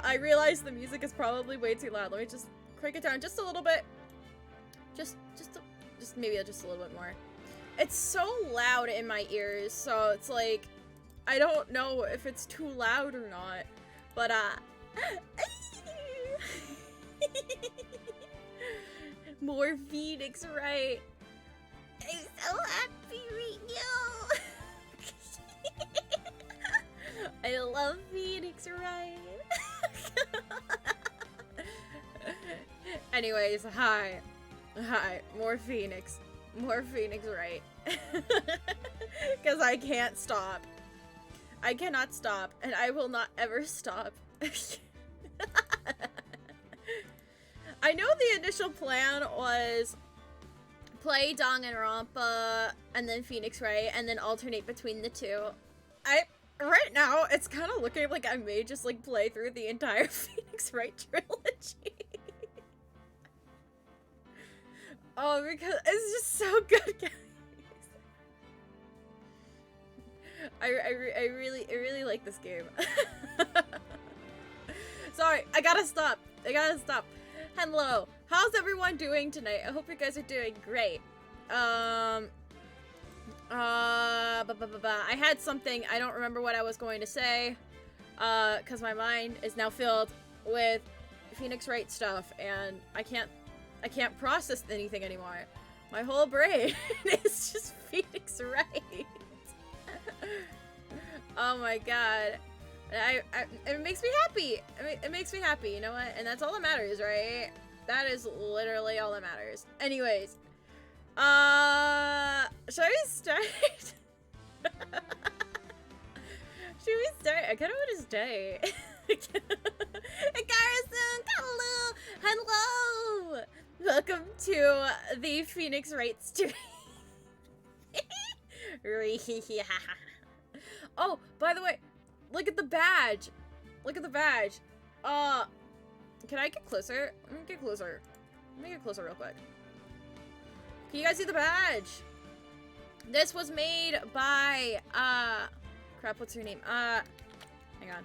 I realize the music is probably way too loud. Let me just crank it down just a little bit. Just maybe just a little bit more. It's so loud in my ears, so it's like, I don't know if it's too loud or not, but, more Phoenix Wright. I'm so happy right now. I love Phoenix Wright. Anyways, hi, more Phoenix Wright. Because I can't stop. I cannot stop, and I will not ever stop. I know the initial plan was play Danganronpa and then Phoenix Wright and then alternate between the two. Right now, it's kind of looking like I may just like play through the entire Phoenix Wright trilogy. Oh, because it's just so good, guys. I really like this game. Sorry, I gotta stop. Hello, how's everyone doing tonight? I hope you guys are doing great. I had something, I don't remember what I was going to say, because my mind is now filled with Phoenix Wright stuff, and I can't process anything anymore. My whole brain is just Phoenix Wright. Oh my god. It makes me happy. I mean, it makes me happy, you know what? And that's all that matters, right? That is literally all that matters. Anyways. Should we start? Should we start? I kinda wanna stay. Garrison, hello! Welcome to the Phoenix Wright stream. Oh, by the way, look at the badge. Look at the badge. Can I get closer? Let me get closer. Let me get closer real quick. Can you guys see the badge? This was made by, crap, what's her name? Hang on.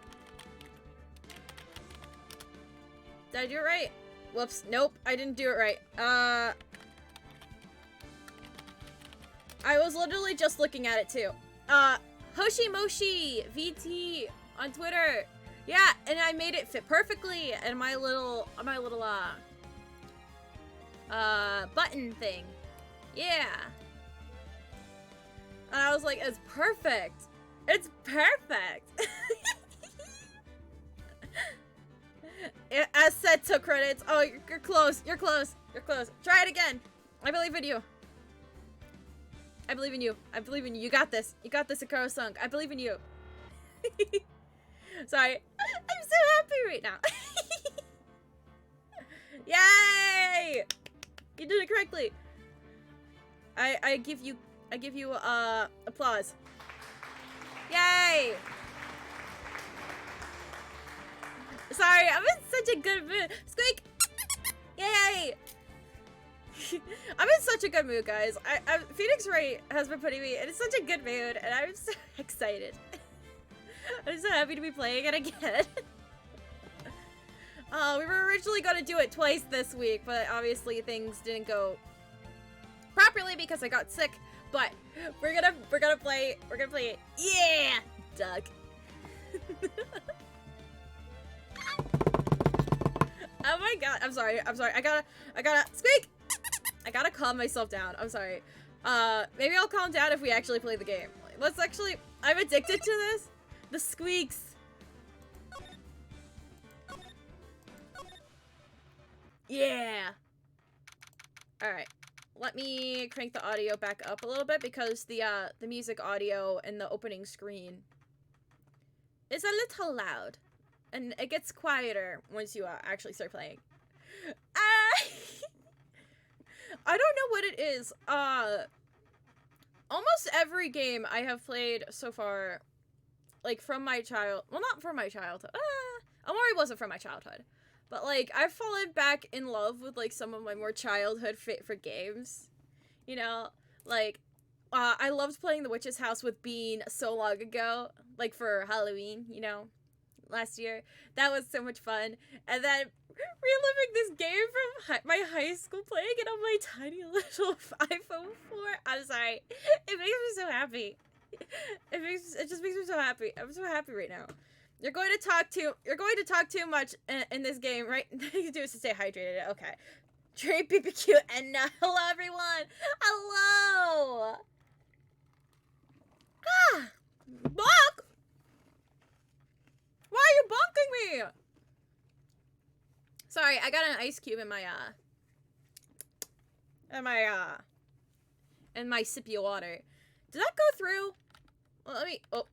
Did I do it right? Whoops, nope, I didn't do it right. I was literally just looking at it too. Hoshimoshi VT on Twitter. Yeah, and I made it fit perfectly in my little button thing. Yeah. And I was like, it's perfect. It's perfect. As said to credits. Oh, you're close. You're close. You're close. Try it again. I believe in you. I believe in you. I believe in you. You got this. You got this, Akaro-sung. I believe in you. Sorry. I'm so happy right now. Yay! You did it correctly. I give you applause. Yay! Sorry, I'm in such a good mood. Squeak! Yay! I'm in such a good mood, guys. Phoenix Wright has been putting me in such a good mood, and I'm so excited. I'm so happy to be playing it again. We were originally going to do it twice this week, but obviously things didn't go properly because I got sick. But we're gonna play it. Yeah, Doug. Oh my god, I'm sorry. I gotta squeak. I gotta calm myself down. I'm sorry. Maybe I'll calm down if we actually play the game. Let's actually. I'm addicted to this. The squeaks. Yeah. All right. Let me crank the audio back up a little bit because the music audio in the opening screen is a little loud, and it gets quieter once you actually start playing. I don't know what it is. Almost every game I have played so far, like from my not from my childhood. Amori wasn't from my childhood. But, like, I've fallen back in love with, like, some of my more childhood favorite games. You know? Like, I loved playing The Witch's House with Bean so long ago. Like, for Halloween, you know? last year. That was so much fun. And then reliving this game from my high school, playing it on my tiny little iPhone 4. I'm sorry. It makes me so happy. It just makes me so happy. I'm so happy right now. You're going to talk too much in this game, right? You do is to stay hydrated. Okay. Trey BBQ and hello everyone. Hello. Ah, bonk. Why are you bonking me? Sorry, I got an ice cube in my sippy water. Did that go through? Well, let me. Oh,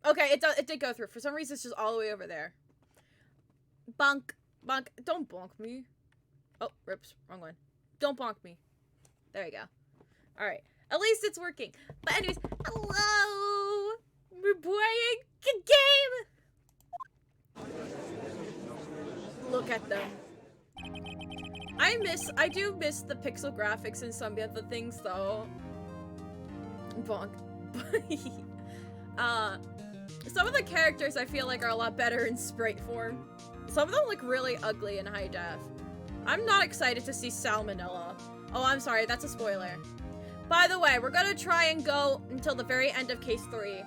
okay. It did go through. For some reason, it's just all the way over there. Bonk, bonk. Don't bonk me. Oh, rips. Wrong one. Don't bonk me. There you go. All right. At least it's working. But anyways, hello. We're playing a game. Look at them. I do miss the pixel graphics in some of the things though. Bonk. Some of the characters I feel like are a lot better in sprite form. Some of them look really ugly in high def. I'm not excited to see Salmonella. Oh, I'm sorry, that's a spoiler. By the way, we're gonna try and go until the very end of case 3.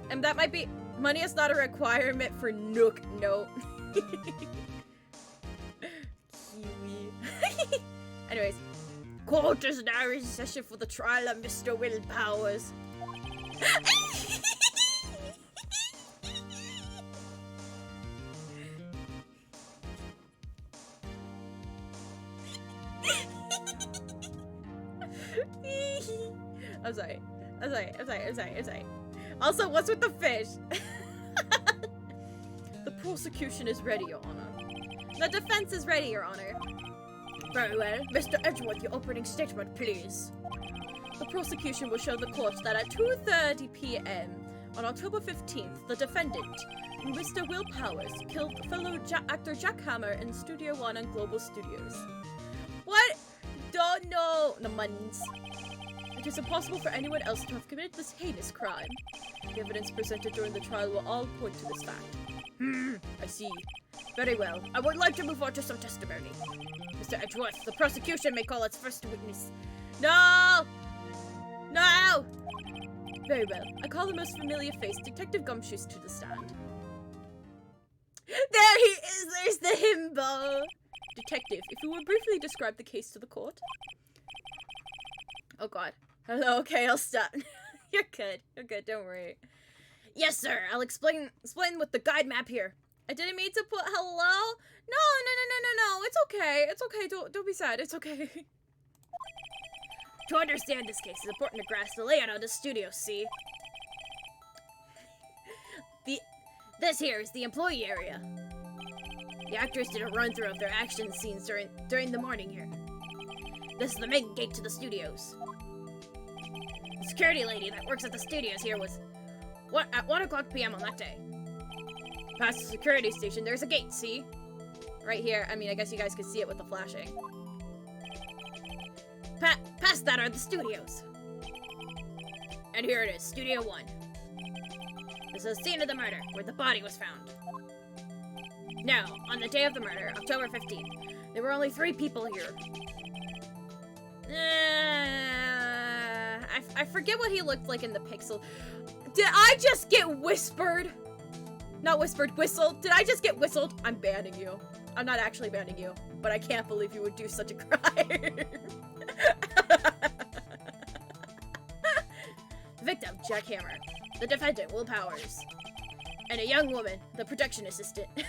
And that might be, money is not a requirement for Nook, no. Kiwi. Anyways. Court is now in session for the trial of Mr. Will Powers. I'm sorry. Also, what's with the fish? The prosecution is ready, Your Honor. The defense is ready, Your Honor. Very well. Mr. Edgeworth, your opening statement, please. The prosecution will show the court that at 2:30 p.m. on October 15th, the defendant, Mr. Will Powers, killed fellow actor Jack Hammer in Studio One on Global Studios. What? Don't know the muns. It is impossible for anyone else to have committed this heinous crime. The evidence presented during the trial will all point to this fact. I see. Very well. I would like to move on to some testimony. Mr. Edgeworth, the prosecution may call its first witness. No! No! Very well. I call the most familiar face, Detective Gumshoes, to the stand. There he is! There's the himbo! Detective, if you would briefly describe the case to the court. Oh god. Hello, okay, I'll stop. You're good, don't worry. Yes, sir, I'll explain with the guide map here. I didn't mean to put hello. No, it's okay, don't be sad, it's okay. To understand this case, it's important to grasp the layout of the studio, see? This here is the employee area. The actors did a run-through of their action scenes during the morning here. This is the main gate to the studios. The security lady that works at the studios here was at 1 o'clock p.m. on that day. Past the security station, there's a gate, see? Right here. I mean, I guess you guys could see it with the flashing. Past that are the studios. And here it is, Studio 1. This is the scene of the murder, where the body was found. Now, on the day of the murder, October 15th, there were only 3 people here. I forget what he looked like in the pixel. Did I just get whispered? Not whispered, whistled. Did I just get whistled? I'm banning you. I'm not actually banning you, but I can't believe you would do such a crime. Victim, Jack Hammer. The defendant, Will Powers. And a young woman, the production assistant. No,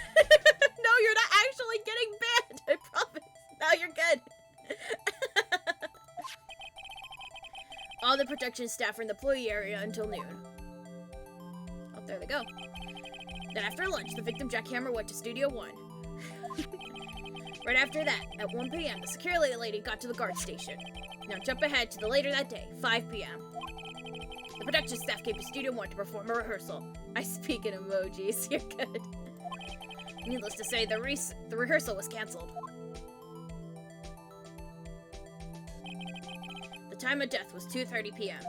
you're not actually getting banned, I promise. No, you're good. All the production staff are in the employee area until noon. Oh, there they go. Then after lunch, the victim, Jack Hammer, went to Studio 1. Right after that, at 1 p.m., the security lady got to the guard station. Now jump ahead to the later that day, 5 p.m. The production staff came to Studio 1 to perform a rehearsal. I speak in emojis, you're good. Needless to say, the rehearsal was cancelled. The time of death was 2:30 p.m.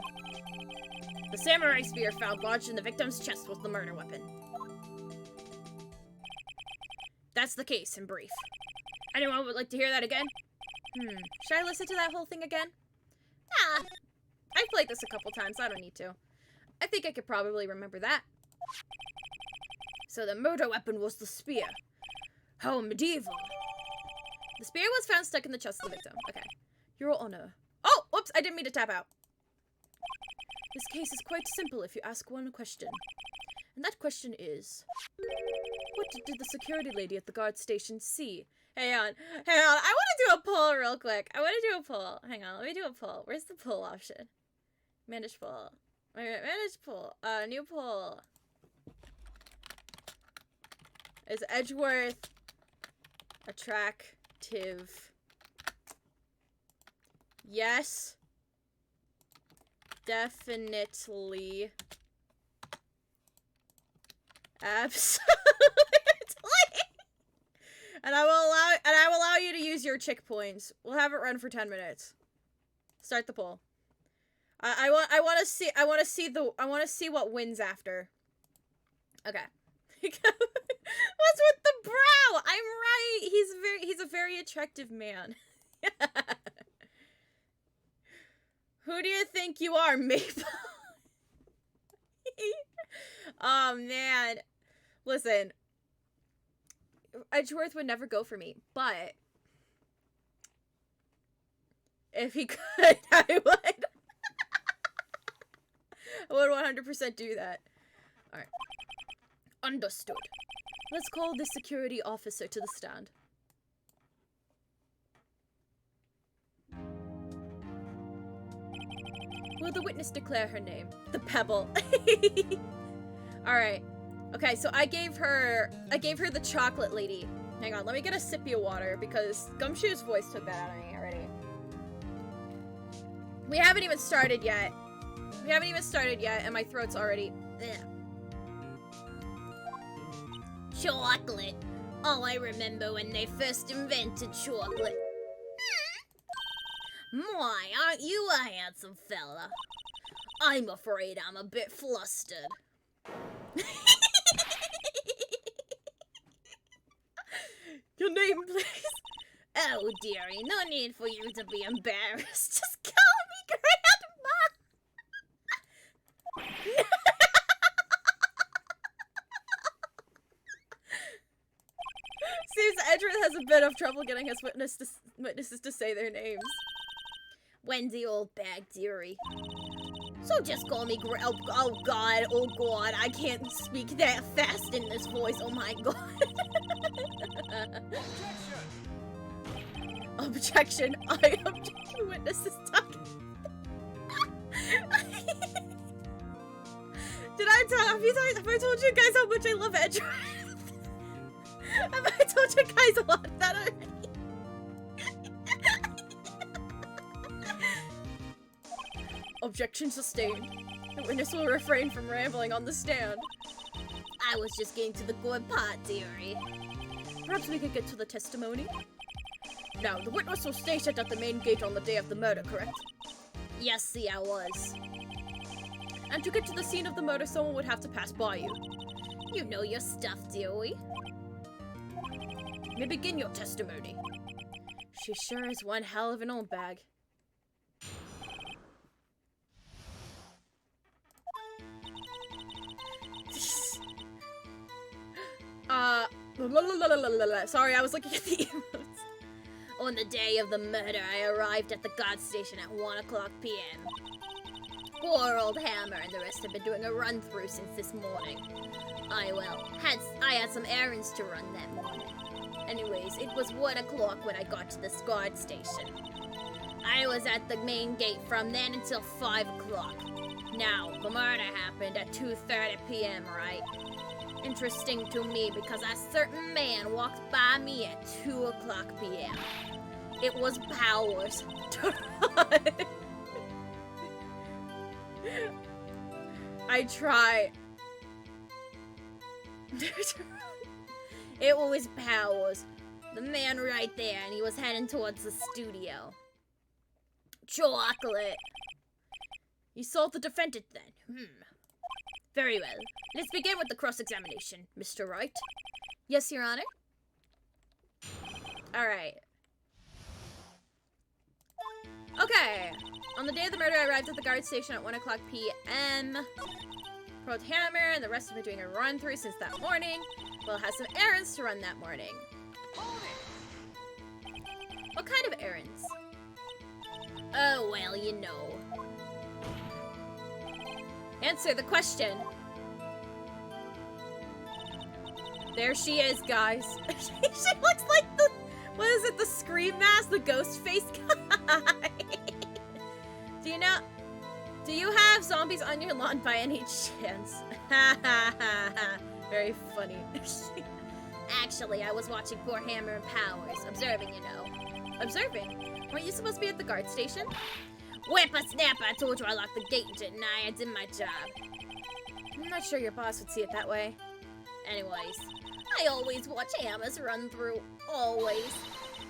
The samurai spear found lodged in the victim's chest was the murder weapon. That's the case, in brief. Anyone would like to hear that again? Should I listen to that whole thing again? Nah. I've played this a couple times, I don't need to. I think I could probably remember that. So the murder weapon was the spear. How medieval. The spear was found stuck in the chest of the victim. Okay. Your Honor. Oh, whoops, I didn't mean to tap out. This case is quite simple if you ask one question. And that question is, what did the security lady at the guard station see? Hang on. I want to do a poll real quick. Hang on, let me do a poll. Where's the poll option? Manage poll. Manage poll. New poll. Is Edgeworth attractive? Yes. Definitely. Absolutely. And I will allow you to use your chick points. We'll have it run for 10 minutes. Start the poll. I want to see what wins after. Okay. What's with the brow? I'm right. He's a very attractive man. Who do you think you are, Maple? Oh man. Listen. Edgeworth would never go for me, but if he could, I would. I would 100% do that. Alright. Understood. Let's call the security officer to the stand. Will the witness declare her name? The Pebble. Alright. Okay, so I gave her the chocolate lady. Hang on, let me get a sippy of water because Gumshoe's voice took that out of me already. We haven't even started yet. And my throat's already... Chocolate. Oh, I remember when they first invented chocolate. My, aren't you a handsome fella? I'm afraid I'm a bit flustered. Your name, please? Oh, dearie, no need for you to be embarrassed. Just call me Grandma! Seems Edgeworth has a bit of trouble getting his witnesses to say their names. Wendy, old bag, dearie. So just call me oh god, I can't speak that fast in this voice, oh my god. Objection! I object to witnesses talking. Have I told you guys how much I love Edgeworth? Have I told you guys a lot of that already? Objection sustained. The witness will refrain from rambling on the stand. I was just getting to the good part, dearie. Perhaps we could get to the testimony? Now, the witness was stationed at the main gate on the day of the murder, correct? Yes, see, I was. And to get to the scene of the murder, someone would have to pass by you. You know your stuff, dearie. May begin your testimony. She sure is one hell of an old bag. Sorry, I was looking at the emotes. On the day of the murder, I arrived at the guard station at 1:00 p.m. Poor old Hammer and the rest have been doing a run-through since this morning. I had some errands to run that morning. Anyways, it was 1:00 when I got to this guard station. I was at the main gate from then until 5:00. Now, the murder happened at 2:30 p.m., right? Interesting to me because a certain man walked by me at 2:00 p.m. It was Powers. I try. It was Powers. The man right there, and he was heading towards the studio. Chocolate. You solved the defendant then. Very well. Let's begin with the cross-examination, Mr. Wright. Yes, Your Honor. Alright. Okay. On the day of the murder, I arrived at the guard station at 1 o'clock p.m. Pearl Hammer and the rest have been doing a run-through since that morning. We'll have some errands to run that morning. What kind of errands? Oh, well, you know. Answer the question. There she is, guys. She looks like the... What is it? The Scream Mask? The ghost face guy? Do you have zombies on your lawn by any chance? Very funny. Actually, I was watching poor Hammer and Powers. Observing, you know. Observing? Weren't you supposed to be at the guard station? Whippersnapper, I told you I locked the gate, didn't I? I did my job. I'm not sure your boss would see it that way. Anyways, I always watch Hammers run through. Always.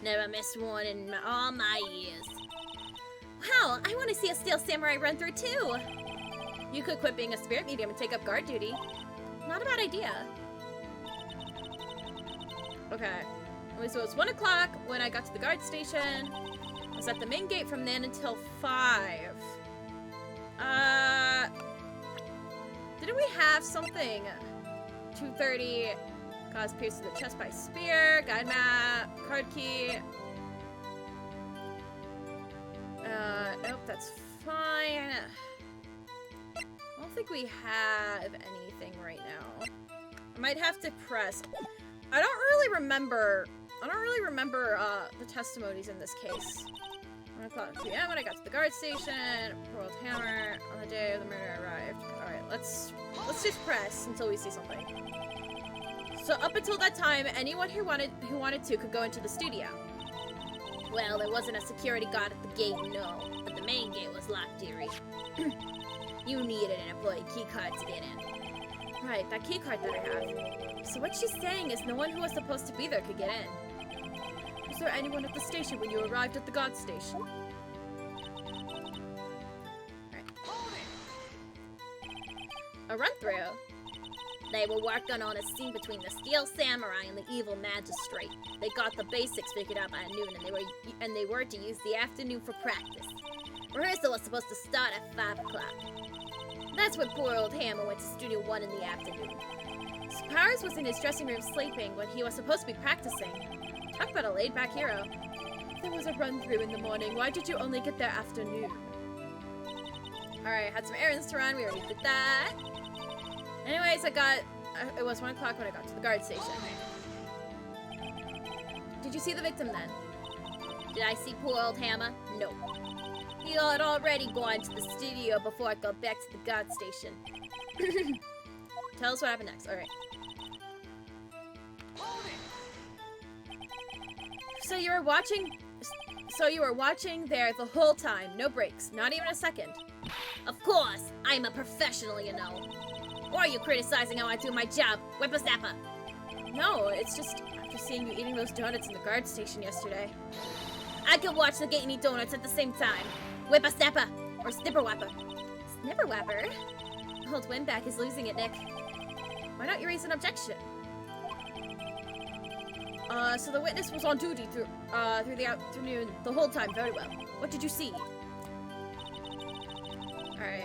Never missed one in all my years. Wow, I want to see a Steel Samurai run through too. You could quit being a spirit medium and take up guard duty. Not a bad idea. Okay. So it was 1 o'clock when I got to the guard station. I was at the main gate from then until 5. Didn't we have something? 2:30. Cause pierced to the chest by spear. Guide map. Card key. Nope, that's fine. I don't think we have anything right now. I might have to press. I don't really remember the testimonies in this case. 1 o'clock p.m. when I got to the guard station. World Hammer on the day of the murder arrived. Alright, let's just press until we see something. So up until that time, anyone who wanted to could go into the studio. Well, there wasn't a security guard at the gate, no. But the main gate was locked, dearie. You needed an employee key card to get in. Right, that key card that I have. So what she's saying is no one who was supposed to be there could get in. Was there anyone at the station when you arrived at the guard station? Alright. A run-through. They were working on a scene between the Steel Samurai and the evil magistrate. They got the basics figured out by noon, and they were to use the afternoon for practice. Rehearsal was supposed to start at 5 o'clock. That's when poor old Hammer went to Studio 1 in the afternoon. So Powers was in his dressing room sleeping when he was supposed to be practicing. Talk about a laid-back hero. If there was a run-through in the morning, why did you only get there afternoon? Alright, had some errands to run. We already did that. Anyways, it was 1 o'clock when I got to the guard station. Did you see the victim then? Did I see poor old Hammer? No. He had already gone to the studio before I got back to the guard station. Tell us what happened next. Alright. So you were watching there the whole time. No breaks. Not even a second. Of course. I'm a professional, you know. Or are you criticizing how I do my job, whippersnapper? No, it's just after seeing you eating those donuts in the guard station yesterday. I could watch the gate and eat donuts at the same time. Whippersnapper or snipperwapper. Snipperwapper? Old Windback is losing it, Nick. Why not you raise an objection? So the witness was on duty through the afternoon the whole time. Very well. What did you see? Alright.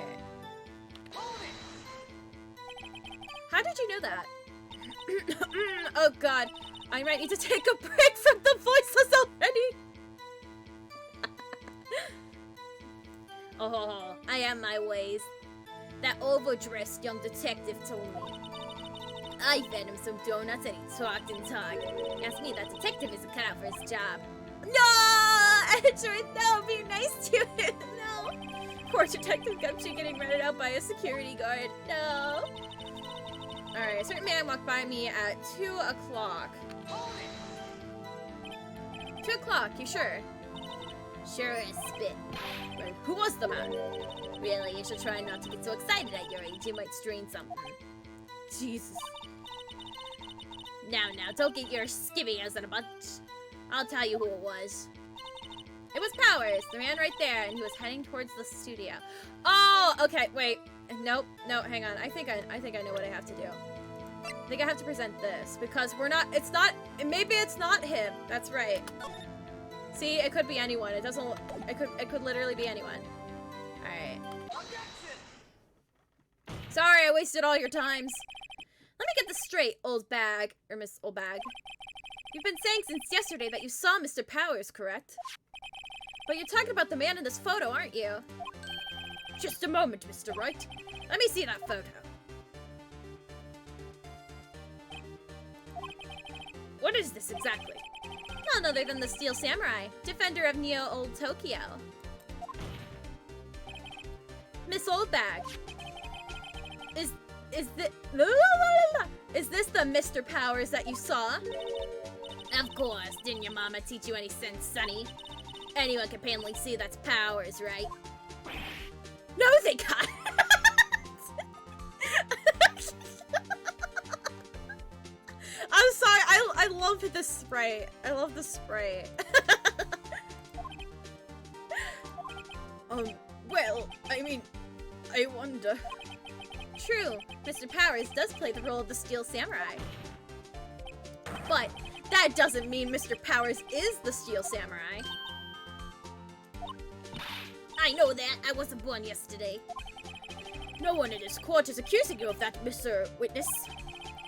How did you know that? Oh god. I might need to take a break from the voiceless already. Oh, I have my ways. That overdressed young detective told me. I fed him some donuts and he talked and talked. Asked me that detective isn't cut out for his job. No! Edgeworth, no, be nice to him. No. Poor Detective Gumshoe getting rented out by a security guard. No. Alright, a certain man walked by me at 2 o'clock. 2 o'clock, you sure? Sure as spit. Wait, who was the man? Really, you should try not to get so excited at your age. You might strain something. Jesus. Now, don't get your skivvies in a bunch. I'll tell you who it was. It was Powers, the man right there, and he was heading towards the studio. Oh, okay, wait. Nope, no, hang on. I think I know what I have to do. I think I have to present this because maybe it's not him. That's right. See, it could be anyone. It could literally be anyone. All right. Sorry, I wasted all your times. Let me get this straight, old bag, or Miss Old Bag. You've been saying since yesterday that you saw Mr. Powers, correct? But you're talking about the man in this photo, aren't you? Just a moment, Mr. Wright. Let me see that photo. What is this exactly? None other than the Steel Samurai, defender of Neo Old Tokyo. Miss Old Bag. Is this the Mr. Powers that you saw? Of course. Didn't your mama teach you any sense, Sonny? Anyone can plainly see that's Powers, right? No, they can't. I'm sorry. I love this sprite. I love the sprite. Well, I mean, I wonder. True, Mr. Powers does play the role of the Steel Samurai. But that doesn't mean Mr. Powers is the Steel Samurai. I know that. I wasn't born yesterday. No one in this court is accusing you of that, Mr. Witness.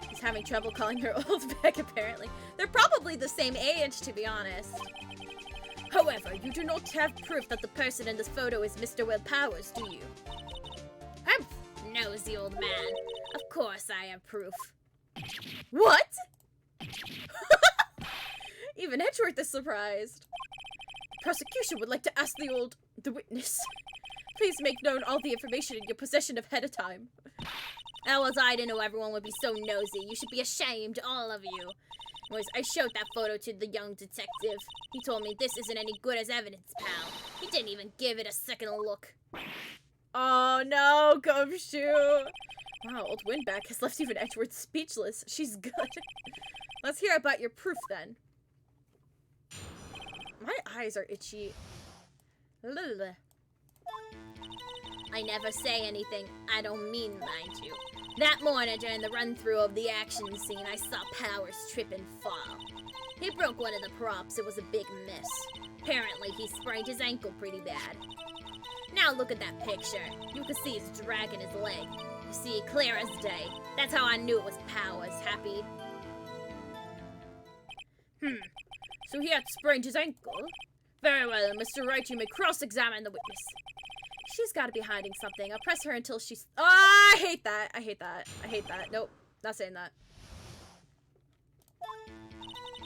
He's having trouble calling her old back, apparently. They're probably the same age, to be honest. However, you do not have proof that the person in this photo is Mr. Will Powers, do you? Humph! Nosy old man. Of course I have proof. What? Even Edgeworth is surprised. The prosecution would like to ask the witness. Please make known all the information in your possession ahead of time. How was I to know everyone would be so nosy? You should be ashamed, all of you. Anyways, I showed that photo to the young detective. He told me this isn't any good as evidence, pal. He didn't even give it a second look. Oh no, Gumshoe! Wow, old Windback has left even Edgeworth speechless. She's good. Let's hear about your proof then. My eyes are itchy. I never say anything I don't mean, mind you. That morning during the run-through of the action scene, I saw Powers trip and fall. He broke one of the props. It was a big miss. Apparently, he sprained his ankle pretty bad. Now look at that picture. You can see he's dragging his leg. You see, clear as day. That's how I knew it was Powers, Happy. So he had sprained his ankle? Very well, Mr. Wright, you may cross-examine the witness. She's got to be hiding something. I'll press her until she's... Oh, I hate that. I hate that. I hate that. Nope. Not saying that.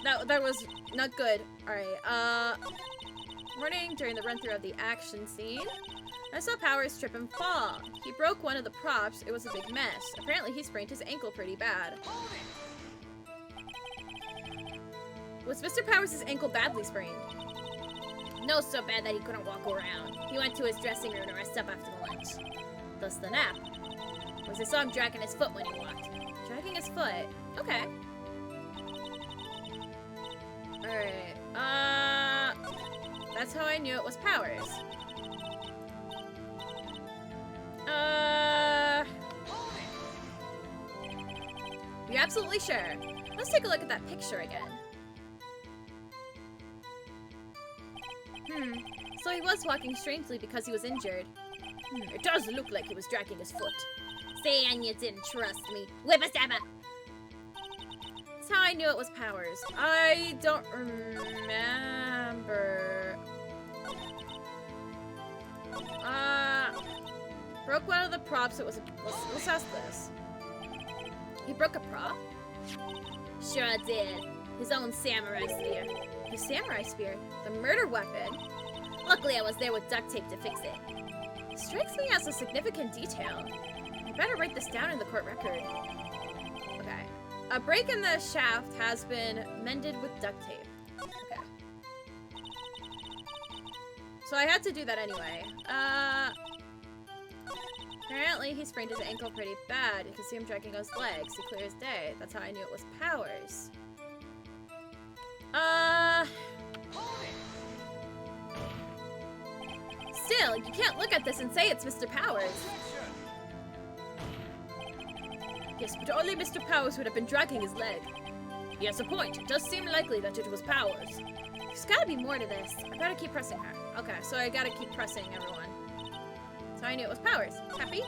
That was not good. Alright, morning during the run-through of the action scene. I saw Powers trip and fall. He broke one of the props. It was a big mess. Apparently, he sprained his ankle pretty bad. Was Mr. Powers' ankle badly sprained? No, so bad that he couldn't walk around. He went to his dressing room to rest up after the lunch. Thus the nap. Was I saw him dragging his foot when he walked. Dragging his foot? Okay. Alright, that's how I knew it was Powers. You absolutely sure? Let's take a look at that picture again. So he was walking strangely because he was injured. It does look like he was dragging his foot. Saying you didn't trust me. Whippa-stabba! That's how I knew it was Powers. I don't remember. Broke one of the props. It was let's ask this. He broke a prop? Sure did. His own samurai spear. His samurai spear? The murder weapon? Luckily I was there with duct tape to fix it. It strikes me as a significant detail. I better write this down in the court record. Okay. A break in the shaft has been mended with duct tape. Okay. So I had to do that anyway. Apparently he sprained his ankle pretty bad. You can see him dragging his legs. He clear as day. That's how I knew it was Powers. Still, you can't look at this and say it's Mr. Powers. Yes, but only Mr. Powers would have been dragging his leg. He has a point. It does seem likely that it was Powers. There's gotta be more to this. I gotta keep pressing her. Okay, so I gotta keep pressing everyone. So I knew it was Powers. Happy?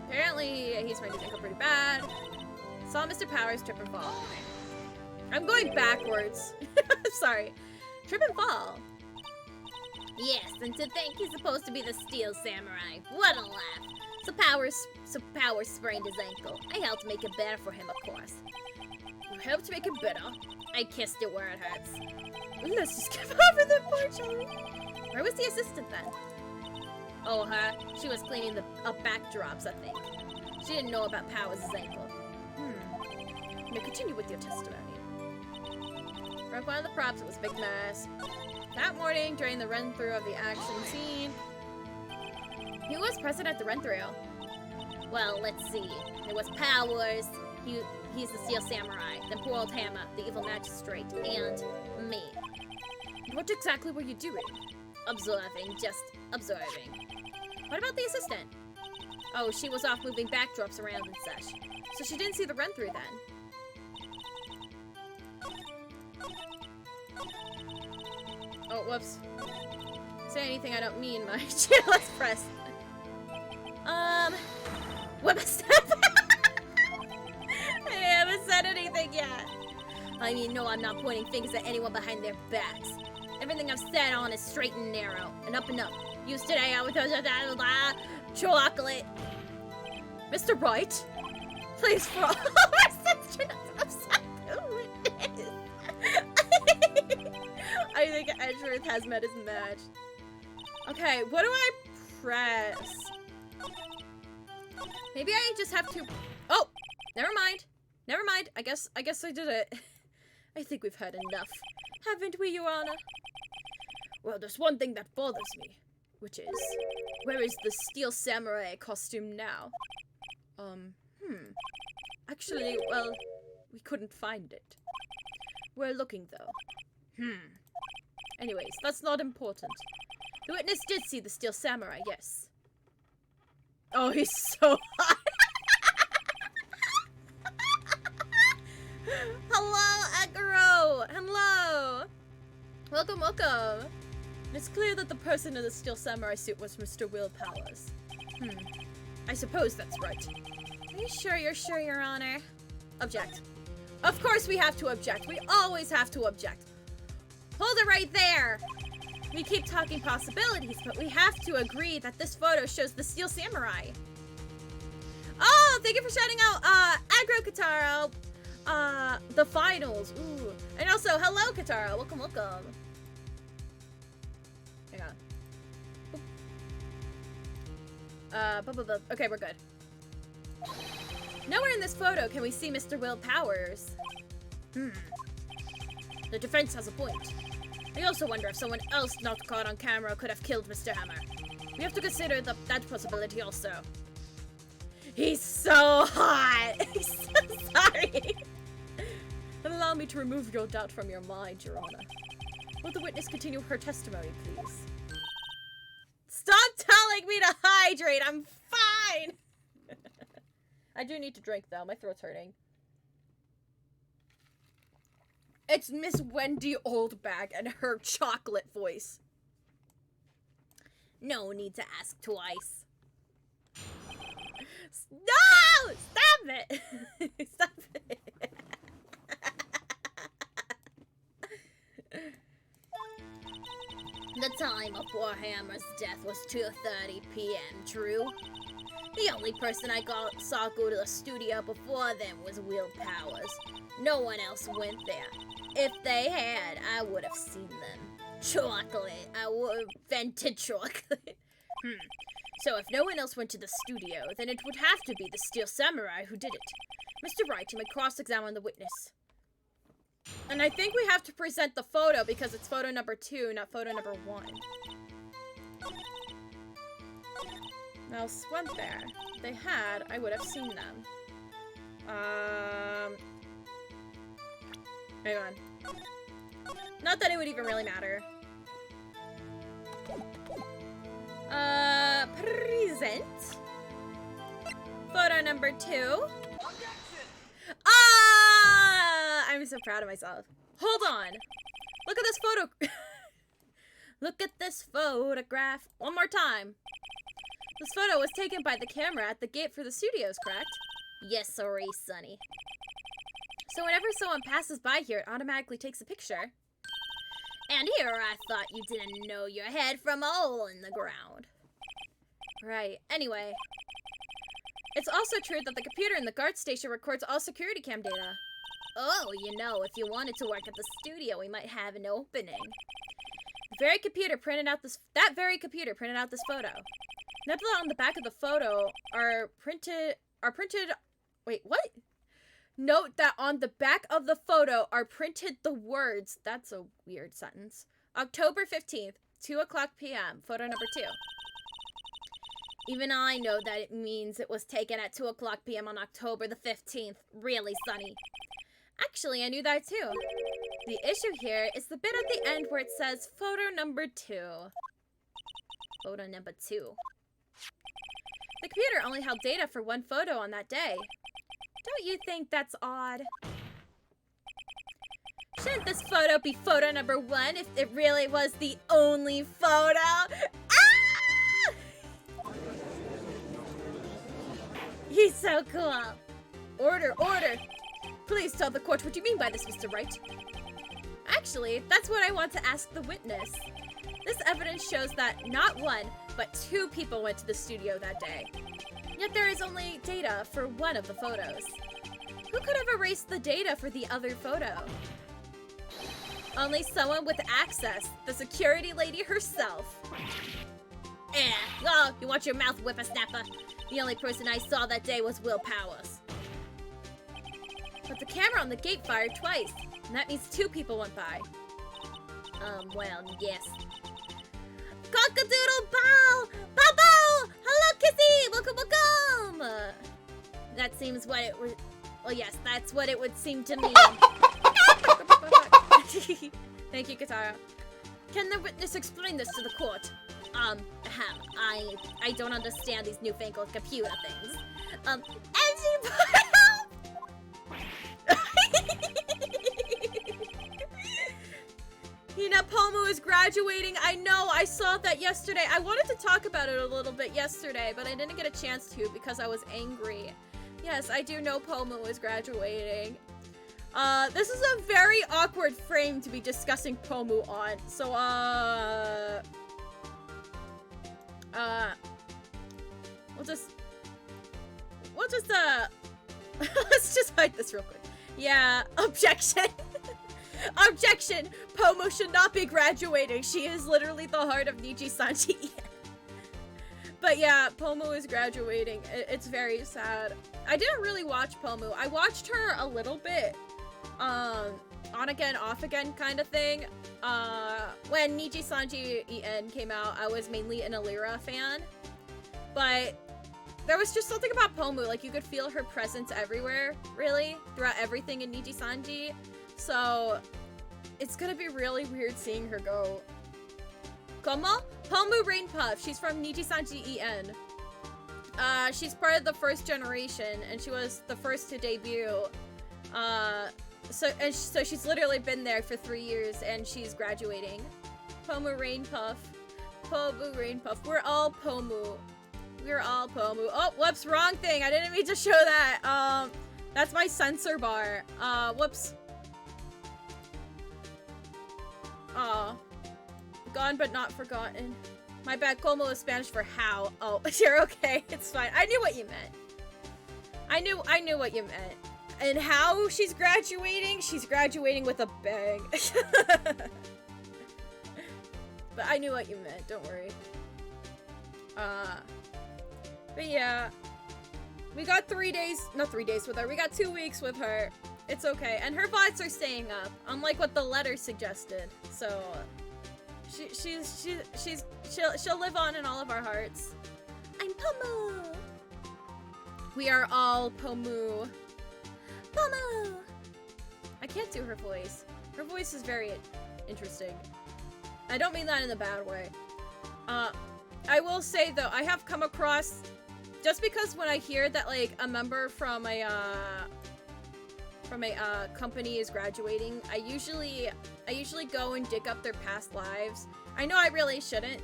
Apparently, he sprained his ankle pretty bad. Saw Mr. Powers trip and fall. I'm going backwards. Sorry. Trip and fall. Yes, and to think he's supposed to be the Steel Samurai. What a laugh. So Powers sprained his ankle. I helped make it better for him, of course. You helped make it better. I kissed it where it hurts. Let's just skip over the part, shall we? Where was the assistant then? Oh, her? She was cleaning the backdrops, I think. She didn't know about Powers' ankle. Now continue with your testimony. Broke one of the props, it was a big mess. That morning, during the run-through of the action scene, who was present at the run-through? Well, let's see. There was Powers, he's the Steel Samurai, then poor old Hammer, the evil magistrate, and me. What exactly were you doing? Observing, just observing. What about the assistant? Oh, she was off moving backdrops around and such. So she didn't see the run-through then? Oh, whoops. Say anything I don't mean much. Let's press. What a step! I haven't said anything yet. I mean, no, I'm not pointing fingers at anyone behind their backs. Everything I've said on is straight and narrow, and up and up. Used today, I was chocolate. Mr. Wright, please, for all our sister I think Edgeworth has met his match. Okay, what do I press? Maybe I just have to. Oh, never mind. Never mind. I guess I did it. I think we've had enough, haven't we, Your Honor? Well, there's one thing that bothers me, which is, where is the Steel Samurai costume now? Actually, well, we couldn't find it. We're looking, though. Anyways, that's not important. The witness did see the Steel Samurai, yes. Oh, he's so hot! Hello, Aguro! Hello! Welcome, welcome! It's clear that the person in the Steel Samurai suit was Mr. Will Powers. I suppose that's right. Are you sure you're sure, Your Honor? Object. Of course we have to object. We always have to object. Hold it right there! We keep talking possibilities, but we have to agree that this photo shows the Steel Samurai. Oh, thank you for shouting out, Aggro Kataro. The finals. Ooh. And also, hello, Kataro. Welcome, welcome. Hang on. Okay, we're good. Nowhere in this photo can we see Mr. Will Powers. The defense has a point. I also wonder if someone else not caught on camera could have killed Mr. Hammer. We have to consider that possibility also. He's so hot! He's so sorry! Allow me to remove your doubt from your mind, Your Honor. Will the witness continue her testimony, please? Stop telling me to hydrate! I'm fine! I do need to drink, though. My throat's hurting. It's Miss Wendy Oldbag and her chocolate voice. No need to ask twice. No! Stop it! Stop it! The time of poor Hammer's death was 2:30 p.m., true? The only person I saw go to the studio before them was Will Powers. No one else went there. If they had, I would have seen them. Chocolate. I would have vented chocolate. So if no one else went to the studio, then it would have to be the Steel Samurai who did it. Mr. Wright, you may cross-examine the witness. And I think we have to present the photo because it's photo number 2, not photo number 1. Mouse went there. If they had, I would have seen them. Hang on. Not that it would even really matter. Present. Photo number 2. Ah! I'm so proud of myself. Hold on. Look at this photo. Look at this photograph. One more time. This photo was taken by the camera at the gate for the studios, correct? Yes, sorry, Sonny. So whenever someone passes by here, it automatically takes a picture. And here I thought you didn't know your head from a hole in the ground. Right. Anyway. It's also true that the computer in the guard station records all security cam data. Oh, you know, if you wanted to work at the studio, we might have an opening. That very computer printed out this photo. Note that on the back of the photo are printed. Wait, what? Note that on the back of the photo are printed the words. That's a weird sentence. October 15th, 2:00 p.m. Photo number 2. Even I know that it means it was taken at 2:00 p.m. on October the 15th. Really, Sonny. Actually, I knew that too. The issue here is the bit at the end where it says photo number 2. Photo number 2. The computer only held data for one photo on that day. Don't you think that's odd? Shouldn't this photo be photo number 1 if it really was the only photo? Ah! He's so cool. Order, order. Please tell the court what you mean by this, Mr. Wright. Actually, that's what I want to ask the witness. This evidence shows that not 1, but 2 people went to the studio that day. Yet there is only data for one of the photos. Who could have erased the data for the other photo? Only someone with access, the security lady herself. Oh, you want your mouth, whippersnapper? The only person I saw that day was Will Powers. But the camera on the gate fired twice, and that means 2 people went by. Well, yes. Cock-a-doodle bow! Bow-bow! Hello, Kissy! Welcome, welcome! That seems what it would... Well, yes, that's what it would seem to me. Thank you, Katara. Can the witness explain this to the court? I don't understand these newfangled computer things. Hina, Pomu is graduating. I know, I saw that yesterday. I wanted to talk about it a little bit yesterday, but I didn't get a chance to because I was angry. Yes, I do know Pomu is graduating. This is a very awkward frame to be discussing Pomu on. So, let's just hide this real quick. Yeah, objection. Objection! Pomu should not be graduating. She is literally the heart of Niji-Sanji. But yeah, Pomu is graduating. It's very sad. I didn't really watch Pomu. I watched her a little bit. On again, off again kind of thing. When Niji-Sanji EN came out, I was mainly an Alira fan. But there was just something about Pomu. Like, you could feel her presence everywhere, really, throughout everything in Niji-Sanji. So, it's gonna be really weird seeing her go. Como? Pomu Rain Puff. She's from Niji-Sanji EN. She's part of the first generation, and she was the first to debut. So she's literally been there for 3 years, and she's graduating. Pomu Rain Puff. Pomu Rain Puff. We're all Pomu. We're all Pomu. Oh, whoops, wrong thing. I didn't mean to show that. That's my censor bar. Whoops. Aw. Gone but not forgotten. My bad, como is Spanish for how. Oh, you're okay. It's fine. I knew what you meant. I knew what you meant. And how she's graduating with a bang. But I knew what you meant, don't worry. But yeah. We got 3 days, not 3 days with her, we got 2 weeks with her. It's okay, and her VODs are staying up, unlike what the letter suggested. So, she'll live on in all of our hearts. I'm Pomu. We are all Pomu. Pomu. I can't do her voice. Her voice is very interesting. I don't mean that in a bad way. I will say though, I have come across, just because when I hear that like a member from a company is graduating, I usually go and dig up their past lives. I know I really shouldn't,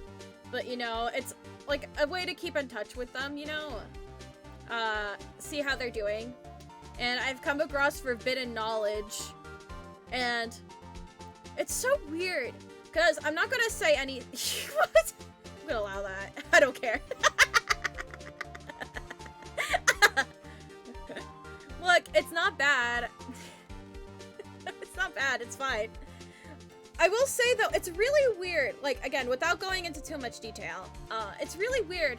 but you know, it's like a way to keep in touch with them, you know? See how they're doing. And I've come across forbidden knowledge, and it's so weird, because I'm not gonna say any- What? I'm gonna allow that. I don't care. Look, it's not bad. It's not bad, it's fine. I will say though, it's really weird, like again, without going into too much detail, it's really weird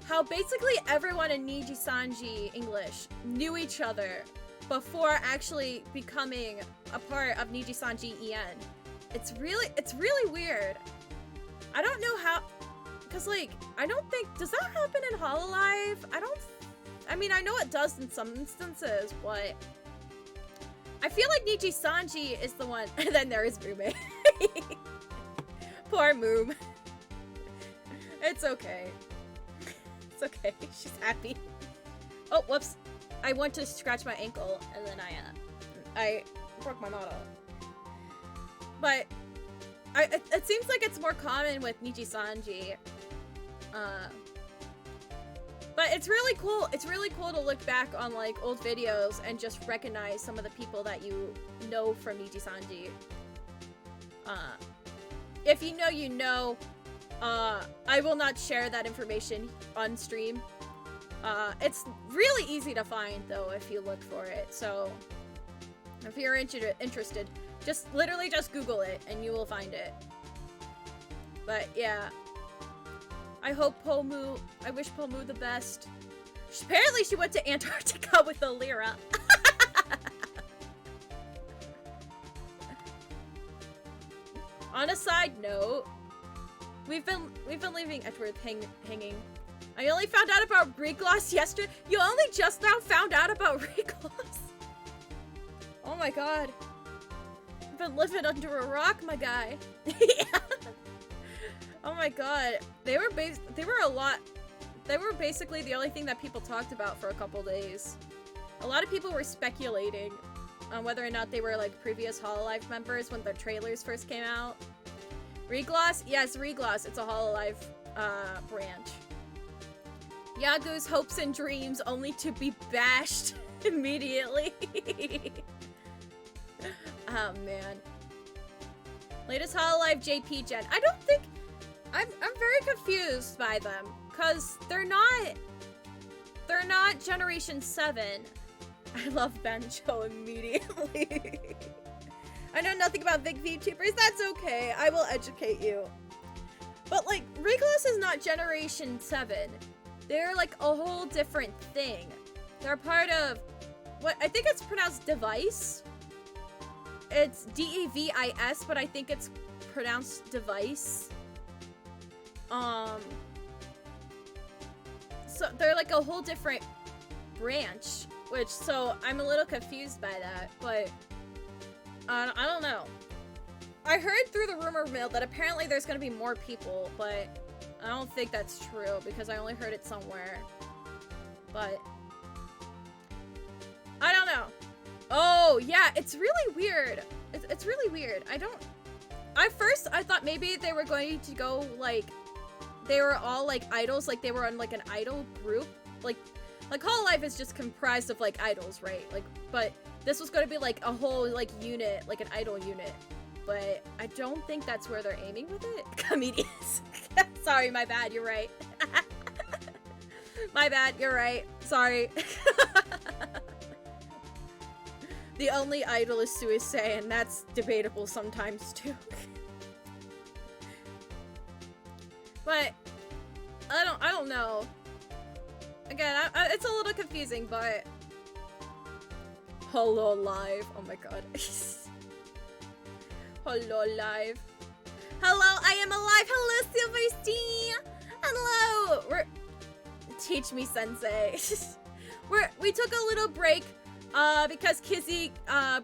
how basically everyone in Niji Sanji English knew each other before actually becoming a part of Niji Sanji EN. It's really weird. I don't know how, cause like, I don't think, does that happen in Hololive? I mean, I know it does in some instances, but I feel like Niji Sanji is the one, and then there is Mume. Poor Moom. It's okay. It's okay. She's happy. Oh, whoops. I went to scratch my ankle, and then I broke my motto. But it seems like it's more common with Niji Sanji. But it's really cool. It's really cool to look back on like old videos and just recognize some of the people that you know from Niji Sanji. If you know, you know. I will not share that information on stream. It's really easy to find though if you look for it. So if you're interested, just literally just Google it and you will find it. But yeah. I wish Pomu the best. Apparently she went to Antarctica with the Lyra. On a side note, we've been leaving Edgeworth hanging. I only found out about Regloss yesterday. You only just now found out about Regloss? Oh my god. I've been living under a rock, my guy. Yeah. Oh my god, they were basically the only thing that people talked about for a couple days. A lot of people were speculating on whether or not they were like previous Hololive members when their trailers first came out. Regloss? Yes, Regloss. It's a Hololive branch. Yagu's hopes and dreams only to be bashed immediately. Oh man. Latest Hololive JP Gen. I don't think I'm very confused by them, cause they're not Generation 7. I love Banjo immediately. I know nothing about big VTubers, that's okay, I will educate you. But like, Regloss is not Generation 7. They're like a whole different thing. They're part of, what, I think it's pronounced Device? It's D-E-V-I-S, but I think it's pronounced Device. So they're like a whole different branch, which, so I'm a little confused by that, but I don't know. I heard through the rumor mill that apparently there's gonna be more people, but I don't think that's true because I only heard it somewhere. But I don't know. Oh yeah, it's really weird. It's really weird. At first I thought maybe they were going to go like, they were all like idols, like they were on like an idol group, like Hololive is just comprised of like idols, right? Like, but this was going to be like a whole like unit, like an idol unit, but I don't think that's where they're aiming with it. Comedians. Sorry, my bad, you're right. My bad, you're right. Sorry. The only idol is Suicide, and that's debatable sometimes too. But I don't know. Again, it's a little confusing, but Hololive. Oh my god. Hololive. Hello, I am alive. Hello, Silverstein. Hello. Teach me, Sensei. We took a little break because Kizzy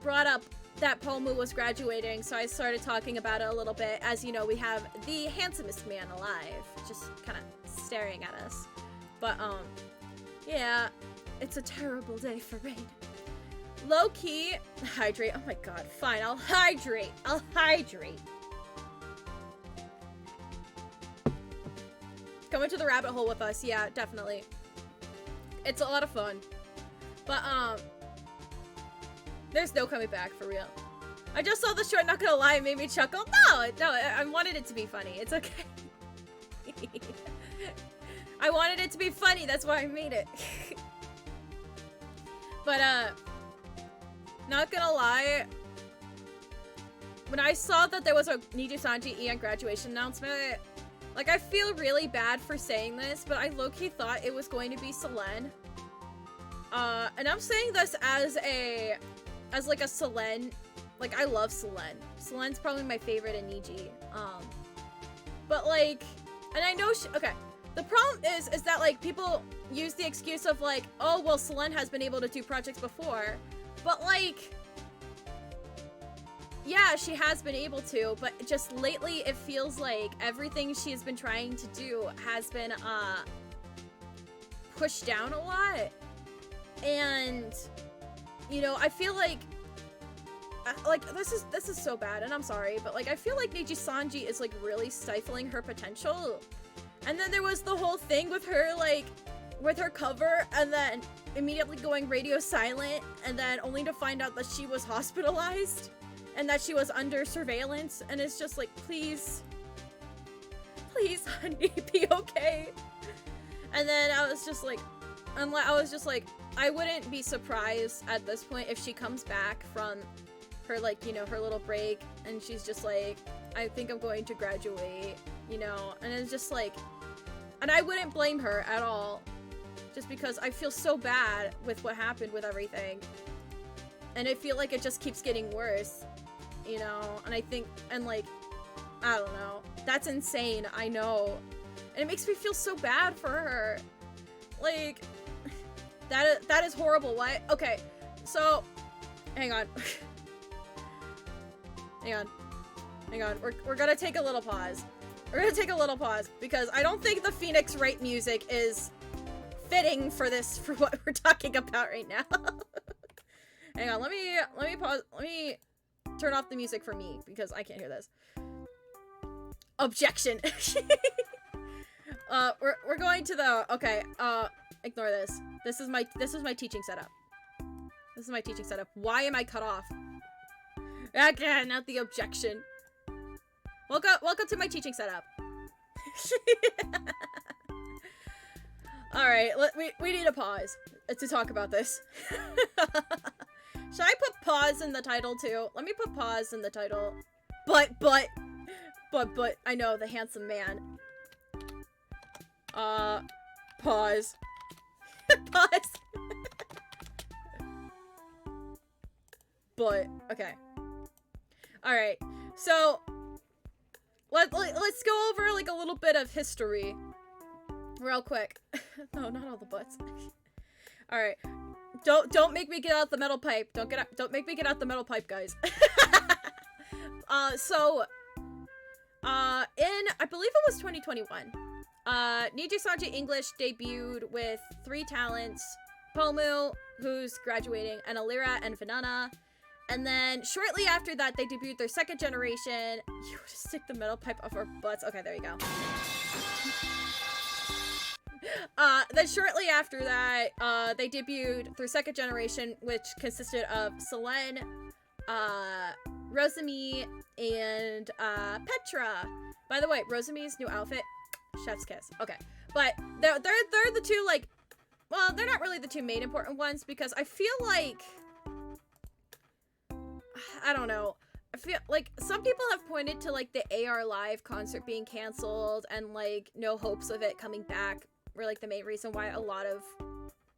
brought up that Pomu was graduating, so I started talking about it a little bit. As you know, we have the handsomest man alive. Just kind of staring at us. But, yeah, it's a terrible day for rain. Low-key, hydrate. Oh my god, fine, I'll hydrate. I'll hydrate. Come into the rabbit hole with us. Yeah, definitely. It's a lot of fun. But, there's no coming back, for real. I just saw the short, not gonna lie, it made me chuckle. No, I wanted it to be funny. It's okay. I wanted it to be funny, that's why I made it. But, not gonna lie, when I saw that there was a Niji-sanji Ian graduation announcement, like, I feel really bad for saying this, but I low-key thought it was going to be Selene. And I'm saying this as like a Selene, like, I love Selene. Selene's probably my favorite in Niji. But, like, and I know okay, the problem is that, like, people use the excuse of, like, oh, well, Selene has been able to do projects before, but, like, yeah, she has been able to, but just lately it feels like everything she's been trying to do has been, pushed down a lot. And, you know, I feel like this is so bad, and I'm sorry, but, like, I feel like Niji-sanji is, like, really stifling her potential. And then there was the whole thing with her, like, with her cover, and then immediately going radio silent, and then only to find out that she was hospitalized, and that she was under surveillance, and it's just like, please, honey, be okay. And then I was just like, I wouldn't be surprised at this point if she comes back from her, like, you know, her little break, and she's just like, I think I'm going to graduate, you know, and it's just like, and I wouldn't blame her at all, just because I feel so bad with what happened with everything, and I feel like it just keeps getting worse, you know, and I think, and, like, I don't know, that's insane, I know, and it makes me feel so bad for her, like, that is horrible. What? Okay, so, hang on. Hang on, we're gonna take a little pause. We're gonna take a little pause, because I don't think the Phoenix Wright music is fitting for what we're talking about right now. Hang on, let me pause, let me turn off the music for me, because I can't hear this. Objection! We're going to the, okay, ignore this. This is my teaching setup. This is my teaching setup. Why am I cut off? Again, not the objection. Welcome to my teaching setup. Alright, we need a pause to talk about this. Should I put pause in the title too? Let me put pause in the title. But, I know, the handsome man. Pause. Pause. But, okay. Alright, so, let's go over, like, a little bit of history. Real quick. No, not all the butts. Alright. Don't make me get out the metal pipe. Don't make me get out the metal pipe, guys. I believe it was 2021, Niji-sanji English debuted with 3 talents, Pomu, who's graduating, and Alira and Vanana. And then, shortly after that, they debuted their 2nd generation. You just stick the metal pipe up our butts. Okay, there you go. Then shortly after that, they debuted their 2nd generation, which consisted of Selene, Rosemi, and, Petra. By the way, Rosemi's new outfit, chef's kiss. Okay. But, they're the two, like, well, they're not really the 2 main important ones, because I feel like, I don't know. I feel like some people have pointed to, like, the AR Live concert being canceled and, like, no hopes of it coming back were, like, the main reason why a lot of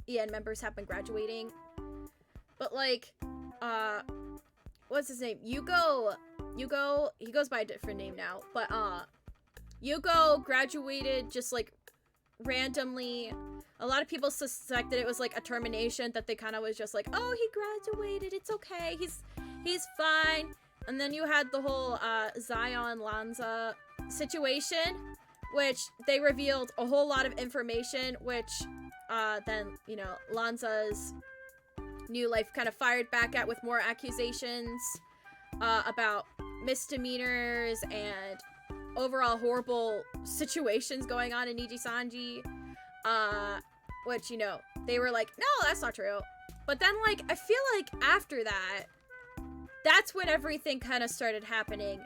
EN members have been graduating. But, like, what's his name? Yugo, he goes by a different name now, but, Yugo graduated just, like, randomly. A lot of people suspected it was, like, a termination, that they kind of was just like, oh, he graduated, it's okay, he's fine. And then you had the whole, Zion Lanza situation, which they revealed a whole lot of information, which then, you know, Lanza's new life kind of fired back at with more accusations about misdemeanors and overall horrible situations going on in Niji-sanji, which, you know, they were like, no, that's not true. But then, like, I feel like after that, that's when everything kind of started happening.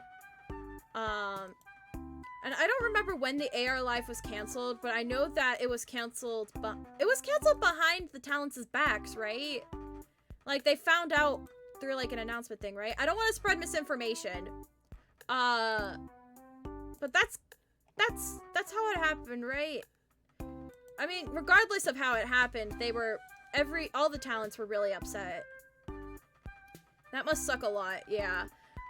And I don't remember when the AR Live was canceled, but I know that it was canceled, but it was canceled behind the talents' backs, right? Like, they found out through, like, an announcement thing, right? I don't want to spread misinformation. But that's how it happened, right? I mean, regardless of how it happened, all the talents were really upset. That must suck a lot, yeah.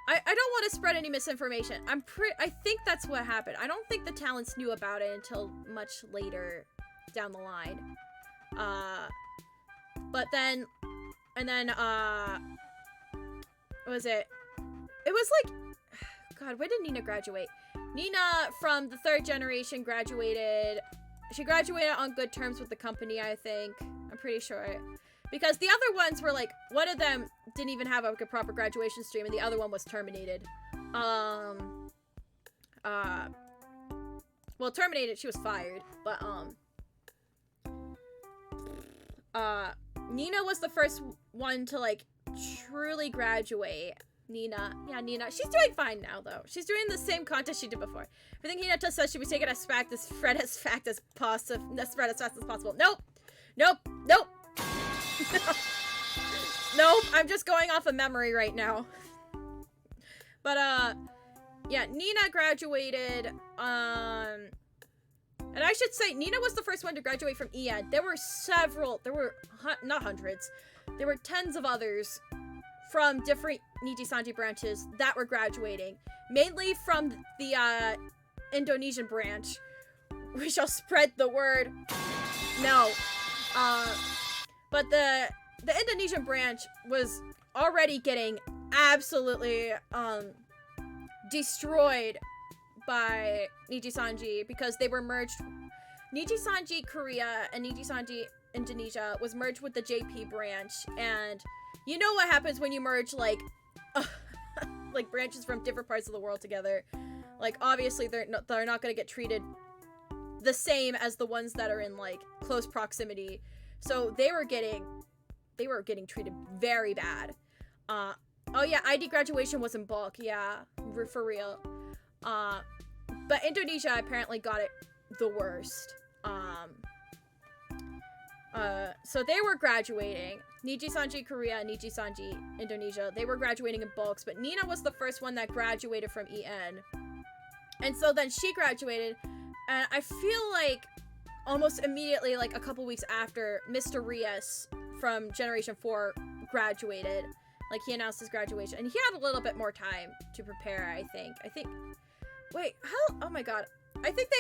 I don't want to spread any misinformation. I think that's what happened. I don't think the talents knew about it until much later down the line. But then, and then, what was it? It was like, God, when did Nina graduate? Nina from the 3rd generation graduated. She graduated on good terms with the company, I think. I'm pretty sure. Because the other ones were like, one of them didn't even have a proper graduation stream, and the other one was terminated. Well, terminated, she was fired, but, Nina was the first one to, like, truly graduate. Nina. Yeah, Nina. She's doing fine now, though. She's doing the same contest she did before. Everything Hinata says should be taken as fact, as spread as fast as possible. Nope. Nope. Nope. Nope. I'm just going off of memory right now. But, yeah, Nina graduated, and I should say, Nina was the first one to graduate from EN. There were not hundreds, there were tens of others from different Niji-sanji branches that were graduating. Mainly from the, Indonesian branch. We shall spread the word. No. But the Indonesian branch was already getting absolutely, destroyed by Niji-sanji because they were merged. Niji-sanji Korea and Niji-sanji Indonesia was merged with the JP branch, and you know what happens when you merge, like, like, branches from different parts of the world together. Like, obviously, they're not gonna get treated the same as the ones that are in, like, close proximity. So they were getting treated very bad. Oh yeah, ID graduation was in bulk, yeah, for real. But Indonesia apparently got it the worst. So they were graduating. Niji-sanji Korea, Niji-sanji Indonesia, they were graduating in bulks, but Nina was the first one that graduated from EN. And so then she graduated, and I feel like almost immediately, like a couple weeks after, Mr. Rias from Generation 4 graduated. Like, he announced his graduation, and he had a little bit more time to prepare, I think. Wait, oh my god. I think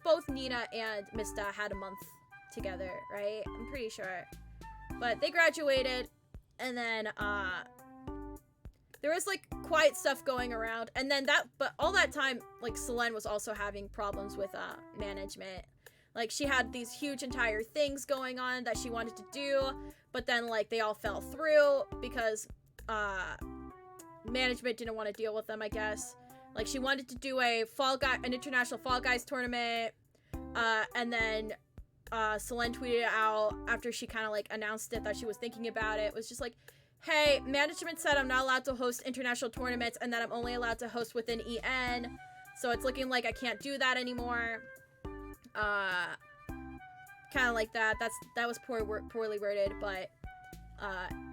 both Nina and Mista had a month together, right? I'm pretty sure. But they graduated, and then, there was, like, quiet stuff going around, and then but all that time, like, Selene was also having problems with, management. Like, she had these huge entire things going on that she wanted to do, but then, like, they all fell through because, management didn't want to deal with them, I guess. Like, she wanted to do an international Fall Guys tournament, and then, Selene tweeted out after she kind of, like, announced it that she was thinking about it. It was just like, hey, management said I'm not allowed to host international tournaments and that I'm only allowed to host within EN, so it's looking like I can't do that anymore. Kind of like that. That was poorly worded, but,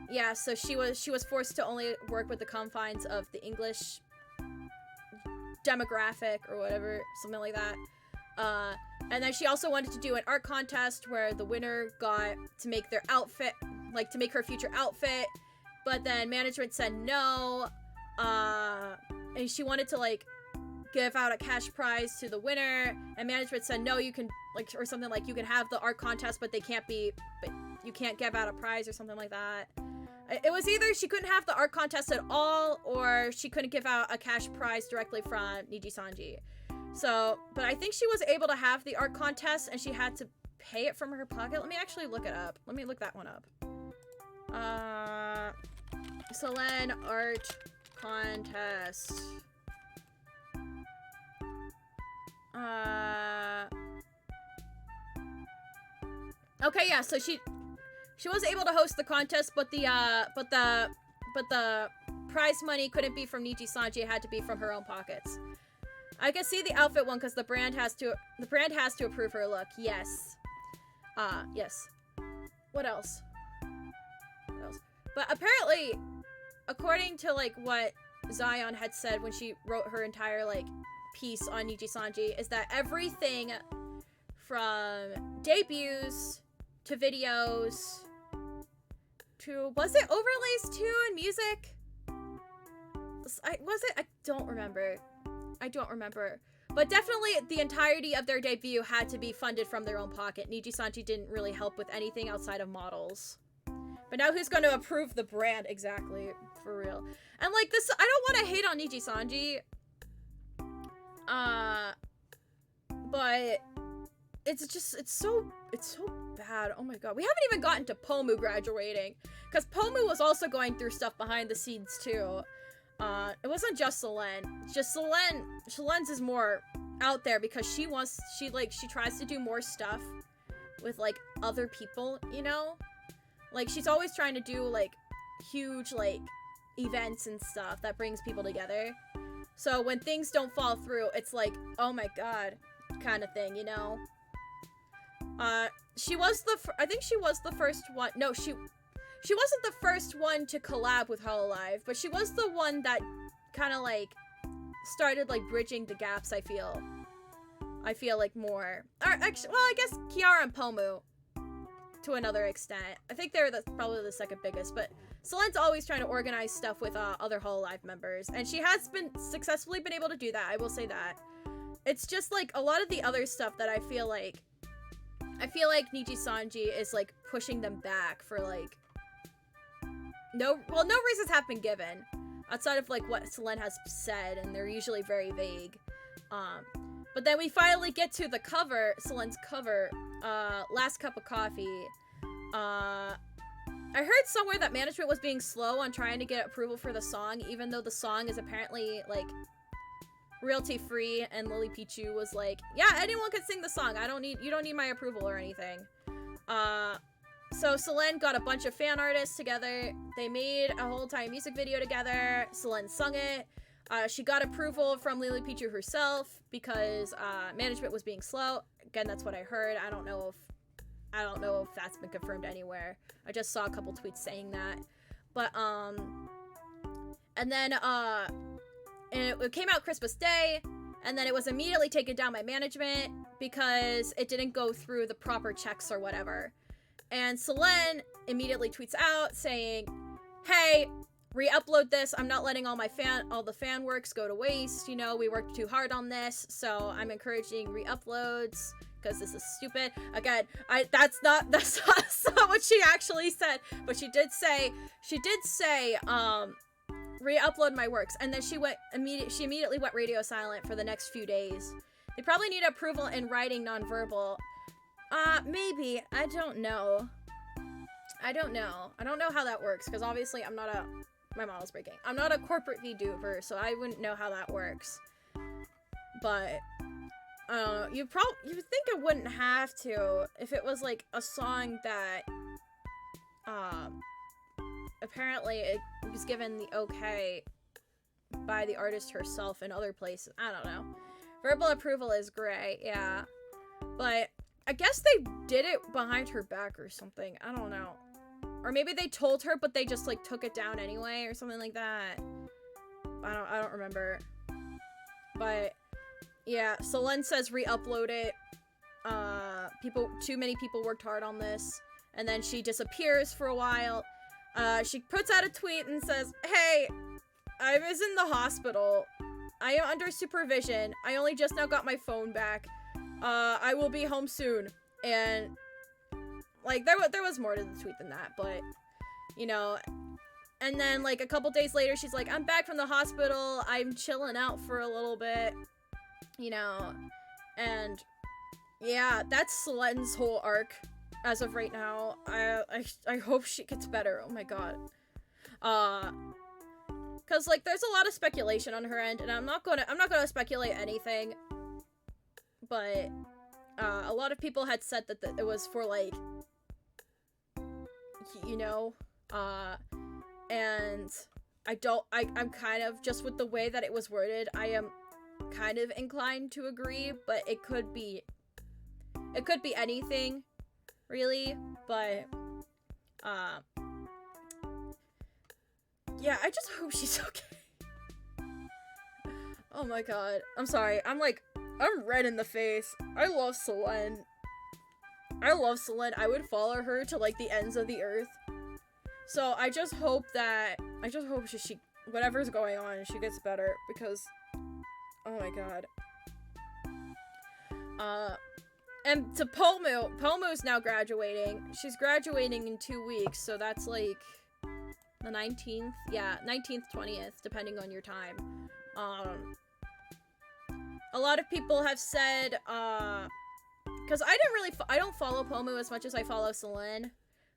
yeah, so she was forced to only work with the confines of the English demographic or whatever, something like that. And then she also wanted to do an art contest where the winner got to make their outfit, like, to make her future outfit, but then management said no, and she wanted to, like, give out a cash prize to the winner, and management said no, you can, like, or something like, you can have the art contest, but you can't give out a prize or something like that. It was either she couldn't have the art contest at all, or she couldn't give out a cash prize directly from Niji-sanji. So, but I think she was able to have the art contest and she had to pay it from her pocket. Let me actually look it up. Let me look that one up. Selene art contest. Okay, yeah, so she was able to host the contest, but the prize money couldn't be from Niji Sanji, it had to be from her own pockets. I can see the outfit one because the brand has to approve her look. Yes. Yes. What else? What else? But apparently, according to like what Zion had said when she wrote her entire like piece on Niji Sanji, is that everything from debuts to videos to, was it overlays too in music? Was it? I don't remember. But definitely the entirety of their debut had to be funded from their own pocket. Niji Sanji didn't really help with anything outside of models. But now who's going to approve the brand? Exactly. For real. And like this, I don't want to hate on Niji Sanji. But it's so bad. Oh my god. We haven't even gotten to Pomu graduating. Because Pomu was also going through stuff behind the scenes too. It wasn't just Selene. Just Selene's is more out there because she tries to do more stuff with like other people, you know? Like she's always trying to do like huge like events and stuff that brings people together. So when things don't fall through, it's like, oh my god, kind of thing, you know? I think she was the first one. No, she wasn't the first one to collab with Hololive, but she was the one that kind of like started like bridging the gaps, I feel like more. Or actually, well, I guess Kiara and Pomu to another extent. I think they're probably the second biggest, but Selene's always trying to organize stuff with other Hololive members, and she has successfully been able to do that, I will say that. It's just like a lot of the other stuff that I feel like Niji Sanji is like pushing them back for like no reasons have been given outside of like what Selene has said, and they're usually very vague. But then we finally get to the cover, Selene's cover, Last Cup of Coffee. I heard somewhere that management was being slow on trying to get approval for the song, even though the song is apparently like royalty free, and Lily Pichu was like, yeah, anyone can sing the song. You don't need my approval or anything. So Selene got a bunch of fan artists together. They made a whole entire music video together. Selene sung it. She got approval from Lily Pichu herself because management was being slow. Again, that's what I heard. I don't know if that's been confirmed anywhere. I just saw a couple tweets saying that. But and then it came out Christmas Day, and then it was immediately taken down by management because it didn't go through the proper checks or whatever. And Selene immediately tweets out saying, hey, re-upload this. I'm not letting all the fan works go to waste. You know, we worked too hard on this, so I'm encouraging re-uploads because this is stupid. Again, that's not what she actually said, but she did say re-upload my works, and then she immediately went radio silent for the next few days. They probably need approval in writing non-verbal. Maybe. I don't know. I don't know how that works, because obviously my model's breaking. I'm not a corporate vtuber, so I wouldn't know how that works. But, I don't know. You think it wouldn't have to if it was, like, a song that, apparently it was given the okay by the artist herself in other places. I don't know. Verbal approval is great, yeah. But I guess they did it behind her back or something. I don't know. Or maybe they told her, but they just, like, took it down anyway or something like that. I don't remember. But, yeah, Selene says re-upload it. Too many people worked hard on this. And then she disappears for a while. She puts out a tweet and says, hey, I was in the hospital. I am under supervision. I only just now got my phone back. I will be home soon. And, like, there was more to the tweet than that, but, you know. And then, like, a couple days later, she's like, I'm back from the hospital. I'm chilling out for a little bit. You know, and yeah, that's Slen's whole arc as of right now. I hope she gets better. Oh my god. Cause like there's a lot of speculation on her end, and I'm not gonna speculate anything. But a lot of people had said that it was for like, you know, and I'm kind of, just with the way that it was worded, I am kind of inclined to agree, but it could be anything, really, but, yeah, I just hope she's okay. Oh my god, I'm sorry, I'm red in the face. I love Selen. I would follow her to, like, the ends of the earth. So, I just hope she whatever's going on, she gets better, because, oh my god. And to Pomu's now graduating. She's graduating in 2 weeks, so that's, like, the 19th? Yeah, 19th, 20th, depending on your time. A lot of people have said, because I don't follow Pomu as much as I follow Selen,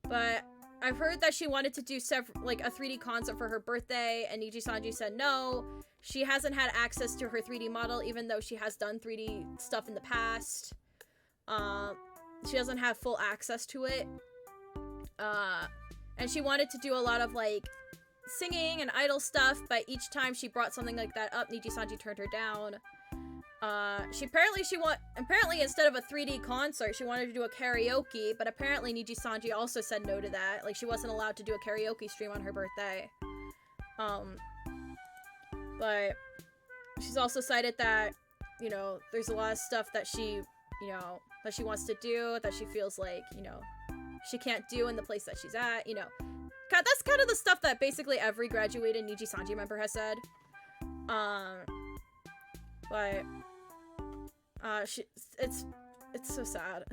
but I've heard that she wanted to do a 3D concert for her birthday, and Niji-sanji said no. She hasn't had access to her 3D model, even though she has done 3D stuff in the past. She doesn't have full access to it. And she wanted to do a lot of, like, singing and idol stuff, but each time she brought something like that up, Niji-sanji turned her down. Apparently instead of a 3D concert, she wanted to do a karaoke, but apparently Niji-sanji also said no to that. Like, she wasn't allowed to do a karaoke stream on her birthday. But she's also cited that, you know, there's a lot of stuff that she, you know, that she wants to do, that she feels like, you know, she can't do in the place that she's at, you know. That's kind of the stuff that basically every graduated Niji-sanji member has said. But it's so sad.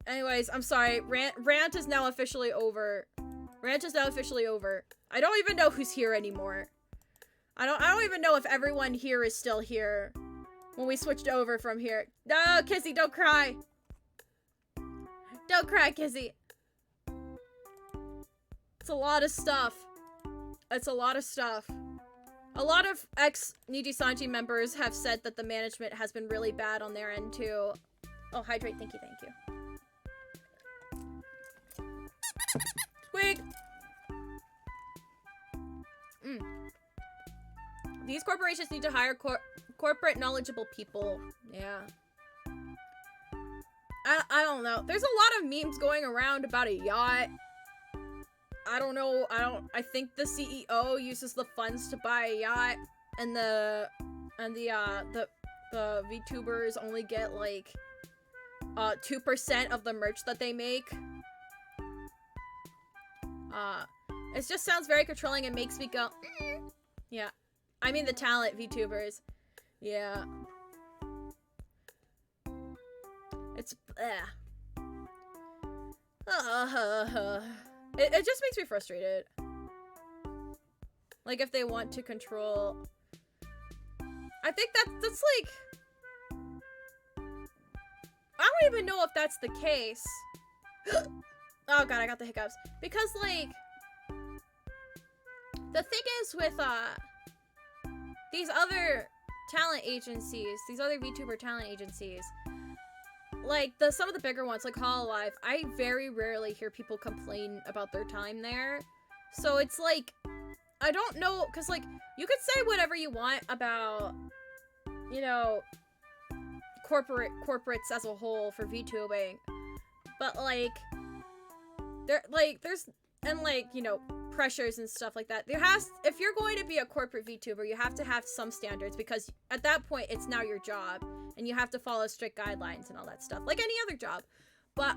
Anyways, I'm sorry. Rant is now officially over. Rant is now officially over. I don't even know who's here anymore. I don't even know if everyone here is still here when we switched over from here. No, Kizzy, don't cry. Don't cry, Kizzy. It's a lot of stuff. It's a lot of stuff. A lot of ex-Niji-sanji members have said that the management has been really bad on their end, too. Oh, hydrate. Thank you, thank you. Squeak! These corporations need to hire corporate knowledgeable people. Yeah. I don't know. There's a lot of memes going around about a yacht. I don't know. I think the CEO uses the funds to buy a yacht, and the VTubers only get like 2% of the merch that they make. It just sounds very controlling and makes me go, yeah. I mean the talent VTubers. Yeah. It's it just makes me frustrated. Like, if they want to control, I think that's like, I don't even know if that's the case. Oh god, I got the hiccups. Because, like, the thing is with these other talent agencies, these other VTuber talent agencies, like, some of the bigger ones, like Hololive, I very rarely hear people complain about their time there. So it's like, I don't know, because, like, you could say whatever you want about, you know, corporates as a whole for VTubing, but, like, there's, and, like, you know, pressures and stuff like that. If you're going to be a corporate VTuber, you have to have some standards, because at that point, it's now your job, and you have to follow strict guidelines and all that stuff, like any other job. But,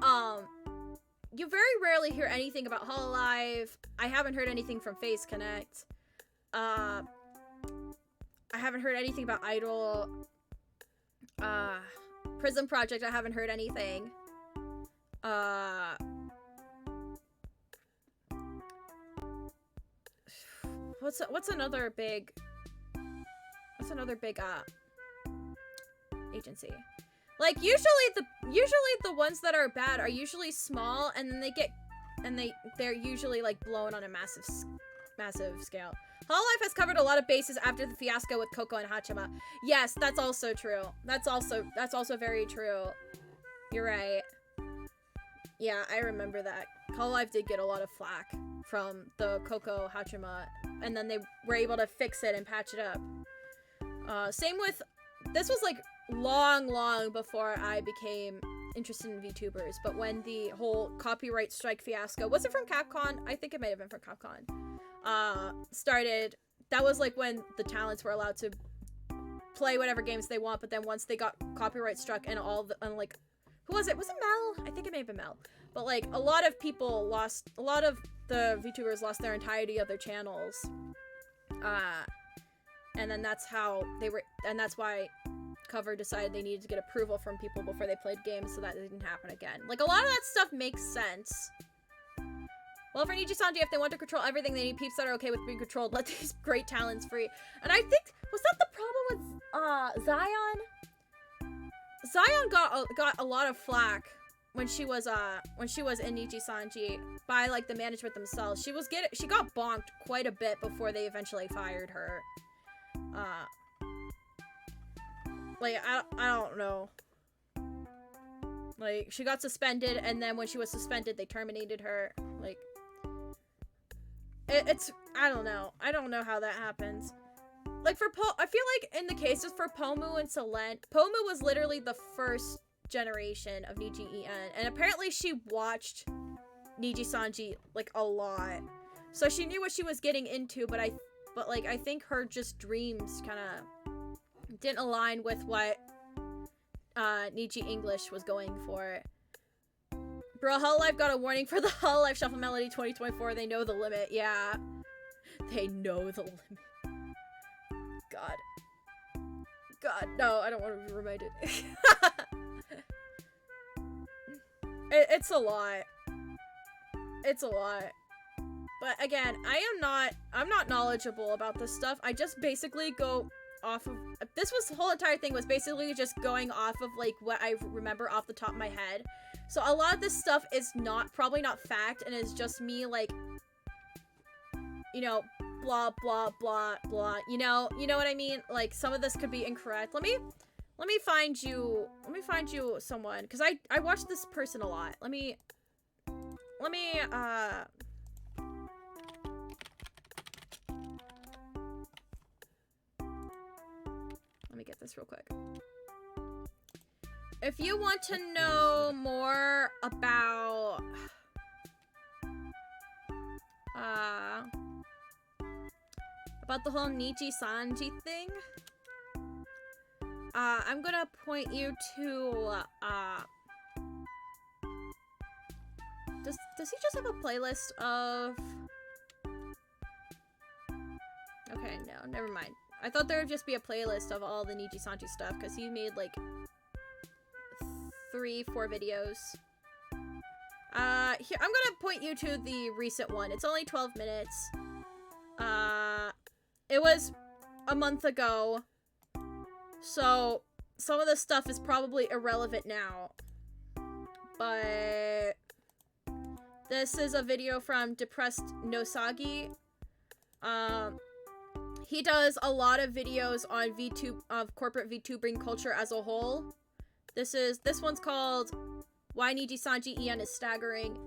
you very rarely hear anything about Hololive. I haven't heard anything from Phase Connect. I haven't heard anything about Idol. Prism Project, I haven't heard anything. what's another big agency? Like usually the ones that are bad are usually small, and then they're usually like blown on a massive scale. Hololive has covered a lot of bases after the fiasco with Coco and Hachima. Yes, that's also true. That's also very true. You're right. Yeah, I remember that. Hololive did get a lot of flack from the Coco Hachima, and then they were able to fix it and patch it up. Same with, this was like long before I became interested in VTubers, but when the whole copyright strike fiasco, was it from Capcom? I think it might have been from Capcom. Started, that was like when the talents were allowed to play whatever games they want, but then once they got copyright struck and like, who was it? Was it Mel? I think it may have been Mel. But like, a lot of the VTubers lost their entirety of their channels. And then that's why Cover decided they needed to get approval from people before they played games so that it didn't happen again. Like, a lot of that stuff makes sense. Well, for Niji-sanji, if they want to control everything, they need peeps that are okay with being controlled. Let these great talents free. And I think, was that the problem with Zion? Zion got a lot of flack when she was in Niji-sanji by like the management themselves. She got bonked quite a bit before they eventually fired her. Like, I don't know. Like, she got suspended, and then when she was suspended, they terminated her. Like, it's, I don't know. I don't know how that happens. Like, I feel like in the cases for Pomu and Silent, Pomu was literally the first generation of Niji-en, and apparently she watched Niji-sanji, like, a lot. So she knew what she was getting into, but I think her just dreams kind of didn't align with what Niji English was going for. Bro, Hololive got a warning for the Hololive Shuffle Melody 2024. They know the limit. Yeah. They know the limit. God, no, I don't want to be reminded. It's a lot. It's a lot. But again, I'm not knowledgeable about this stuff. I just basically go off of, the whole entire thing was basically just going off of like what I remember off the top of my head. So a lot of this stuff is probably not fact, and is just me like, you know, blah blah blah blah, you know what I mean? Like, some of this could be incorrect. Let me find you someone, because I watch this person a lot. Let me get this real quick. If you want to know more about the whole Niji-sanji thing, I'm gonna point you to does he just have a playlist of, okay, no, never mind. I thought there would just be a playlist of all the Niji-sanji stuff, because he made like 3-4 videos. Here, I'm gonna point you to the recent one. It's only 12 minutes. It was a month ago, so some of this stuff is probably irrelevant now. But this is a video from Depressed Nosagi. He does a lot of videos on VTube, of corporate VTubing culture as a whole. This one's called Why Niji-sanji EN is Staggering.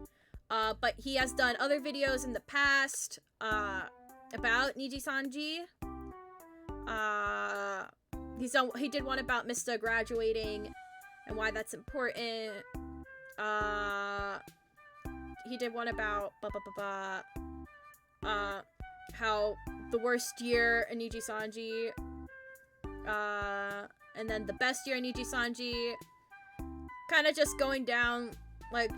But he has done other videos in the past about Niji-sanji. He did one about Mista graduating and why that's important. He did one about how the worst year in Niji-sanji, and then the best year in Niji-sanji, kind of just going down like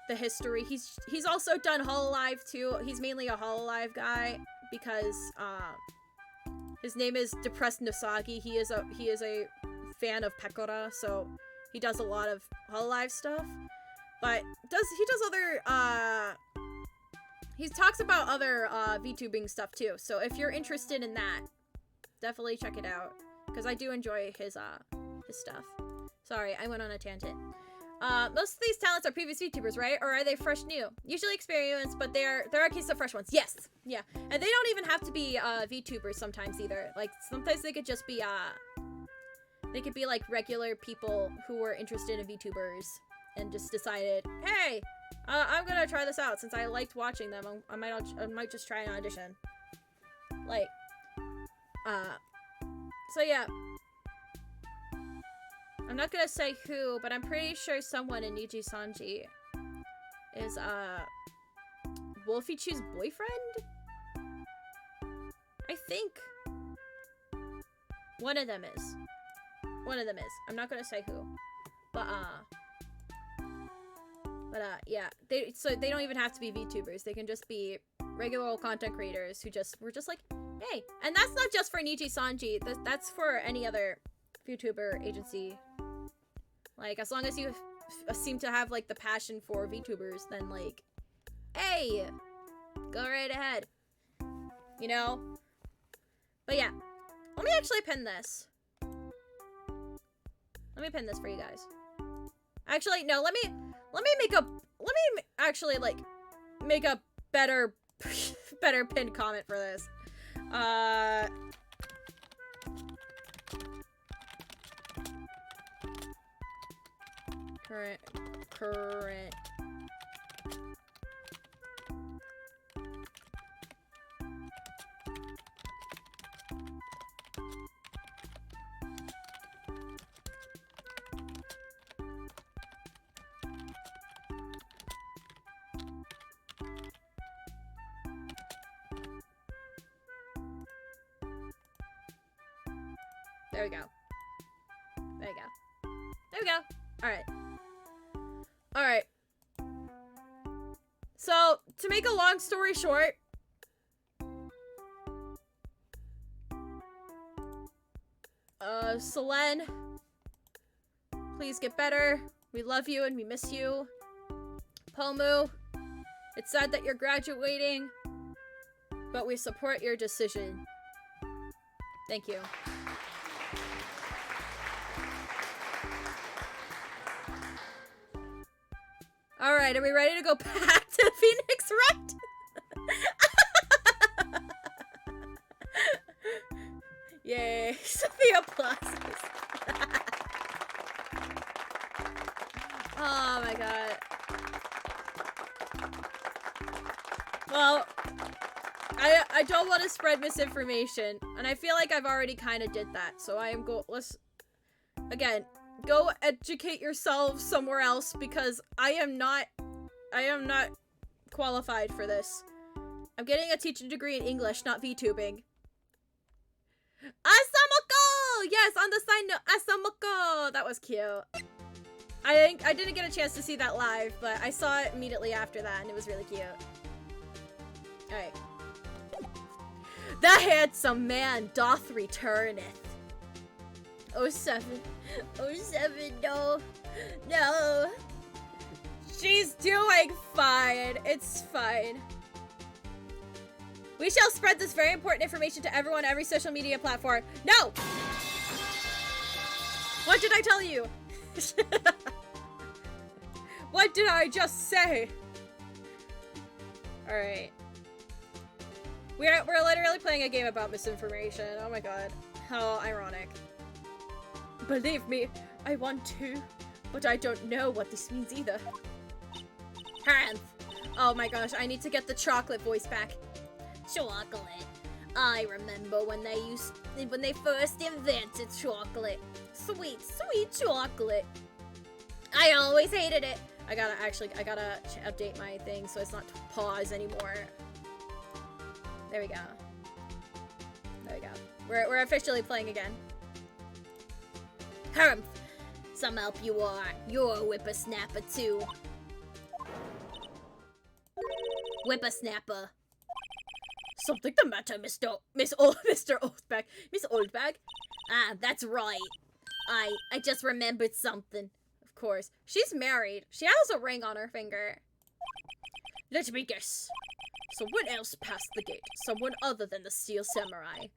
the history. He's also done Hololive too. He's mainly a Hololive guy because his name is Depressed Nosagi. He is a fan of Pekora, so he does a lot of Hololive stuff. But he does other he talks about other VTubing stuff too. So if you're interested in that, definitely check it out, because I do enjoy his stuff. Sorry, I went on a tangent. Most of these talents are previous VTubers, right? Or are they fresh new? Usually experienced, but there are cases of fresh ones. Yes, yeah, and they don't even have to be VTubers sometimes either. Like sometimes they could just be they could be like regular people who were interested in VTubers and just decided, hey, I'm gonna try this out since I liked watching them. I might just try an audition. Like, so yeah. I'm not gonna say who, but I'm pretty sure someone in Niji Sanji is, Wolfie Chu's boyfriend? I think. One of them is. One of them is. I'm not gonna say who. But, yeah. So they don't even have to be VTubers. They can just be regular old content creators who were just like, hey. And that's not just for Niji Sanji. That's for any other VTuber agency. Like, as long as you seem to have, like, the passion for VTubers, then, like, hey, go right ahead. You know? But yeah. Let me actually pin this. Let me pin this for you guys. Actually, no, let me actually, like, make a better pinned comment for this. Current. There we go. There we go. There we go. Alright. Alright. So, to make a long story short, Selene, please get better. We love you and we miss you. Pomu, it's sad that you're graduating, but we support your decision. Thank you. Alright, are we ready to go back to Phoenix Wright? Yay, Sophia Plazas. Oh my god. Well, I don't want to spread misinformation, and I feel like I've already kind of did that, so I am let's, again, go educate yourselves somewhere else, because I am not qualified for this. I'm getting a teaching degree in English, not VTubing. Asamoko! Yes, on the side note, Asamoko! That was cute. I didn't get a chance to see that live, but I saw it immediately after that, and it was really cute. Alright. The handsome man doth returneth. 07. 07, no. No. She's doing fine. It's fine. We shall spread this very important information to everyone on every social media platform. No! What did I tell you? What did I just say? Alright. We're literally playing a game about misinformation. Oh my god. How ironic. Believe me, I want to, but I don't know what this means either. Oh my gosh, I need to get the chocolate voice back. Chocolate. I remember when they first invented chocolate. Sweet, sweet chocolate. I always hated it. I gotta update my thing so it's not pause anymore. There we go. There we go. We're officially playing again. Harumph. Some help you are. You're a whippersnapper too. Whippersnapper. Something the matter, Mr. Oldbag? Miss Oldbag? Ah, that's right. I just remembered something. Of course. She's married. She has a ring on her finger. Let me guess. Someone else passed the gate. Someone other than the Steel Samurai.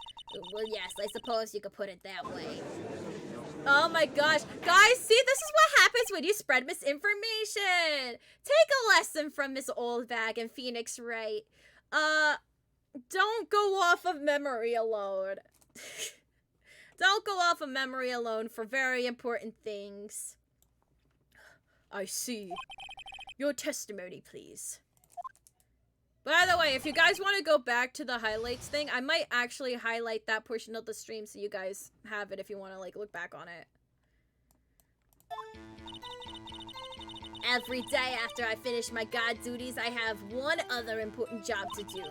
Well, yes, I suppose you could put it that way. Oh my gosh. Guys, see, this is what happens when you spread misinformation. Take a lesson from Miss Oldbag and Phoenix Wright. Don't go off of memory alone. Don't go off of memory alone for very important things. I see. Your testimony, please. By the way, if you guys want to go back to the highlights thing, I might actually highlight that portion of the stream so you guys have it if you want to, like, look back on it. Every day after I finish my god duties, I have one other important job to do.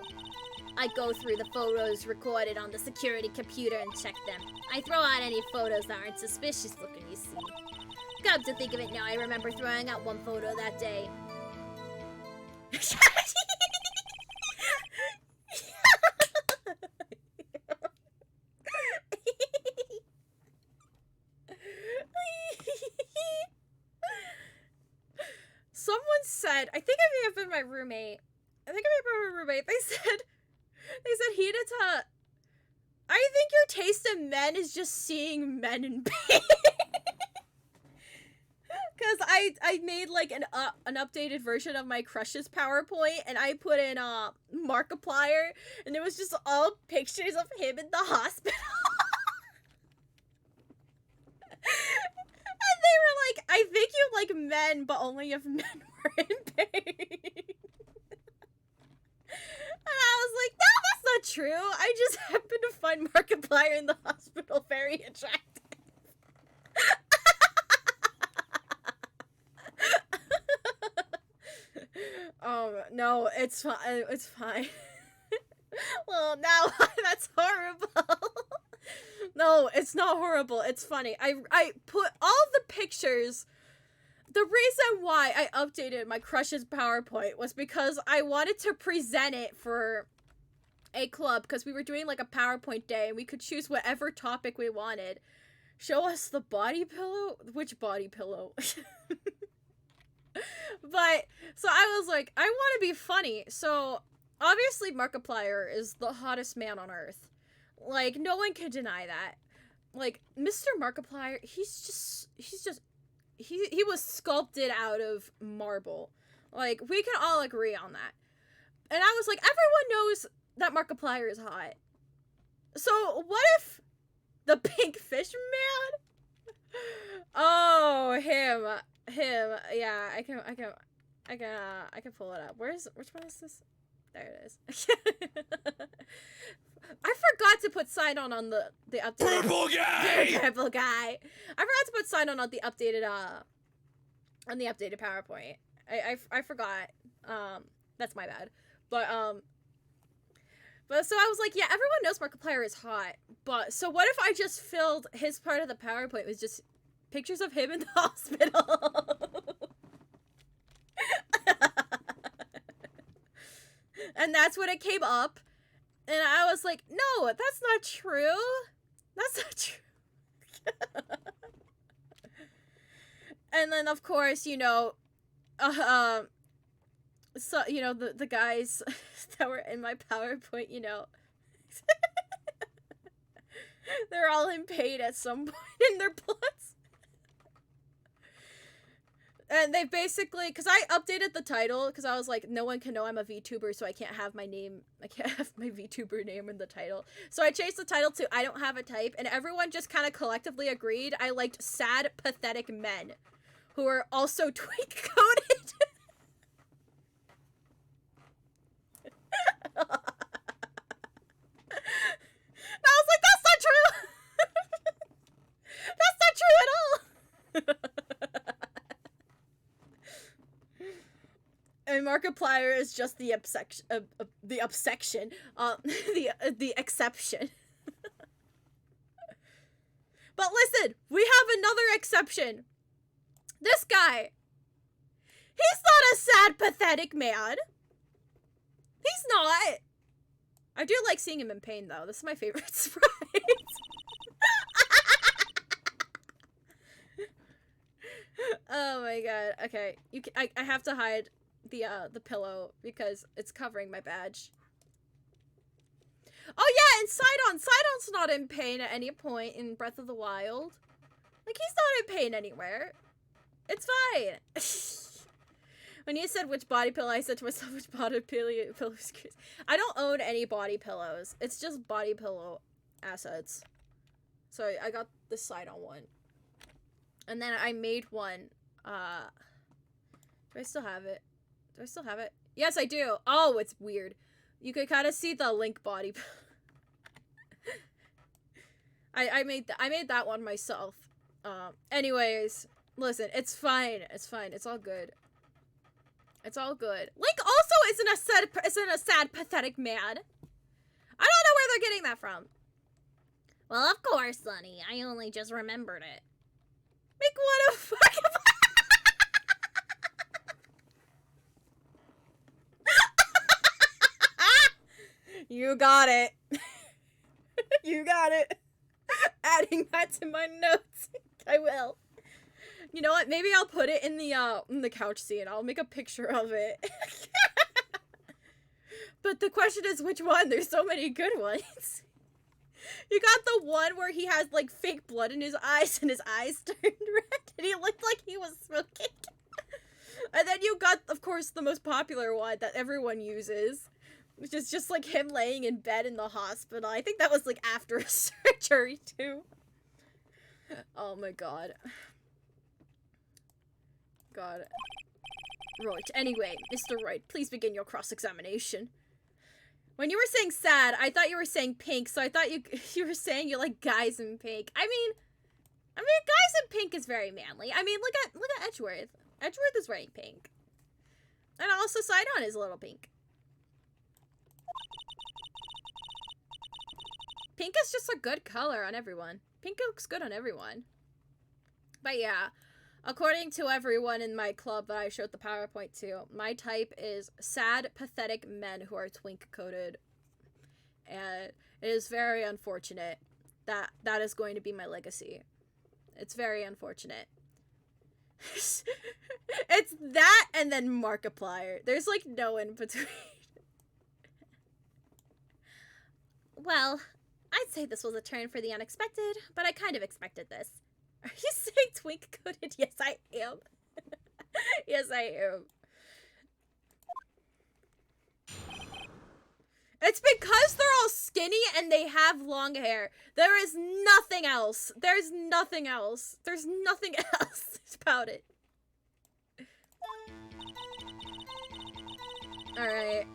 I go through the photos recorded on the security computer and check them. I throw out any photos that aren't suspicious looking, you see. Come to think of it now, I remember throwing out one photo that day. Someone said, I think it may have been my roommate. They said, Hinata, I think your taste in men is just seeing men in pain. Because I made, like, an updated version of my Crushes PowerPoint, and I put in, Markiplier, and it was just all pictures of him in the hospital. And they were like, I think you like men, but only if men were in pain. And I was like, no, that's not true. I just happen to find Markiplier in the hospital very attractive. No, it's fine. It's fine. Well, now that's horrible. No, it's not horrible. It's funny. I put all of the pictures. The reason why I updated my Crushes PowerPoint was because I wanted to present it for a club, because we were doing like a PowerPoint day and we could choose whatever topic we wanted. Show us the body pillow? Which body pillow? But, so I was like, I want to be funny. So, obviously Markiplier is the hottest man on earth. Like, no one can deny that. Like, Mr. Markiplier, he was sculpted out of marble. Like, we can all agree on that. And I was like, everyone knows that Markiplier is hot. So, what if the pink fish man? Oh, him, yeah, I can pull it up. Which one is this? There it is. I forgot to put sign on the updated Purple guy. Purple guy. I forgot to put sign on the updated PowerPoint. I forgot. That's my bad. But so I was like, yeah, everyone knows Markiplier is hot. But so what if I just filled his part of the PowerPoint with just pictures of him in the hospital? And that's when it came up. And I was like, no, that's not true. That's not true. And then, of course, you know, so, you know, the guys that were in my PowerPoint, you know, they're all in pain at some point in their plots. And they basically, because I updated the title, because I was like, no one can know I'm a VTuber, so I can't have my name, I can't have my VTuber name in the title. So I changed the title to I Don't Have a Type, and everyone just kind of collectively agreed I liked sad, pathetic men who are also twink-coded. And I was like, that's not true! That's not true at all! And Markiplier is just the exception. The exception. But listen, we have another exception. This guy. He's not a sad, pathetic man. He's not. I do like seeing him in pain, though. This is my favorite sprite. Oh my god. Okay, I have to hide the pillow because it's covering my badge. Oh yeah, and Sidon's not in pain at any point in Breath of the Wild. Like, he's not in pain anywhere. It's fine. When you said which body pillow, I said to myself, which body pillows? I don't own any body pillows. It's just body pillow assets. So I got the Sidon one. And then I made one. Do I still have it? Do I still have it? Yes, I do. Oh, it's weird. You could kind of see the Link body. I made that one myself. Anyways, listen, it's fine. It's fine. It's all good. It's all good. Link also isn't a sad, pathetic man. I don't know where they're getting that from. Well, of course, Sonny. I only just remembered it. Make what a fucking... You got it. You got it. Adding that to my notes. I will. You know what? Maybe I'll put it in the couch scene. I'll make a picture of it. But the question is, which one? There's so many good ones. You got the one where he has, like, fake blood in his eyes and his eyes turned red and he looked like he was smoking. And then you got, of course, the most popular one that everyone uses, which is just, like, him laying in bed in the hospital. I think that was, like, after a surgery, too. Oh, my God. God. Right. Anyway, Mr. Wright, please begin your cross-examination. When you were saying sad, I thought you were saying pink, so I thought you were saying you like guys in pink. I mean, guys in pink is very manly. I mean, look at Edgeworth. Edgeworth is wearing pink. And also Sidon is a little pink. Pink is just a good color on everyone. Pink looks good on everyone. But yeah, according to everyone in my club that I showed the PowerPoint to, my type is sad, pathetic men who are twink-coated. And it is very unfortunate that that is going to be my legacy. It's very unfortunate. It's that and then Markiplier. There's like no in between. Well, I'd say this was a turn for the unexpected, but I kind of expected this. Are you saying twink-coated? Yes, I am. Yes, I am. It's because they're all skinny and they have long hair. There is nothing else. There's nothing else. There's nothing else about it. Alright.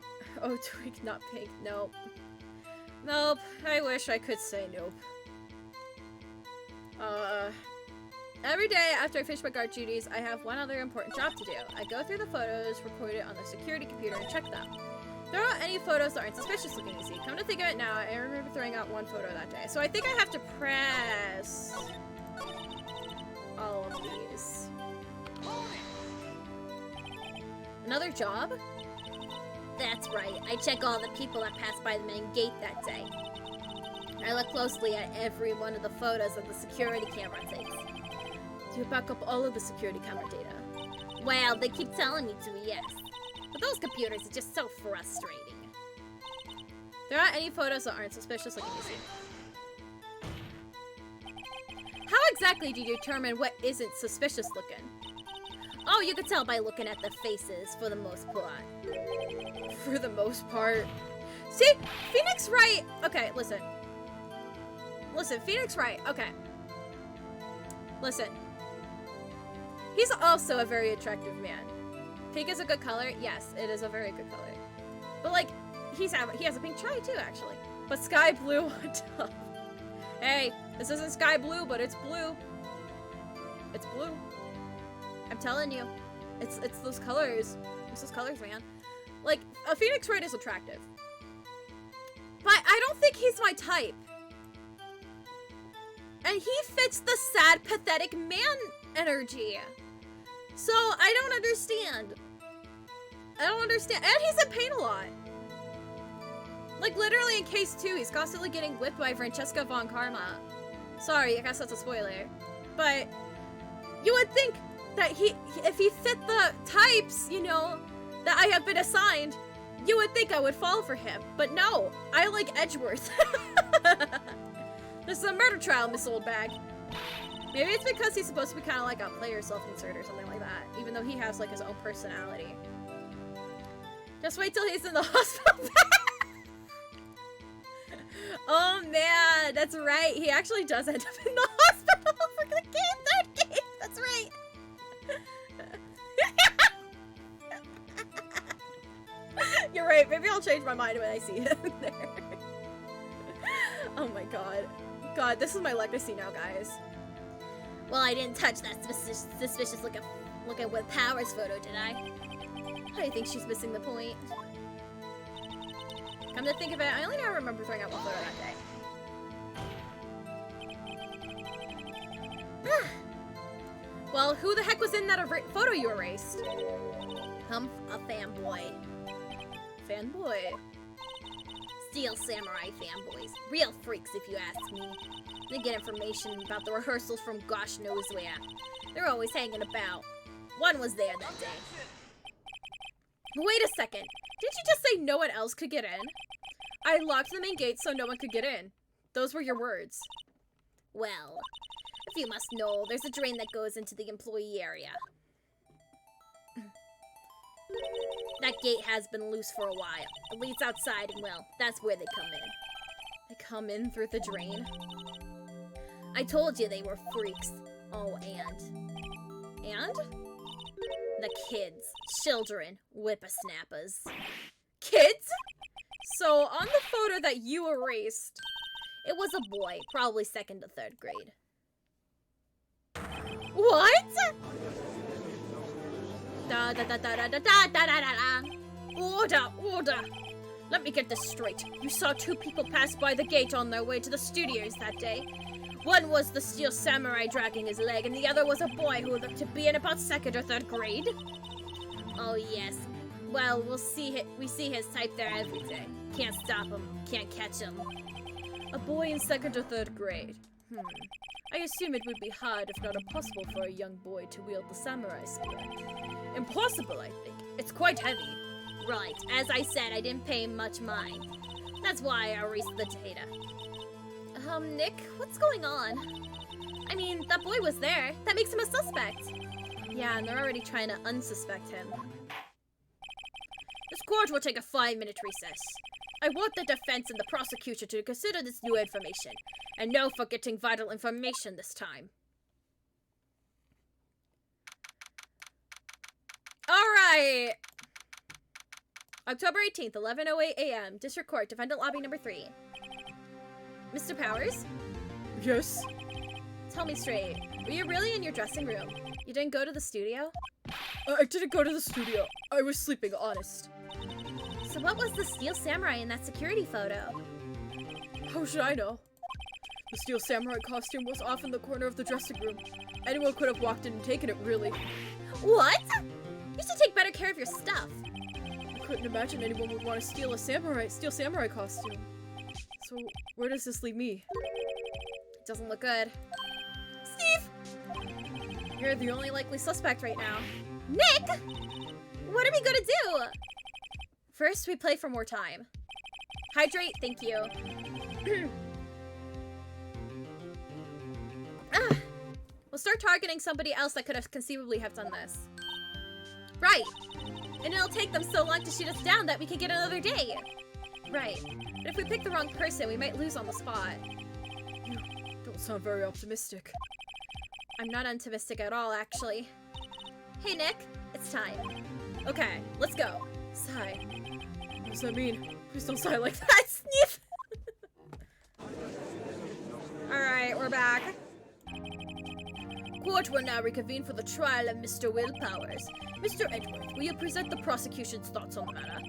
Oh, twink, not pink. Nope. Nope. I wish I could say nope. Every day after I finish my guard duties, I have one other important job to do. I go through the photos, record it on the security computer, and check them. Throw out any photos that aren't suspicious looking, you see. Come to think of it now, I remember throwing out one photo that day. So I think I have to press all of these. Another job? That's right. I check all the people that pass by the main gate that day. I look closely at every one of the photos that the security camera takes. Do you back up all of the security camera data? Well, they keep telling me to, yes. But those computers are just so frustrating. There aren't any photos that aren't suspicious looking, you see. How exactly do you determine what isn't suspicious looking? Oh, you could tell by looking at the faces, for the most part. For the most part. See, Phoenix Wright. Okay, listen. Listen, Phoenix Wright. Okay. Listen. He's also a very attractive man. Pink is a good color. Yes, it is a very good color. But like, he has a pink try too, actually. But sky blue on top. Hey, this isn't sky blue, but it's blue. It's blue. I'm telling you, it's those colors. It's those colors, man. Like, a Phoenix Wright is attractive. But I don't think he's my type. And he fits the sad, pathetic man energy. So, I don't understand. I don't understand. And he's in pain a lot. Like, literally in case 2, he's constantly getting whipped by Francesca von Karma. Sorry, I guess that's a spoiler. But you would think that if he fit the types, you know, that I have been assigned. You would think I would fall for him, but no, I like Edgeworth. This is a murder trial, Miss Oldbag. Maybe it's because he's supposed to be kind of like a player self-insert or something like that, even though he has like his own personality. Just wait till he's in the hospital. Oh man, that's right. He actually does end up in the hospital for the third game. That's right. You're right. Maybe I'll change my mind when I see him there. Oh my god. God, this is my legacy now, guys. Well, I didn't touch that suspicious looking with powers photo, did I? I think she's missing the point. Come to think of it, I only now remember throwing out one photo that day. Well, who the heck was in that photo you erased? A fanboy. Fanboy? Steel Samurai fanboys. Real freaks, if you ask me. They get information about the rehearsals from gosh knows where. They're always hanging about. One was there that day. Wait a second. Did you just say no one else could get in? I locked the main gate so no one could get in. Those were your words. Well, if you must know, there's a drain that goes into the employee area. That gate has been loose for a while. It leads outside, and well, that's where they come in. They come in through the drain? I told you they were freaks. Oh, and? The kids. Children. Whippersnappers. Kids? So, on the photo that you erased... It was a boy, probably 2nd to 3rd grade. What? Da da da da da da da da da da. Order, order. Let me get this straight. You saw 2 people pass by the gate on their way to the studios that day. One was the Steel Samurai dragging his leg, and the other was a boy who looked to be in about 2nd or 3rd grade. Oh yes. Well, we see his type there every day. Can't stop him. Can't catch him. A boy in 2nd or 3rd grade. I assume it would be hard, if not impossible, for a young boy to wield the samurai spear. Impossible, I think. It's quite heavy. Right. As I said, I didn't pay much mind. That's why I erased the data. Nick, what's going on? I mean, that boy was there. That makes him a suspect. Yeah, and they're already trying to unsuspect him. This court will take a 5-minute recess. I want the defense and the prosecution to consider this new information, and no forgetting vital information this time. Alright! October 18th, 11:08 a.m. District Court, Defendant Lobby number 3. Mr. Powers? Yes? Tell me straight, were you really in your dressing room? You didn't go to the studio? I didn't go to the studio. I was sleeping, honest. So what was the Steel Samurai in that security photo? How should I know? The Steel Samurai costume was off in the corner of the dressing room. Anyone could have walked in and taken it, really. What? You should take better care of your stuff. I couldn't imagine anyone would want to steal a Steel Samurai costume. So, where does this leave me? It doesn't look good. Steve! You're the only likely suspect right now. Nick! What are we gonna do? First, we play for more time. Hydrate, thank you. We'll start targeting somebody else that could have conceivably have done this. Right. And it'll take them so long to shoot us down that we can get another day. Right. But if we pick the wrong person, we might lose on the spot. You don't sound very optimistic. I'm not optimistic at all, actually. Hey, Nick. It's time. Okay, let's go. Sigh. What does that mean? Please don't sigh like that, Sniff! Alright, we're back. Court will now reconvene for the trial of Mr. Will Powers. Mr. Edgeworth, will you present the prosecution's thoughts on the matter?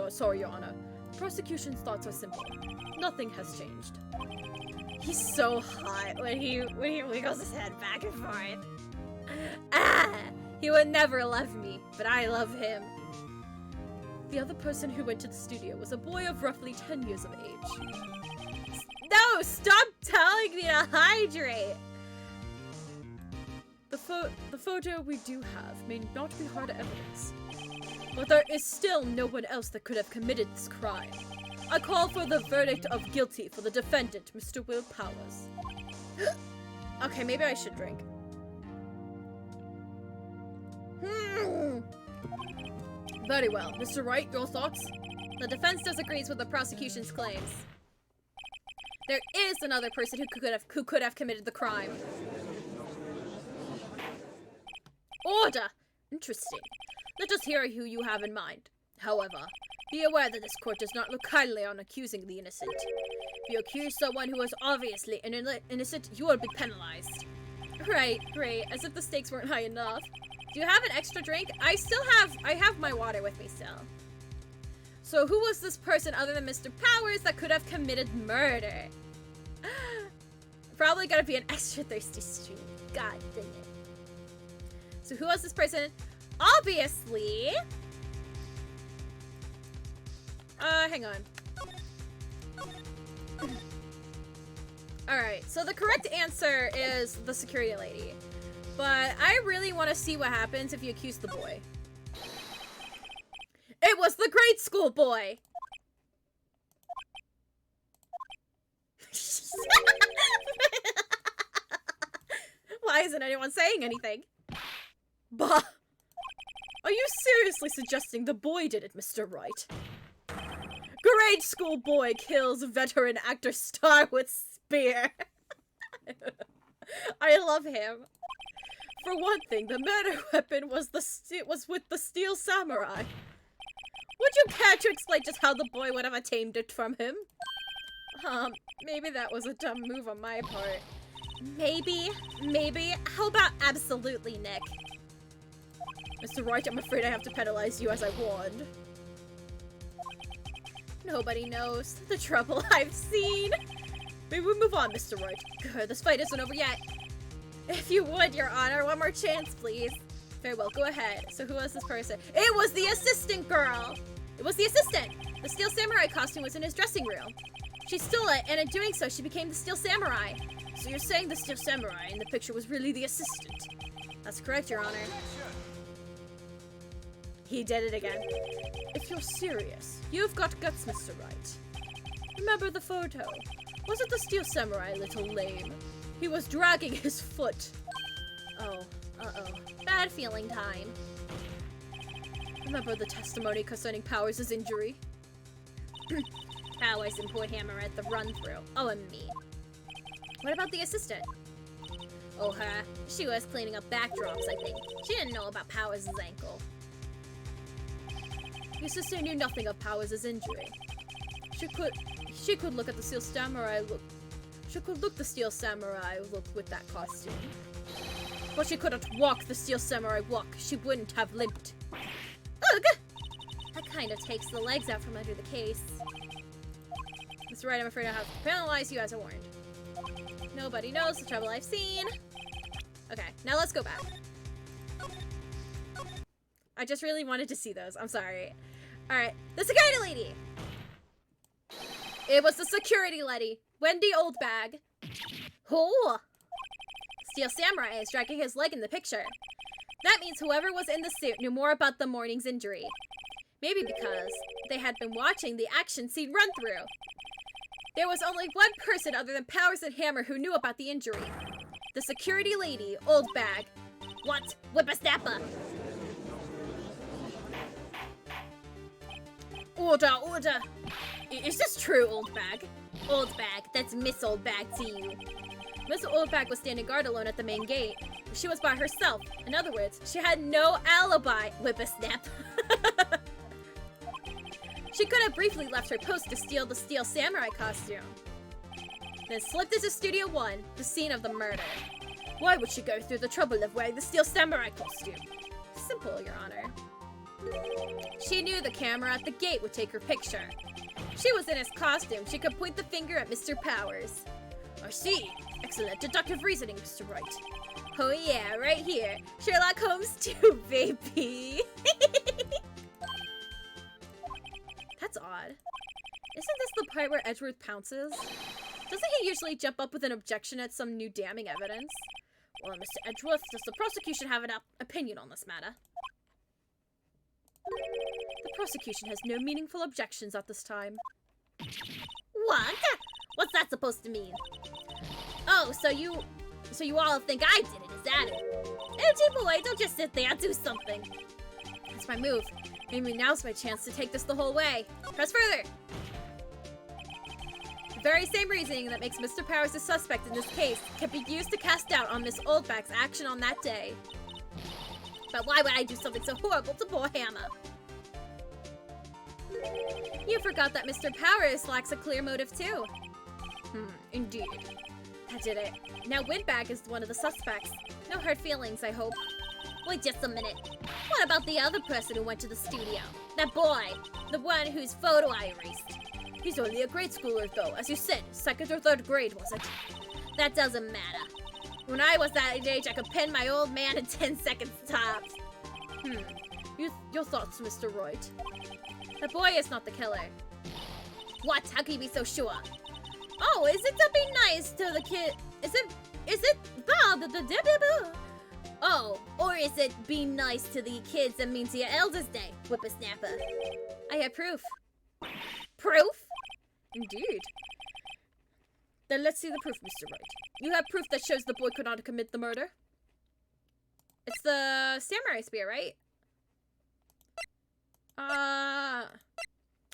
Sorry, Your Honor. The prosecution's thoughts are simple. Nothing has changed. He's so hot when he wiggles his head back and forth. He would never love me, but I love him. The other person who went to the studio was a boy of roughly 10 years of age. No, stop telling me to hydrate! The the photo we do have may not be hard evidence, but there is still no one else that could have committed this crime. I call for the verdict of guilty for the defendant, Mr. Will Powers. Okay, maybe I should drink. Very well. Mr. Wright, your thoughts? The defense disagrees with the prosecution's claims. There is another person who could have committed the crime. Order! Interesting. Let us hear who you have in mind. However, be aware that this court does not look kindly on accusing the innocent. If you accuse someone who is obviously innocent, you will be penalized. Right, great. As if the stakes weren't high enough. Do you have an extra drink? I have my water with me still. So who was this person other than Mr. Powers that could have committed murder? Probably gotta be an extra thirsty stream. God dang it. So who was this person? Obviously. Hang on. Alright, so the correct answer is the security lady. But I really want to see what happens if you accuse the boy. It was the grade school boy! Why isn't anyone saying anything? Bah! Are you seriously suggesting the boy did it, Mr. Wright? Grade school boy kills veteran actor star with spear. I love him. For one thing, the murder weapon was with the steel samurai. Would you care to explain just how the boy would have attained it from him? Maybe that was a dumb move on my part. Maybe. How about absolutely, Nick? Mr. Wright, I'm afraid I have to penalize you as I warned. Nobody knows the trouble I've seen. Maybe we move on, Mr. Wright. Good, this fight isn't over yet. If you would, Your Honor, one more chance, please. Very well, go ahead. So who was this person? It was the assistant girl! It was the assistant! The steel samurai costume was in his dressing room. She stole it, and in doing so, she became the steel samurai. So you're saying the steel samurai in the picture was really the assistant? That's correct, Your Honor. He did it again. If you're serious, you've got guts, Mr. Wright. Remember the photo. Wasn't the steel samurai a little lame? He was dragging his foot. Oh, uh-oh. Bad feeling time. Remember the testimony concerning Powers' injury? Powers and poor Hammer at the run-through. Oh, and me. What about the assistant? Oh, her. She was cleaning up backdrops, I think. She didn't know about Powers' ankle. Your sister knew nothing of Powers' injury. She could look at the steel samurai look. She could look the steel samurai look with that costume. But she couldn't walk the steel samurai walk. She wouldn't have limped. Ugh! That kind of takes the legs out from under the case. That's right, I'm afraid I have to penalize you as I warned. Nobody knows the trouble I've seen. Okay, now let's go back. I just really wanted to see those. I'm sorry. Alright, the security lady! It was the security lady, Wendy Oldbag. Oh! Steel Samurai is dragging his leg in the picture. That means whoever was in the suit knew more about the morning's injury. Maybe because they had been watching the action scene run through. There was only one person other than Powers and Hammer who knew about the injury. The security lady, Oldbag. What? Whippersnapper! Order, order! Is this true, Oldbag? Oldbag, that's Miss Oldbag to you. Miss Oldbag was standing guard alone at the main gate. She was by herself. In other words, she had no alibi, Whippersnap. She could have briefly left her post to steal the steel samurai costume. Then slipped into Studio 1, the scene of the murder. Why would she go through the trouble of wearing the steel samurai costume? Simple, Your Honor. She knew the camera at the gate would take her picture. She was in his costume. She could point the finger at Mr. Powers. I see. Excellent deductive reasoning, Mr. Wright. Oh yeah, right here. Sherlock Holmes 2, baby. That's odd. Isn't this the part where Edgeworth pounces? Doesn't he usually jump up with an objection at some new damning evidence? Well, Mr. Edgeworth, does the prosecution have an opinion on this matter? The prosecution has no meaningful objections at this time. What? What's that supposed to mean? Oh, so you all think I did it, is that it? Edgy boy, don't just sit there, do something. That's my move. Maybe now's my chance to take this the whole way. Press further! The very same reasoning that makes Mr. Powers a suspect in this case can be used to cast doubt on Miss Oldback's action on that day. But why would I do something so horrible to poor Hammer? You forgot that Mr. Powers lacks a clear motive too. Indeed. That did it. Now Windbag is one of the suspects. No hard feelings, I hope. Wait just a minute. What about the other person who went to the studio? That boy. The one whose photo I erased. He's only a grade schooler though, as you said. 2nd or 3rd grade, was it? That doesn't matter. When I was that age, I could pin my old man in 10 seconds tops. Your thoughts, Mr. Wright? The boy is not the killer. What? How can you be so sure? Oh, is it to be nice to the kid? Is it Oh, or is it be nice to the kids and mean to your eldest day, whippersnapper? I have proof. Proof? Indeed. Then let's see the proof, Mr. Wright. You have proof that shows the boy could not commit the murder? It's the samurai spear, right?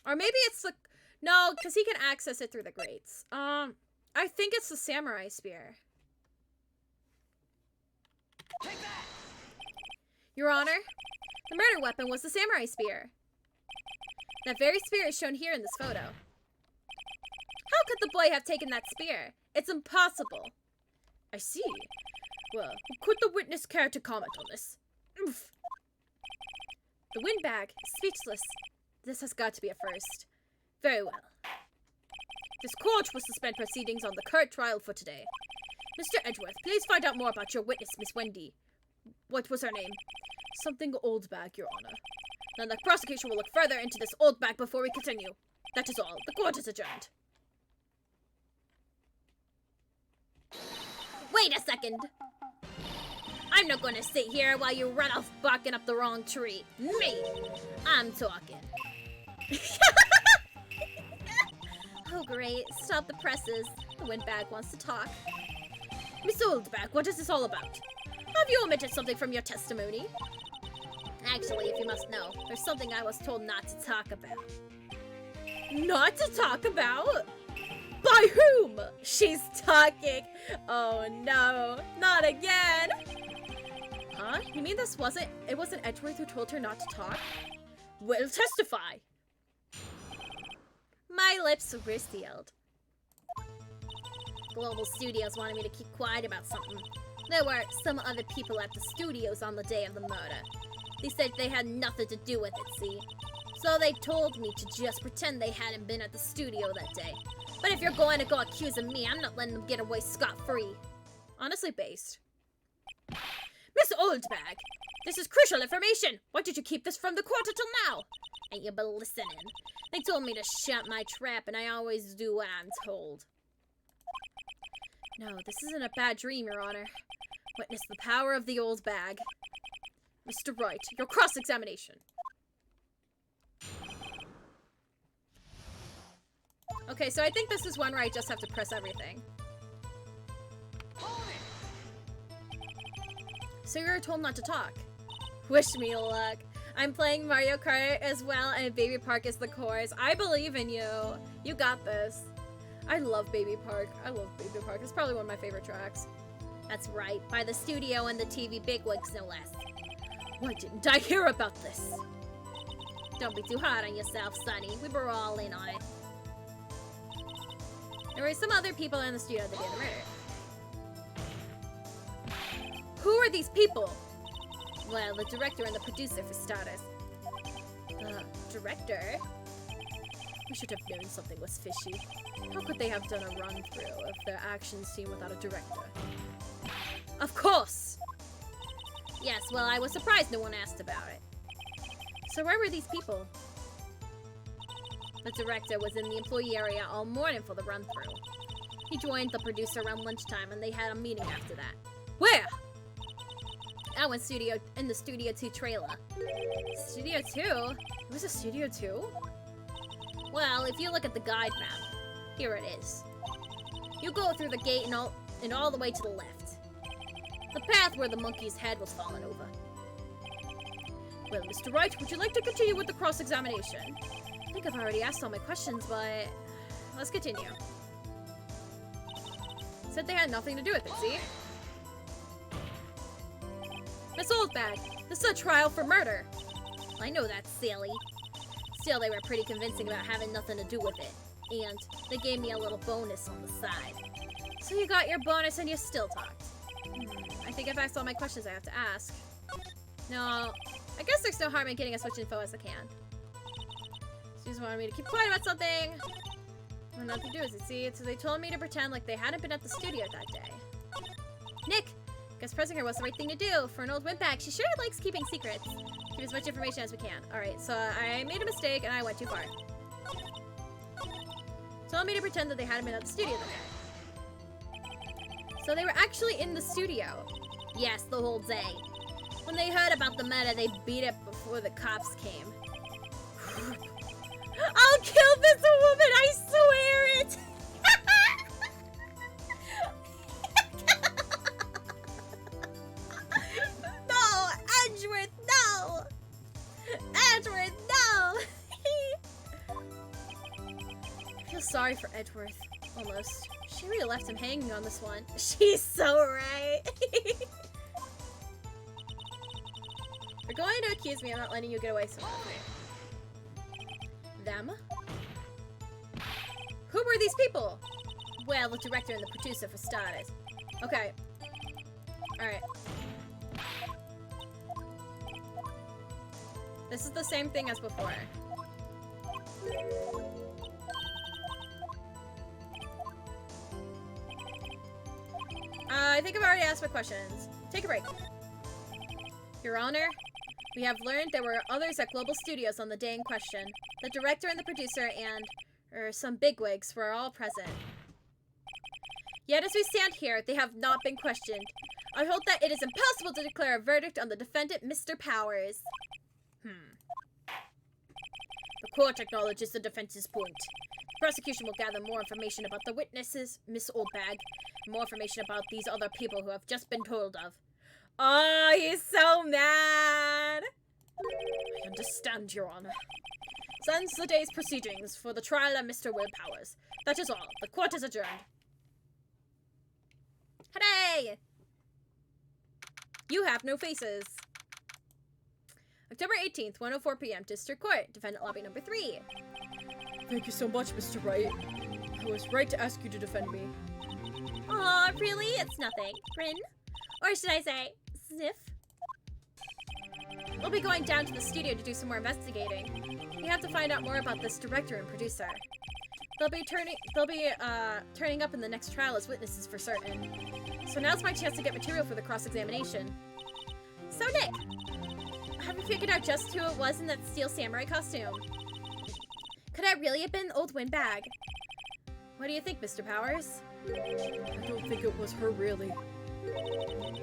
Or maybe it's the... No, because he can access it through the grates. I think it's the samurai spear. Take that! Your Honor, the murder weapon was the samurai spear. That very spear is shown here in this photo. How could the boy have taken that spear? It's impossible. I see. Well, could the witness care to comment on this? Oof. The windbag is speechless. This has got to be a first. Very well. This court will suspend proceedings on the current trial for today. Mr. Edgeworth, please find out more about your witness, Miss Wendy. What was her name? Something Oldbag, Your Honor. Then the prosecution will look further into this Oldbag before we continue. That is all. The court is adjourned. Wait a second! I'm not gonna sit here while you run off barking up the wrong tree. Me! I'm talking. Oh great, stop the presses. The windbag wants to talk. Miss Oldbag, what is this all about? Have you omitted something from your testimony? Actually, if you must know, there's something I was told not to talk about. Not to talk about? By whom? She's talking. Oh no, not again. Huh? You mean it wasn't Edgeworth who told her not to talk? Well, testify. My lips were sealed. Global Studios wanted me to keep quiet about something. There were some other people at the studios on the day of the murder. They said they had nothing to do with it, see? So they told me to just pretend they hadn't been at the studio that day. But if you're going to go accusing me, I'm not letting them get away scot-free. Honestly based. Miss Oldbag, this is crucial information. Why did you keep this from the court until now? Ain't you been listening? They told me to shut my trap, and I always do what I'm told. No, this isn't a bad dream, Your Honor. Witness the power of the old bag. Mr. Wright, your cross-examination. Okay, so I think this is one where I just have to press everything. So you're told not to talk. Wish me luck. I'm playing Mario Kart as well, and Baby Park is the chorus. I believe in you. You got this. I love Baby Park. I love Baby Park. It's probably one of my favorite tracks. That's right, by the studio and the TV bigwigs, no less. Why didn't I hear about this? Don't be too hard on yourself, Sonny. We were all in on it. There were some other people in the studio that did the murder. Who are these people? Well, the director and the producer, for starters. The director? We should have known something was fishy. How could they have done a run-through of their action scene without a director? Of course! Yes, well, I was surprised no one asked about it. So where were these people? The director was in the employee area all morning for the run-through. He joined the producer around lunchtime, and they had a meeting after that. Where? I went in the Studio 2 trailer. Studio 2? It was a Studio 2? Well, if you look at the guide map, here it is. You go through the gate and all the way to the left. The path where the monkey's head was fallen over. Well, Mr. Wright, would you like to continue with the cross-examination? I think I've already asked all my questions, but let's continue. Said they had nothing to do with it, see? Miss Oldbag, this is a trial for murder. I know that's silly. Still, they were pretty convincing about having nothing to do with it. And they gave me a little bonus on the side. So you got your bonus and you still talked. I think I've asked all my questions I have to ask. No, I guess there's no harm in getting as much info as I can. She just wanted me to keep quiet about something. Well, nothing to do with it, see? So they told me to pretend like they hadn't been at the studio that day. Nick! Guess pressing her was the right thing to do. For an old windbag, she sure likes keeping secrets. Keep as much information as we can. Alright, so I made a mistake and I went too far. Told me to pretend that they hadn't been at the studio that day. So they were actually in the studio. Yes, the whole day. When they heard about the murder, they beat it before the cops came. I'll kill this woman, I swear it! No! Edgeworth, no! Edgeworth, no! I feel sorry for Edgeworth, almost. She really left him hanging on this one. She's so right! You're going to accuse me of not letting you get away so quickly. Them? Who were these people? Well, the director and the producer for starters. Okay. Alright. This is the same thing as before. I think I've already asked my questions. Take a break. Your Honor, we have learned there were others at Global Studios on the day in question. The director and the producer and, some bigwigs were all present. Yet as we stand here, they have not been questioned. I hold that it is impossible to declare a verdict on the defendant, Mr. Powers. The court acknowledges the defense's point. The prosecution will gather more information about the witnesses, Miss Oldbag, and more information about these other people who have just been told of. Oh, he's so mad! I understand, Your Honor. Sends the day's proceedings for the trial of Mr. Will Powers. That is all. The court is adjourned. Hooray! You have no faces. October 18th, 1:04 p.m. District Court. Defendant Lobby number 3. Thank you so much, Mr. Wright. I was right to ask you to defend me. Aw, really? It's nothing. Grin? Or should I say, sniff? We'll be going down to the studio to do some more investigating. We have to find out more about this director and producer. They'll be turning up in the next trial as witnesses for certain. So now's my chance to get material for the cross-examination. So Nick, have you figured out just who it was in that steel samurai costume? Could it really have been old Windbag? What do you think, Mr. Powers? I don't think it was her, really.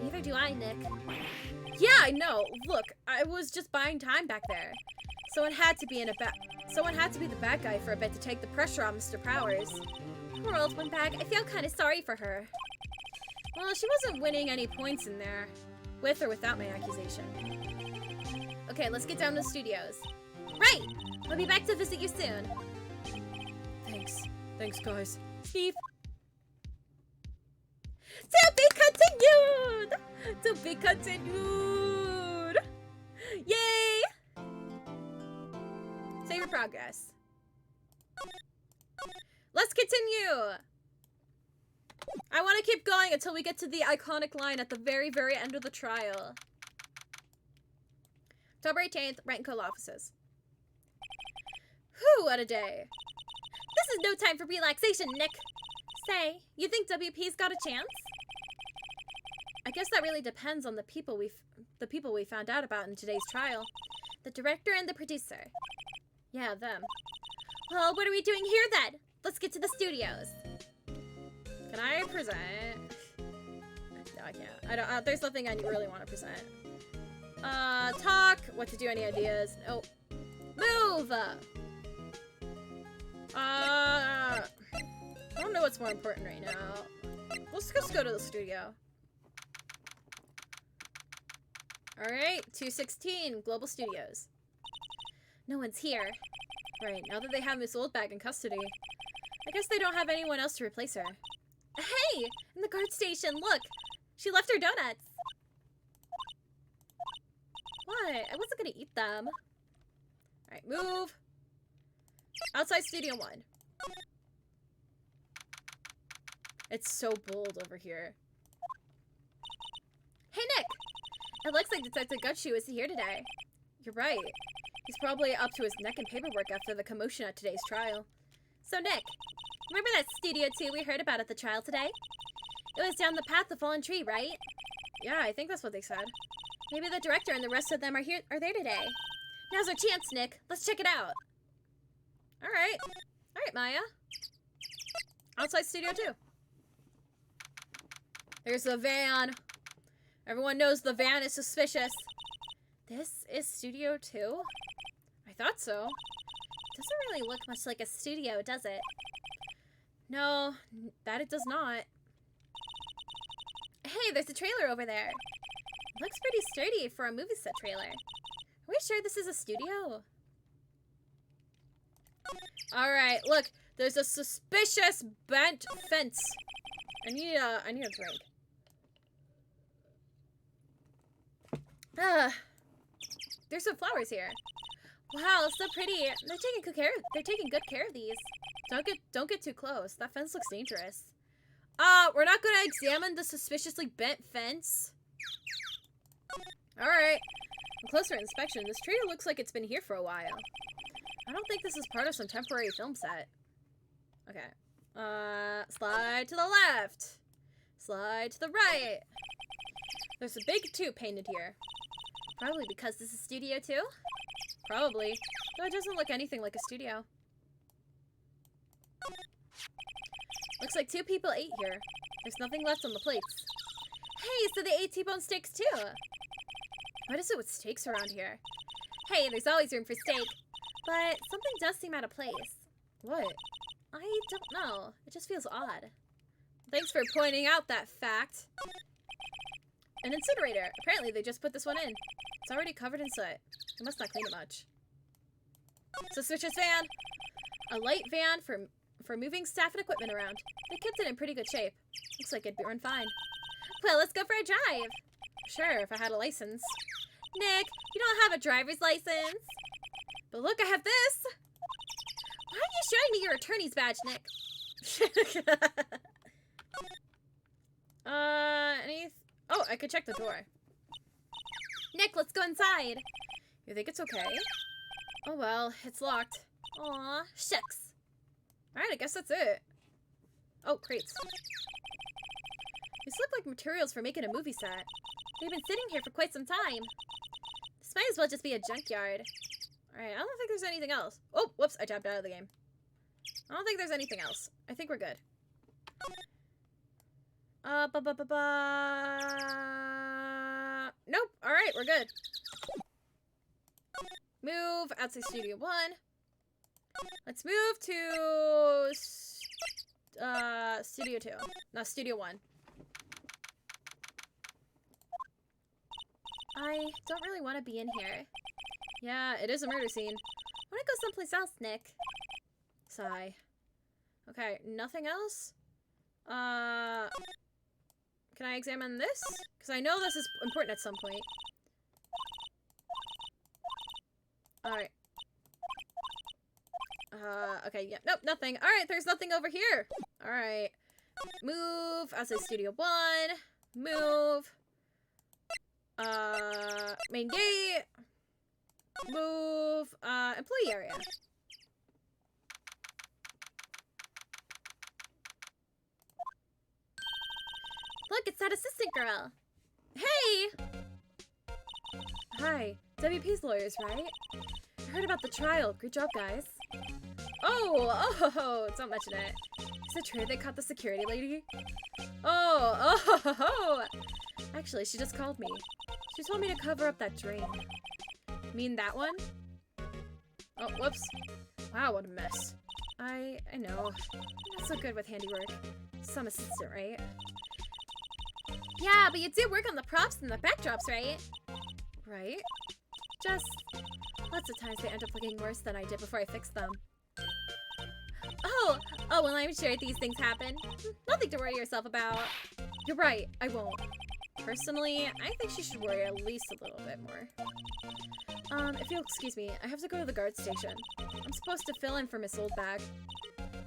Neither do I, Nick. Yeah, I know. Look, I was just buying time back there. Someone had to be the bad guy for a bit to take the pressure on Mr. Powers. Poor old Windbag. I feel kind of sorry for her. Well, she wasn't winning any points in there, with or without my accusation. Okay, let's get down to the studios. Right! We'll be back to visit you soon. Thanks. Thanks, guys. Steve. To be continued! To be continued! Yay! Save your progress. Let's continue! I want to keep going until we get to the iconic line at the very, very end of the trial. October 18th, Wright & Co. offices. Whew, what a day. This is no time for relaxation, Nick. Say, you think WP's got a chance? I guess that really depends on the people we found out about in today's trial. The director and the producer. Yeah, them. Well, what are we doing here then? Let's get to the studios. Can I present? No, I can't. I don't, there's nothing I really want to present. Talk, what to do, any ideas? Nope. Move! I don't know what's more important right now. Let's just go to the studio. Alright, 216, Global Studios. No one's here. Right, now that they have Miss Oldbag in custody, I guess they don't have anyone else to replace her. Hey! In the guard station, look! She left her donuts! What? I wasn't gonna eat them. Alright, move! Outside Studio 1. It's so bold over here. Hey, Nick! It looks like Detective Gutshoe is here today. You're right. He's probably up to his neck in paperwork after the commotion at today's trial. So, Nick, remember that Studio 2 we heard about at the trial today? It was down the path the fallen tree, right? Yeah, I think that's what they said. Maybe the director and the rest of them are there today. Now's our chance, Nick. Let's check it out. Alright. Alright, Maya. Outside Studio 2. There's the van. Everyone knows the van is suspicious. This is Studio 2? I thought so. Doesn't really look much like a studio, does it? No, that it does not. Hey, there's a trailer over there. It looks pretty sturdy for a movie set trailer. Are we sure this is a studio? Alright, look. There's a suspicious bent fence. I need a drink. There's some flowers here. Wow, so pretty. They're taking good care of these. Don't get too close. That fence looks dangerous. We're not gonna examine the suspiciously bent fence. Alright. On closer inspection, this trailer looks like it's been here for a while. I don't think this is part of some temporary film set. Okay. Slide to the left. Slide to the right. There's a big tube painted here. Probably because this is Studio 2? Probably. Though it doesn't look anything like a studio. Looks like 2 people ate here. There's nothing left on the plates. Hey, so they ate T-bone steaks too! What is it with steaks around here? Hey, there's always room for steak. But something does seem out of place. What? I don't know. It just feels odd. Thanks for pointing out that fact. An incinerator. Apparently they just put this one in. It's already covered in soot. They must not clean it much. Suspicious van. A light van for moving staff and equipment around. They kept it in pretty good shape. Looks like it'd run fine. Well, let's go for a drive. Sure, if I had a license. Nick, you don't have a driver's license. But look, I have this. Why are you showing me your attorney's badge, Nick? Oh, I could check the door. Nick, let's go inside. You think it's okay? Oh well, it's locked. Aw, shucks. Alright, I guess that's it. Oh, crates. These look like materials for making a movie set. They've been sitting here for quite some time. This might as well just be a junkyard. Alright, I don't think there's anything else. Oh, whoops, I tapped out of the game. I don't think there's anything else. I think we're good. Nope. Alright, we're good. Move outside Studio 1. Let's move to Studio 2. No, Studio 1. I don't really want to be in here. Yeah, it is a murder scene. I want to go someplace else, Nick. Sigh. Okay, nothing else? Can I examine this? Because I know this is important at some point. Alright. Okay, yeah, nope, nothing. Alright, there's nothing over here. Alright. Move outside Studio 1. Move. Main gate. Move, employee area. Look, it's that assistant girl. Hey! Hi, WP's lawyers, right? I heard about the trial. Great job, guys. Oh, don't mention it. Is it true they caught the security lady? Oh. Actually, she just called me. She told me to cover up that drain. Mean that one? Oh, whoops. Wow, what a mess. I know. I'm not so good with handiwork. Some assistant, right? Yeah, but you do work on the props and the backdrops, right? Right? Just lots of times they end up looking worse than I did before I fixed them. Oh, well, I'm sure these things happen. Nothing to worry yourself about. You're right, I won't. Personally, I think she should worry at least a little bit more. If you'll excuse me, I have to go to the guard station. I'm supposed to fill in for Miss Oldbag.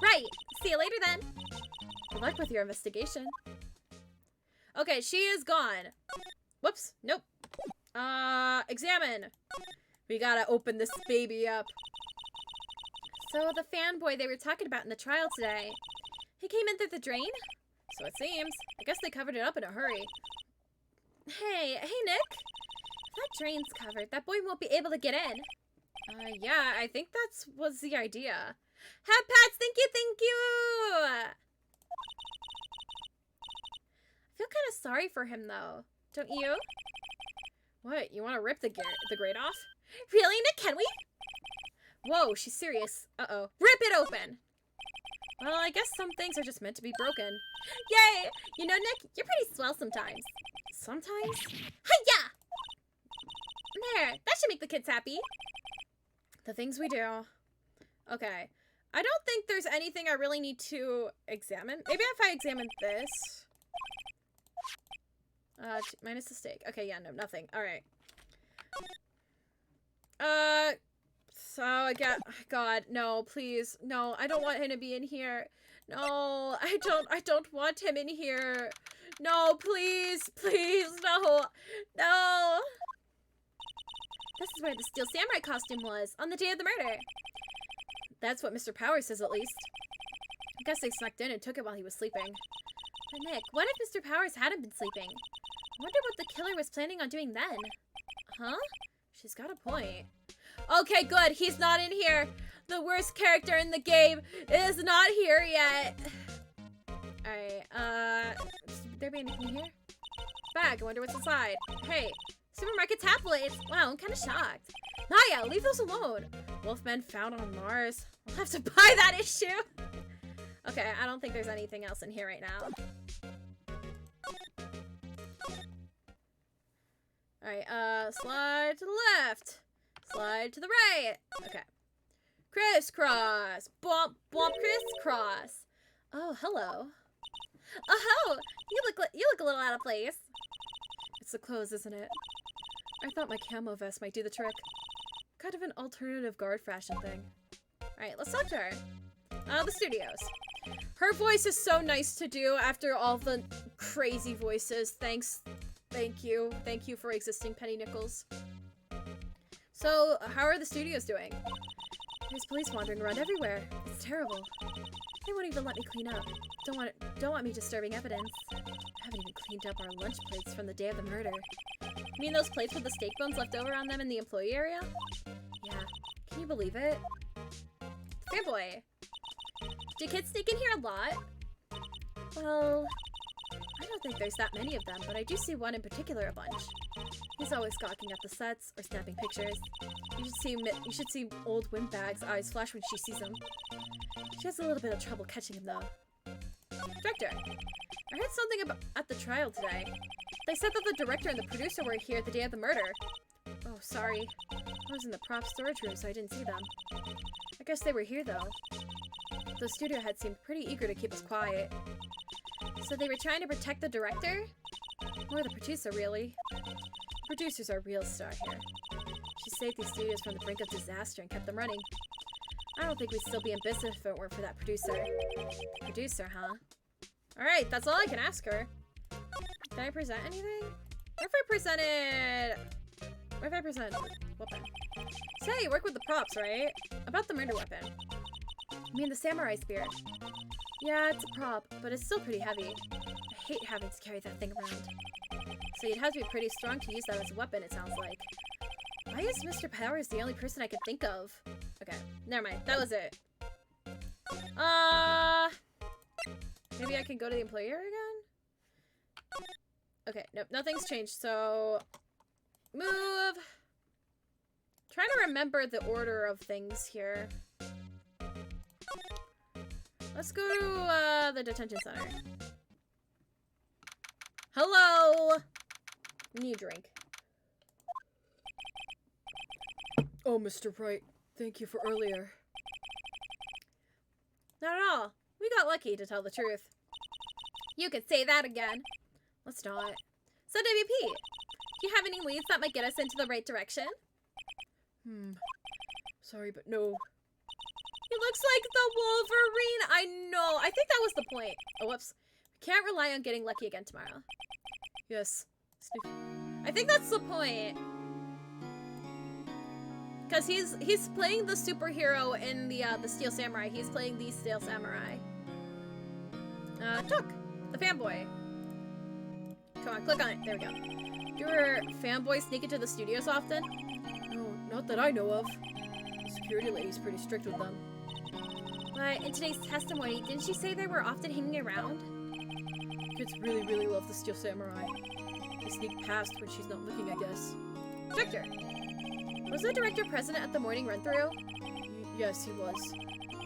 Right. See you later then. Good luck with your investigation. Okay, she is gone. Whoops, nope. Examine. We gotta open this baby up. So the fanboy they were talking about in the trial today, he came in through the drain? So it seems. I guess they covered it up in a hurry. Hey, Nick. If that drain's covered, that boy won't be able to get in. Yeah, I think that was the idea. Hat pats, thank you! I feel kind of sorry for him, though. Don't you? What, you want to rip the grate off? Really, Nick, can we? Whoa, she's serious. Uh-oh. Rip it open! Well, I guess some things are just meant to be broken. Yay! You know, Nick, you're pretty swell sometimes. Sometimes? Hi-ya! There, that should make the kids happy. The things we do. Okay. I don't think there's anything I really need to examine. Maybe if I examine this. Minus the steak. Okay, yeah, no, nothing. Alright. So I get, God, no, please. No, I don't want him to be in here. No, I don't want him in here. No, please, no. No. This is where the Steel Samurai costume was, on the day of the murder. That's what Mr. Powers says, at least. I guess they snuck in and took it while he was sleeping. But Nick, what if Mr. Powers hadn't been sleeping? I wonder what the killer was planning on doing then. Huh? She's got a point. Okay, good. He's not in here. The worst character in the game is not here yet. Alright, should there be anything here? Bag, I wonder what's inside. Hey, Supermarket tabloids. Wow, I'm kind of shocked. Naya, leave those alone. Wolfmen found on Mars. I'll have to buy that issue. Okay, I don't think there's anything else in here right now. Alright, slide to the left. Slide to the right. Okay. Crisscross. Bump, bump, crisscross. Oh, hello. Oh, you look a little out of place. It's the clothes, isn't it? I thought my camo vest might do the trick. Kind of an alternative guard fashion thing. Alright, let's talk to her. The studios. Her voice is so nice to do after all the crazy voices. Thanks. Thank you. Thank you for existing, Penny Nichols. So, how are the studios doing? There's police wandering around everywhere. It's terrible. They won't even let me clean up. Don't want me disturbing evidence. I haven't even cleaned up our lunch plates from the day of the murder. You mean those plates with the steak bones left over on them in the employee area? Yeah. Can you believe it? Fanboy. Do kids sneak in here a lot? Well, I don't think there's that many of them, but I do see one in particular a bunch. He's always gawking at the sets or snapping pictures. You should see old Windbag's eyes flash when she sees him. She has a little bit of trouble catching him, though. Director, I heard something about at the trial today. They said that the director and the producer were here the day of the murder. Oh, sorry. I was in the prop storage room, so I didn't see them. I guess they were here, though. The studio head seemed pretty eager to keep us quiet. So they were trying to protect the director? Or the producer, really. The producer's our real star here. She saved these studios from the brink of disaster and kept them running. I don't think we'd still be in business if it weren't for that producer. Producer, huh? Alright, that's all I can ask her. Did I present anything? What if I presented... What if I presented... Weapon. Say, you work with the props, right? About the murder weapon. You mean the samurai spear? Yeah, it's a prop, but it's still pretty heavy. I hate having to carry that thing around. So you'd have to be pretty strong to use that as a weapon, it sounds like. Why is Mr. Powers the only person I could think of? Okay, never mind. That was it. Maybe I can go to the employee area again? Okay, nope, nothing's changed, so... Move! Trying to remember the order of things here. Let's go to, the detention center. Hello! Need a drink. Oh, Mr. Wright, thank you for earlier. Not at all. We got lucky, to tell the truth. You could say that again. Let's not. So, WP, do you have any leads that might get us into the right direction? Sorry, but no. He looks like the Wolverine. I know. I think that was the point. Oh, whoops. We can't rely on getting lucky again tomorrow. Yes. I think that's the point. Because he's playing the superhero in the Steel Samurai. He's playing the Steel Samurai. Took the fanboy. Come on, click on it. There we go. Do your fanboys sneak into the studios often? No, not that I know of. The security lady's pretty strict with them. But in today's testimony, didn't she say they were often hanging around? Kids really, really love the Steel Samurai. They sneak past when she's not looking, I guess. Director! Was the director present at the morning run-through? Yes, he was.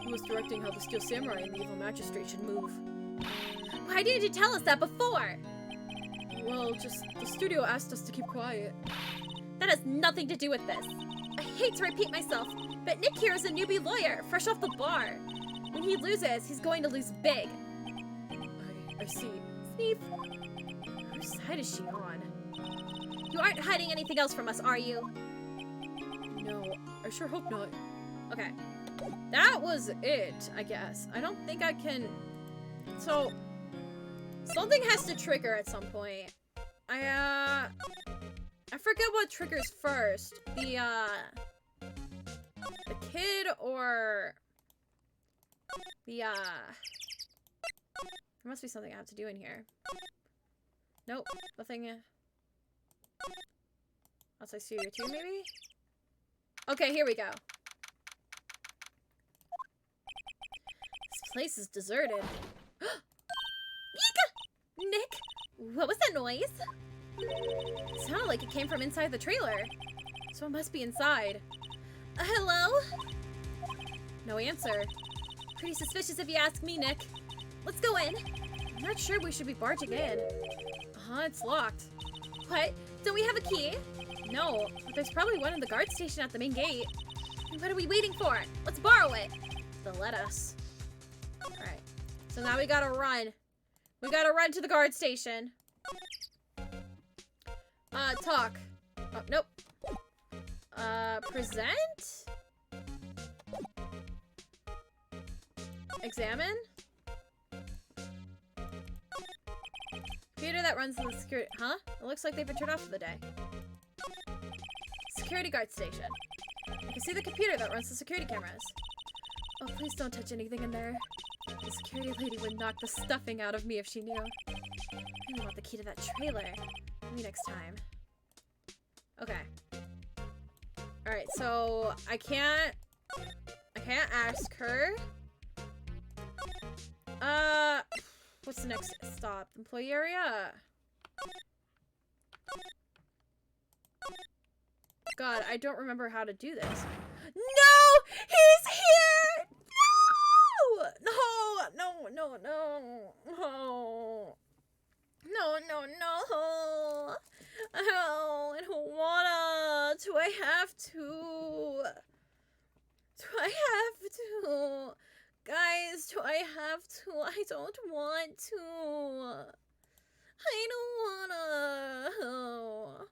He was directing how the Steel Samurai and the Evil Magistrate should move. Why didn't you tell us that before? Well, just the studio asked us to keep quiet. That has nothing to do with this. I hate to repeat myself, but Nick here is a newbie lawyer, fresh off the bar. When he loses, he's going to lose big. I see. Sneef. Whose side is she on? You aren't hiding anything else from us, are you? No, I sure hope not. Okay. That was it, I guess. I don't think I can... So... Something has to trigger at some point. I forget what triggers first. The kid or... There must be something I have to do in here. Nope, nothing. Outside Studio 2, maybe? Okay, here we go. This place is deserted. Nick, what was that noise? It sounded like it came from inside the trailer. So it must be inside. Hello? No answer. Pretty suspicious if you ask me, Nick. Let's go in. I'm not sure we should be barging in. It's locked. What? Don't we have a key? No, but there's probably one in the guard station at the main gate. What are we waiting for? Let's borrow it. They'll let us. Alright. So now we gotta run. We gotta run to the guard station. Talk. Oh, nope. Present? Examine? Computer that runs the security... Huh? It looks like they've been turned off for the day. Security guard station. I can see the computer that runs the security cameras. Oh, please don't touch anything in there. The security lady would knock the stuffing out of me if she knew. I really want the key to that trailer. Maybe next time. Okay. Alright, so I can't ask her. What's the next stop? Employee area? God, I don't remember how to do this. No! He's here! No! No, no, no, no. No, no, no. Oh, I don't wanna. Do I have to? Do I have to? Guys, do I have to? I don't want to. I don't wanna.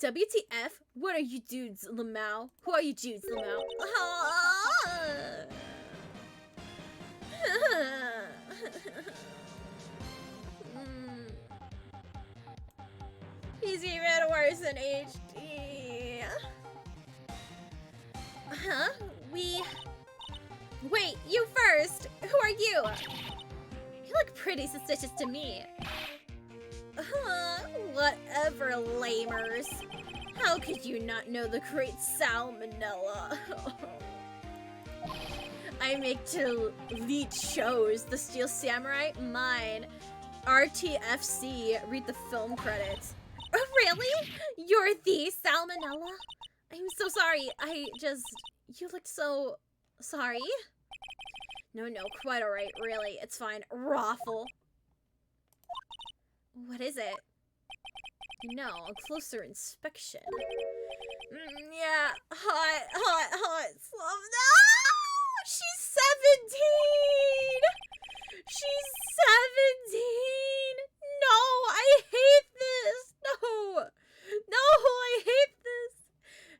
WTF? What are you dudes, Lamau? Who are you dudes, Lamau? He's even worse than HD. Huh? Wait, you first! Who are you? You look pretty suspicious to me. Whatever, lamers. How could you not know the great salmonella? I make to lead shows. The Steel Samurai, mine. RTFC, read the film credits. Oh, really? You're the Salmonella? I'm so sorry. You looked so sorry. No, quite alright, really. It's fine. Raffle. What is it? No, on closer inspection. Yeah, hot. Slum. No! She's 17! She's 17! No, I hate this! No, I hate this!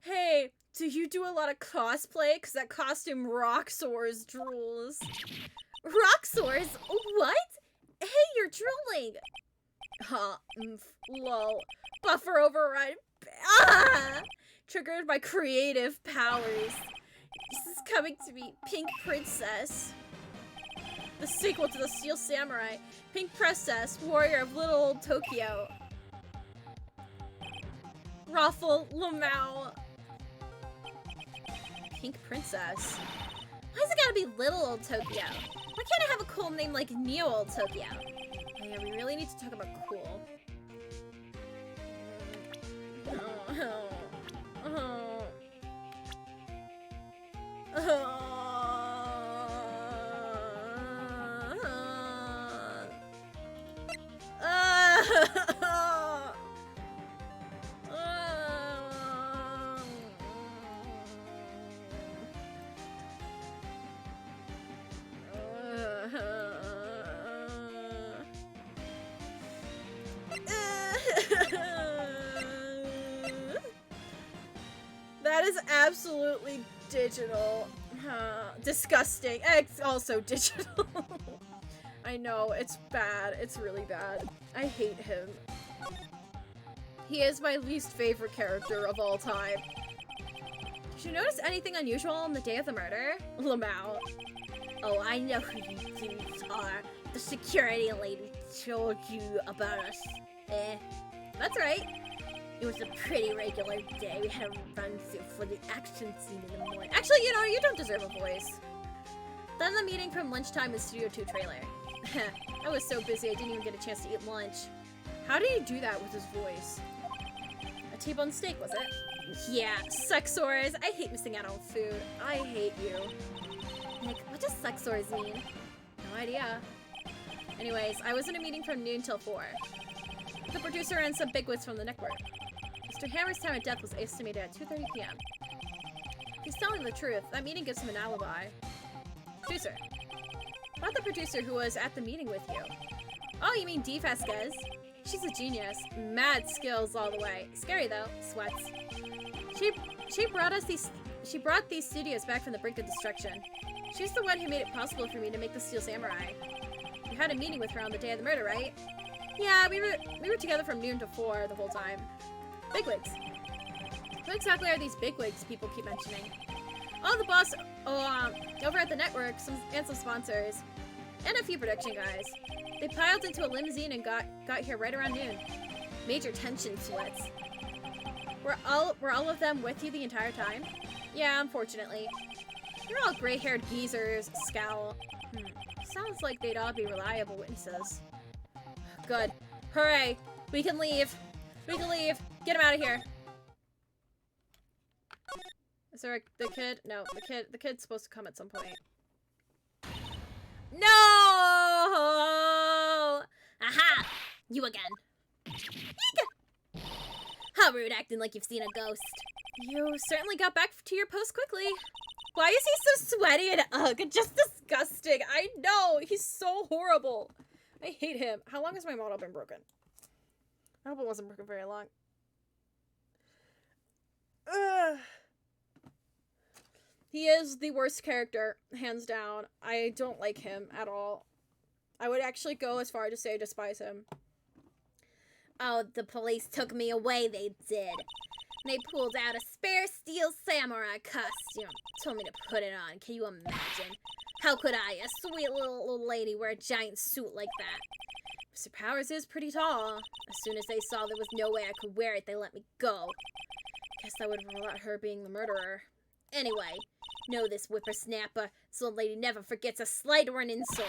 Hey, do you do a lot of cosplay? Because that costume Roxor's drools. Roxor's? What? Hey, you're drooling! Huh, lol. Buffer override. Ah! Triggered by creative powers. This is coming to me. Pink Princess. The sequel to the Steel Samurai. Pink Princess, warrior of little old Tokyo. Raffle Lamau. Pink Princess. Why's it gotta be little old Tokyo? Why can't I have a cool name like Neo Old Tokyo? Oh yeah, we really need to talk about cool. That is absolutely digital. Disgusting. It's also digital. I know, it's bad. It's really bad. I hate him. He is my least favorite character of all time. Did you notice anything unusual on the day of the murder? Lamau. Oh, I know who you dudes are. The security lady told you about us. That's right. It was a pretty regular day. We had a run-through for the action scene in the morning. Actually, you know, you don't deserve a voice. Then the meeting from lunchtime in Studio 2 trailer. I was so busy I didn't even get a chance to eat lunch. How did he do that with his voice? A T-bone steak, was it? Yeah, Sexors. I hate missing out on food. I hate you. Like, what does Sexors mean? No idea. Anyways, I was in a meeting from noon till 4. The producer and some bigwigs from the network. Mr. Hammer's time of death was estimated at 2:30 p.m. He's telling the truth. That meeting gives him an alibi. Producer. About the producer who was at the meeting with you. Oh, you mean Dee Vasquez? She's a genius. Mad skills all the way. Scary though. Sweats. She brought these studios back from the brink of destruction. She's the one who made it possible for me to make the Steel Samurai. You had a meeting with her on the day of the murder, right? Yeah, we were together from noon to 4 the whole time. Bigwigs. Who exactly are these bigwigs people keep mentioning? Oh, the boss over at the network, and some sponsors. And a few production guys. They piled into a limousine and got here right around noon. Major tension, sweats. Were all of them with you the entire time? Yeah, unfortunately. They're all gray-haired geezers, scowl. Sounds like they'd all be reliable witnesses. Good. Hooray! We can leave! We can leave! Get him out of here! Is there the kid? No, the kid's supposed to come at some point. No! Aha! You again. Eek! How rude, acting like you've seen a ghost. You certainly got back to your post quickly. Why is he so sweaty and ugh? Just disgusting. I know! He's so horrible. I hate him. How long has my model been broken? I hope it wasn't broken very long. Ugh. He is the worst character, hands down. I don't like him at all. I would actually go as far to say I despise him. Oh, the police took me away, they did. They pulled out a spare Steel Samurai costume. Told me to put it on. Can you imagine? How could I, a sweet little lady, wear a giant suit like that? Mr. Powers is pretty tall. As soon as they saw there was no way I could wear it, they let me go. Guess that would rule out her being the murderer. Anyway, know this whippersnapper. This old lady never forgets a slight or an insult.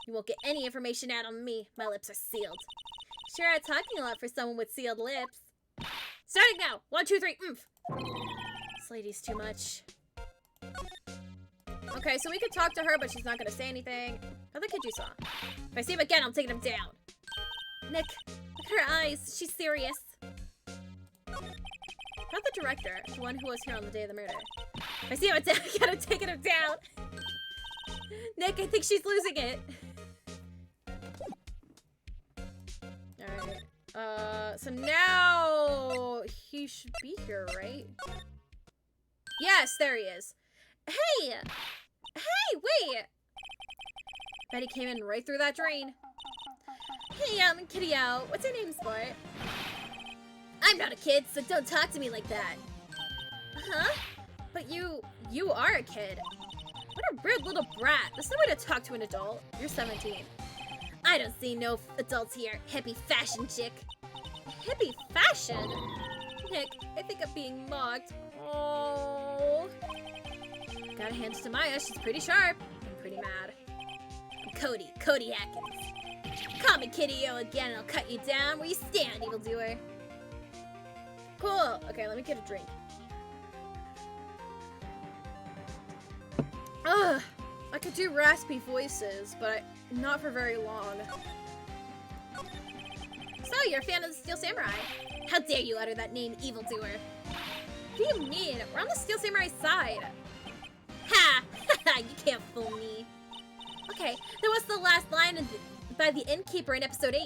You won't get any information out on me. My lips are sealed. Sure are talking a lot for someone with sealed lips. Starting now! 1, 2, 3, oomph! This lady's too much. Okay, so we could talk to her, but she's not gonna say anything. How'd the kid you saw? If I see him again, I'm taking him down. Nick, look at her eyes. She's serious. Not the director, the one who was here on the day of the murder. If I see him again, I'm taking him down. Nick, I think she's losing it. Alright. So now he should be here, right? Yes, there he is. Hey! Hey, wait! Betty came in right through that drain. Hey, kiddo, what's your name, sport? I'm not a kid, so don't talk to me like that. Huh? But you are a kid. What a weird little brat. There's no way to talk to an adult. You're 17. I don't see no adults here, hippie fashion chick. Hippie fashion? Nick, I think I'm being mocked. Oh. Gotta hand it to Maya, she's pretty sharp. I'm pretty mad. I'm Cody Atkins. Call me Kitty-O again and I'll cut you down where you stand, evildoer. Cool. Okay, let me get a drink. Ugh. I could do raspy voices, but not for very long. So, you're a fan of the Steel Samurai? How dare you utter that name, evildoer? What do you mean? We're on the Steel Samurai side. Ha! You can't fool me. Okay, that was the last line by the innkeeper in episode 8.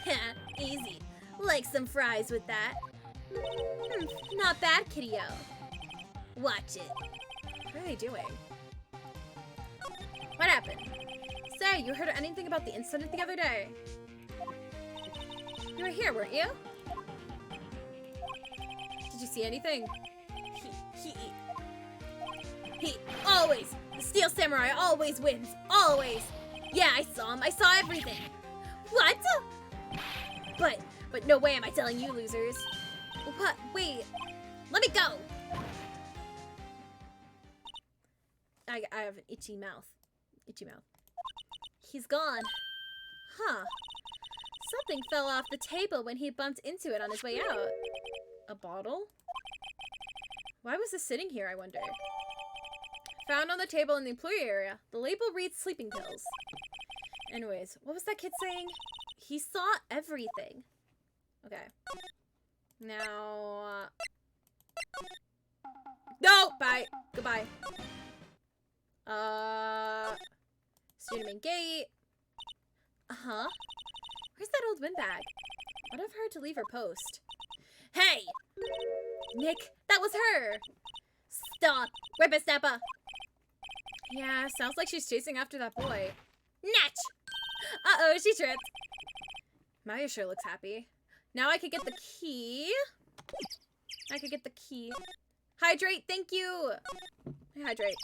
Ha, easy. Like some fries with that. Not bad, Kitty-O. Watch it. What are they doing? What happened? Say, you heard anything about the incident the other day? You were here, weren't you? Did you see anything? He always, the Steel Samurai always wins, always. Yeah, I saw him, I saw everything. What? But no way am I telling you, losers. What? Wait, let me go. I have an itchy mouth. Itchy mouth. He's gone. Huh. Something fell off the table when he bumped into it on his way out. A bottle? Why was this sitting here, I wonder? Found on the table in the employee area. The label reads sleeping pills. Anyways, what was that kid saying? He saw everything. Okay. Now, no! Bye! Goodbye. Student main gate. Uh-huh. Where's that old windbag? What of her to leave her post? Hey! Nick, that was her! Stop! Whippersnapper! Yeah, sounds like she's chasing after that boy. Natch! Uh-oh, she tripped. Maya sure looks happy. Now I could get the key. Hydrate, thank you! Hydrate.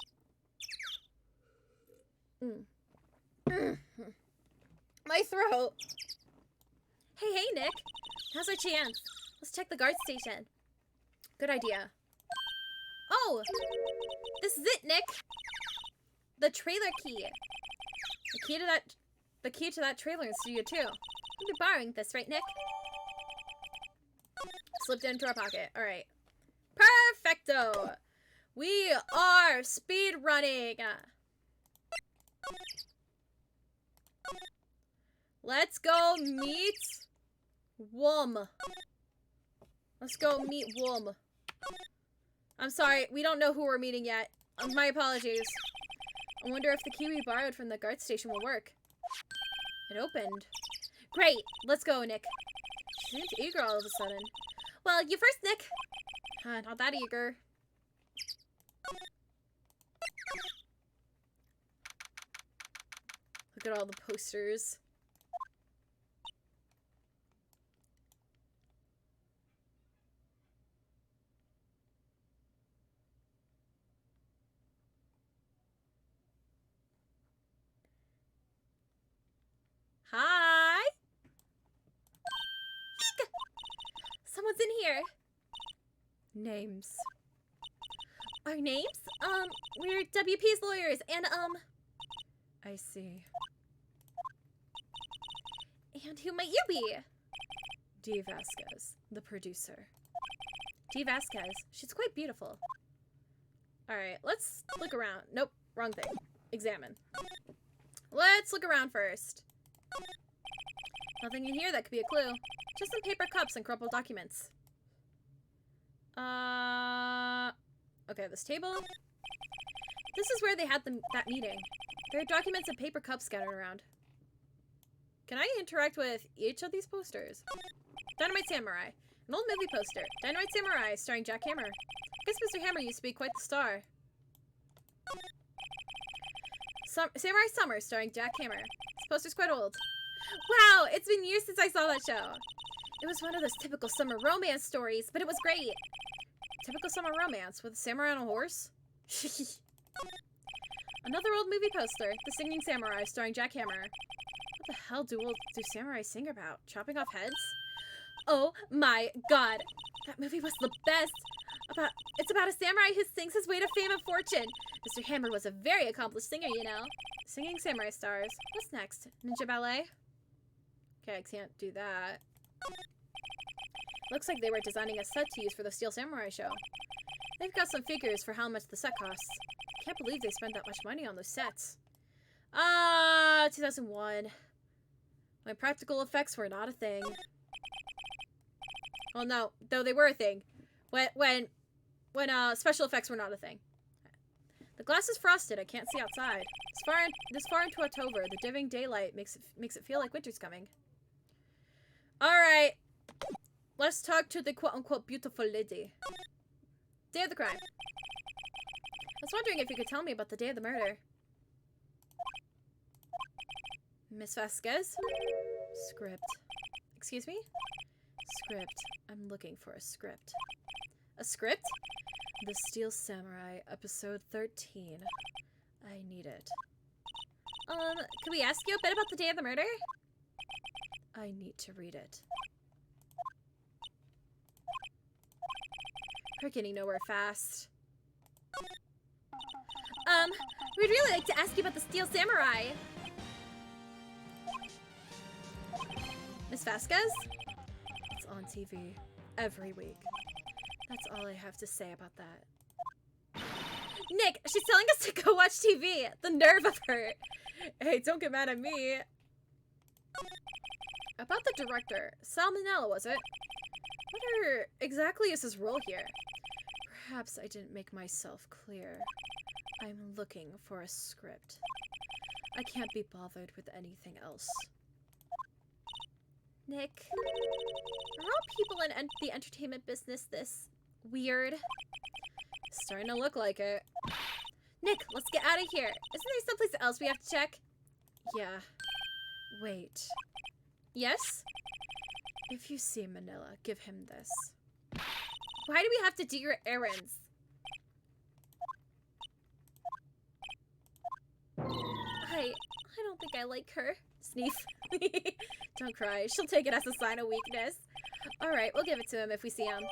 My throat. Hey, Nick. Now's our chance. Let's check the guard station. Good idea. Oh! This is it, Nick! The trailer key. The key to that trailer in Studio 2. We'll be borrowing this, right, Nick? Slipped into our pocket. Alright. Perfecto! We are speed running! Let's go meet Wum. Let's go meet Wum. I'm sorry, we don't know who we're meeting yet. My apologies. I wonder if the key we borrowed from the guard station will work. It opened. Great, let's go, Nick. She seems eager all of a sudden. Well, you first, Nick. Not that eager. Look at all the posters. Hi! Someone's in here. Names. Our names? We're WP's lawyers, and, I see. And who might you be? Dee Vasquez, the producer. Dee Vasquez. She's quite beautiful. Alright, let's look around. Nope, wrong thing. Examine. Let's look around first. Nothing in here that could be a clue. Just some paper cups and crumpled documents. Okay, this table. This is where they had that meeting. There are documents and paper cups scattered around. Can I interact with each of these posters? Dynamite Samurai. An old movie poster. Dynamite Samurai, starring Jack Hammer. I guess Mr. Hammer used to be quite the star. Samurai Summer, starring Jack Hammer. This poster's quite old. Wow, it's been years since I saw that show. It was one of those typical summer romance stories, but it was great. Typical summer romance with a samurai on a horse? Another old movie poster. The Singing Samurai, starring Jack Hammer. What the hell do samurai sing about? Chopping off heads? Oh my god. That movie was the best. It's about a samurai who sings his way to fame and fortune. Mr. Hammer was a very accomplished singer, you know. Singing Samurai stars. What's next? Ninja ballet? Okay, I can't do that. Looks like they were designing a set to use for the Steel Samurai show. They've got some figures for how much the set costs. Can't believe they spent that much money on those sets. 2001. When practical effects were not a thing. Well, no, though they were a thing. When special effects were not a thing. The glass is frosted. I can't see outside. This far into October, the dimming daylight makes it feel like winter's coming. All right, let's talk to the quote-unquote beautiful lady. Day of the crime. I was wondering if you could tell me about the day of the murder. Miss Vasquez? Script. Excuse me? Script. I'm looking for a script. A script? The Steel Samurai, episode 13. I need it. Can we ask you a bit about the day of the murder? I need to read it. We're getting nowhere fast. We'd really like to ask you about the Steel Samurai. Miss Vasquez? It's on TV every week. That's all I have to say about that. Nick, she's telling us to go watch TV. The nerve of her. Hey, don't get mad at me. About the director. Salmonella, was it? What exactly is his role here? Perhaps I didn't make myself clear. I'm looking for a script. I can't be bothered with anything else. Nick, are all people in the entertainment business this weird? Starting to look like it. Nick, let's get out of here. Isn't there someplace else we have to check? Yeah. Wait. Yes? If you see Manila, give him this. Why do we have to do your errands? I don't think I like her. Sneeze. Don't cry. She'll take it as a sign of weakness. Alright, we'll give it to him if we see him.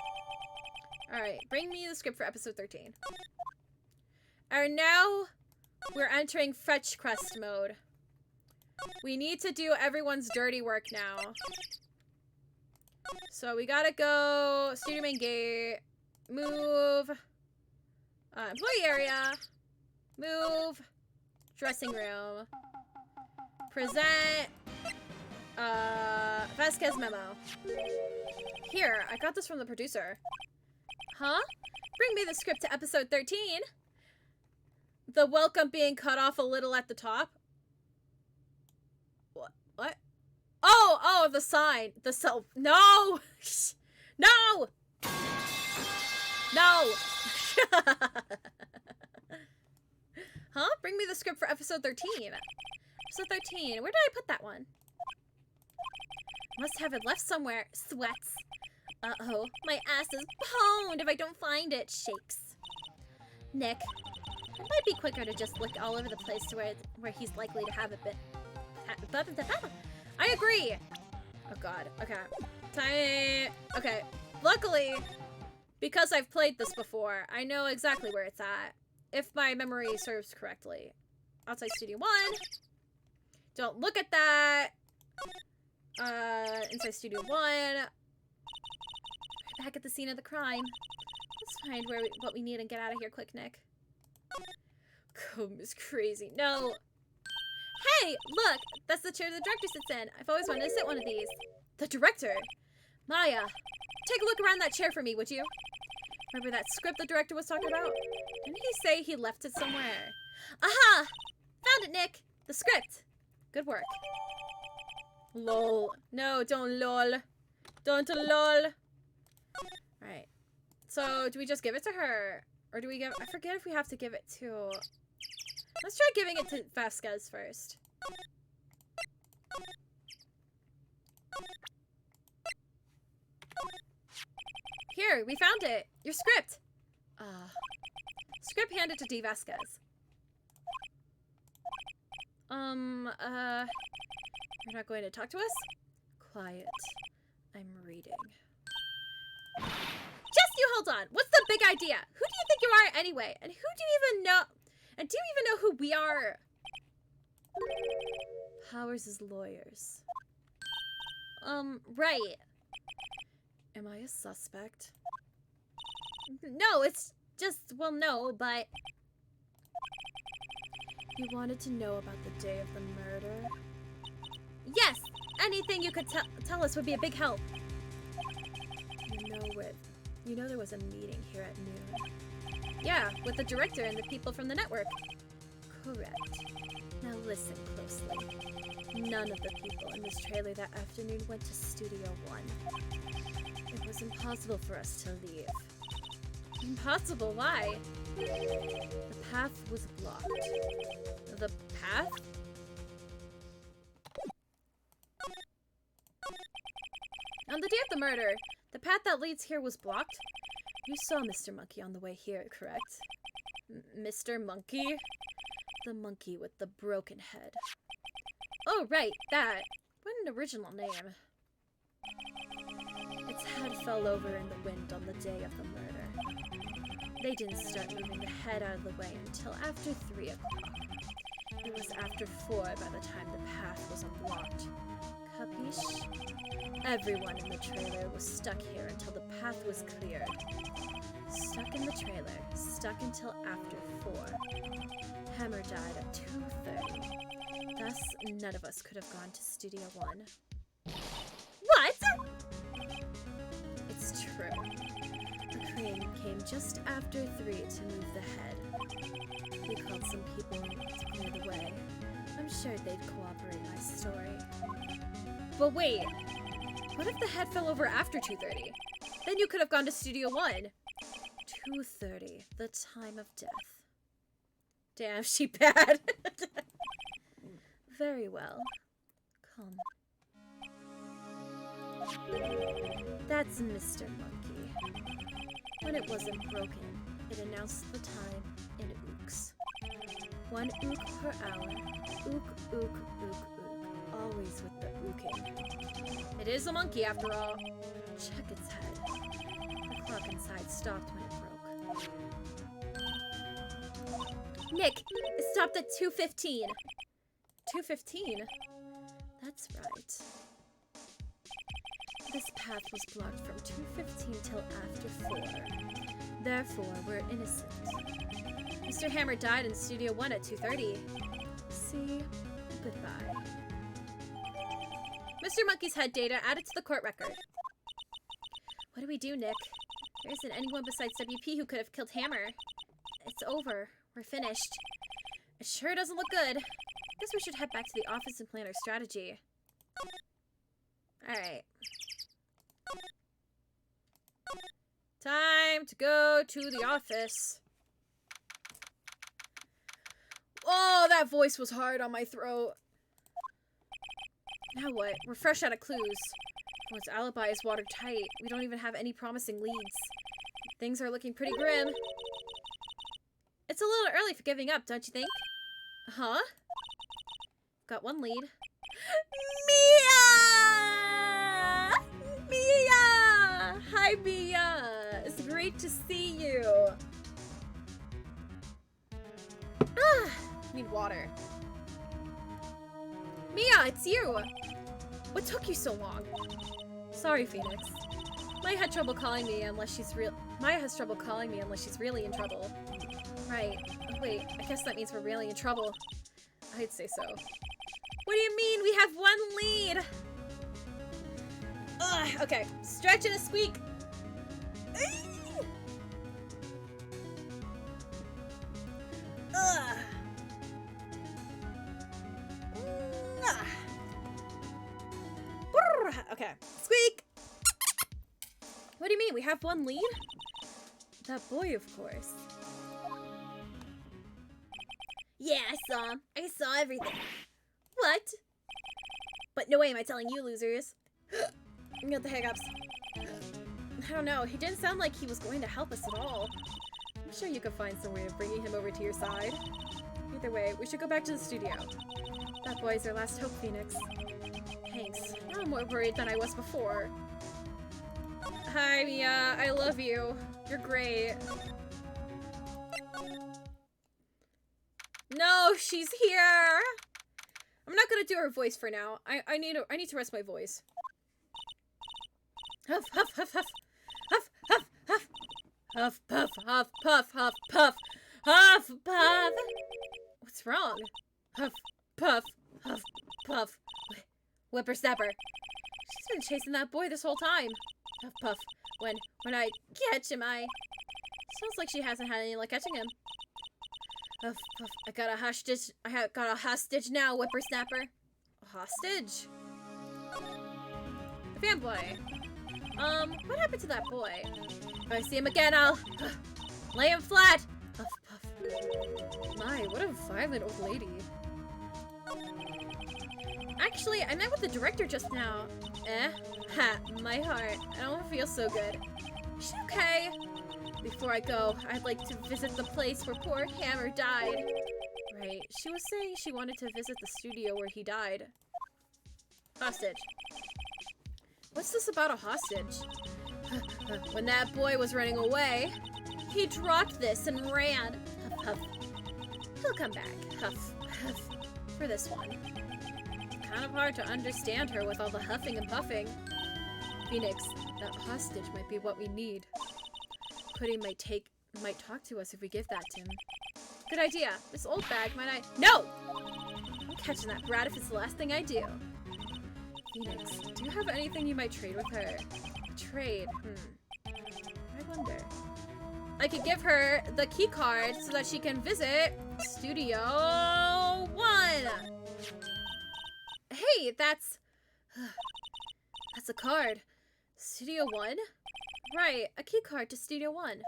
Alright, bring me the script for episode 13. And now we're entering fetch quest mode. We need to do everyone's dirty work now. So we gotta go studio main gate, move, employee area, move, dressing room, present, Vasquez memo. Here, I got this from the producer. Huh? Bring me the script to episode 13. The welcome being cut off a little at the top. What? Oh, the sign. The self. No! No! No! Huh? Bring me the script for episode 13. Episode 13. Where did I put that one? Must have it left somewhere. Sweats. Uh-oh. My ass is pwned if I don't find it. Shakes. Nick, it might be quicker to just look all over the place to where he's likely to have a bit. I agree. Oh god. Okay. Time. Okay. Luckily, Because I've played this before, I know exactly where it's at. If my memory serves correctly. Outside Studio 1. Don't look at that. Inside Studio 1. Back at the scene of the crime. Let's find what we need and get out of here quick, Nick. Is crazy. No. Hey, look! That's the chair the director sits in. I've always wanted to sit one of these. The director? Maya, take a look around that chair for me, would you? Remember that script the director was talking about? Didn't he say he left it somewhere? Aha! Found it, Nick! The script! Good work. Lol. No, don't lol. Don't lol. Alright. So, do we just give it to her? Or do we give... I forget if we have to give it to... Let's try giving it to Vasquez first. Here, we found it. Your script. Script handed to D. Vasquez. You're not going to talk to us? Quiet. I'm reading. Just you hold on. What's the big idea? Who do you think you are anyway? And who do you even know? And do you even know who we are? Powers' lawyers. Right. Am I a suspect? No, it's just, well, no, but... You wanted to know about the day of the murder? Yes! Anything you could tell us would be a big help. You know there was a meeting here at noon. Yeah, with the director and the people from the network. Correct. Now listen closely. None of the people in this trailer that afternoon went to Studio 1. It was impossible for us to leave. Impossible? Why? The path was blocked. The path? On the day of the murder, the path that leads here was blocked? You saw Mr. Monkey on the way here, correct? Mr. Monkey? The monkey with the broken head. Oh, right, that. What an original name. Its head fell over in the wind on the day of the murder. They didn't start moving the head out of the way until after 3 o'clock. It was after 4 by the time the path was unblocked. Capiche? Everyone in the trailer was stuck here until the path was cleared. Stuck in the trailer, stuck until after 4. Hammer died at 2:30. Thus, none of us could have gone to Studio 1. What? It's true. The crane came just after 3 to move the head. We called some people to clear the way. I'm sure they'd cooperate my story. But wait, what if the head fell over after 2:30? Then you could have gone to Studio 1. 2:30, the time of death. Damn, she bad. Very well. Come. That's Mr. Monkey. When it wasn't broken, it announced the time in ooks. 1 ook per hour. Ook, ook, ook, ook. Always with the ooking. It is a monkey after all. Check its head. The clock inside stopped when it broke. Nick, it stopped at 2:15. 2:15? That's right. This path was blocked from 2:15 till after 4. Therefore, we're innocent. Mr. Hammer died in Studio 1 at 2:30. See? Goodbye. Mr. Monkey's head data added to the court record. What do we do, Nick? There isn't anyone besides WP who could have killed Hammer. It's over. We're finished. It sure doesn't look good. Guess we should head back to the office and plan our strategy. Alright. Time to go to the office. Oh, that voice was hard on my throat. Now what? We're fresh out of clues. Everyone's alibi is watertight. We don't even have any promising leads. Things are looking pretty grim. It's a little early for giving up, don't you think? Huh? Got one lead. Mia! Mia! Hi, Mia! It's great to see you. Ah, need water. Mia, it's you. What took you so long? Sorry, Phoenix. Maya had trouble calling me unless she's Maya has trouble calling me unless she's really in trouble. Right. Oh, wait, I guess that means we're really in trouble. I'd say so. What do you mean? We have one lead! Ugh, okay. Stretch and a squeak. Ugh. Okay. Squeak! What do you mean? We have one lead? That boy, of course. Yeah, I saw him. I saw everything. What? But no way am I telling you, losers. I got the hiccups. I don't know. He didn't sound like he was going to help us at all. I'm sure you could find some way of bringing him over to your side. Either way, we should go back to the studio. That boy's our last hope, Phoenix. Thanks. Now I'm more worried than I was before. Hi, Mia. I love you. You're great. No, she's here! I'm not gonna do her voice for now. I need to rest my voice. Huff, huff, huff, huff. Huff, huff, huff. Huff, puff, huff, puff, huff, puff. Huff, puff. What's wrong? Huff, puff, huff, puff. Whippersnapper. She's been chasing that boy this whole time. Huff, puff. When I catch him, sounds like she hasn't had any luck catching him. Huff, puff. I got a hostage now, whippersnapper. A hostage? The fanboy. What happened to that boy? If I see him again, I'll lay him flat. Huff, puff. My, what a violent old lady. Actually, I met with the director just now. Ha, my heart. I don't feel so good. Is she okay? Before I go, I'd like to visit the place where poor Hammer died. Right, she was saying she wanted to visit the studio where he died. Hostage. What's this about a hostage? When that boy was running away, he dropped this and ran. Huff, huff. He'll come back. Huff, huff. For this one. Kind of hard to understand her with all the huffing and puffing. Phoenix, that hostage might be what we need. Cody might talk to us if we give that to him. Good idea. This old bag might No! I'm catching that brat if it's the last thing I do. Phoenix, do you have anything you might trade with her? Trade? I wonder. I could give her the key card so that she can visit Studio 1! Hey, that's a card. Studio 1? Right, a key card to Studio 1.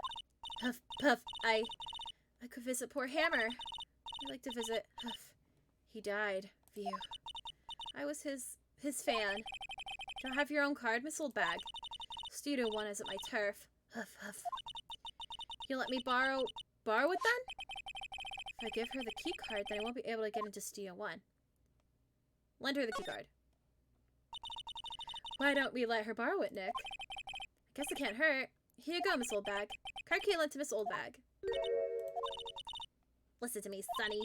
Huff, puff, I could visit poor Hammer. I like to visit. Huff. He died. View. I was his fan. Don't have your own card, Miss Old Bag. Studio 1 isn't my turf. Huff, huff. You'll let me borrow it then? If I give her the key card, then I won't be able to get into Studio 1. Lend her the key card. Why don't we let her borrow it, Nick? I guess it can't hurt. Here you go, Miss Old Bag. Card key lent to Miss Old Bag. Listen to me, Sonny.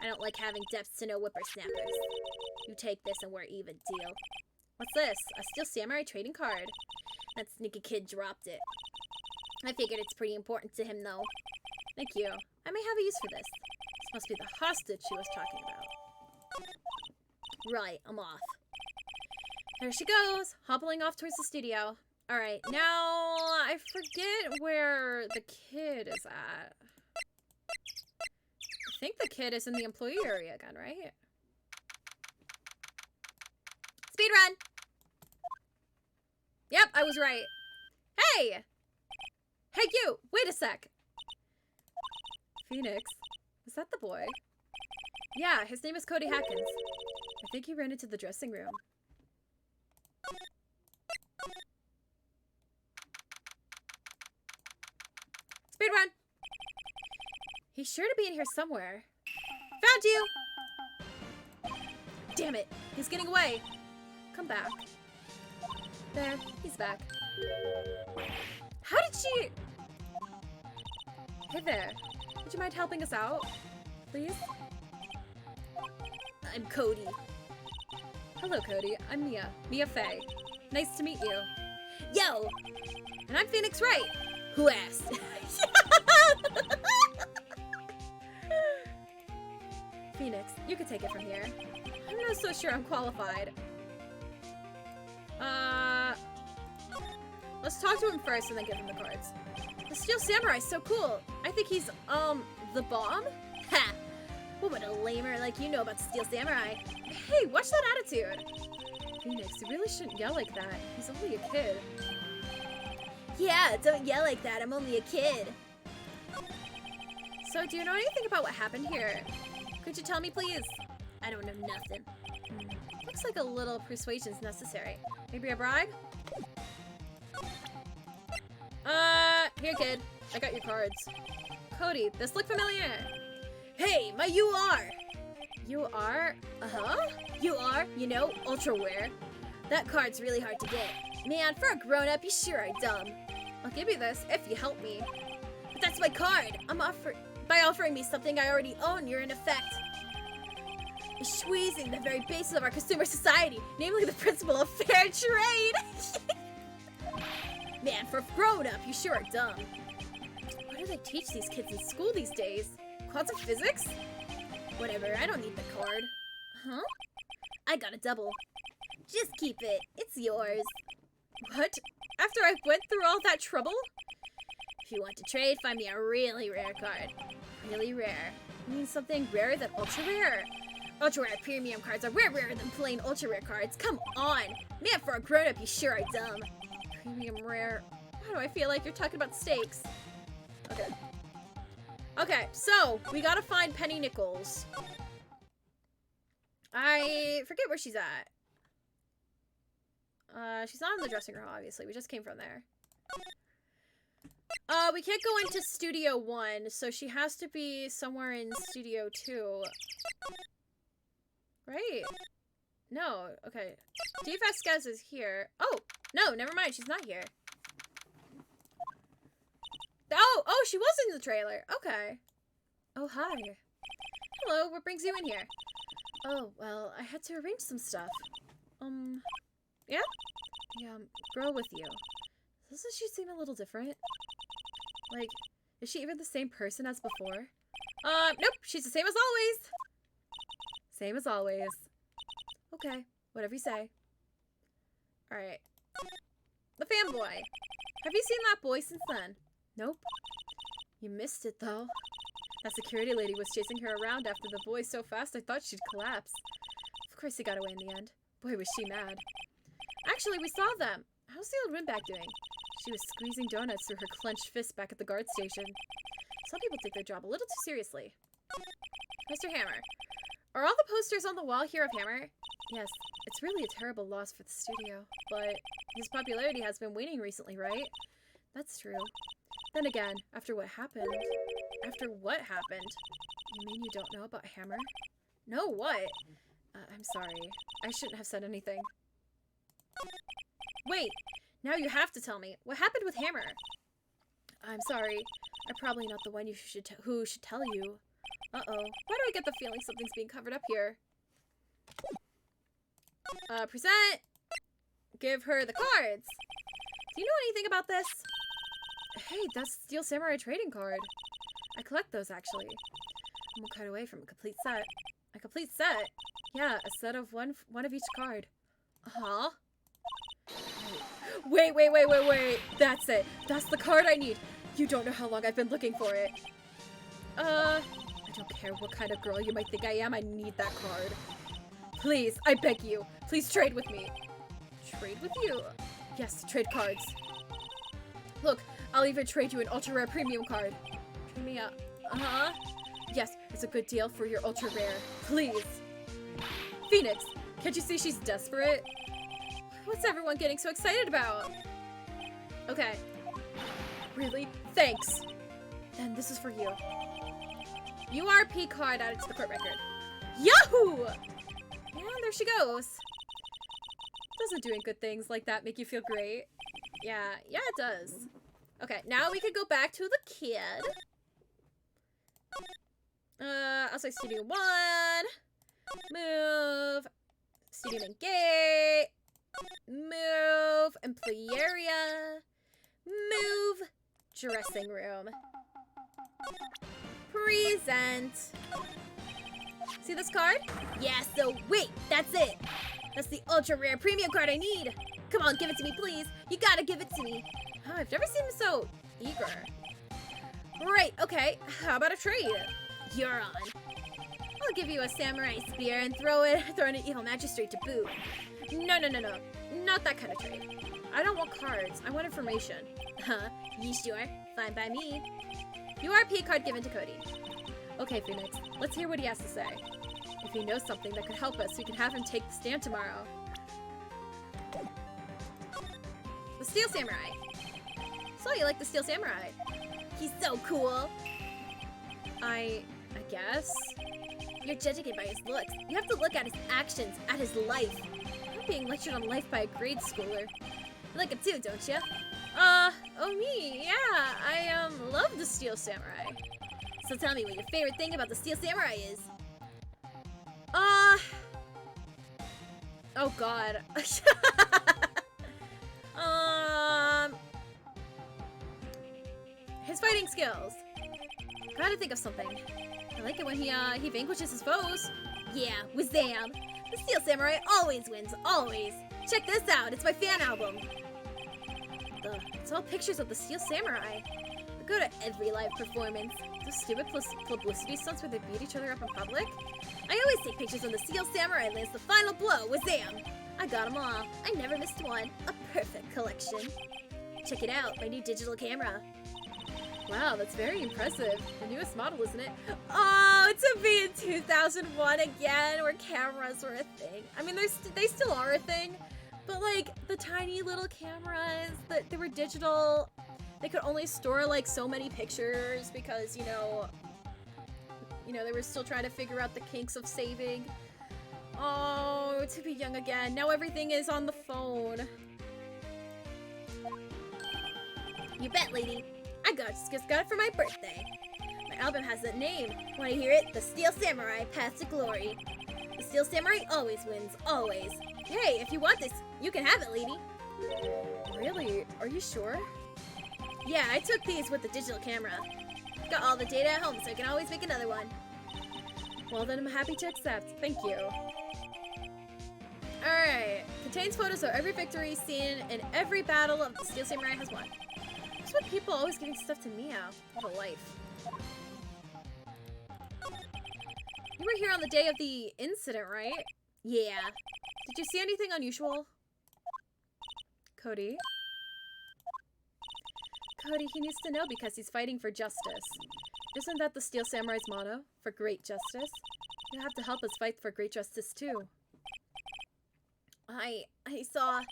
I don't like having depths to no whippersnappers. You take this and we're even, deal. What's this? A Steel Samurai trading card. That sneaky kid dropped it. I figured it's pretty important to him, though. Thank you. I may have a use for this. This must be the hostage she was talking about. Right, I'm off. There she goes, hobbling off towards the studio. Alright, now I forget where the kid is at. I think the kid is in the employee area again, right? Speed run! Yep, I was right. Hey! Hey, you! Wait a sec! Phoenix, is that the boy? Yeah, his name is Cody Hatkins. I think he ran into the dressing room. Speed run! He's sure to be in here somewhere. Found you! Damn it, he's getting away. Come back. There, he's back. How did she... Hey there. Would you mind helping us out? Please? I'm Cody. Hello, Cody. I'm Mia. Mia Faye. Nice to meet you. Yo! And I'm Phoenix Wright. Who asked? Phoenix, you can take it from here. I'm not so sure I'm qualified. Let's talk to him first and then give him the cards. The Steel Samurai's so cool. I think he's, the bomb? Ha! What would a lamer like you know about Steel Samurai? Hey, watch that attitude. Phoenix, you really shouldn't yell like that. He's only a kid. Yeah, don't yell like that. I'm only a kid. So, do you know anything about what happened here? Could you tell me, please? I don't know nothing. Looks like a little persuasion's necessary. Maybe a bribe? Here, kid. I got your cards. Cody, this look familiar. Hey, my UR! You are? Uh-huh? UR, you know, ultra rare. That card's really hard to get. Man, for a grown-up, you sure are dumb. I'll give you this if you help me. But that's my card. By offering me something I already own, you're in effect squeezing the very basis of our consumer society, namely the principle of fair trade. Man, for a grown-up, you sure are dumb. What do they teach these kids in school these days? Quantum physics? Whatever, I don't need the card. Huh? I got a double. Just keep it. It's yours. What? After I went through all that trouble? If you want to trade, find me a really rare card. Really rare. You mean something rarer than ultra rare? Ultra rare premium cards are way rarer than plain ultra rare cards. Come on! Man, for a grown-up, you sure are dumb. Premium rare. Why do I feel like you're talking about steaks? Okay. Okay, so we gotta find Penny Nichols. I forget where she's at. She's not in the dressing room, obviously. We just came from there. We can't go into Studio 1, so she has to be somewhere in Studio 2. Right? No, okay. Dave Vasquez is here. Oh, no, never mind. She's not here. Oh, she was in the trailer. Okay. Oh, hi. Hello, what brings you in here? Oh, well, I had to arrange some stuff. Yeah? Yeah, girl with you. Doesn't she seem a little different? Like, is she even the same person as before? Nope, she's the same as always. Same as always. Okay, whatever you say. Alright. The fanboy. Have you seen that boy since then? Nope. You missed it, though. That security lady was chasing her around after the boy so fast I thought she'd collapse. Of course he got away in the end. Boy, was she mad. Actually, we saw them. How's the old windbag doing? She was squeezing donuts through her clenched fist back at the guard station. Some people take their job a little too seriously. Mr. Hammer. Are all the posters on the wall here of Hammer? Yes, it's really a terrible loss for the studio, but his popularity has been waning recently, right? That's true. Then again, after what happened... After what happened? You mean you don't know about Hammer? No, what? I'm sorry. I shouldn't have said anything. Wait! Now you have to tell me. What happened with Hammer? I'm sorry. I'm probably not the one who should tell you. Uh-oh. Why do I get the feeling something's being covered up here? Present! Give her the cards! Do you know anything about this? Hey, that's Steel Samurai trading card. I collect those, actually. I'm one card away from a complete set. A complete set? Yeah, a set of one of each card. Huh? Wait. That's it. That's the card I need. You don't know how long I've been looking for it. I don't care what kind of girl you might think I am. I need that card. Please, I beg you. Please trade with me. Trade with you? Yes, trade cards. Look, I'll even trade you an ultra rare premium card. Trade me up. Uh-huh. Yes, it's a good deal for your ultra rare. Please. Phoenix, can't you see she's desperate? What's everyone getting so excited about? Okay. Really? Thanks. Then this is for you. URP card added to the court record. Yahoo! And there she goes. Doesn't doing good things like that make you feel great? Yeah, it does. Okay, now we could go back to the kid. Outside studio 1. Move. Studio main gate. Move. Employee area. Move. Dressing room. Present. See this card? Yeah, so wait, that's it. That's the ultra rare premium card I need. Come on, give it to me, please. You gotta give it to me. Oh, I've never seen him so eager. Right, okay. How about a trade? You're on. I'll give you a samurai spear and throw in an evil magistrate to boot. No. Not that kind of trade. I don't want cards. I want information. Huh? You sure? Fine by me. URP card given to Cody. Okay, Phoenix. Let's hear what he has to say. If he knows something that could help us, we can have him take the stand tomorrow. The Steel Samurai. So you like the Steel Samurai? He's so cool. I guess. You're judging him by his looks. You have to look at his actions, at his life. I'm being lectured on life by a grade schooler. You like him too, don't you? Oh me, yeah. I love the Steel Samurai. So tell me what your favorite thing about the Steel Samurai is. Oh god. His fighting skills. Gotta think of something. I like it when he vanquishes his foes. Yeah, wazam! The Steel Samurai always wins, always! Check this out, it's my fan album! It's all pictures of the Steel Samurai. I go to every live performance. Those stupid publicity stunts where they beat each other up in public? I always take pictures when the Steel Samurai lands the final blow, wazam! I got them all. I never missed one. A perfect collection. Check it out, my new digital camera. Wow, that's very impressive. The newest model, isn't it? Oh, to be in 2001 again, where cameras were a thing. I mean, they still are a thing, but like the tiny little cameras that they were digital, they could only store like so many pictures because you know they were still trying to figure out the kinks of saving. Oh, to be young again. Now everything is on the phone. You bet, lady. I just got it for my birthday. My album has that name. Want to hear it? The Steel Samurai Path to Glory. The Steel Samurai always wins, always. Hey, if you want this, you can have it, lady. Really? Are you sure? Yeah, I took these with the digital camera. Got all the data at home, so I can always make another one. Well, then I'm happy to accept. Thank you. Alright. Contains photos of every victory seen in every battle of the Steel Samurai has won. That's what people always giving stuff to Mia. What a life. You were here on the day of the incident, right? Yeah. Did you see anything unusual? Cody? Cody, he needs to know because he's fighting for justice. Isn't that the Steel Samurai's motto? For great justice? You have to help us fight for great justice too. I saw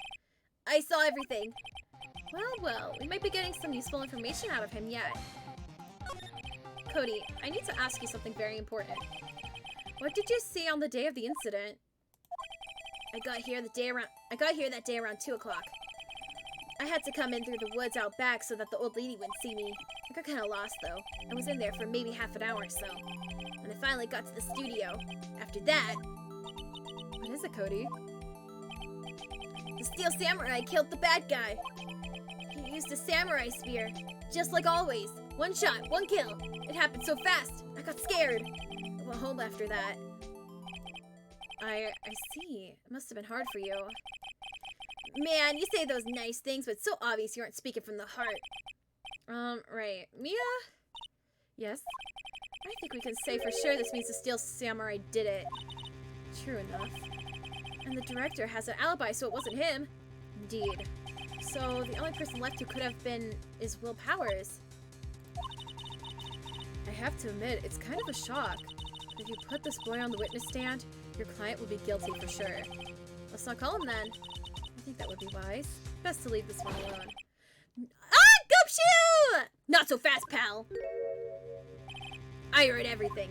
everything. Well, we might be getting some useful information out of him yet. Cody, I need to ask you something very important. What did you see on the day of the incident? I got here that day around 2 o'clock. I had to come in through the woods out back so that the old lady wouldn't see me. I got kind of lost though. I was in there for maybe half an hour or so. And I finally got to the studio. After that... What is it, Cody? The Steel Samurai killed the bad guy. He used a samurai spear, just like always. One shot, one kill. It happened so fast. I got scared. I went home after that. I see. It must have been hard for you. Man, you say those nice things, but it's so obvious you aren't speaking from the heart. Right. Mia? Yes? I think we can say for sure this means the Steel Samurai did it. True enough. And the director has an alibi, so it wasn't him. Indeed. So the only person left who could have been is Will Powers. I have to admit, it's kind of a shock. If you put this boy on the witness stand, your client will be guilty for sure. Let's not call him then. I think that would be wise. Best to leave this one alone. Ah, Gumshoe! Not so fast, pal. I heard everything.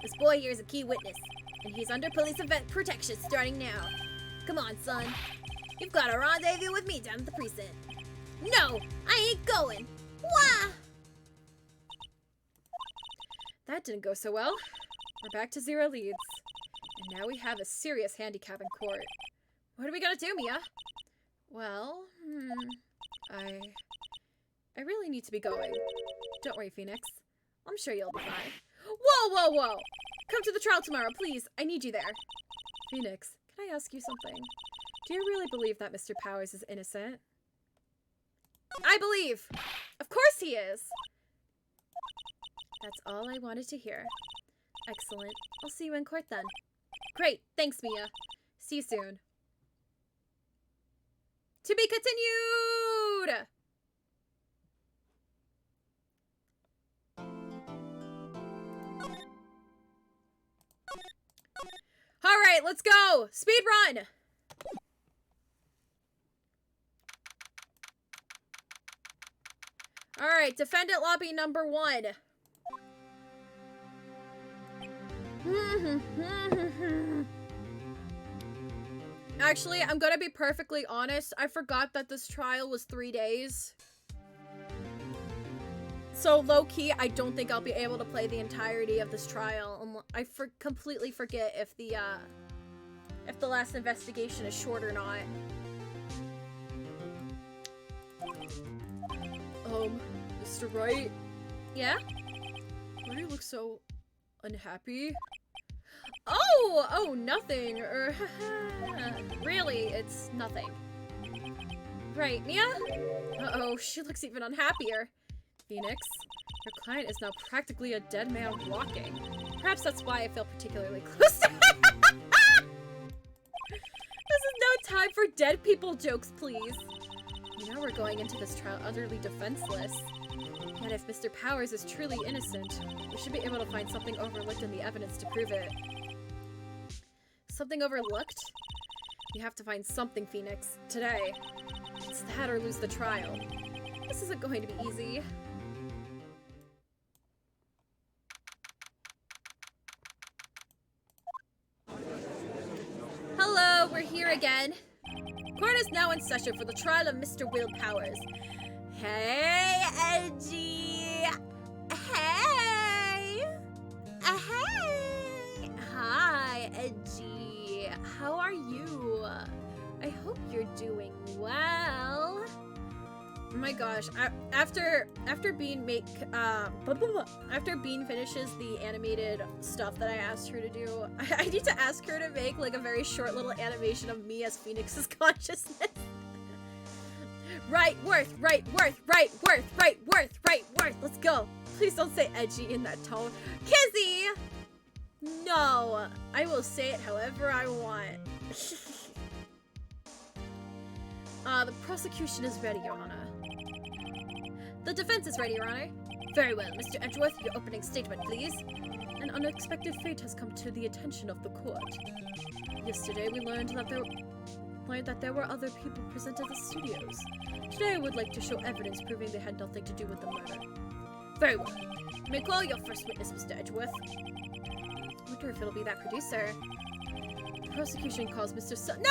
This boy here is a key witness, and he's under police protection starting now. Come on, son. You've got a rendezvous with me down at the precinct. No, I ain't going. Wah! That didn't go so well. We're back to 0 leads. And now we have a serious handicap in court. What are we gonna do, Mia? Well, I really need to be going. Don't worry, Phoenix. I'm sure you'll be fine. Whoa, whoa, whoa! Come to the trial tomorrow, please. I need you there. Phoenix, can I ask you something? Do you really believe that Mr. Powers is innocent? I believe! Of course he is! That's all I wanted to hear. Excellent. I'll see you in court then. Great. Thanks, Mia. See you soon. To be continued! Alright, let's go! Speed run! Alright, defendant lobby number 1. Actually, I'm gonna be perfectly honest. I forgot that this trial was 3 days. So low-key, I don't think I'll be able to play the entirety of this trial. I completely forget if the last investigation is short or not. Mr. Wright? Yeah? Why do you look so unhappy? Oh, nothing. Really, it's nothing. Right, Mia? Uh-oh, she looks even unhappier. Phoenix, your client is now practically a dead man walking. Perhaps that's why I feel particularly close to her. This is no time for dead people jokes, please. Now we're going into this trial utterly defenseless. Yet if Mr. Powers is truly innocent, we should be able to find something overlooked in the evidence to prove it. Something overlooked? We have to find something, Phoenix. Today. It's that or lose the trial. This isn't going to be easy. Hello, we're here again. Court is now in session for the trial of Mr. Will Powers. Hey, Edgy! Hey! Hey! Hi, Edgy. How are you? I hope you're doing well. Oh my gosh, after Bean finishes the animated stuff that I asked her to do, I need to ask her to make like a very short little animation of me as Phoenix's consciousness. Wrightworth. Let's go. Please don't say Edgy in that tone. Kizzy! No, I will say it however I want. The prosecution is ready, Your Honor. The defense is ready, Your Honor. Very well, Mr. Edgeworth, your opening statement, please. An unexpected fate has come to the attention of the court. Yesterday, we learned that there were other people present at the studios. Today, I would like to show evidence proving they had nothing to do with the murder. Very well. You may call your first witness, Mr. Edgeworth. I wonder if it'll be that producer. The prosecution calls Mr. No!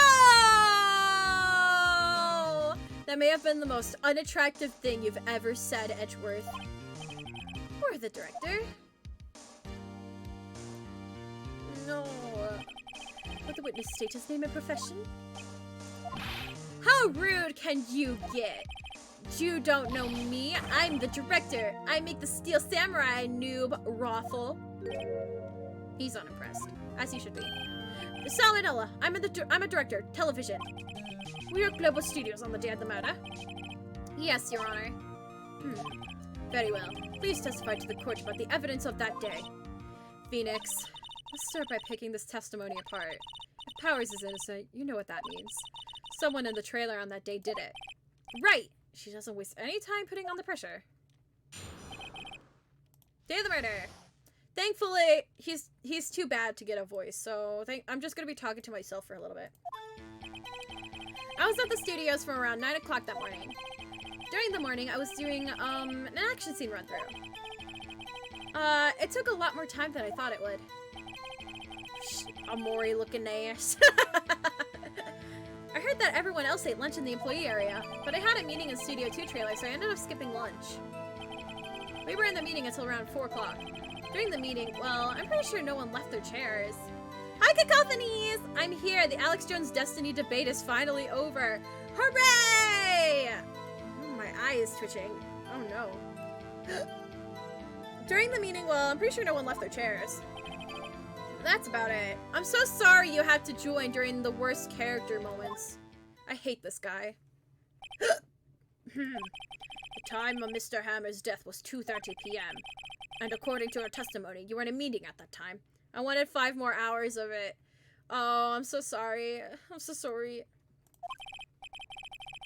That may have been the most unattractive thing you've ever said, Edgeworth. Or the director. No. Let the witness state his name and profession. How rude can you get? You don't know me. I'm the director. I make the Steel Samurai, noob, Raffle. He's unimpressed, as he should be. Salmonella. I'm a director. Television. We are Global Studios on the day of the murder. Yes, Your Honor. Very well. Please testify to the court about the evidence of that day. Phoenix, let's start by picking this testimony apart. If Powers is innocent, you know what that means. Someone in the trailer on that day did it. Right! She doesn't waste any time putting on the pressure. Day of the murder. Thankfully, he's too bad to get a voice, so I'm just gonna be talking to myself for a little bit. I was at the studios from around 9 o'clock that morning. During the morning, I was doing an action scene run through. It took a lot more time than I thought it would. Amori looking ass. I heard that everyone else ate lunch in the employee area, but I had a meeting in Studio 2 trailer, so I ended up skipping lunch. We were in the meeting until around 4 o'clock. During the meeting, well, I'm pretty sure no one left their chairs. Hi, Cacophonies! I'm here. The Alex Jones Destiny debate is finally over. Hooray! Oh, my eye is twitching. Oh, no. During the meeting, well, I'm pretty sure no one left their chairs. That's about it. I'm so sorry you had to join during the worst character moments. I hate this guy. The time of Mr. Hammer's death was 2:30 p.m. And according to our testimony, you were in a meeting at that time. I wanted 5 more hours of it. Oh, I'm so sorry. I'm so sorry.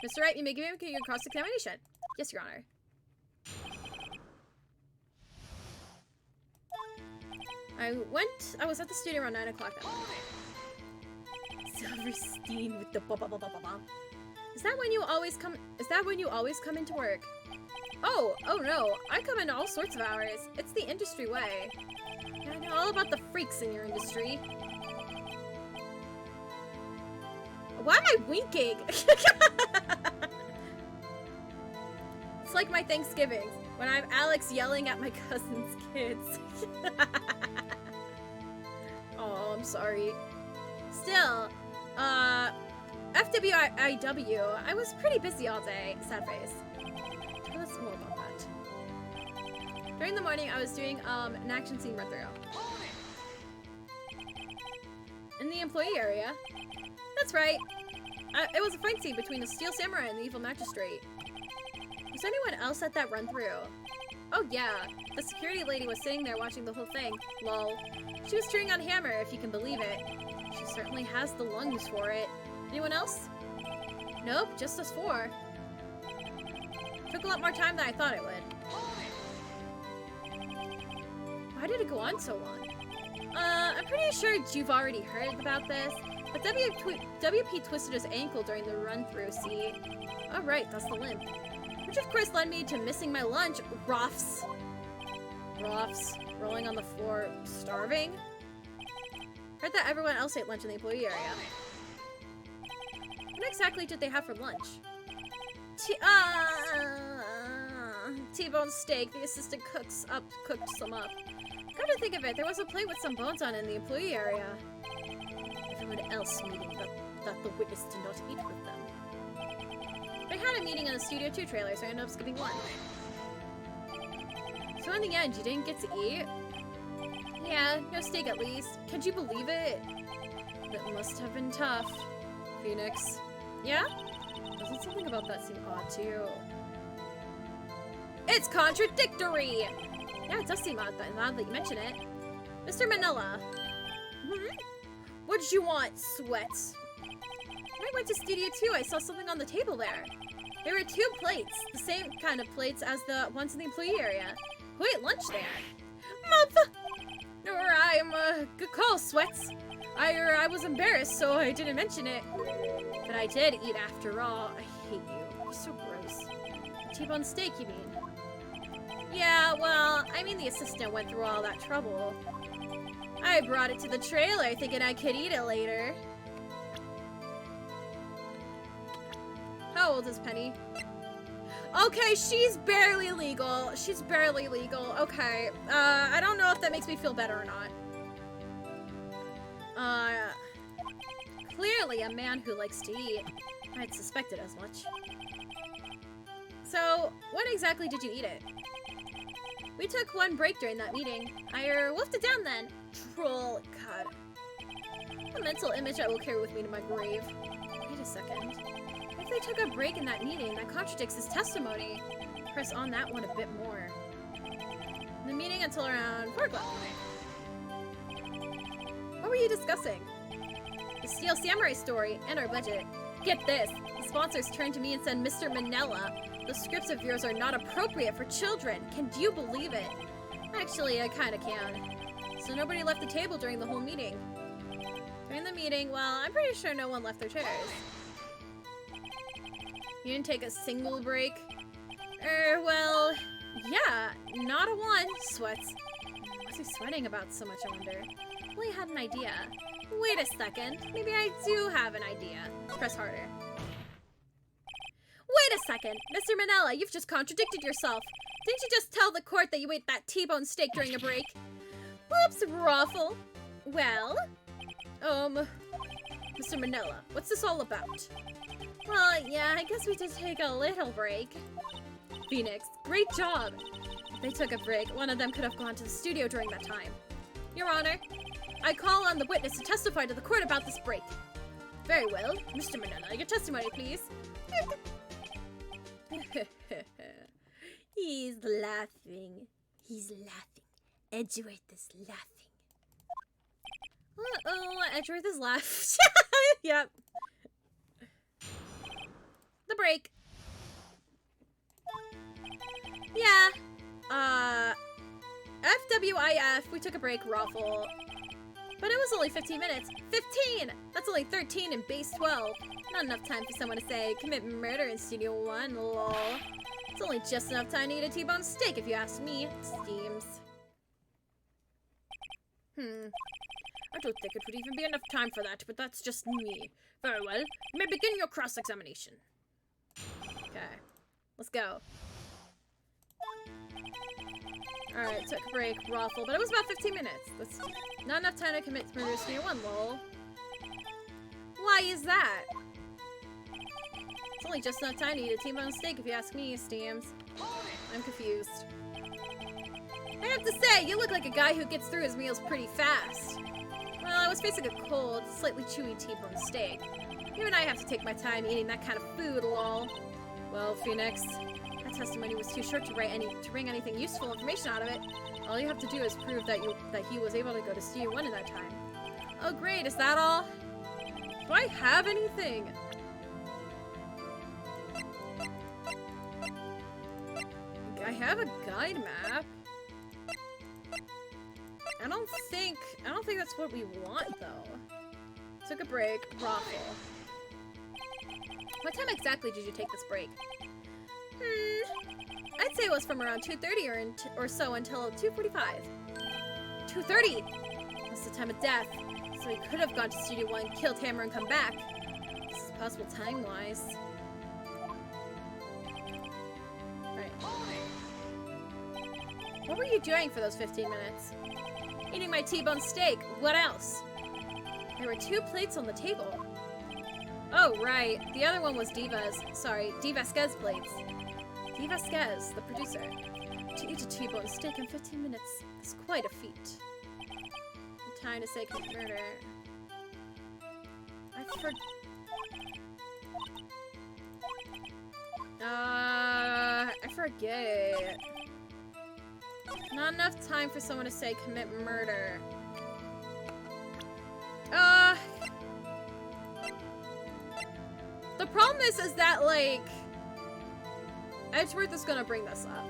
Mr. Wright, you may give me your cross-examination. Yes, Your Honor. I was at the studio around 9 o'clock that morning. Silverstein with the ba-ba-ba-ba-ba-ba. Is that when you always come into work? Oh no, I come in all sorts of hours. It's the industry way. I know all about the freaks in your industry. Why am I winking? It's like my Thanksgivings, when I'm Alex yelling at my cousin's kids. Oh, I'm sorry. Still, FWIW, I was pretty busy all day. Sad face. Tell us more about that. During the morning, I was doing an action scene run through. In the employee area. That's right. It was a fight scene between the Steel Samurai and the Evil Magistrate. Was anyone else at that run through? Oh yeah, the security lady was sitting there watching the whole thing. Lol. She was cheering on Hammer, if you can believe it. She certainly has the lungs for it. Anyone else? Nope, just us 4. Took a lot more time than I thought it would. Why did it go on so long? I'm pretty sure you've already heard about this, but WP twisted his ankle during the run-through, see? Oh right, that's the limp. Which of course led me to missing my lunch. Ruffs. Rolling on the floor, starving? Heard that everyone else ate lunch in the employee area. What exactly did they have for lunch? T-bone steak. The assistant cooked some up. Come to think of it, there was a plate with some bones on it in the employee area. Everyone else meeting that the witness did not eat with them. They had a meeting on the Studio 2 trailer, so I ended up skipping lunch. So in the end, you didn't get to eat? Yeah, no steak at least. Could you believe it? That must have been tough. Phoenix. Yeah? Doesn't something about that seem odd to you? It's contradictory! Yeah, it does seem odd now that you mention it. Mr. Manila. What did you want, Sweats? When I went to Studio 2, I saw something on the table there. There were 2 plates, the same kind of plates as the ones in the employee area. Who ate lunch there? Mother! Good call, Sweats. I was embarrassed, so I didn't mention it. But I did eat after all. I hate you. You're so gross. T-bone steak, you mean? Yeah, well, I mean the assistant went through all that trouble. I brought it to the trailer thinking I could eat it later. How old is Penny? Okay, she's barely legal. She's barely legal. Okay. I don't know if that makes me feel better or not. Clearly a man who likes to eat. I'd suspected as much. So, when exactly did you eat it? We took 1 break during that meeting. I wolfed it down then. Troll. God. A mental image I will carry with me to my grave. Wait a second. If they took a break in that meeting, that contradicts his testimony. Press on that one a bit more. The meeting until around 4 o'clock. What were you discussing? The Steel Samurai story and our budget. Get this. The sponsors turned to me and said, Mr. Manila, the scripts of yours are not appropriate for children. Can you believe it? Actually, I kinda can. So nobody left the table during the whole meeting. During the meeting, well, I'm pretty sure no one left their chairs. You didn't take a single break? Well, yeah, not a one. Sweats. What's he sweating about so much, I wonder? Well, he had an idea. Wait a second. Maybe I do have an idea. Press harder. Wait a second. Mr. Manila, you've just contradicted yourself. Didn't you just tell the court that you ate that T-bone steak during a break? Whoops, Raffle. Well? Mr. Manila, what's this all about? Well, yeah, I guess we did take a little break. Phoenix, great job! If they took a break, one of them could have gone to the studio during that time. Your Honor, I call on the witness to testify to the court about this break. Very well. Mr. Manila, your testimony, please. He's laughing. He's laughing. Edgeworth is laughing. Uh-oh, Edgeworth is laughing. Yep. The break. Yeah. FWIF, we took a break, Raffle. But it was only 15 minutes. 15! That's only 13 in base 12. Not enough time for someone to say, commit murder in Studio 1, lol. It's only just enough time to eat a T-bone steak, if you ask me. Steams. I don't think it would even be enough time for that, but that's just me. Very well. You may begin your cross-examination. Okay. Let's go. Alright, took a break, Raffle, but it was about 15 minutes. That's not enough time to commit murder in Studio 1, lol. Why is that? It's only just enough time to eat a T-bone steak, if you ask me, Steams. I'm confused. I have to say, you look like a guy who gets through his meals pretty fast. Well, I was facing a cold, slightly chewy T-bone steak. Even I have to take my time eating that kind of food, lol. Well, Phoenix, that testimony was too short to wring anything useful information out of it. All you have to do is prove that he was able to go to Studio 1 in that time. Oh great, is that all? Do I have anything? I have a guide map. I don't think that's what we want though. Took a break, Raffle. What time exactly did you take this break? I'd say it was from around 2:30 or so until 2:45. 2:30? That's the time of death. So he could have gone to Studio 1, killed Hammer, and come back. This is possible time-wise. Right. What were you doing for those 15 minutes? Eating my T-bone steak. What else? There were 2 plates on the table. Oh, right. The other one was DOVA-SYNDROME plates. DOVA-SYNDROME, the producer. To eat a T-bone steak in 15 minutes is quite a feat. I'm trying to say commit murder. I forget. Not enough time for someone to say commit murder. The problem is that, like, Edgeworth is gonna bring this up.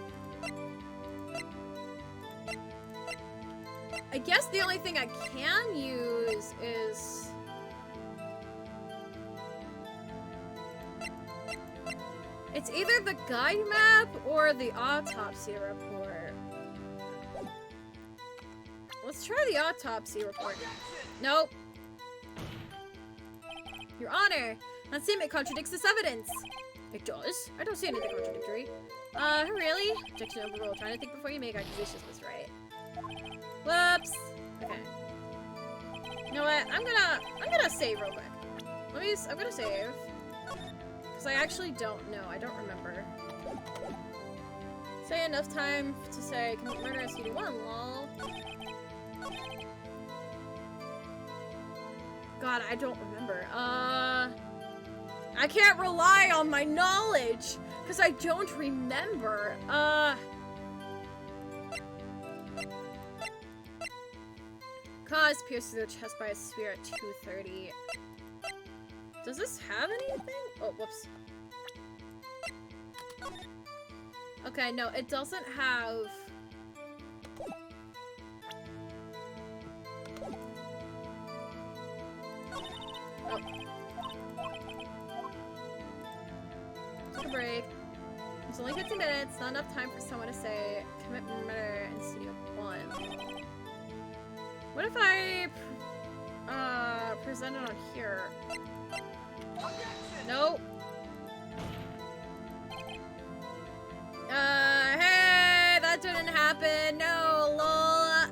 I guess the only thing I can use is... It's either the guide map or the autopsy report. Let's try the autopsy report. Nope. Your Honor, that statement contradicts this evidence. It does? I don't see anything contradictory. Really? Objection overruled. Trying to think before you make accusations was right. Whoops. Okay. You know what? I'm gonna save real quick. I'm gonna save. Because I actually don't know. I don't remember. Say enough time to say commit murder in Studio 1, lol. God, I don't remember. I can't rely on my knowledge because I don't remember. Cause pierced through the chest by a spear at 2:30. Does this have anything? Oh, whoops. Okay, no, it doesn't have... Oh. Take a break. It's only 15 minutes, not enough time for someone to say commit murder in Studio 1. What if I present it on here? Nope. Hey, that didn't happen. No, lol.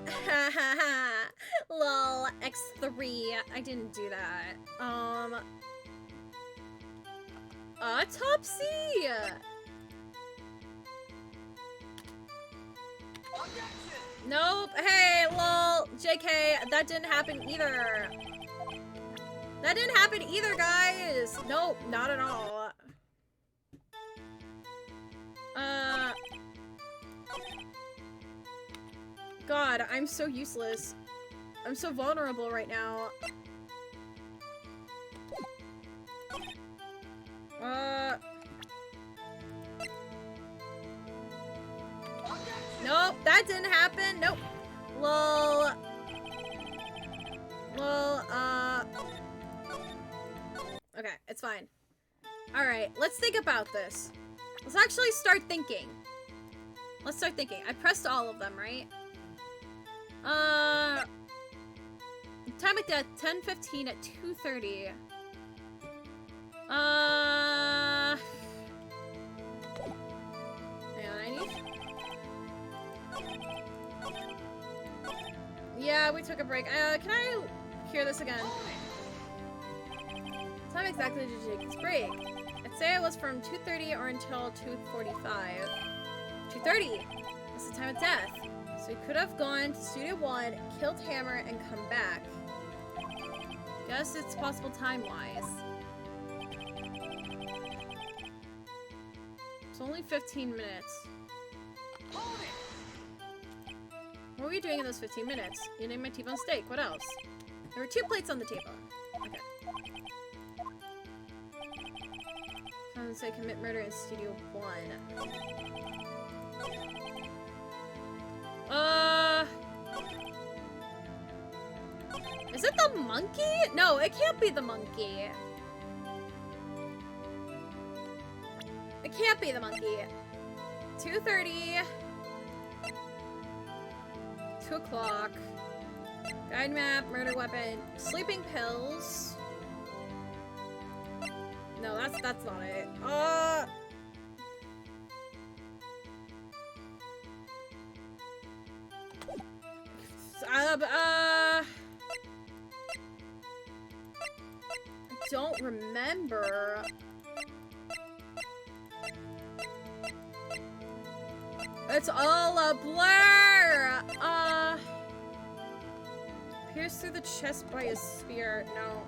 3. I didn't do that. Autopsy? Nope. Hey, lol. JK, that didn't happen either. That didn't happen either, guys. Nope, not at all. God, I'm so useless. I'm so vulnerable right now. Nope, that didn't happen. Nope. Lol. Lol, okay, it's fine. Alright, let's think about this. Let's actually start thinking. Let's start thinking. I pressed all of them, right? Time of death, 10:15 at 2:30. Hang on, I need... Yeah, we took a break. Can I hear this again? What time exactly did you take this break? I'd say it was from 2:30 or until 2:45. 2:30! That's the time of death. So we could have gone to Studio 1, killed Hammer, and come back. Guess it's possible time-wise. It's only 15 minutes. What were you doing in those 15 minutes? Eating my T-bone steak. What else? There were 2 plates on the table. Okay. Someone say commit murder in Studio 1. Is it the monkey? No, it can't be the monkey. It can't be the monkey. 2:30. 2 o'clock. Guide map, murder weapon, sleeping pills. No, that's not it. I don't remember. It's all a blur! Pierced through the chest by a spear. No.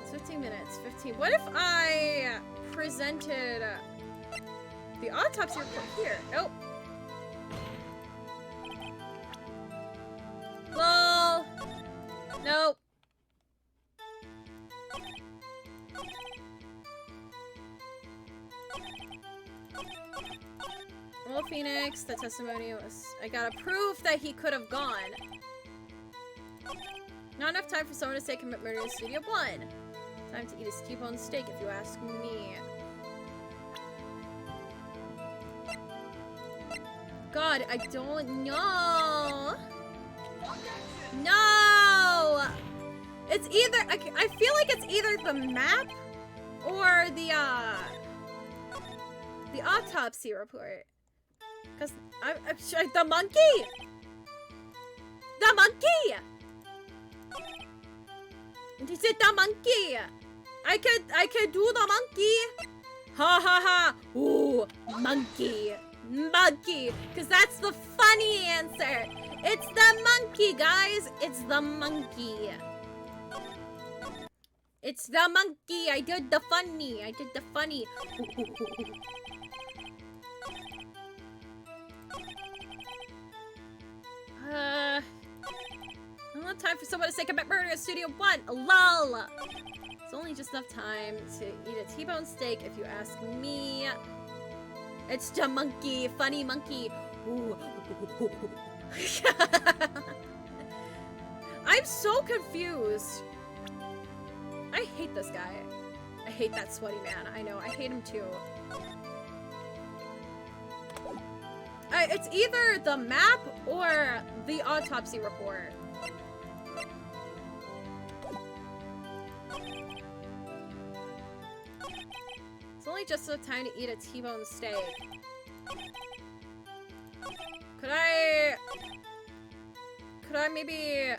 It's 15 minutes. 15. What if I presented the autopsy report here? Nope. Lol. Nope. Well, Phoenix, the testimony was... I got a proof that he could have gone. Not enough time for someone to say commit murder in Studio 1. Time to eat a T-bone steak, if you ask me. God, I don't know. No! It's either... I feel like it's either the map or the autopsy report. Because the monkey! The monkey! Is it the monkey? I could do the monkey. Ha ha ha. Ooh, monkey. Monkey. Because that's the funny answer. It's the monkey, guys. It's the monkey. It's the monkey. I did the funny. I did the funny. Not time for someone to say commit murder in Studio 1. LOL. It's only just enough time to eat a T-bone steak, if you ask me. It's the monkey. Funny monkey. Ooh. I'm so confused. I hate this guy. I hate that sweaty man. I know. I hate him too. It's either the map or the autopsy report. It's only just enough time to eat a T-bone steak. Could I maybe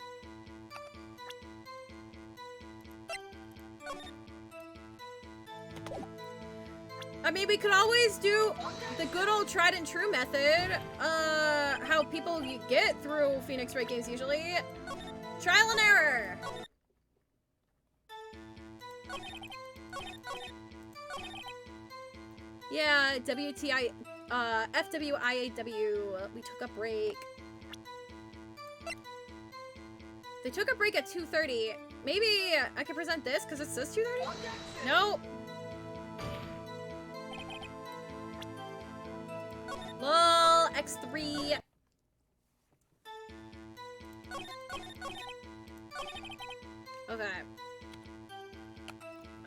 I mean, we could always do the good old tried and true method. How people get through Phoenix Wright games usually. Trial and error. Yeah, FWIAW. We took a break. They took a break at 2:30. Maybe I can present this because it says 2:30? Nope. Lol, X3. Okay.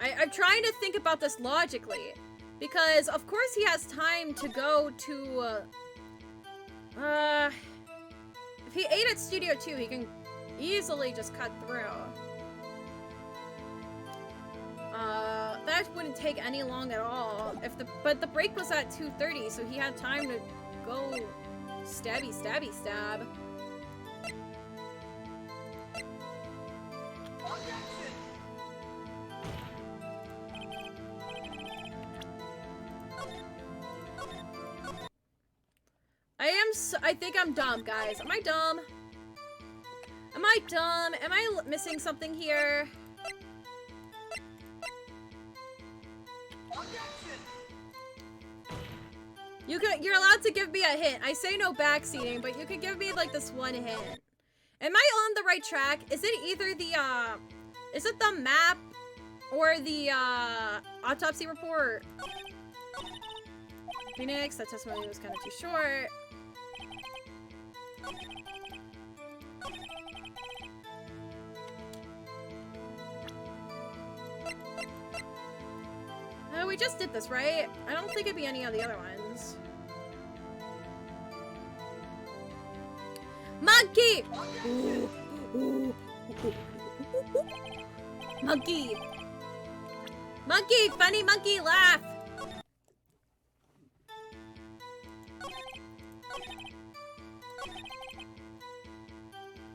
I'm trying to think about this logically. Because, of course, he has time to go to, if he ate at Studio 2, he can easily just cut through. That wouldn't take any long at all. But the break was at 2:30, so he had time to go stabby, stabby, stab. I think I'm dumb, guys. Am I dumb? Am I dumb? Am I missing something here? You're allowed to give me a hint. I say no backseating, but you could give me like this one hint. Am I on the right track? Is it either the is it the map or the autopsy report? Phoenix, that testimony was kind of too short. Oh, we just did this, right? I don't think it'd be any of the other ones. Monkey! Ooh, ooh, ooh. Monkey! Monkey! Funny monkey laugh!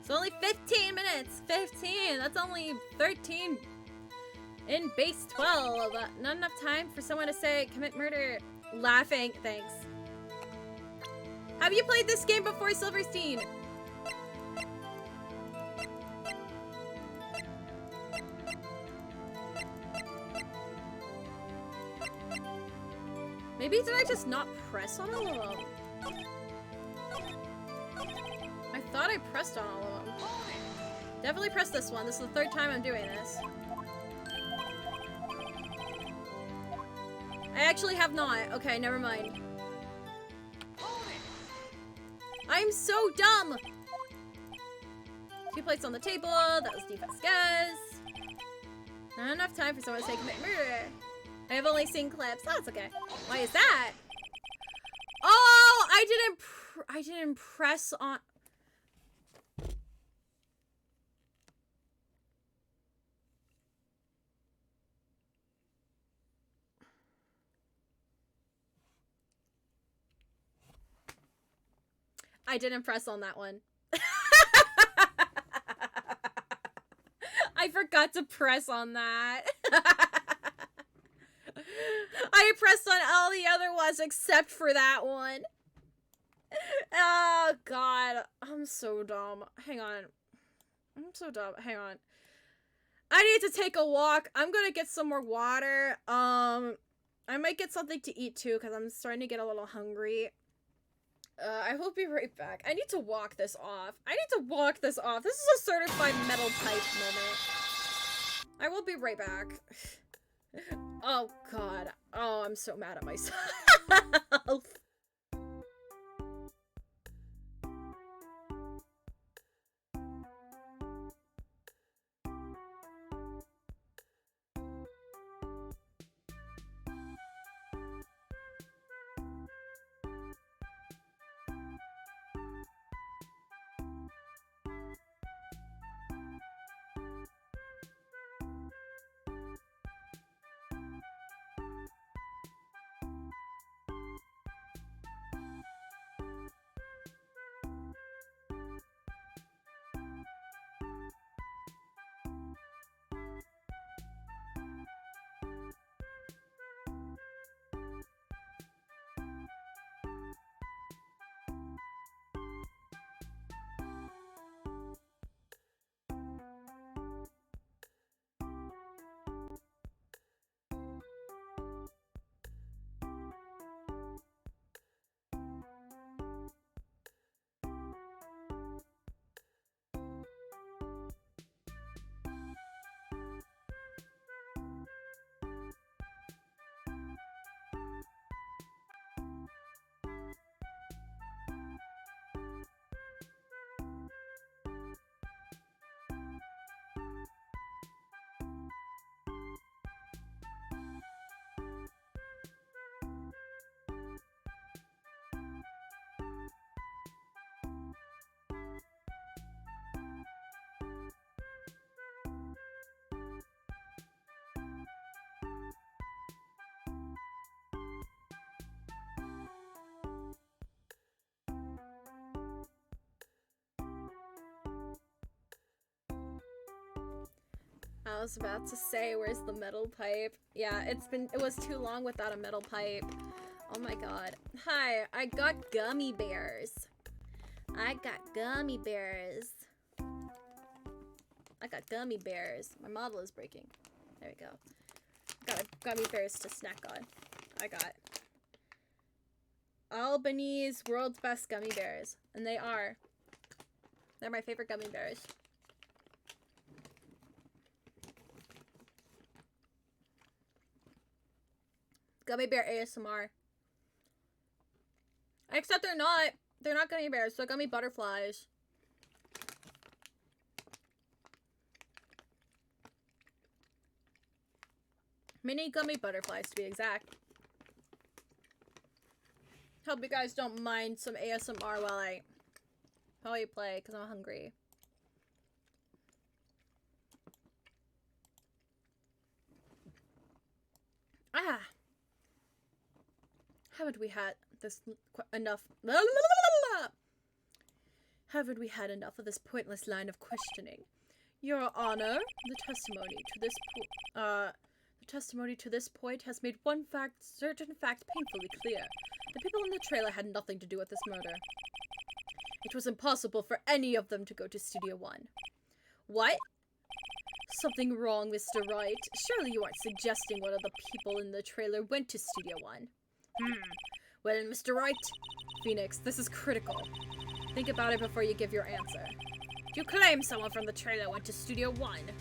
It's only 15 minutes! 15! That's only 13 in base 12. Not enough time for someone to say, commit murder. Laughing. Thanks. Have you played this game before, Silverstein? Maybe did I just not press on all of them? I thought I pressed on all of them. Definitely pressed this one. This is the third time I'm doing this. I actually have not. Okay, never mind. I'm so dumb! 2 plates on the table. That was defense guess. Not enough time for someone to say commit murder. I have only seen clips. Oh, that's okay. Why is that? Oh, I didn't press on. I didn't press on that one. I forgot to press on that. I pressed on all the other ones except for that one. Oh, God. I'm so dumb. Hang on. I'm so dumb. Hang on. I need to take a walk. I'm gonna get some more water. I might get something to eat too because I'm starting to get a little hungry. I will be right back. I need to walk this off. This is a certified metal type moment. I will be right back. Oh, God. Oh, I'm so mad at myself. was about to say, where's the metal pipe? Yeah, it was too long without a metal pipe. Oh my god. Hi, I got gummy bears. I got gummy bears. I got gummy bears. My model is breaking. There we go. Got gummy bears to snack on. I got Albany's world's best gummy bears. And they are. They're my favorite gummy bears. Gummy bear ASMR. Except they're not. They're not gummy bears. They're gummy butterflies. Mini gummy butterflies, to be exact. Hope you guys don't mind some ASMR while I play, because I'm hungry. Ah! Haven't we had this enough? Haven't we had enough of this pointless line of questioning? Your Honor, the testimony to this point has made one certain fact painfully clear. The people in the trailer had nothing to do with this murder. It was impossible for any of them to go to Studio One. What? Something wrong, Mr. Wright. Surely you aren't suggesting one of the people in the trailer went to Studio One. Well, Mr. Wright, Phoenix, this is critical. Think about it before you give your answer. You claim someone from the trailer went to Studio One.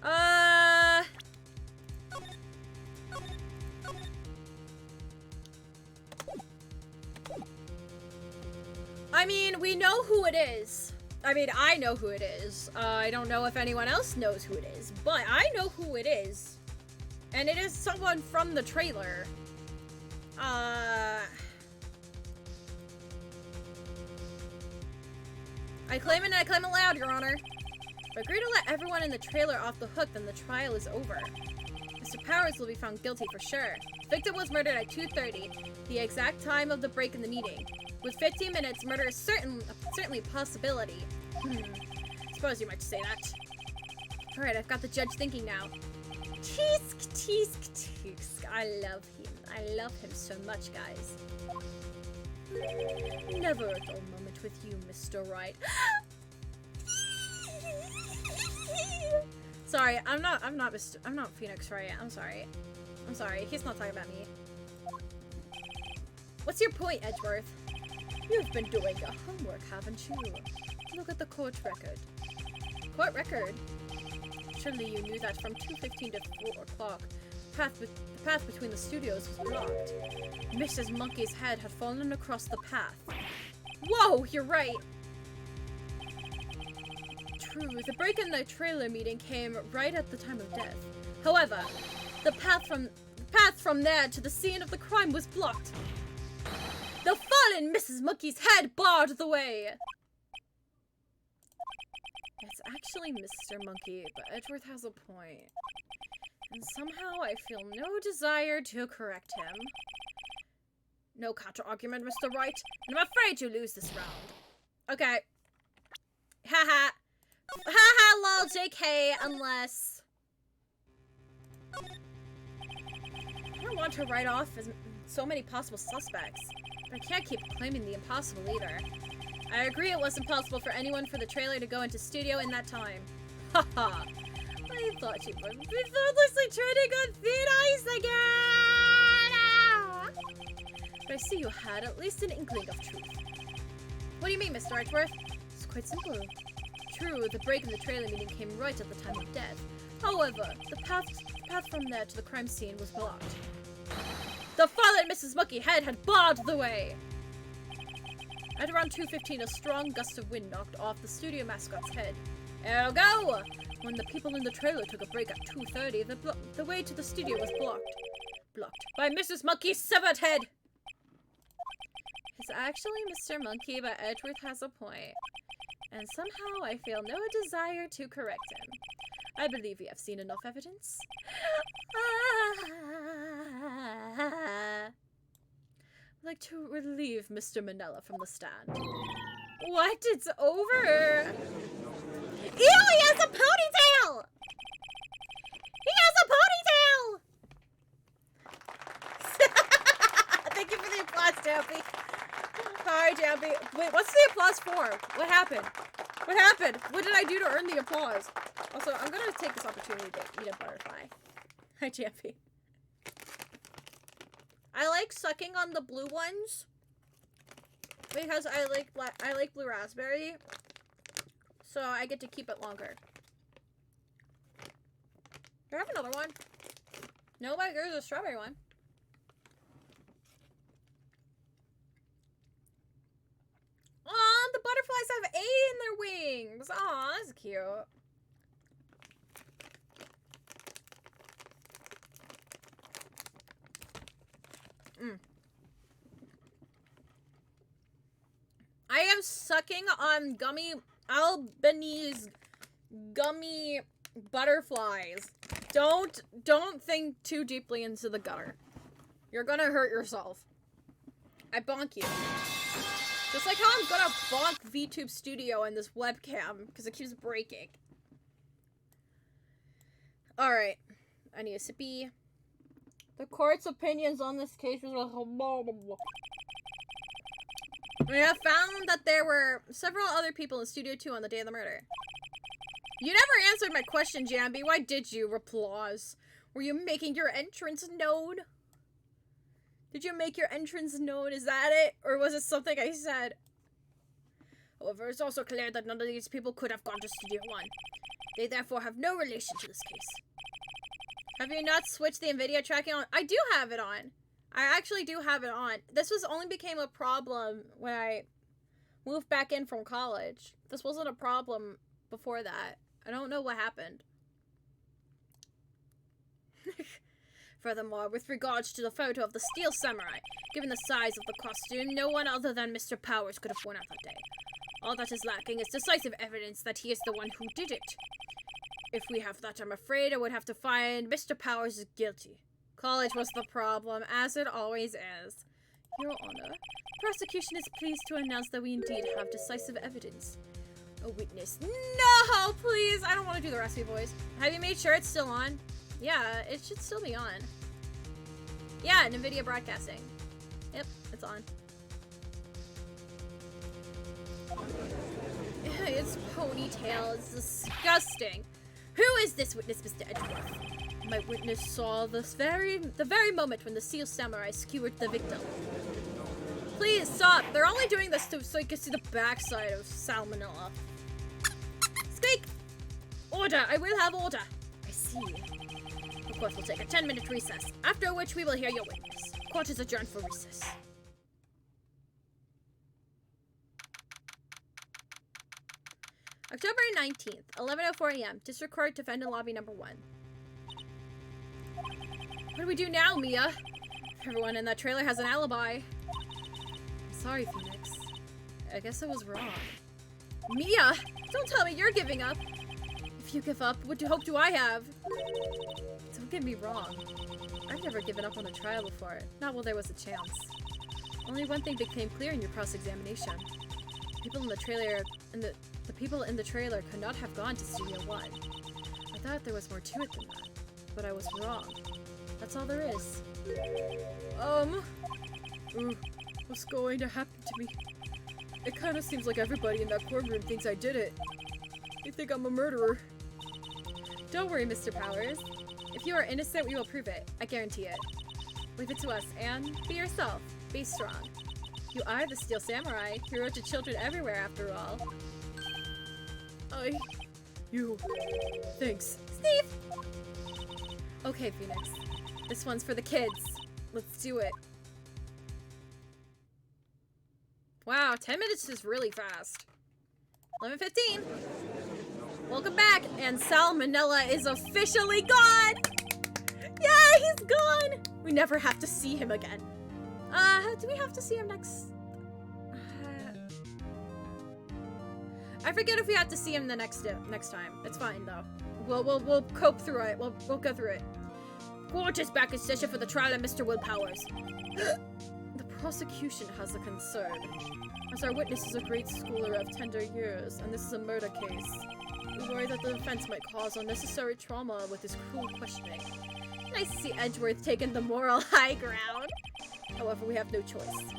I mean, we know who it is. I mean, I know who it is. I don't know if anyone else knows who it is, but I know who it is. And it is someone from the trailer. I claim it and I claim it loud, Your Honor. If I agree to let everyone in the trailer off the hook, then the trial is over. Mr. Powers will be found guilty for sure. The victim was murdered at 2:30, the exact time of the break in the meeting. With 15 minutes, murder is certainly a possibility. Suppose you might say that. Alright, I've got the judge thinking now. Teesk, teesk, teesk. I love him. I love him so much, guys. Never a dull moment with you, Mr. Wright. Sorry, I'm not Phoenix Wright. I'm sorry. He's not talking about me. What's your point, Edgeworth? You've been doing your homework, haven't you? Look at the court record. Court record? Surely you knew that from 2:15 to 4 o'clock, the path between the studios was blocked. Mrs. Monkey's head had fallen across the path. Whoa, you're right. True, the break in the trailer meeting came right at the time of death. However, the path from there to the scene of the crime was blocked. The fallen Mrs. Monkey's head barred the way. It's actually Mr. Monkey, but Edgeworth has a point. And somehow I feel no desire to correct him. No counter-argument, Mr. Wright, and I'm afraid you lose this round. Okay. Haha. Haha, lol, JK, unless... I don't want to write off as so many possible suspects, but I can't keep claiming the impossible either. I agree it was impossible for anyone for the trailer to go into studio in that time. Haha. I thought you would be thoughtlessly treading on thin ice again! Ah. But I see you had at least an inkling of truth. What do you mean, Mr. Edgeworth? It's quite simple. True, the break in the trailer meeting came right at the time of death. However, the path from there to the crime scene was blocked. The fallen Mrs. Monkey head had barred the way! At around 2:15, a strong gust of wind knocked off the studio mascot's head. Ergo! When the people in the trailer took a break at 2:30, the way to the studio was blocked by Mrs. Monkey's severed head! It's actually Mr. Monkey, but Edgeworth has a point. And somehow I feel no desire to correct him. I believe we have seen enough evidence. I'd like to relieve Mr. Manella from the stand. What? It's over? Ew, he has a ponytail! He has a ponytail! Thank you for the applause, Jampy. Hi, Jampy. Wait, what's the applause for? What happened? What happened? What did I do to earn the applause? Also, I'm gonna take this opportunity to eat a butterfly. Hi, Jampy. I like sucking on the blue ones because I like blue raspberry, so I get to keep it longer. Do I have another one? No, but there's a strawberry one. Aw, the butterflies have A in their wings. Aw, that's cute. I am sucking on Albanese gummy butterflies. Don't think too deeply into the gutter. You're gonna hurt yourself. I bonk you. Just like how I'm gonna bonk VTube Studio in this webcam because it keeps breaking. Alright. I need a sippy. The court's opinions on this case was we have found that there were several other people in Studio 2 on the day of the murder. You never answered my question, Jambi. Why did you? Applause. Were you making your entrance known? Did you make your entrance known? Is that it? Or was it something I said? However, it's also clear that none of these people could have gone to Studio 1. They therefore have no relation to this case. Have you not switched the NVIDIA tracking on? I do have it on. I actually do have it on. This only became a problem when I moved back in from college. This wasn't a problem before that. I don't know what happened. Furthermore, with regards to the photo of the Steel Samurai, given the size of the costume, no one other than Mr. Powers could have worn out that day. All that is lacking is decisive evidence that he is the one who did it. If we have that, I'm afraid I would have to find Mr. Powers is guilty. College was the problem, as it always is. Your Honor, the prosecution is pleased to announce that we indeed have decisive evidence. A witness. No, please! I don't want to do the raspy voice. Have you made sure it's still on? Yeah, it should still be on. Yeah, NVIDIA Broadcasting. Yep, it's on. Its ponytail is disgusting. Who is this witness, Mr. Edgeworth? My witness saw the very moment when the Steel Samurai skewered the victim. Please stop! They're only doing this so you can see the backside of Salmonella. Speak! Order! I will have order! I see. Of course, we'll take a 10-minute recess, after which we will hear your witness. Court is adjourned for recess. October 19th, 11:04 a.m. District Court, Defendant Lobby Number 1. What do we do now, Mia? Everyone in that trailer has an alibi. Sorry, Phoenix. I guess I was wrong. Mia! Don't tell me you're giving up! If you give up, what hope do I have? Don't get me wrong. I've never given up on a trial before, not while there was a chance. Only one thing became clear in your cross-examination. People in the trailer, the people in the trailer could not have gone to Studio 1. I thought there was more to it than that, but I was wrong. That's all there is. What's going to happen to me? It kind of seems like everybody in that courtroom thinks I did it. They think I'm a murderer. Don't worry, Mr. Powers. If you are innocent, we will prove it. I guarantee it. Leave it to us, and be yourself. Be strong. You are the Steel Samurai. You wrote to children everywhere, after all. Thanks. Steve! Okay, Phoenix. This one's for the kids. Let's do it. Wow, 10 minutes is really fast. 11:15. Welcome back, and Salmonella is officially gone! Yeah, he's gone! We never have to see him again. Do we have to see him next? I forget if we have to see him the next time. It's fine though. We'll cope through it. We'll go through it. Court is back in session for the trial of Mr. Will Powers. The prosecution has a concern. As our witness is a great schooler of tender years, and this is a murder case. We worry that the defense might cause unnecessary trauma with his cruel questioning. Nice to see Edgeworth taking the moral high ground. However, we have no choice.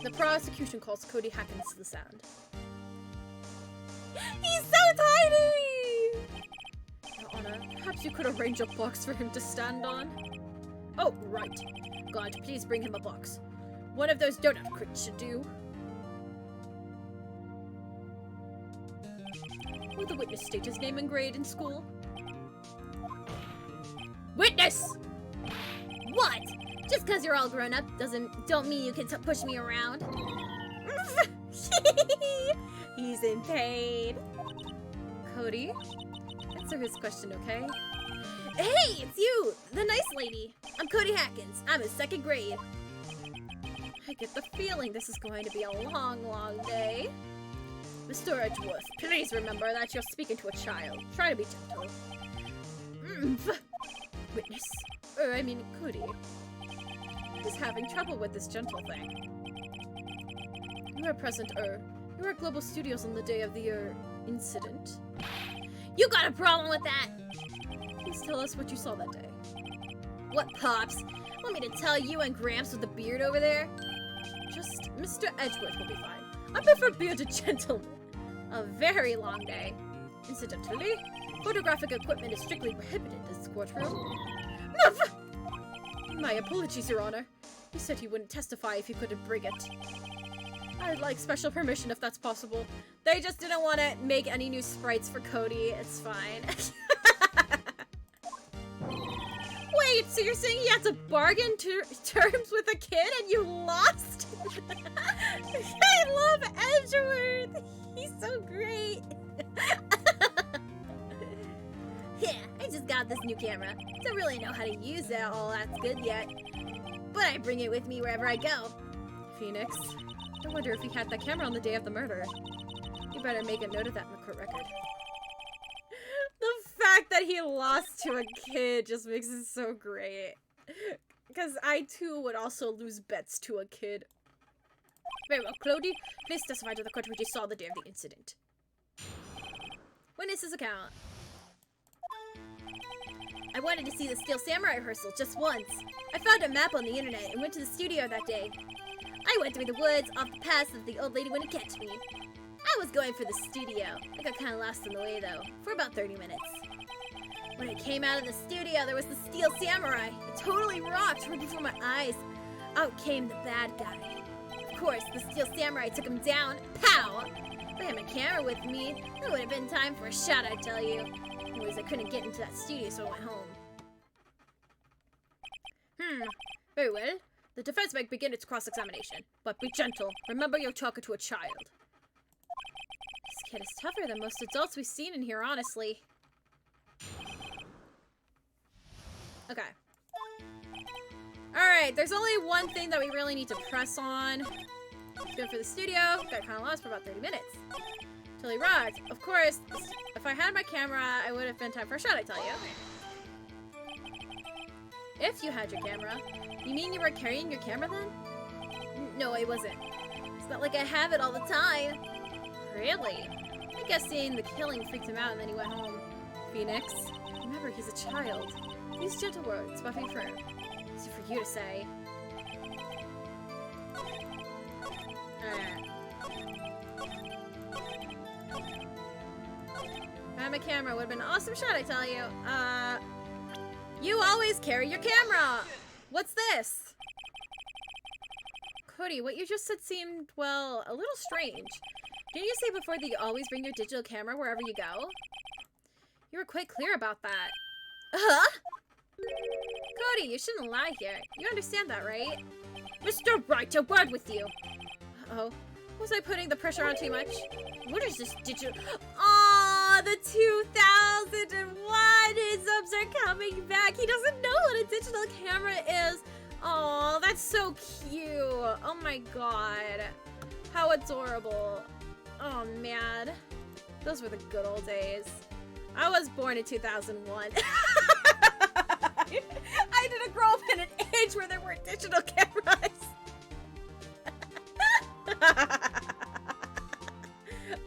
The prosecution calls Cody Hackins to the stand. He's so tiny! Your Honor, perhaps you could arrange a box for him to stand on? Oh, right. God, please bring him a box. One of those donut crits should do. Will the witness state his name and grade in school? Witness! What? Just because you're all grown up don't mean you can push me around. He's in pain. Cody, answer his question, okay? Hey, it's you, the nice lady. I'm Cody Hackins. I'm in 2nd grade. I get the feeling this is going to be a long, long day. Mr. Edgeworth, please remember that you're speaking to a child. Try to be gentle. Witness. Cody. He's having trouble with this gentle thing. You were present, You were at Global Studios on the day of the, incident. You got a problem with that? Please tell us what you saw that day. What, Pops? Want me to tell you and Gramps with the beard over there? Just Mr. Edgeworth will be fine. I prefer bearded gentlemen. A very long day. Incidentally, photographic equipment is strictly prohibited in this courtroom. My apologies, Your Honor. He said he wouldn't testify if he couldn't bring it. I'd like special permission if that's possible. They just didn't want to make any new sprites for Cody. It's fine. Wait, so you're saying he had to bargain terms with a kid and you lost? I love Edgeworth. He's so great. Yeah, I just got this new camera. Don't really know how to use it all that's good yet. But I bring it with me wherever I go. Phoenix, I wonder if he had that camera on the day of the murder. You better make a note of that in the court record. The fact that he lost to a kid just makes it so great. Because I too would also lose bets to a kid. Very well, Cody, please testify to the court what you saw the day of the incident. Witness's account. I wanted to see the Steel Samurai rehearsal just once. I found a map on the internet and went to the studio that day. I went through the woods off the path so that the old lady wouldn't catch me. I was going for the studio. I got kind of lost on the way though, for about 30 minutes. When I came out of the studio, there was the Steel Samurai. It totally rocked right before my eyes. Out came the bad guy. Of course, the Steel Samurai took him down. Pow! If I had my camera with me, it would have been time for a shot, I tell you. Anyways, I couldn't get into that studio, so I went home. Very well. The defense might begin its cross-examination, but be gentle. Remember you're talking to a child. This kid is tougher than most adults we've seen in here, honestly. Okay. Alright, there's only one thing that we really need to press on. Go for the studio. Got kind of lost for about 30 minutes. Totally rocked. Of course, if I had my camera, I would have been time for a shot, I tell you. If you had your camera. You mean you were carrying your camera then? No, I wasn't. It's not like I have it all the time. Really? I guess seeing the killing freaked him out and then he went home. Phoenix, remember he's a child. Use gentle words, Buffy firm. Easy for you to say. Alright. If I had my camera, it would have been an awesome shot, I tell you. You always carry your camera! What's this? Cody, what you just said seemed, well, a little strange. Didn't you say before that you always bring your digital camera wherever you go? You were quite clear about that. Huh? Cody, you shouldn't lie here. You understand that, right? Mr. Wright, a word with you. Uh-oh. Was I putting the pressure on too much? What is this digital? Aw, the 2001! His subs are coming back. He doesn't know what a digital camera is. Aw, that's so cute. Oh my god. How adorable. Oh man. Those were the good old days. I was born in 2001. I didn't grow up in an age where there were digital cameras.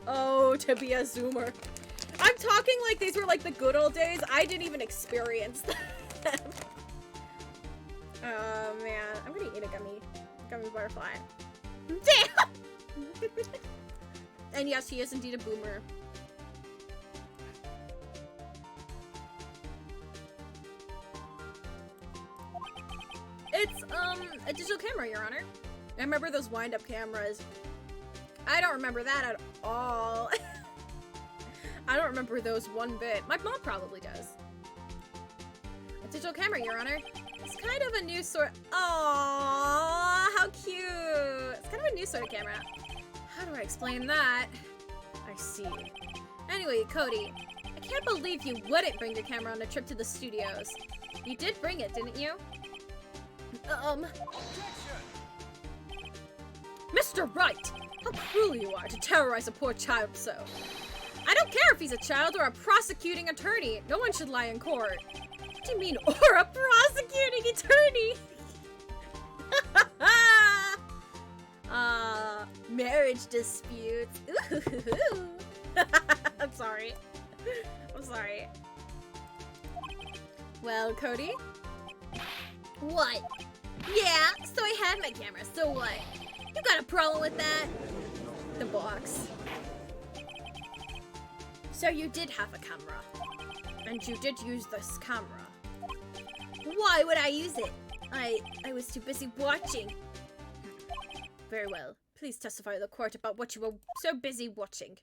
Oh, to be a zoomer. I'm talking like these were like the good old days. I didn't even experience them. Oh man, I'm gonna eat a gummy butterfly. Damn! And yes, he is indeed a boomer. It's a digital camera, Your Honor. I remember those wind-up cameras. I don't remember that at all. I don't remember those one bit. My mom probably does. A digital camera, Your Honor. It's kind of a new sort. Aww, how cute. It's kind of a new sort of camera. How do I explain that? I see. Anyway, Cody, I can't believe you wouldn't bring your camera on a trip to the studios. You did bring it, didn't you? Mr. Wright! How cruel you are to terrorize a poor child so. I don't care if he's a child or a prosecuting attorney. No one should lie in court. What do you mean, or a prosecuting attorney? Marriage disputes. Ooh. I'm sorry. I'm sorry. Well, Cody? What? Yeah, so I had my camera, so what? You got a problem with that? The box. So you did have a camera. And you did use this camera. Why would I use it? I was too busy watching. Very well. Please testify to the court about what you were so busy watching.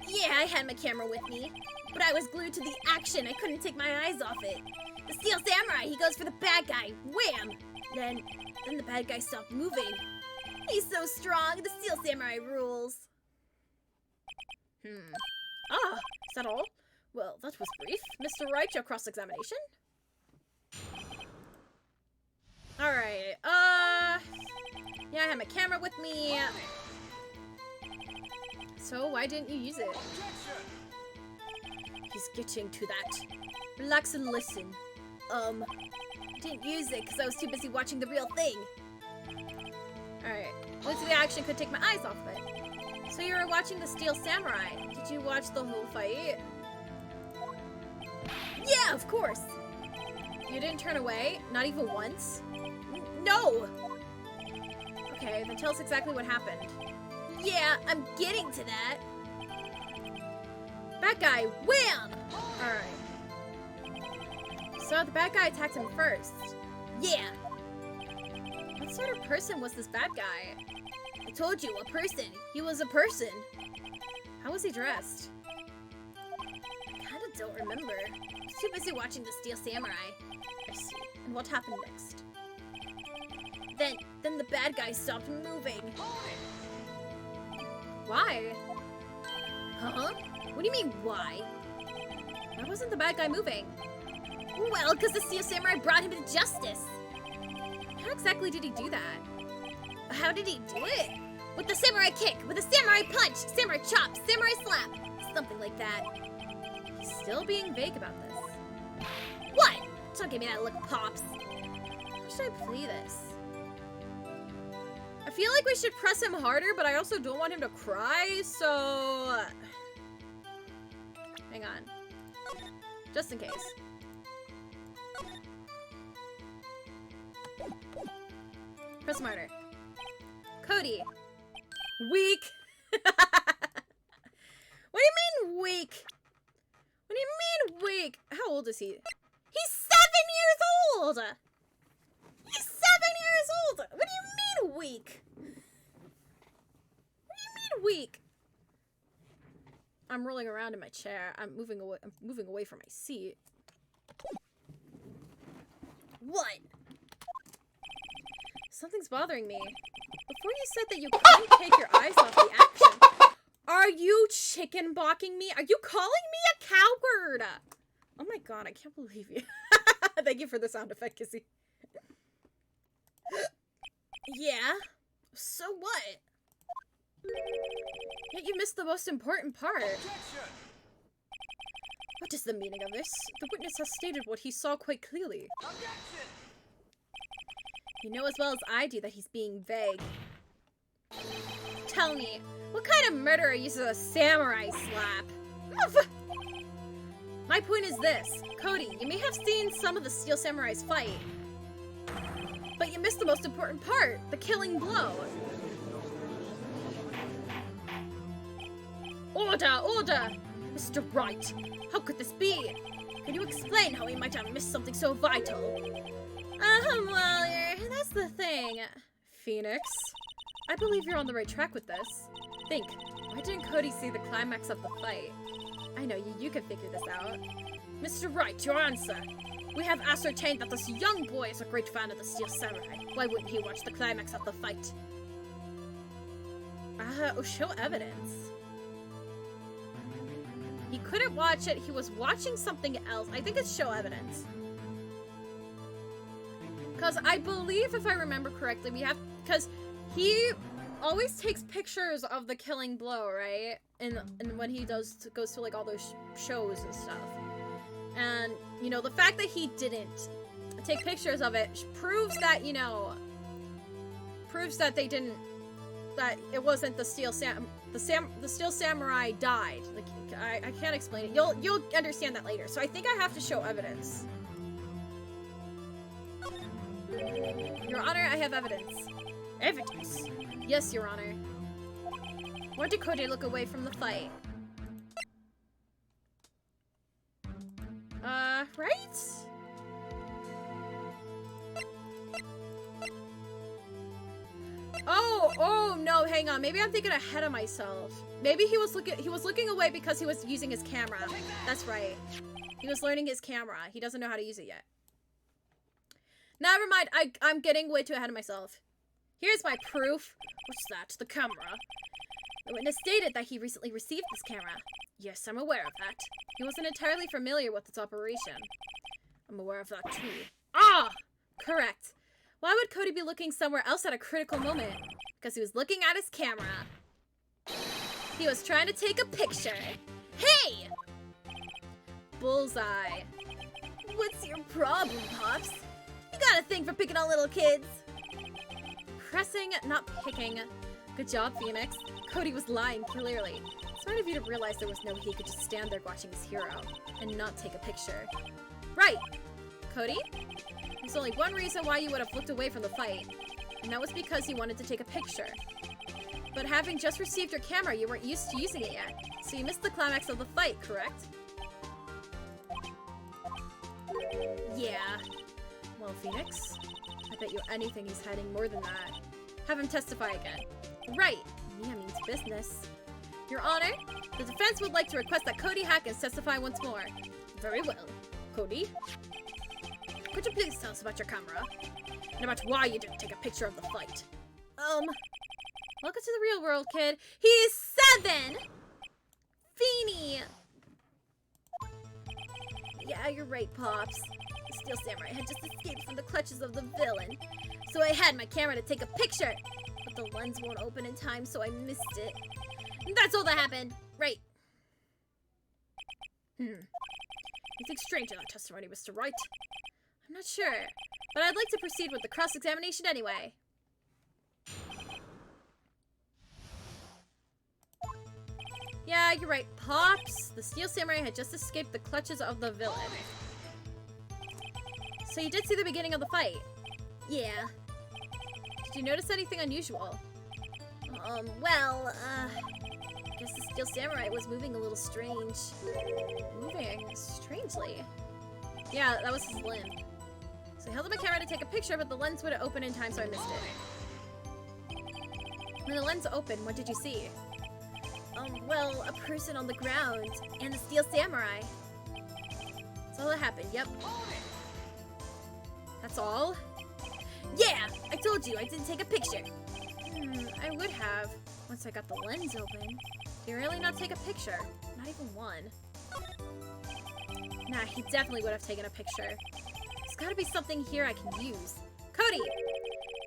Yeah, I had my camera with me, but I was glued to the action. I couldn't take my eyes off it. The Steel Samurai, he goes for the bad guy. Wham! Then the bad guy stopped moving. He's so strong. The Steel Samurai rules. Ah, is that all? Well, that was brief. Mr. Wright, your cross-examination? Alright, yeah, I had my camera with me. So, why didn't you use it? He's getting to that. Relax and listen. Didn't use it because I was too busy watching the real thing. Alright, glued to the action could take my eyes off of it. So you were watching the Steel Samurai. Did you watch the whole fight? Yeah, of course. You didn't turn away? Not even once? No! Okay, then tell us exactly what happened. Yeah, I'm getting to that. Bad guy, Wham! Alright. So the bad guy attacked him first. Yeah. What sort of person was this bad guy? I told you, a person. He was a person. How was he dressed? I kinda don't remember. I was too busy watching the Steel Samurai. I see. And what happened next? Then the bad guy stopped moving. Why? Huh? What do you mean, why? Why wasn't the bad guy moving? Well, because the Steel Samurai brought him to justice. How exactly did he do that? How did he do it? With the samurai kick, with a samurai punch, samurai chop, samurai slap. Something like that. He's still being vague about this. What? Don't give me that look, Pops. How should I play this? I feel like we should press him harder, but I also don't want him to cry, so... Hang on. Just in case. Press him harder. Cody. Weak. What do you mean weak? What do you mean weak? How old is he? He's 7 years old! He's 7 years old! What do you mean weak? What do you mean weak? I'm rolling around in my chair. I'm moving away from my seat. What? Something's bothering me. Before you said that you couldn't take your eyes off the action. Are you chicken blocking me? Are you calling me a coward? Oh my god, I can't believe you. Thank you for the sound effect, Kissy. Yeah? So what? Yet you missed the most important part. What is the meaning of this? The witness has stated what he saw quite clearly. You know as well as I do that he's being vague. tell me, what kind of murderer uses a samurai slap? My point is this. Cody, you may have seen some of the Steel Samurais fight, but you missed the most important part, the killing blow. Order! Order! Mr. Wright, how could this be? Can you explain how we might have missed something so vital? Well, that's the thing. Phoenix, I believe you're on the right track with this. Think, why didn't Cody see the climax of the fight? I know you can figure this out. Mr. Wright, your answer. We have ascertained that this young boy is a great fan of the Steel Samurai. Why wouldn't he watch the climax of the fight? Show evidence. He couldn't watch it, he was watching something else. I think it's show evidence. Because I believe, if I remember correctly, we have... Because he always takes pictures of the killing blow, right? And when he goes to like all those shows and stuff. And, you know, the fact that he didn't take pictures of it proves that, you know... Proves that they didn't... That it wasn't the Steel Samurai died. Like, I can't explain it. You'll understand that later. So I think I have to show evidence. Your Honor, I have evidence. Evidence? Yes, Your Honor. Why did Cody look away from the fight? Right? Oh no, hang on. Maybe I'm thinking ahead of myself. Maybe he was looking away because he was using his camera. That's right. He was learning his camera. He doesn't know how to use it yet. Never mind. I'm getting way too ahead of myself. Here's my proof. What's that? The camera. The witness stated that he recently received this camera. Yes, I'm aware of that. He wasn't entirely familiar with its operation. I'm aware of that too. Ah! Correct. Why would Cody be looking somewhere else at a critical moment? Because he was looking at his camera. He was trying to take a picture. Hey! Bullseye. What's your problem, Pops? You got a thing for picking on little kids. Pressing, not picking. Good job, Phoenix. Cody was lying, clearly. Smart of you to realize there was no way he could just stand there watching his hero and not take a picture. Right! Cody? There's only one reason why you would have looked away from the fight, and that was because you wanted to take a picture. But having just received your camera, you weren't used to using it yet, so you missed the climax of the fight, correct? Yeah. Well, Phoenix, I bet you anything he's hiding more than that. Have him testify again. Right. Yeah, means business. Your Honor, the defense would like to request that Cody Hackins testify once more. Very well. Cody? Could you please tell us about your camera? And about why you didn't take a picture of the fight? Welcome to the real world, kid. He's 7! Feeny! Yeah, you're right, Pops. The Steel Samurai had just escaped from the clutches of the villain. So I had my camera to take a picture. But the lens won't open in time, so I missed it. And that's all that happened. Right. Anything strange in that testimony, Mr. Wright? I'm not sure, but I'd like to proceed with the cross-examination anyway. Yeah, you're right, Pops. The Steel Samurai had just escaped the clutches of the villain. So you did see the beginning of the fight? Yeah. Did you notice anything unusual? I guess the Steel Samurai was moving a little strange. Moving strangely? Yeah, that was his limb. So I held up my camera to take a picture, but the lens wouldn't open in time, so I missed it. When the lens opened, what did you see? A person on the ground, and the Steel Samurai. That's all that happened, yep. That's all? Yeah! I told you, I didn't take a picture. I would have, once I got the lens open. Did you really not take a picture? Not even one. Nah, he definitely would have taken a picture. There's gotta be something here I can use. Cody!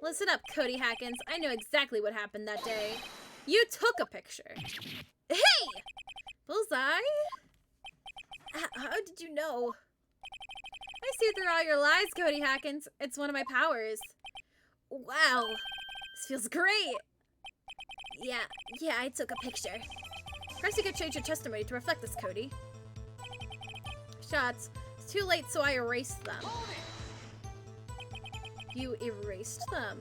Listen up, Cody Hackins. I know exactly what happened that day. You took a picture. Hey! Bullseye? How did you know? I see through all your lies, Cody Hackins. It's one of my powers. Wow. This feels great. Yeah, I took a picture. Perhaps you could change your testimony to reflect this, Cody. Shots. It's too late, so I erased them. You erased them?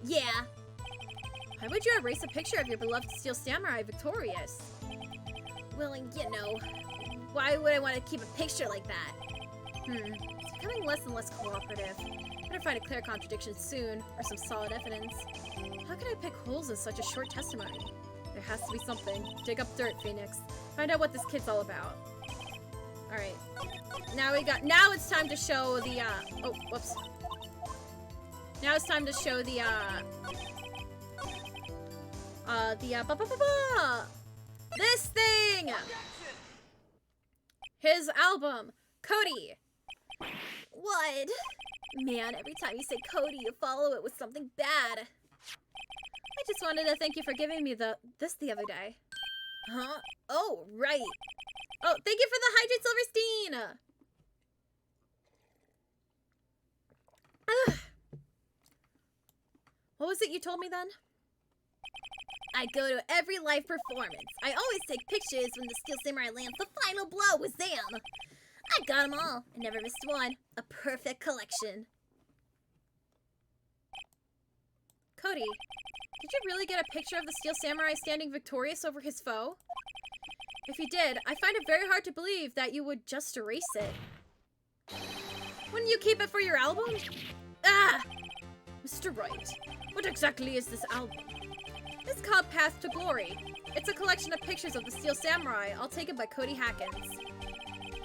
Yeah. Why would you erase a picture of your beloved Steel Samurai victorious? Well, you know, why would I want to keep a picture like that? It's becoming less and less cooperative. Better find a clear contradiction soon, or some solid evidence. How can I pick holes in such a short testimony? There has to be something. Dig up dirt, Phoenix. Find out what this kid's all about. Alright. Now it's time to show the, oh, whoops. Now it's time to show the, this thing! His album! Cody! What? Man, every time you say Cody, you follow it with something bad. I just wanted to thank you for giving me this the other day. Huh? Oh, right. Oh, thank you for the Hydrate Silverstein! What was it you told me then? I go to every live performance. I always take pictures when the Steel Samurai lands the final blow with Zam. I got them all. I never missed one. A perfect collection. Cody, did you really get a picture of the Steel Samurai standing victorious over his foe? If you did, I find it very hard to believe that you would just erase it. Wouldn't you keep it for your album? Ah! Mr. Wright, what exactly is this album? It's called Path to Glory. It's a collection of pictures of the Steel Samurai, all taken by Cody Hackins.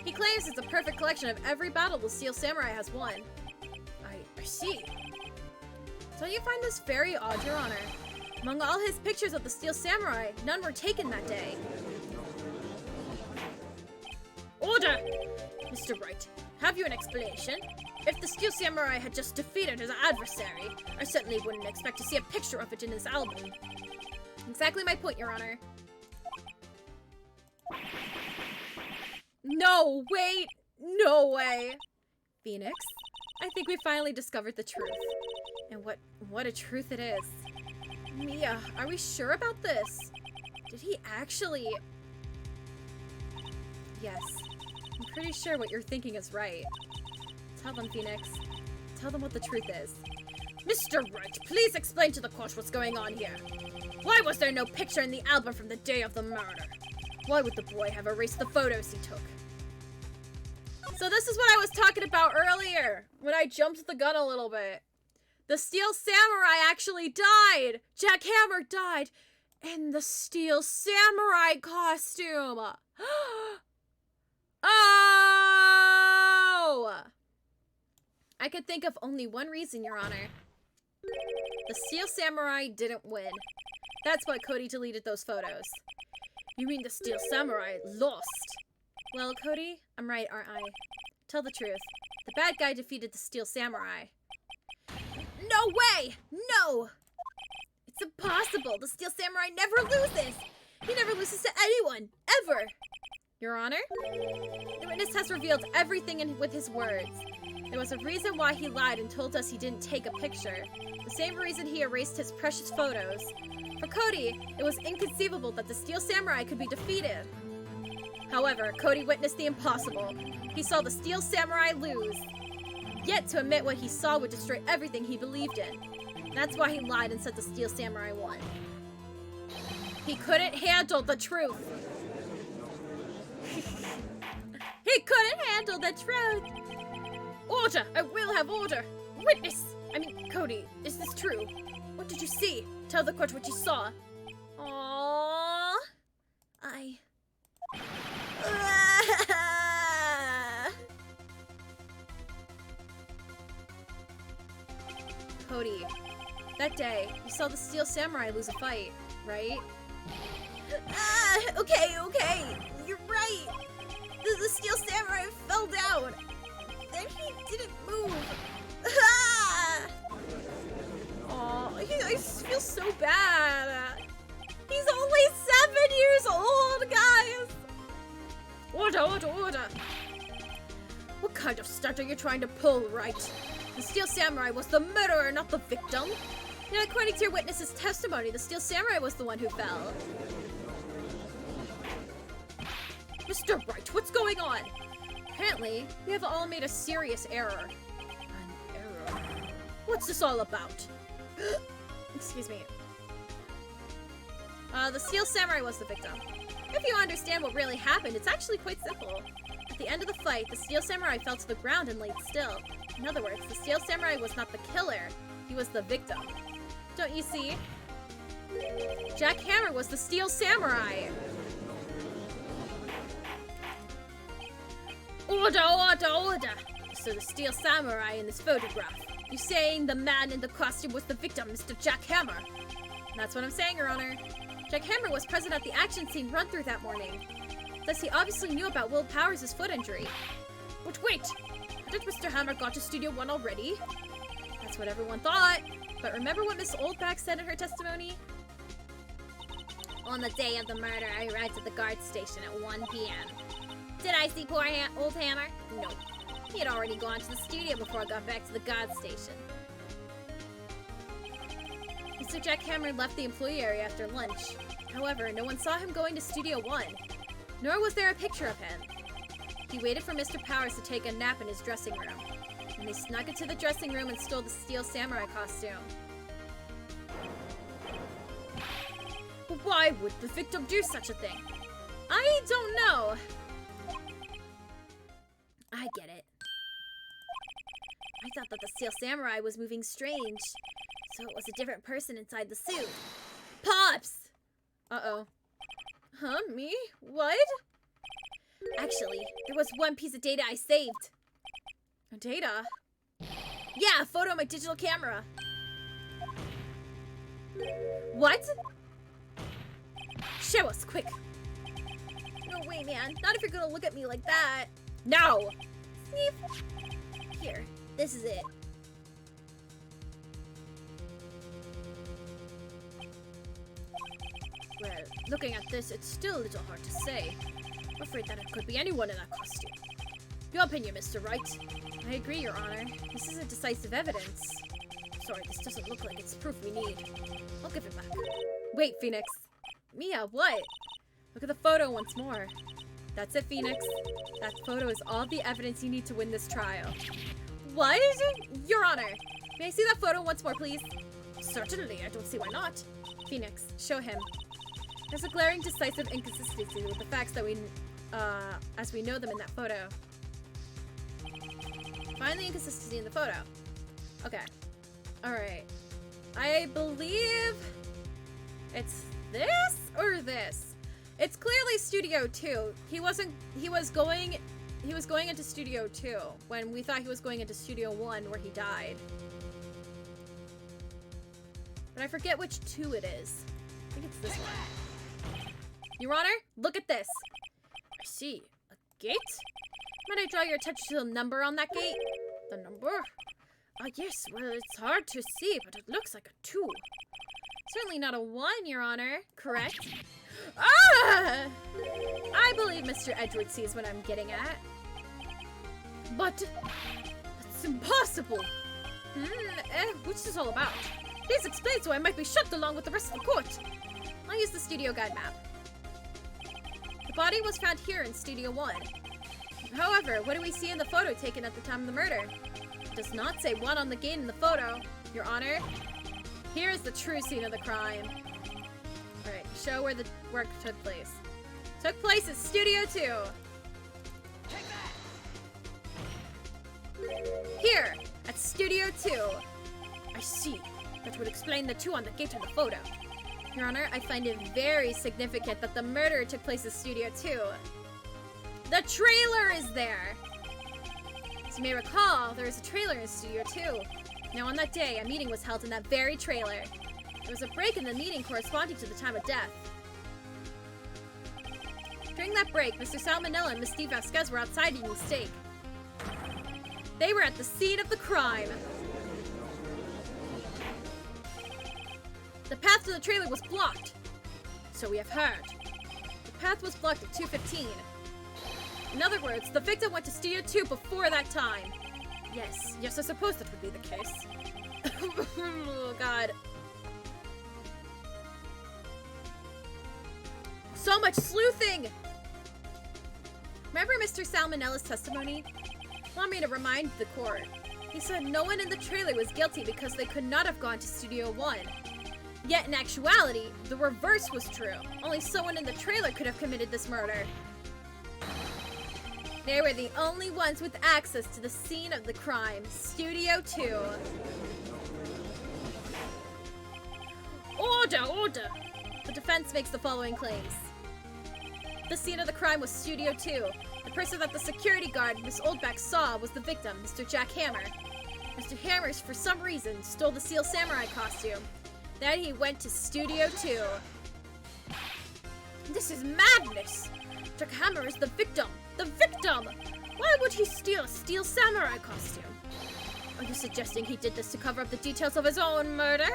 He claims it's a perfect collection of every battle the Steel Samurai has won. I see. Don't you find this very odd, Your Honor? Among all his pictures of the Steel Samurai, none were taken that day. Order! Mr. Wright, have you an explanation? If the Steel Samurai had just defeated his adversary, I certainly wouldn't expect to see a picture of it in his album. Exactly my point, Your Honor. No, wait! No way! Phoenix, I think we finally discovered the truth. And what a truth it is. Mia, are we sure about this? Did he actually... Yes. I'm pretty sure what you're thinking is right. Tell them, Phoenix. Tell them what the truth is. Mr. Wright, please explain to the court what's going on here. Why was there no picture in the album from the day of the murder? Why would the boy have erased the photos he took? So this is what I was talking about earlier, when I jumped the gun a little bit. The Steel Samurai actually died! Jack Hammer died in the Steel Samurai costume! Oh! I could think of only one reason, Your Honor. The Steel Samurai didn't win. That's why Cody deleted those photos. You mean the Steel Samurai lost? Well, Cody, I'm right, aren't I? Tell the truth. The bad guy defeated the Steel Samurai. No way! No! It's impossible! The Steel Samurai never loses! He never loses to anyone! Ever! Your Honor? The witness has revealed everything with his words. There was a reason why he lied and told us he didn't take a picture. The same reason he erased his precious photos. For Cody, it was inconceivable that the Steel Samurai could be defeated. However, Cody witnessed the impossible. He saw the Steel Samurai lose. Yet to admit what he saw would destroy everything he believed in. That's why he lied and said the Steel Samurai won. He couldn't handle the truth. He couldn't handle the truth. Order! I will have order! Witness! Cody, is this true? What did you see? Tell the court what you saw. Aww. Cody, that day, you saw the Steel Samurai lose a fight, right? Okay. You're right. The Steel Samurai fell down. Then he didn't move. Aw, I just feel so bad. He's only 7 years old, guys. Order. What kind of stunt are you trying to pull, Wright? The Steel Samurai was the murderer, not the victim. Yet according to your witness's testimony, the Steel Samurai was the one who fell. Mr. Wright, what's going on? Apparently, we have all made a serious error. An error? What's this all about? Excuse me. The Steel Samurai was the victim. If you understand what really happened, it's actually quite simple. At the end of the fight, the Steel Samurai fell to the ground and laid still. In other words, the Steel Samurai was not the killer, he was the victim. Don't you see? Jack Hammer was the Steel Samurai! Order, order, order! So the Steel Samurai in this photograph. You're saying the man in the costume was the victim, Mr. Jack Hammer? That's what I'm saying, Your Honor. Jack Hammer was present at the action scene run-through that morning. Thus, he obviously knew about Will Powers' foot injury. But wait! Hadn't Mr. Hammer got to Studio 1 already? That's what everyone thought. But remember what Miss Oldback said in her testimony? On the day of the murder, I arrived at the guard station at 1 p.m. Did I see poor old Hammer? Nope. He had already gone to the studio before I got back to the guard station. Mr. Jack Hammer left the employee area after lunch. However, no one saw him going to Studio 1. Nor was there a picture of him. He waited for Mr. Powers to take a nap in his dressing room. And they snuck into the dressing room and stole the Steel Samurai costume. But why would the victim do such a thing? I don't know. I get it. I thought that the Steel Samurai was moving strange, so it was a different person inside the suit. Pops! Uh-oh. Huh? Me? What? Actually, there was one piece of data I saved. Data? Yeah, a photo of my digital camera. What? Show us, quick. No way, man. Not if you're gonna look at me like that. No! Sneef. Here, this is it. Well, looking at this, it's still a little hard to say. I'm afraid that it could be anyone in that costume. Your opinion, Mr. Wright? I agree, Your Honor. This isn't decisive evidence. Sorry, this doesn't look like it's proof we need. I'll give it back. Wait, Phoenix. Mia, what? Look at the photo once more. That's it, Phoenix. That photo is all the evidence you need to win this trial. What? Your Honor, may I see that photo once more, please? Certainly, I don't see why not. Phoenix, show him. There's a glaring decisive inconsistency with the facts that as we know them in that photo. Find the inconsistency in the photo. Okay. Alright. I believe it's this or this. It's clearly Studio 2. He was going into Studio 2 when we thought he was going into Studio 1 where he died. But I forget which 2 it is. I think it's this one. Your Honor, look at this. I see. A gate? Might I draw your attention to the number on that gate? The number? Yes, well, it's hard to see, but it looks like a 2. Certainly not a 1, Your Honor. Correct? Ah! I believe Mr. Edgeworth sees what I'm getting at. But it's impossible. What's this all about? Please explain so I might be shocked along with the rest of the court. I'll use the studio guide map. The body was found here in Studio 1. However, what do we see in the photo taken at the time of the murder? It does not say 1 on the gate in the photo, Your Honor. Here is the true scene of the crime. Alright, show where the work took place. Took place at Studio 2. Here, at Studio 2. I see. That would explain the 2 on the gate in the photo. Your Honor, I find it very significant that the murder took place at Studio 2. The trailer is there! As you may recall, there is a trailer in Studio 2. Now on that day, a meeting was held in that very trailer. There was a break in the meeting corresponding to the time of death. During that break, Mr. Salmonella and Miss Steve Vasquez were outside eating steak. They were at the scene of the crime. The path to the trailer was blocked. So we have heard. The path was blocked at 2:15. In other words, the victim went to Studio 2 before that time. Yes, I suppose that would be the case. Oh, God. So much sleuthing! Remember Mr. Salmonella's testimony? Want me to remind the court. He said no one in the trailer was guilty because they could not have gone to Studio 1. Yet in actuality, the reverse was true. Only someone in the trailer could have committed this murder. They were the only ones with access to the scene of the crime, Studio 2. Order, order! The defense makes the following claims. The scene of the crime was Studio 2. The person that the security guard, Miss Oldback, saw was the victim, Mr. Jack Hammer. Mr. Hammers, for some reason, stole the Steel Samurai costume. Then he went to Studio 2. This is madness! Jack Hammer is the victim! The victim! Why would he steal a Steel Samurai costume? Are you suggesting he did this to cover up the details of his own murder?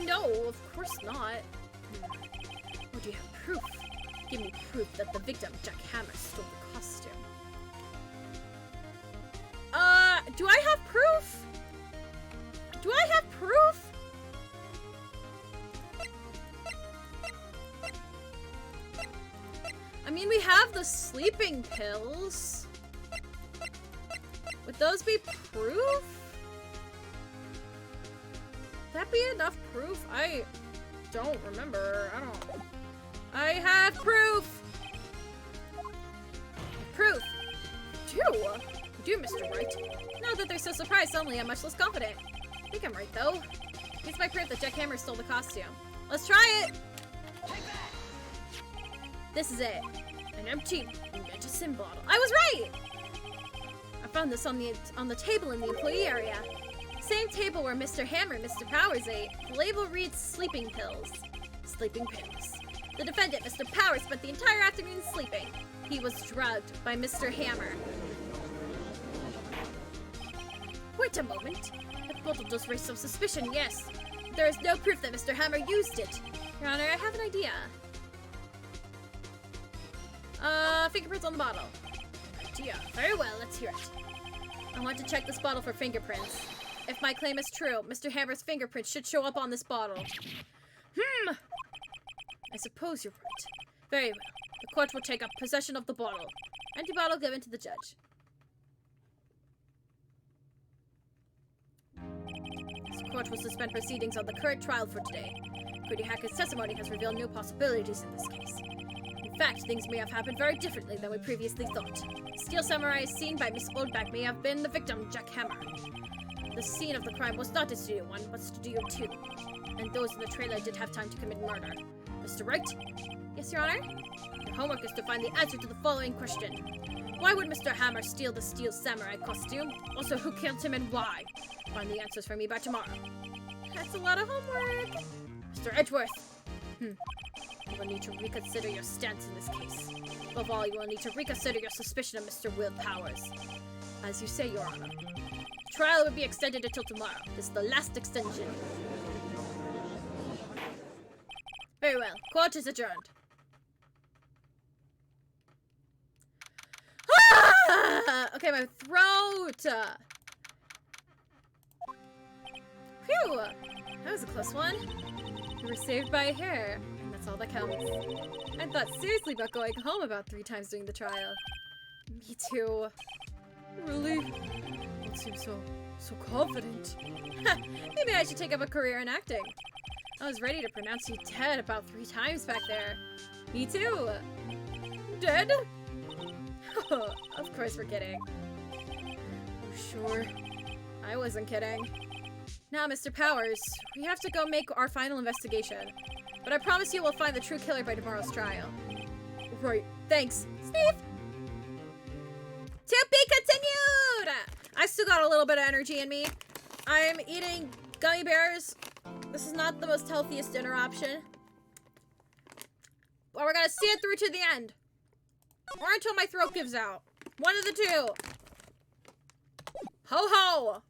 No, of course not. Or do you have proof? Give me proof that the victim, Jack Hammer, stole the costume. Do I have proof? Do I have proof? I mean, we have the sleeping pills. Would those be proof? Would that be enough proof? I don't remember. I have proof! Proof! You do, Mr. Wright. Now that they're so surprised, suddenly I'm much less confident. I think I'm right, though. Here's my proof that Jack Hammer stole the costume. Let's try it! This is it. An empty medicine bottle. I was right! I found this on the table in the employee area. Same table where Mr. Hammer and Mr. Powers ate. The label reads sleeping pills. Sleeping pills. The defendant, Mr. Powers, spent the entire afternoon sleeping. He was drugged by Mr. Hammer. Wait a moment. That bottle does raise some suspicion, yes. There is no proof that Mr. Hammer used it. Your Honor, I have an idea. Fingerprints on the bottle. Idea. Very well, let's hear it. I want to check this bottle for fingerprints. If my claim is true, Mr. Hammer's fingerprints should show up on this bottle. I suppose you're right. Very well. The court will take up possession of the bottle. Empty bottle given to the judge. This court will suspend proceedings on the current trial for today. Pretty Hackett's testimony has revealed new possibilities in this case. In fact, things may have happened very differently than we previously thought. Steel Samurai seen by Miss Oldback may have been the victim, Jack Hammer. The scene of the crime was not in Studio 1, but Studio 2. And those in the trailer did have time to commit murder. Mr. Wright? Yes, Your Honor? Your homework is to find the answer to the following question. Why would Mr. Hammer steal the Steel Samurai costume? Also, who killed him and why? Find the answers for me by tomorrow. That's a lot of homework. Mr. Edgeworth. You will need to reconsider your stance in this case. Above all, you will need to reconsider your suspicion of Mr. Will Powers. As you say, Your Honor. The trial will be extended until tomorrow. This is the last extension. Very well. Court is adjourned. Ah! Okay, my throat! Phew! That was a close one. You were saved by a hair, and that's all that counts. I thought seriously about going home about 3 times during the trial. Me too. Really? You seem so confident. Maybe I should take up a career in acting. I was ready to pronounce you dead about 3 times back there. Me too. Dead? Of course we're kidding. Oh, sure. I wasn't kidding. Now, Mr. Powers, we have to go make our final investigation. But I promise you we'll find the true killer by tomorrow's trial. Right. Thanks. Steve! To be continued! I still got a little bit of energy in me. I'm eating gummy bears. This is not the most healthiest dinner option. But we're gonna see it through to the end. Or until my throat gives out. One of the two. Ho ho!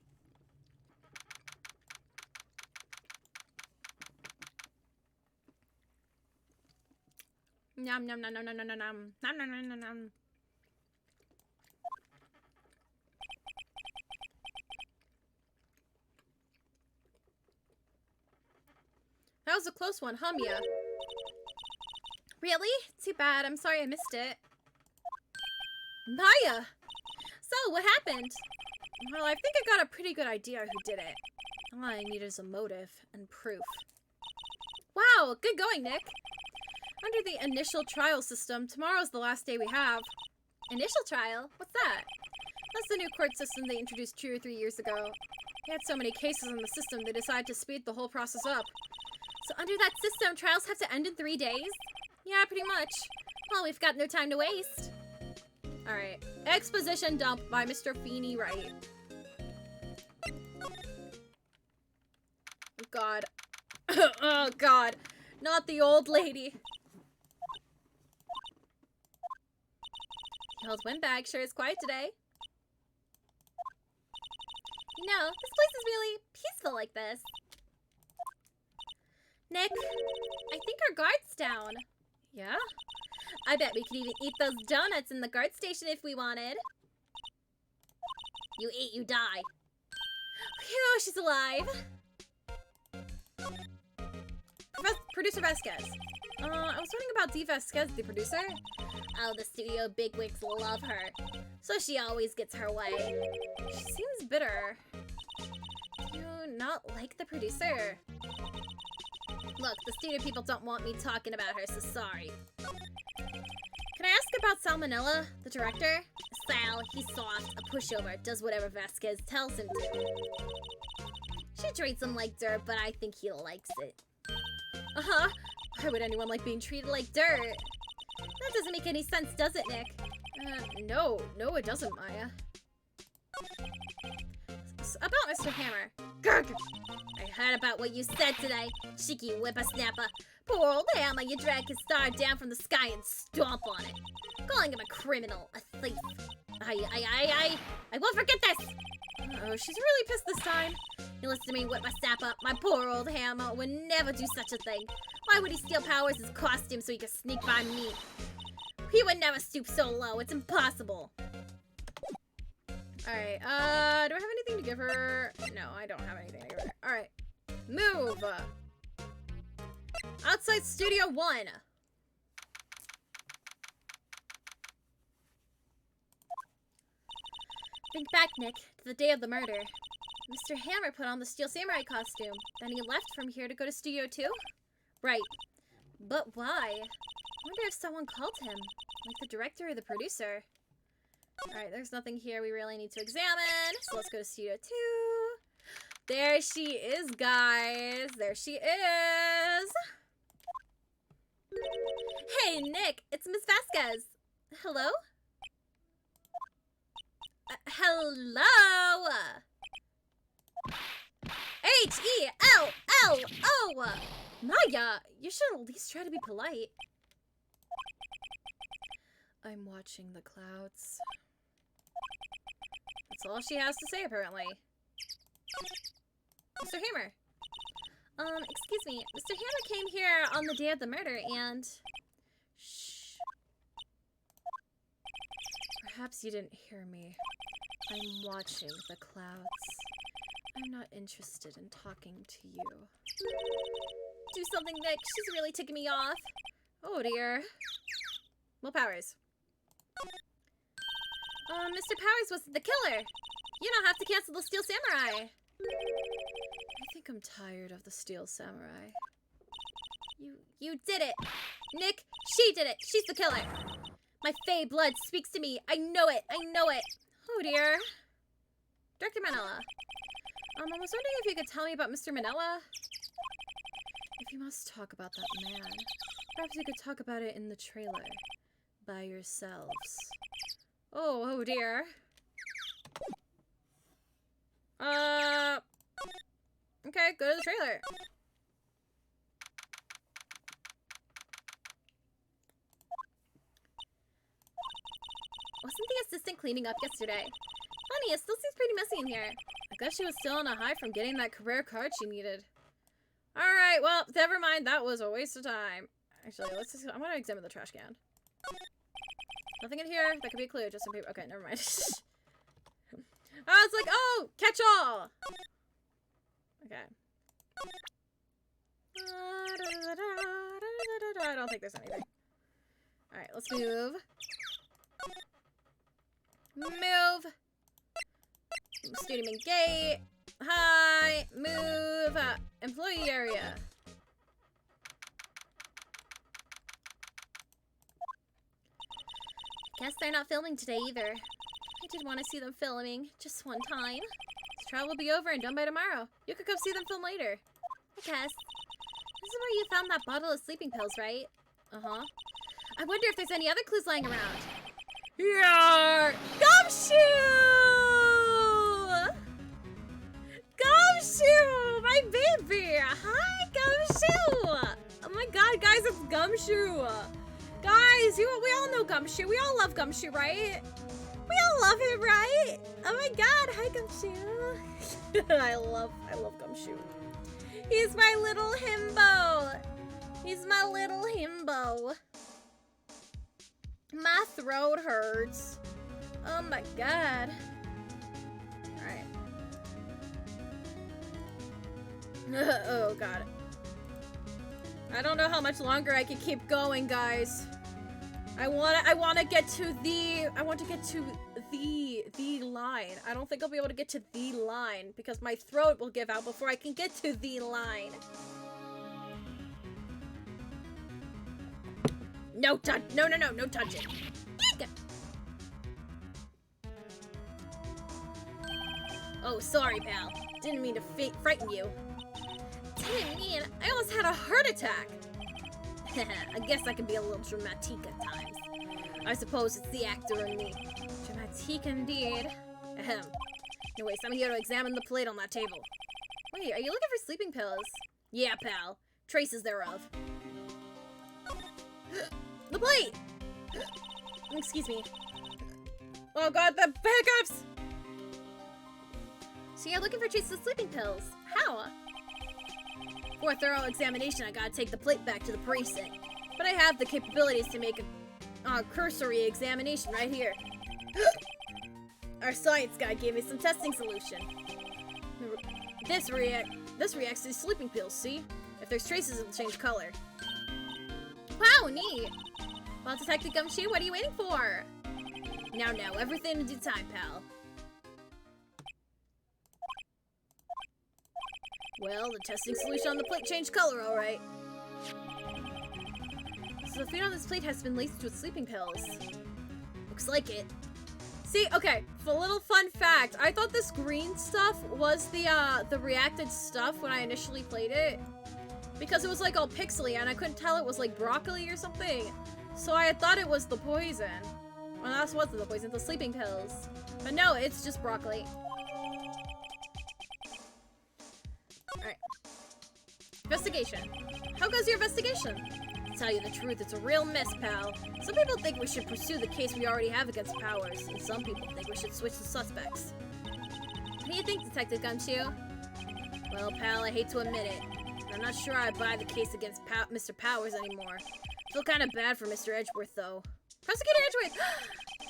Nom nom nom nom nom nom nom nom nom nom nom nom. That was a close one, huh, Mia? Really? Too bad. I'm sorry I missed it. Maya! So, what happened? Well, I think I got a pretty good idea who did it. All I need is a motive and proof. Wow, good going, Nick. Under the initial trial system, tomorrow's the last day we have. Initial trial? What's that? That's the new court system they introduced 2 or 3 years ago. They had so many cases in the system, they decided to speed the whole process up. So under that system, trials have to end in 3 days? Yeah, pretty much. Well, we've got no time to waste. Alright. Exposition dump by Mr. Feeney Wright. Oh god. Oh god. Not the old lady. The old windbag sure is quiet today. You know, this place is really peaceful like this. Nick, I think our guard's down. Yeah? I bet we could even eat those donuts in the guard station if we wanted. You eat, you die. Phew, she's alive. Producer Vasquez. I was wondering about D. Vasquez, the producer. Oh, the studio bigwigs love her. So she always gets her way. She seems bitter. Do you not like the producer? Look, the studio people don't want me talking about her, so sorry. Can I ask about Salmonella, the director? Sal, he's soft, a pushover, does whatever Vasquez tells him to. She treats him like dirt, but I think he likes it. Uh-huh. Why would anyone like being treated like dirt? That doesn't make any sense, does it, Nick? No, it doesn't, Maya. About Mr. Hammer. Gurg! I heard about what you said today, cheeky whippersnapper. Poor old Hammer, you drag his star down from the sky and stomp on it. Calling him a criminal, a thief. I won't forget this! Oh, she's really pissed this time. You listen to me, whippersnapper. My poor old Hammer would never do such a thing. Why would he steal Powers' costume so he could sneak by me? He would never stoop so low. It's impossible. Alright, do I have anything to give her? No, I don't have anything to give her. Alright, move! Outside Studio 1! Think back, Nick, to the day of the murder. Mr. Hammer put on the Steel Samurai costume. Then he left from here to go to Studio 2? Right. But why? I wonder if someone called him. Like the director or the producer. Alright, there's nothing here we really need to examine. So let's go to Studio 2. There she is, guys. There she is. Hey, Nick. It's Miss Vasquez. Hello? Hello? H-E-L-L-O! Maya, you should at least try to be polite. I'm watching the clouds. That's all she has to say, apparently. Mr. Hammer. Excuse me. Mr. Hammer came here on the day of the murder and... Shh. Perhaps you didn't hear me. I'm watching the clouds. I'm not interested in talking to you. Do something, Nick. She's really ticking me off. Oh, dear. Will Powers. Mr. Powers wasn't the killer. You don't have to cancel the Steel Samurai. I think I'm tired of the Steel Samurai. You did it. Nick, she did it. She's the killer. My Fae blood speaks to me. I know it. I know it. Oh, dear. Director Manella. I was wondering if you could tell me about Mr. Manella? If you must talk about that man, perhaps you could talk about it in the trailer. By yourselves. Oh dear. Okay, go to the trailer. Wasn't the assistant cleaning up yesterday? Funny, it still seems pretty messy in here. I guess she was still on a high from getting that career card she needed. Alright, well, never mind. That was a waste of time. Actually, I'm gonna examine the trash can. Nothing in here. That could be a clue. Just some paper. Okay, never mind. It's like, oh, catch all. Okay. I don't think there's anything. Alright, let's move. Move. Student main gate. Hi. Move. Employee area. Guess they're not filming today either. I did want to see them filming, just one time. This trial will be over and done by tomorrow. You could come see them film later. I guess. This is where you found that bottle of sleeping pills, right? Uh-huh. I wonder if there's any other clues lying around. Here! Gumshoe! Gumshoe! My baby! Hi, Gumshoe! Oh my god, guys, it's Gumshoe! Guys, we all know Gumshoe. We all love Gumshoe, right? We all love him, right? Oh my god, hi, Gumshoe. I love Gumshoe. He's my little himbo. He's my little himbo. My throat hurts. Oh my god. Alright. Oh god. I don't know how much longer I can keep going, guys. I want to get to the line. I don't think I'll be able to get to the line because my throat will give out before I can get to the line. No touch. No touching. Oh, sorry, pal. Didn't mean to frighten you. Didn't mean. I almost had a heart attack. I guess I can be a little dramatique at times. I suppose it's the actor in me. Dramatique indeed. Ahem. Anyways, I'm here to examine the plate on that table. Wait, are you looking for sleeping pills? Yeah, pal. Traces thereof. The plate! Excuse me. Oh god, the backups! So you're looking for traces of sleeping pills. How? For a thorough examination, I gotta take the plate back to the precinct. But I have the capabilities to make a cursory examination right here. Our science guy gave me some testing solution. This reacts to sleeping pills, see? If there's traces, it'll change color. Wow, neat! Well, Detective Gumshoe, what are you waiting for? Now, everything in due time, pal. Well, the testing solution on the plate changed color, alright. So the food on this plate has been laced with sleeping pills. Looks like it. See, okay, for a little fun fact, I thought this green stuff was the reacted stuff when I initially played it. Because it was like all pixely and I couldn't tell it was like broccoli or something. So I thought it was the poison. Well, that wasn't the poison, the sleeping pills. But no, it's just broccoli. Alright. Investigation. How goes your investigation? To tell you the truth, it's a real mess, pal. Some people think we should pursue the case we already have against Powers, and some people think we should switch the suspects. What do you think, Detective Gumshoe? Well, pal, I hate to admit it. I'm not sure I buy the case against Mr. Powers anymore. I feel kind of bad for Mr. Edgeworth, though. Prosecutor Edgeworth!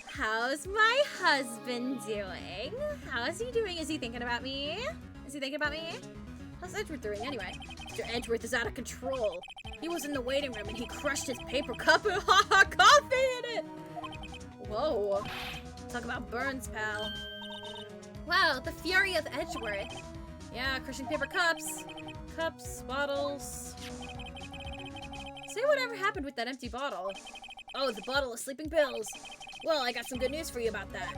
How's my husband doing? How is he doing? Is he thinking about me? Is he thinking about me? How's Edgeworth doing anyway? Mr. Edgeworth is out of control. He was in the waiting room and he crushed his paper cup and coffee in it! Whoa. Talk about burns, pal. Wow, the fury of Edgeworth. Yeah, crushing paper cups. Cups, bottles. Say whatever happened with that empty bottle. Oh, the bottle of sleeping pills. Well, I got some good news for you about that.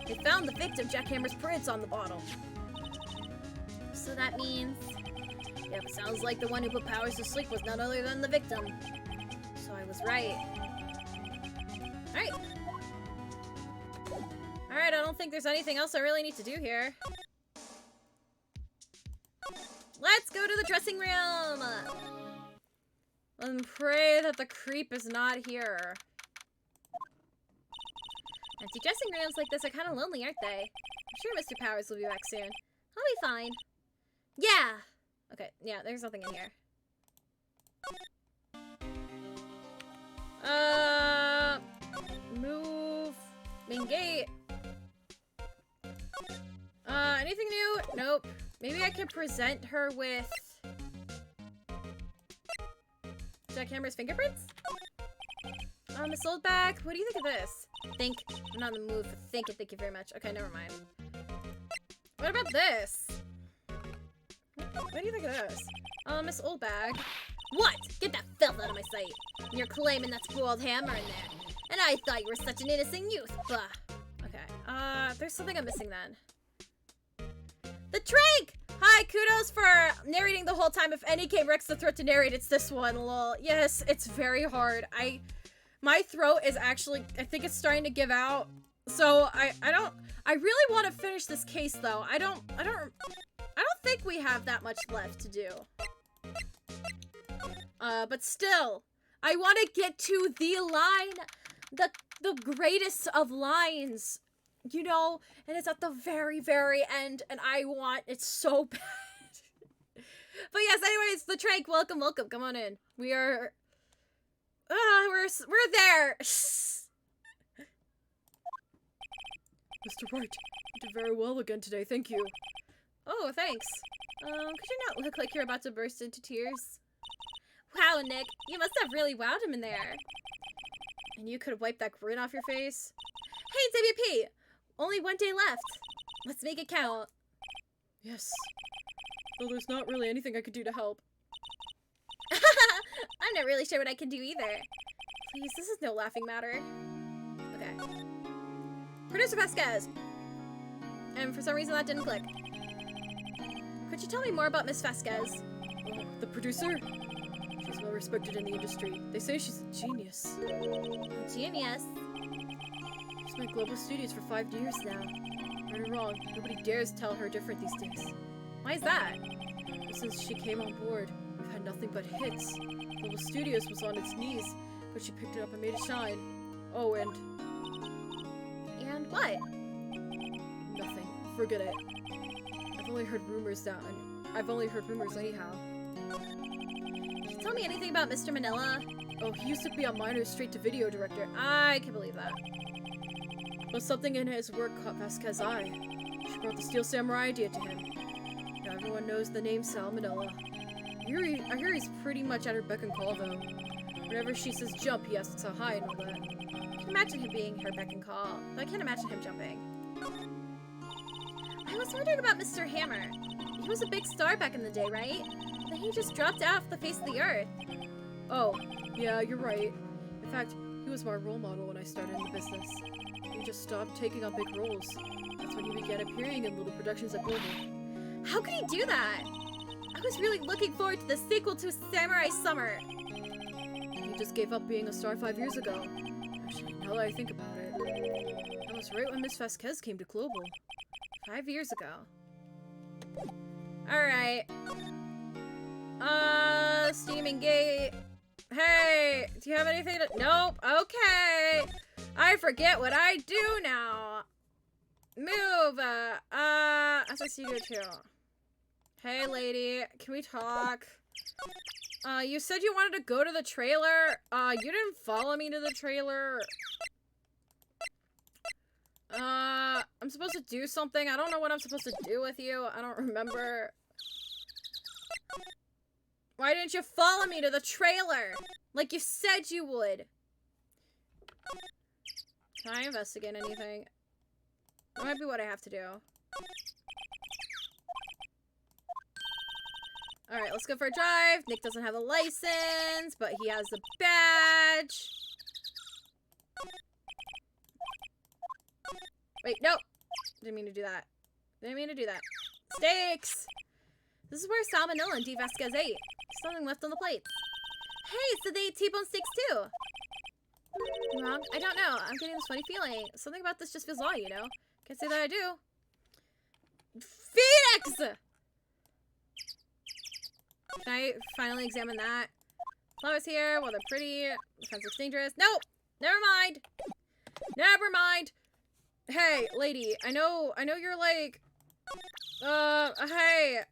They found the victim Jackhammer's prints on the bottle. So that means... Yep, it sounds like the one who put Powers to sleep was none other than the victim. So I was right. Alright. Alright, I don't think there's anything else I really need to do here. Let's go to the dressing room! And pray that the creep is not here. Empty dressing rooms like this are kind of lonely, aren't they? I'm sure Mr. Powers will be back soon. He'll be fine. Yeah! Okay, yeah, there's nothing in here. Move. Main gate. Anything new? Nope. Maybe I can present her with Jackhammer's fingerprints? Miss Oldback, what do you think of this? Think. I'm not in the mood for thinking, thank you very much. Okay, never mind. What about this? What do you think of this? Miss Oldbag. What? Get that filth out of my sight. You're claiming that spoiled hammer in there. And I thought you were such an innocent youth. Bah. Okay, there's something I'm missing then. The Trank! Hi, kudos for narrating the whole time. If any game Rex the threat to narrate, it's this one, lol. Yes, it's very hard. My throat is actually, I think it's starting to give out. So I really want to finish this case though. I don't think we have that much left to do. But still, I want to get to the line, the greatest of lines, you know, and it's at the very, very end, and I want it so bad. But yes, anyways, the Trank, welcome, welcome, come on in. We are, we're there. Mr. Wright, you did very well again today, thank you. Oh, thanks. Could you not look like you're about to burst into tears? Wow, Nick, you must have really wowed him in there. And you could wipe that grin off your face? Hey, WP! Only one day left. Let's make it count. Yes. Though there's not really anything I could do to help. I'm not really sure what I can do either. Please, this is no laughing matter. Okay. Producer Vasquez. And for some reason that didn't click. Could you tell me more about Miss Vasquez? Oh, the producer? She's well respected in the industry. They say she's a genius. Genius? She's been at Global Studios for 5 years now. Right or wrong, nobody dares tell her different these days. Why is that? Well, since she came on board, we've had nothing but hits. Global Studios was on its knees, but she picked it up and made it shine. Oh, and what? Nothing. Forget it. I've only heard rumors anyhow. Can you tell me anything about Mr. Manila? Oh, he used to be a minor straight-to-video director. I can believe that. But something in his work caught Vasquez's eye. She brought the Steel Samurai idea to him. Now everyone knows the name Sal Manila. I hear he's pretty much at her beck and call, though. Whenever she says jump, he asks how high and all that. I can imagine him being her beck and call, but I can't imagine him jumping. I was wondering about Mr. Hammer. He was a big star back in the day, right? Then he just dropped off the face of the earth. Oh, yeah, you're right. In fact, he was my role model when I started in the business. He just stopped taking on big roles. That's when he began appearing in little productions at Global. How could he do that? I was really looking forward to the sequel to Samurai Summer. He just gave up being a star 5 years ago. Actually, now that I think about it, that was right when Miss Vasquez came to Global. 5 years ago. Alright. Steaming Gate. Hey, do you have anything to— Nope, okay. I forget what I do now. Move, as I see you too. Hey, lady, can we talk? You said you wanted to go to the trailer. You didn't follow me to the trailer. I'm supposed to do something. I don't know what I'm supposed to do with you. I don't remember. Why didn't you follow me to the trailer? Like you said you would. Can I investigate anything? That might be what I have to do. Alright, let's go for a drive. Nick doesn't have a license, but he has a badge. Wait, no! Didn't mean to do that. Didn't mean to do that. Steaks! This is where Salmonella and D. Vasquez ate. There's something left on the plates. Hey, so they eat T-bone steaks too? Wrong? I don't know. I'm getting this funny feeling. Something about this just feels odd, you know? Can't say that I do. Phoenix! Can I finally examine that? Flowers here, well, they're pretty. The fence looks dangerous. Nope! Never mind! Never mind! Hey, lady, I know you're like, hey.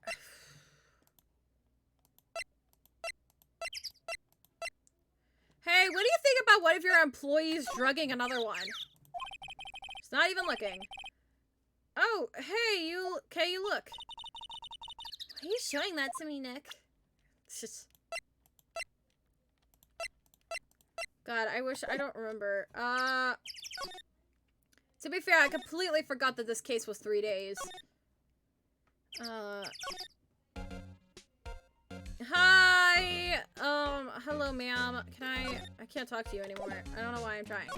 Hey, what do you think about one of your employees drugging another one? It's not even looking. Oh, hey, you look. Why are you showing that to me, Nick? It's just... God, I wish I don't remember. To be fair, I completely forgot that this case was 3 days. Hi! Hello, ma'am. I can't talk to you anymore. I don't know why I'm trying.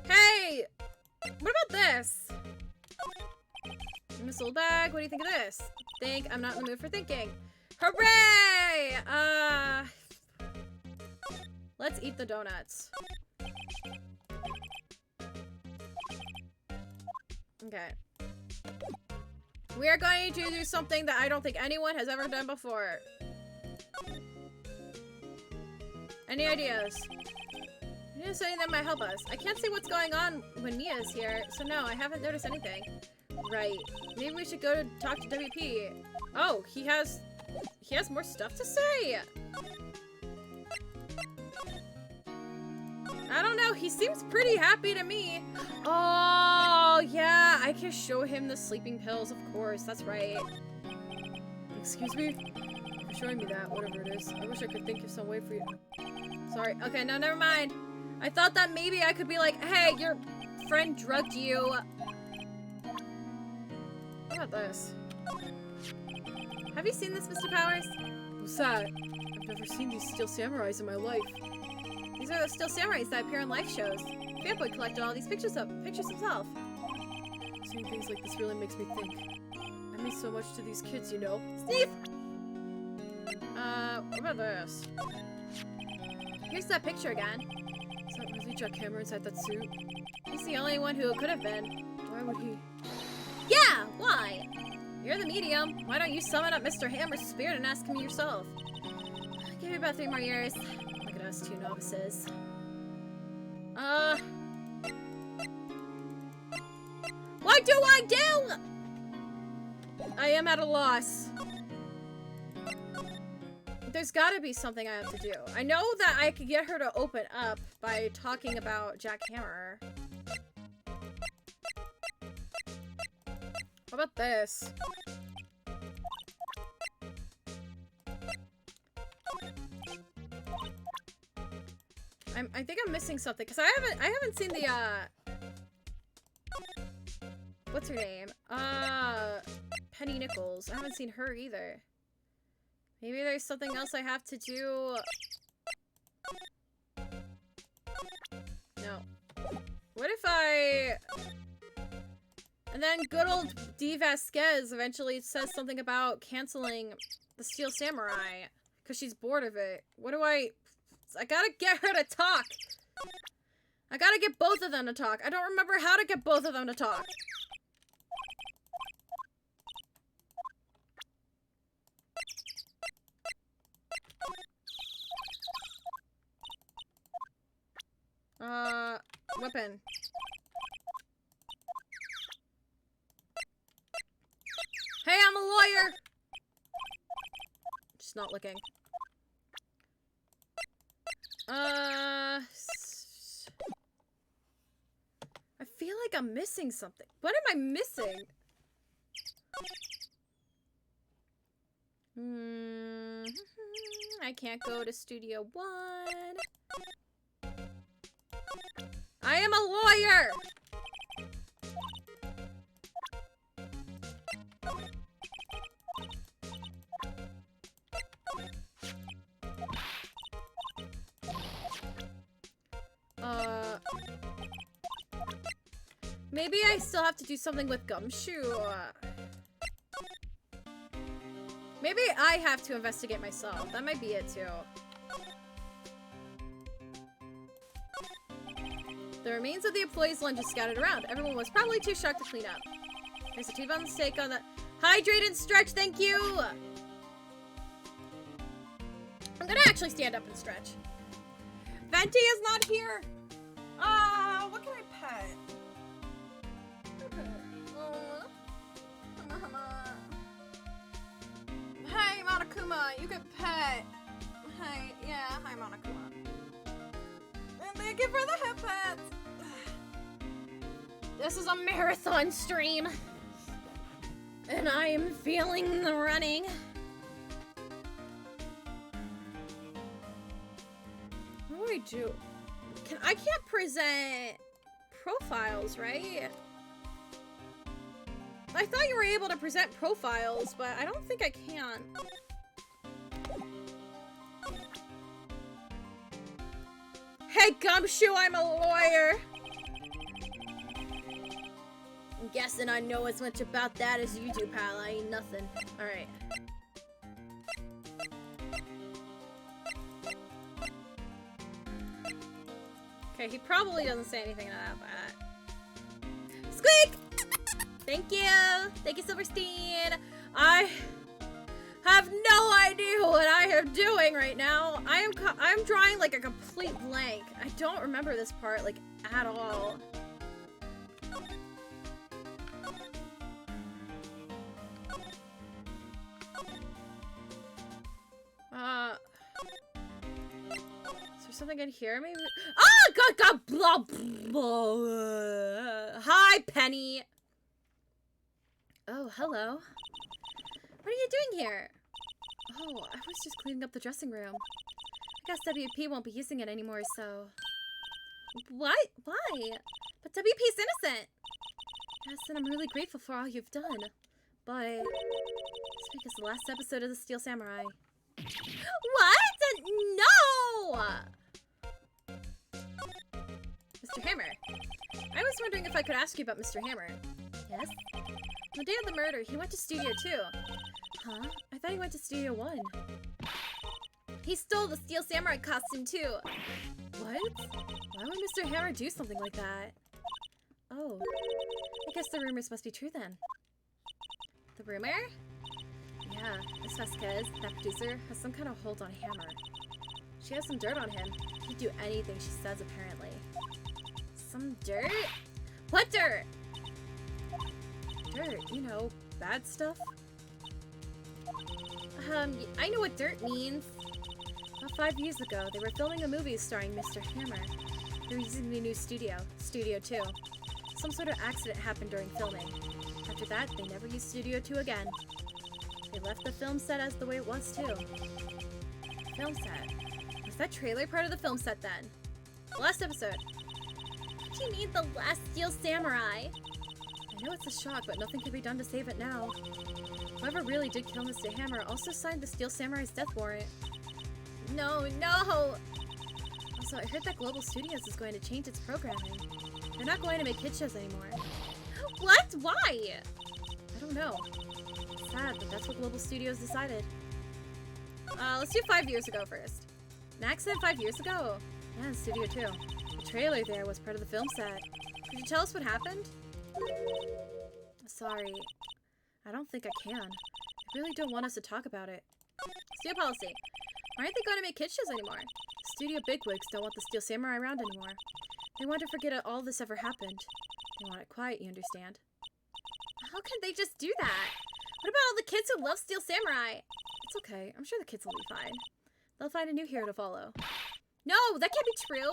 Hey! What about this? Miss Old Bag, what do you think of this? I'm not in the mood for thinking. Hooray! Let's eat the donuts. Okay. We are going to do something that I don't think anyone has ever done before. Any ideas? Something that might help us. I can't see what's going on when Mia's here, so no, I haven't noticed anything. Right. Maybe we should go to talk to WP. Oh, he has more stuff to say. I don't know, he seems pretty happy to me. Oh, yeah, I can show him the sleeping pills, of course, that's right. Excuse me? For showing me that, whatever it is. I wish I could think of some way for you. Sorry, okay, no, never mind. I thought that maybe I could be like, hey, your friend drugged you. How about this? Have you seen this, Mr. Powers? What's that? I've never seen these steel samurais in my life. These are the steel samurais that appear in live shows. Fanboy collected all these pictures himself. Seeing things like this really makes me think. I mean so much to these kids, you know. Steve! What about this? Here's that picture again. Is that really Jack Hammer inside that suit? He's the only one who it could have been. Why would he? Yeah, why? You're the medium. Why don't you summon up Mr. Hammer's spirit and ask him yourself? Give me about 3 more years. Look at us, 2 novices. What do I do? I am at a loss. There's gotta be something I have to do. I know that I could get her to open up by talking about Jack Hammer. What about this? I think I'm missing something because I haven't seen the what's her name? Penny Nichols. I haven't seen her either. Maybe there's something else I have to do. No. What if I... And then good old D. Vasquez eventually says something about canceling the Steel Samurai because she's bored of it. What do I gotta get her to talk. I gotta get both of them to talk. I don't remember how to get both of them to talk. Weapon. Hey, I'm a lawyer! Just not looking. I feel like I'm missing something. What am I missing? I can't go to Studio 1. I am a lawyer! Maybe I still have to do something with Gumshoe. Maybe I have to investigate myself. That might be it too. The remains of the employees' lunch is scattered around. Everyone was probably too shocked to clean up. There's a T-bone steak on the... Hydrate and stretch, thank you! I'm gonna actually stand up and stretch. Venti is not here! What can I pet? Hey, Monokuma, you can pet. Hey, yeah, hi, Monokuma. And thank you for the hip pets. This is a marathon stream. And I am feeling the running. do? I can't present profiles, right? I thought you were able to present profiles, but I don't think I can. Hey, Gumshoe, I'm a lawyer! I'm guessing I know as much about that as you do, pal. I ain't nothing. Alright. Okay, he probably doesn't say anything about that. Squeak! Thank you! Thank you, Silverstein! I have no idea what I am doing right now. I'm drawing like a complete blank. I don't remember this part like at all. Is there something in here maybe? Ah, God, blah, blah. Hi, Penny. Oh, hello. What are you doing here? Oh, I was just cleaning up the dressing room. I guess WP won't be using it anymore, so... What? Why? But WP's innocent. Yes, and I'm really grateful for all you've done. But... this week is the last episode of The Steel Samurai. What? No! Mr. Hammer. I was wondering if I could ask you about Mr. Hammer. Yes? The day of the murder, he went to Studio 2. Huh? I thought he went to Studio 1. He stole the Steel Samurai costume, too. What? Why would Mr. Hammer do something like that? Oh. I guess the rumors must be true then. The rumor? Yeah, Miss Vasquez, that producer, has some kind of hold on Hammer. She has some dirt on him. He'd do anything she says, apparently. Some dirt? What dirt? Dirt, you know, bad stuff. I know what dirt means. About 5 years ago, they were filming a movie starring Mr. Hammer. They were using the new studio, Studio 2. Some sort of accident happened during filming. After that, they never used Studio 2 again. They left the film set as the way it was, too. Film set? Was that trailer part of the film set, then? The last episode. What do you mean, the last Steel Samurai? I know it's a shock, but nothing can be done to save it now. Whoever really did kill Mr. Hammer also signed the Steel Samurai's death warrant. No! Also, I heard that Global Studios is going to change its programming. They're not going to make kid shows anymore. What? Why? I don't know. It's sad, but that's what Global Studios decided. Let's do 5 years ago first. An accident 5 years ago? Yeah, in Studio 2. The trailer there was part of the film set. Could you tell us what happened? Sorry. I don't think I can. I really don't want us to talk about it. Studio policy. Why aren't they going to make kid shows anymore? Studio bigwigs don't want the Steel Samurai around anymore. They want to forget all this ever happened. They want it quiet, you understand? How can they just do that? What about all the kids who love Steel Samurai? It's okay. I'm sure the kids will be fine. They'll find a new hero to follow. No, that can't be true.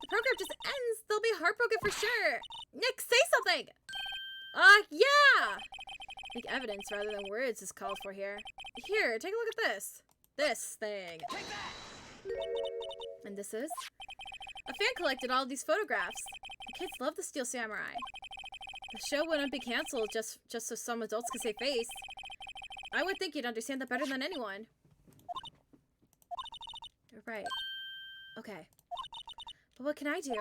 The program just ends. They'll be heartbroken for sure. Nick, say something! Yeah! I think evidence rather than words is called for here. Here, take a look at this. This thing. Take that! And this is? A fan collected all of these photographs. The kids love the Steel Samurai. The show wouldn't be canceled just so some adults could save face. I would think you'd understand that better than anyone. You're right. Okay. But what can I do?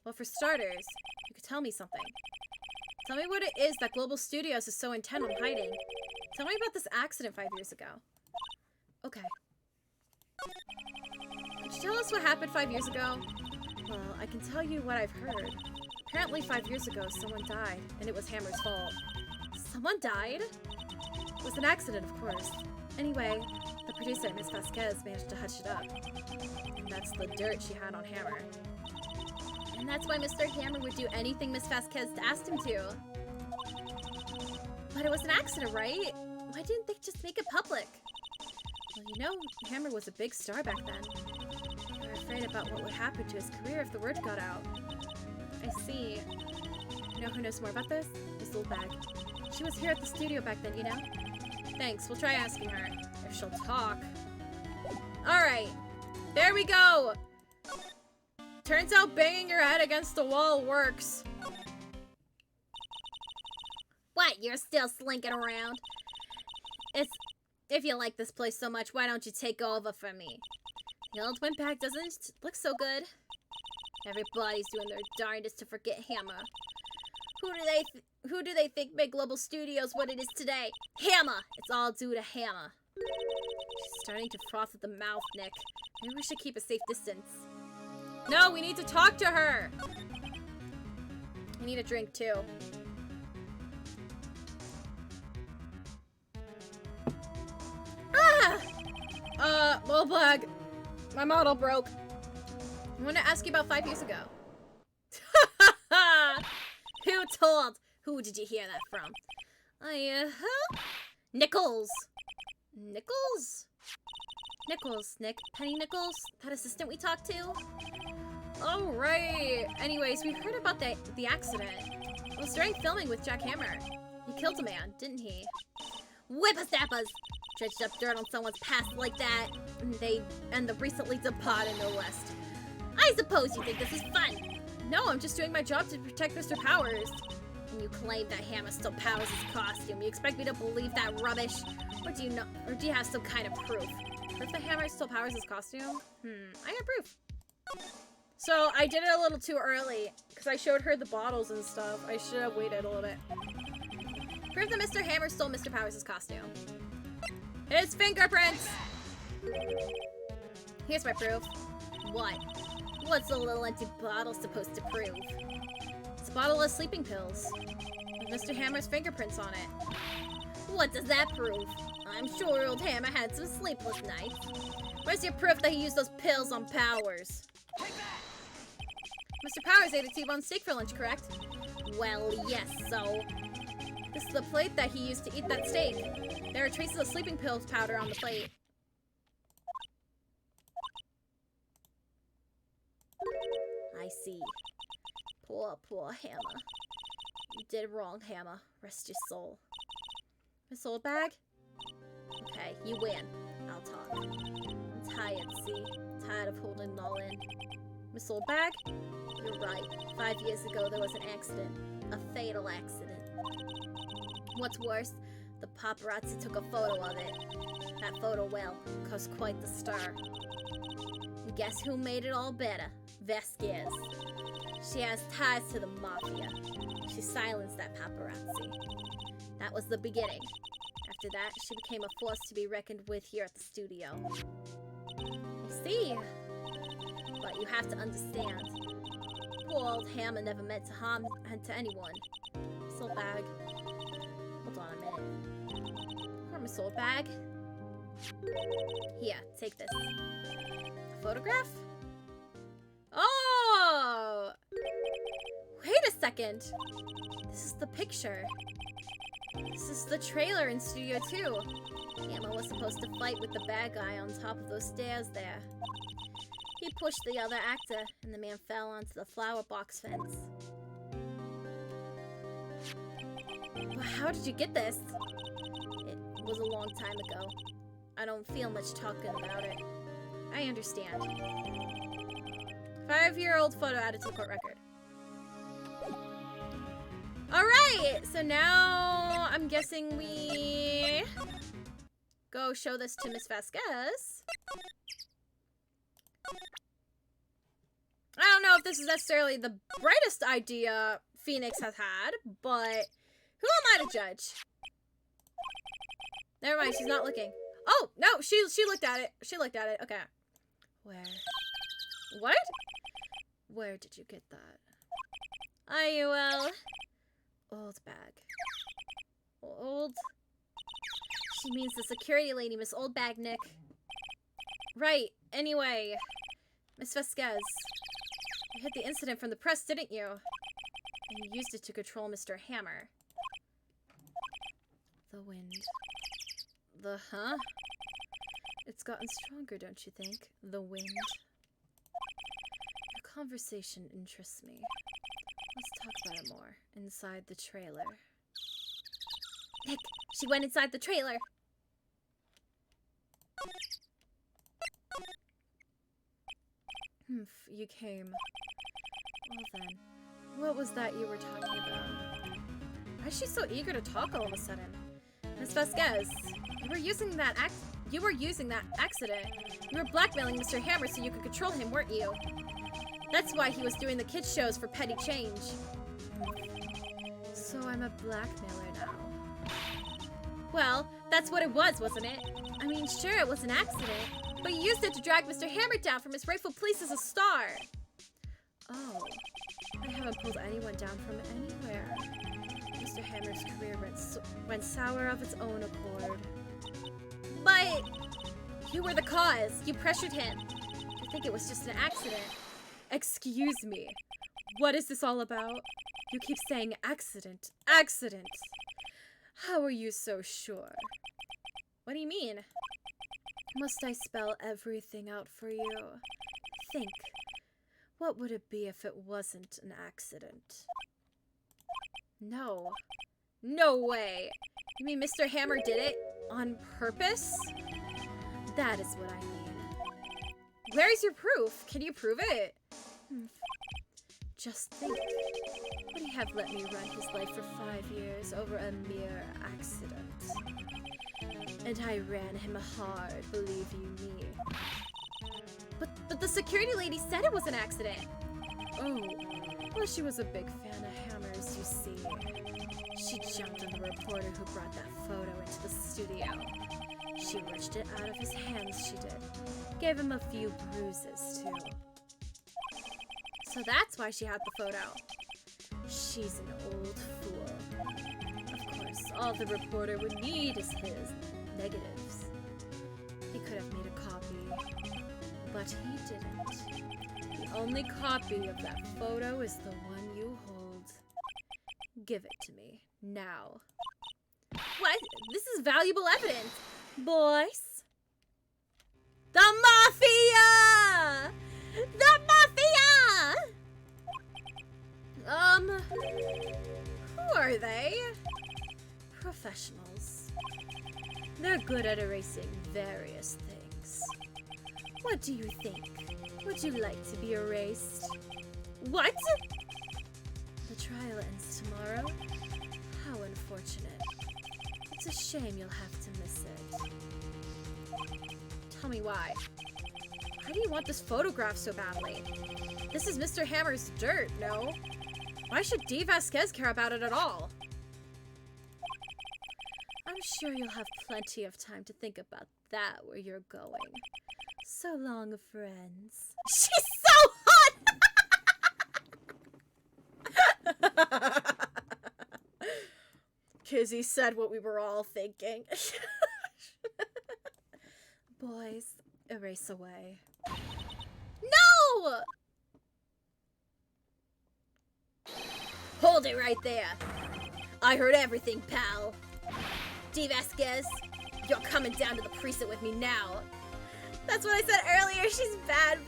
Well, for starters, you could tell me something. Tell me what it is that Global Studios is so intent on hiding. Tell me about this accident 5 years ago. Okay. Could you tell us what happened 5 years ago? Well, I can tell you what I've heard. Apparently 5 years ago, someone died, and it was Hammer's fault. Someone died? It was an accident, of course. Anyway, the producer, Miss Vasquez, managed to hush it up. And that's the dirt she had on Hammer. And that's why Mr. Hammer would do anything Miss Vasquez asked him to. But it was an accident, right? Why didn't they just make it public? Well, you know, Hammer was a big star back then. They were afraid about what would happen to his career if the word got out. I see. You know who knows more about this? This little bag. She was here at the studio back then, you know? Thanks, we'll try asking her. If she'll talk. Alright. There we go! Turns out banging your head against the wall works. What, you're still slinking around? If you like this place so much, why don't you take over for me? The old windbag doesn't look so good. Everybody's doing their darndest to forget Hammer. Who do they think made Global Studios what it is today? Hammer! It's all due to Hammer. She's starting to froth at the mouth, Nick. Maybe we should keep a safe distance. No, we need to talk to her. I need a drink too. Little bug. My model broke. I want to ask you about 5 years ago. Who told? Who did you hear that from? Nichols. Nichols? Nichols, Nick. Penny Nichols? That assistant we talked to? Oh, right. Anyways, we heard about the accident. It was during filming with Jack Hammer. He killed a man, didn't he? Whippersnappers! Dredged up dirt on someone's past like that, and the recently departed, no less. I suppose you think this is fun. No, I'm just doing my job to protect Mr. Powers. And you claim that Hammer still powers his costume. You expect me to believe that rubbish? Or do you have some kind of proof? Proof that Hammer still powers his costume? I have proof. So I did it a little too early because I showed her the bottles and stuff. I should have waited a little bit. Proof that Mr. Hammer stole Mr. Powers' costume. His fingerprints! Here's my proof. What? What's a little empty bottle supposed to prove? It's a bottle of sleeping pills with Mr. Hammer's fingerprints on it. What does that prove? I'm sure old Hammer had some sleepless nights. Where's your proof that he used those pills on Powers? Mr. Powers ate a T-bone steak for lunch, correct? Well, yes, so... This is the plate that he used to eat that steak. There are traces of sleeping pills powder on the plate. I see. Poor, poor Hammer. You did wrong, Hammer. Rest your soul. Miss Oldbag? Okay, you win. I'll talk. I'm tired, see? Tired of holding it all in. Miss Oldbag? You're right. 5 years ago, there was an accident. A fatal accident. What's worse, the paparazzi took a photo of it. That photo, well, caused quite the stir. And guess who made it all better? Vasquez. She has ties to the mafia. She silenced that paparazzi. That was the beginning. After that, she became a force to be reckoned with here at the studio. I see. But you have to understand. Poor old Hammer never meant to harm to anyone. Soulbag. Hold on a minute. Poor Miss Soulbag. Here, take this. A photograph? Oh! Wait a second. This is the picture. This is the trailer in Studio 2. Hammer was supposed to fight with the bad guy on top of those stairs there. He pushed the other actor, and the man fell onto the flower box fence. But how did you get this? It was a long time ago. I don't feel much talking about it. I understand. 5-year-old photo added to the court record. Alright, so now I'm guessing we go show this to Miss Vasquez. I don't know if this is necessarily the brightest idea Phoenix has had, but who am I to judge? Never mind, she's not looking. Oh, no, she looked at it. She looked at it. Okay. Where? What? Where did you get that? Are you, old bag? Old? She means the security lady, Miss Oldbag, Nick. Right. Anyway, Miss Vasquez, you hid the incident from the press, didn't you? And you used it to control Mr. Hammer. The wind. The huh? It's gotten stronger, don't you think? The wind. The conversation interests me. Let's talk about it more. Inside the trailer. Nick, she went inside the trailer. You came. Well then, what was that you were talking about? Why is she so eager to talk all of a sudden? Miss Vasquez, you were using that accident. You were blackmailing Mr. Hammer so you could control him, weren't you? That's why he was doing the kids' shows for petty change. So I'm a blackmailer now. Well, that's what it was, wasn't it? I mean, sure, it was an accident, but you used it to drag Mr. Hammer down from his rightful place as a star. Oh, I haven't pulled anyone down from anywhere. Mr. Hammer's career went sour of its own accord. But you were the cause. You pressured him. I think it was just an accident. Excuse me. What is this all about? You keep saying accident. Accident. How are you so sure? What do you mean? Must I spell everything out for you? Think. What would it be if it wasn't an accident? No. No way. You mean Mr. Hammer did it on purpose? That is what I mean. Where is your proof? Can you prove it? Just think. Would he have let me run his life for 5 years over a mere accident? And I ran him hard, believe you me. But the security lady said it was an accident. Oh, well, she was a big fan of Hammer's, you see. She jumped on the reporter who brought that photo into the studio. She wrenched it out of his hands, she did. Gave him a few bruises, too. So that's why she had the photo. She's an old fool. Of course, all the reporter would need is his negatives. He could have made a copy, but he didn't. The only copy of that photo is the one you hold. Give it to me, now. What? This is valuable evidence, boys. The Mafia! The Mafia! Who are they? Professionals. They're good at erasing various things. What do you think? Would you like to be erased? What? The trial ends tomorrow? How unfortunate. It's a shame you'll have to miss it. Tell me why. Why do you want this photograph so badly? This is Mr. Hammer's dirt, no? Why should D. Vasquez care about it at all? I'm sure you'll have plenty of time to think about that where you're going. So long, friends. She's so hot! Kizzy said what we were all thinking. Boys, erase away. No! Hold it right there. I heard everything, pal. D. Vasquez, you're coming down to the precinct with me now. That's what I said earlier. She's bad.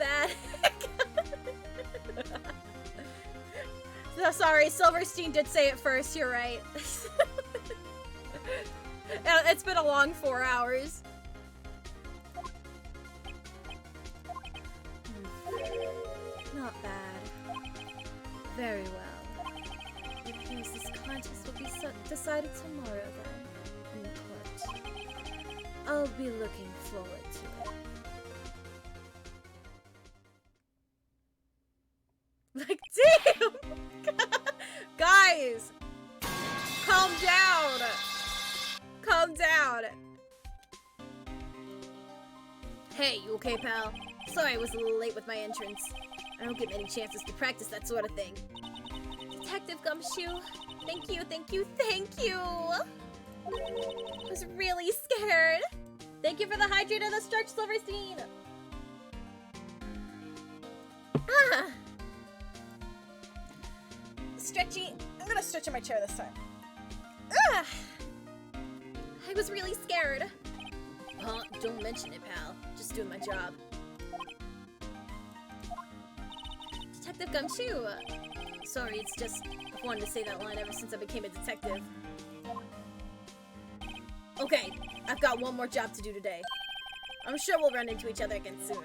No, sorry, Silverstein did say it first. You're right. It's been a long 4 hours. Not bad. Very well. It appears this contest will be decided tomorrow then, in court. I'll be looking forward to it. Like, damn! Guys! Calm down! Calm down! Hey, you okay, pal? Sorry I was a little late with my entrance. I don't get many chances to practice that sort of thing. Detective Gumshoe, thank you. I was really scared. Thank you for the hydrate and the stretch, Silverstein. Ah. Stretchy. I'm gonna stretch in my chair this time. Ah. I was really scared. Huh? Don't mention it, pal. Just doing my job. Detective Gumshoe. Sorry, it's just I've wanted to say that line ever since I became a detective. Okay, I've got one more job to do today. I'm sure we'll run into each other again soon.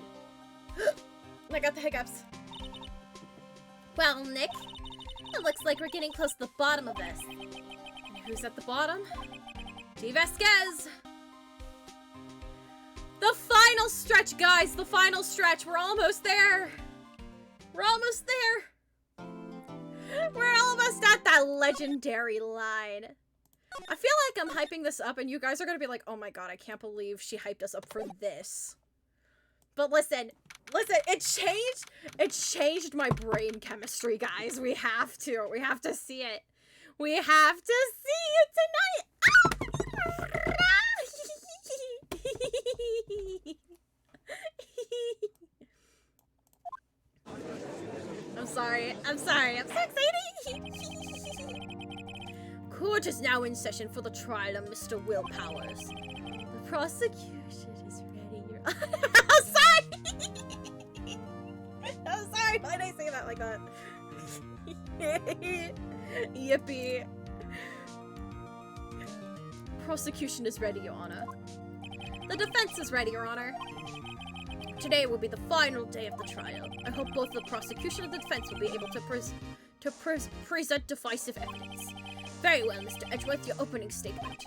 I got the hiccups. Well, Nick, it looks like we're getting close to the bottom of this. And who's at the bottom? DOVA-SYNDROME. The final stretch, guys! The final stretch! We're almost there! We're almost there! We're almost at that legendary line. I feel like I'm hyping this up and you guys are gonna be like, oh my god, I can't believe she hyped us up for this. But listen, it changed my brain chemistry, guys. We have to see it. We have to see it tonight! I'm sorry, I'm so excited! Court is now in session for the trial of Mr. Willpowers. The prosecution is ready. I'm sorry! I'm sorry, why did I say that like that? Yippee. Prosecution is ready, Your Honor. The defense is ready, Your Honor. Today will be the final day of the trial. I hope both the prosecution and the defense will be able to present decisive evidence. Very well, Mr. Edgeworth, your opening statement.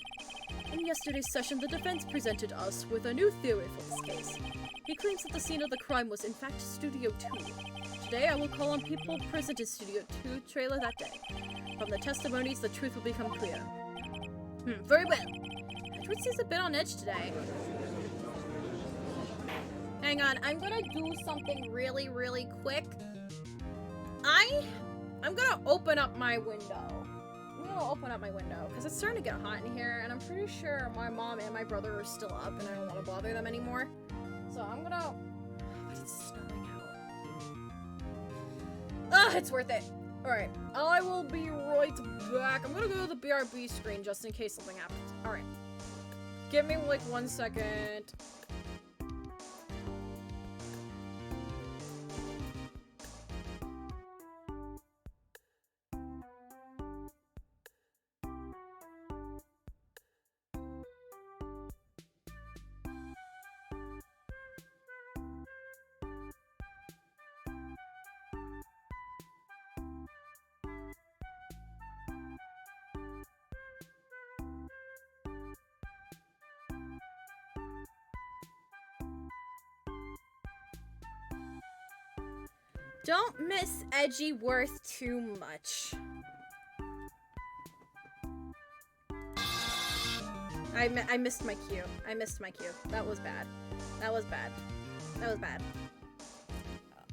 In yesterday's session, the defense presented us with a new theory for this case. He claims that the scene of the crime was in fact Studio 2. Today, I will call on people present in Studio 2 trailer that day. From the testimonies, the truth will become clear. Very well. Edgeworth seems a bit on edge today. Hang on, I'm gonna do something really, really quick. I'm gonna open up my window. Because it's starting to get hot in here, and I'm pretty sure my mom and my brother are still up, and I don't want to bother them anymore. So I'm gonna... But it's snowing out. Ugh, it's worth it. Alright, I will be right back. I'm gonna go to the BRB screen just in case something happens. Alright. Give me, like, 1 second. Don't miss Edgeworth too much. I missed my cue. That was bad.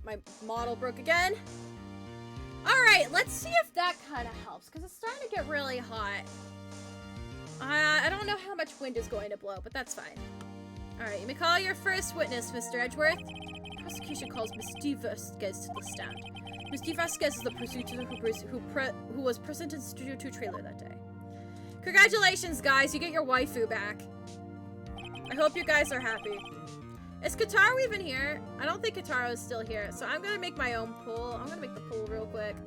My model broke again. Alright, let's see if that kind of helps, because it's starting to get really hot. I don't know how much wind is going to blow, but that's fine. Alright, you may call your first witness, Mr. Edgeworth. Prosecution calls Miss DOVA-SYNDROME to the stand. Miss DOVA-SYNDROME is the prosecutor who was present in Studio 2 trailer that day. Congratulations, guys! You get your waifu back. I hope you guys are happy. Is Kataru even here? I don't think Kataru is still here, so I'm gonna make my own poll. I'm gonna make the poll real quick.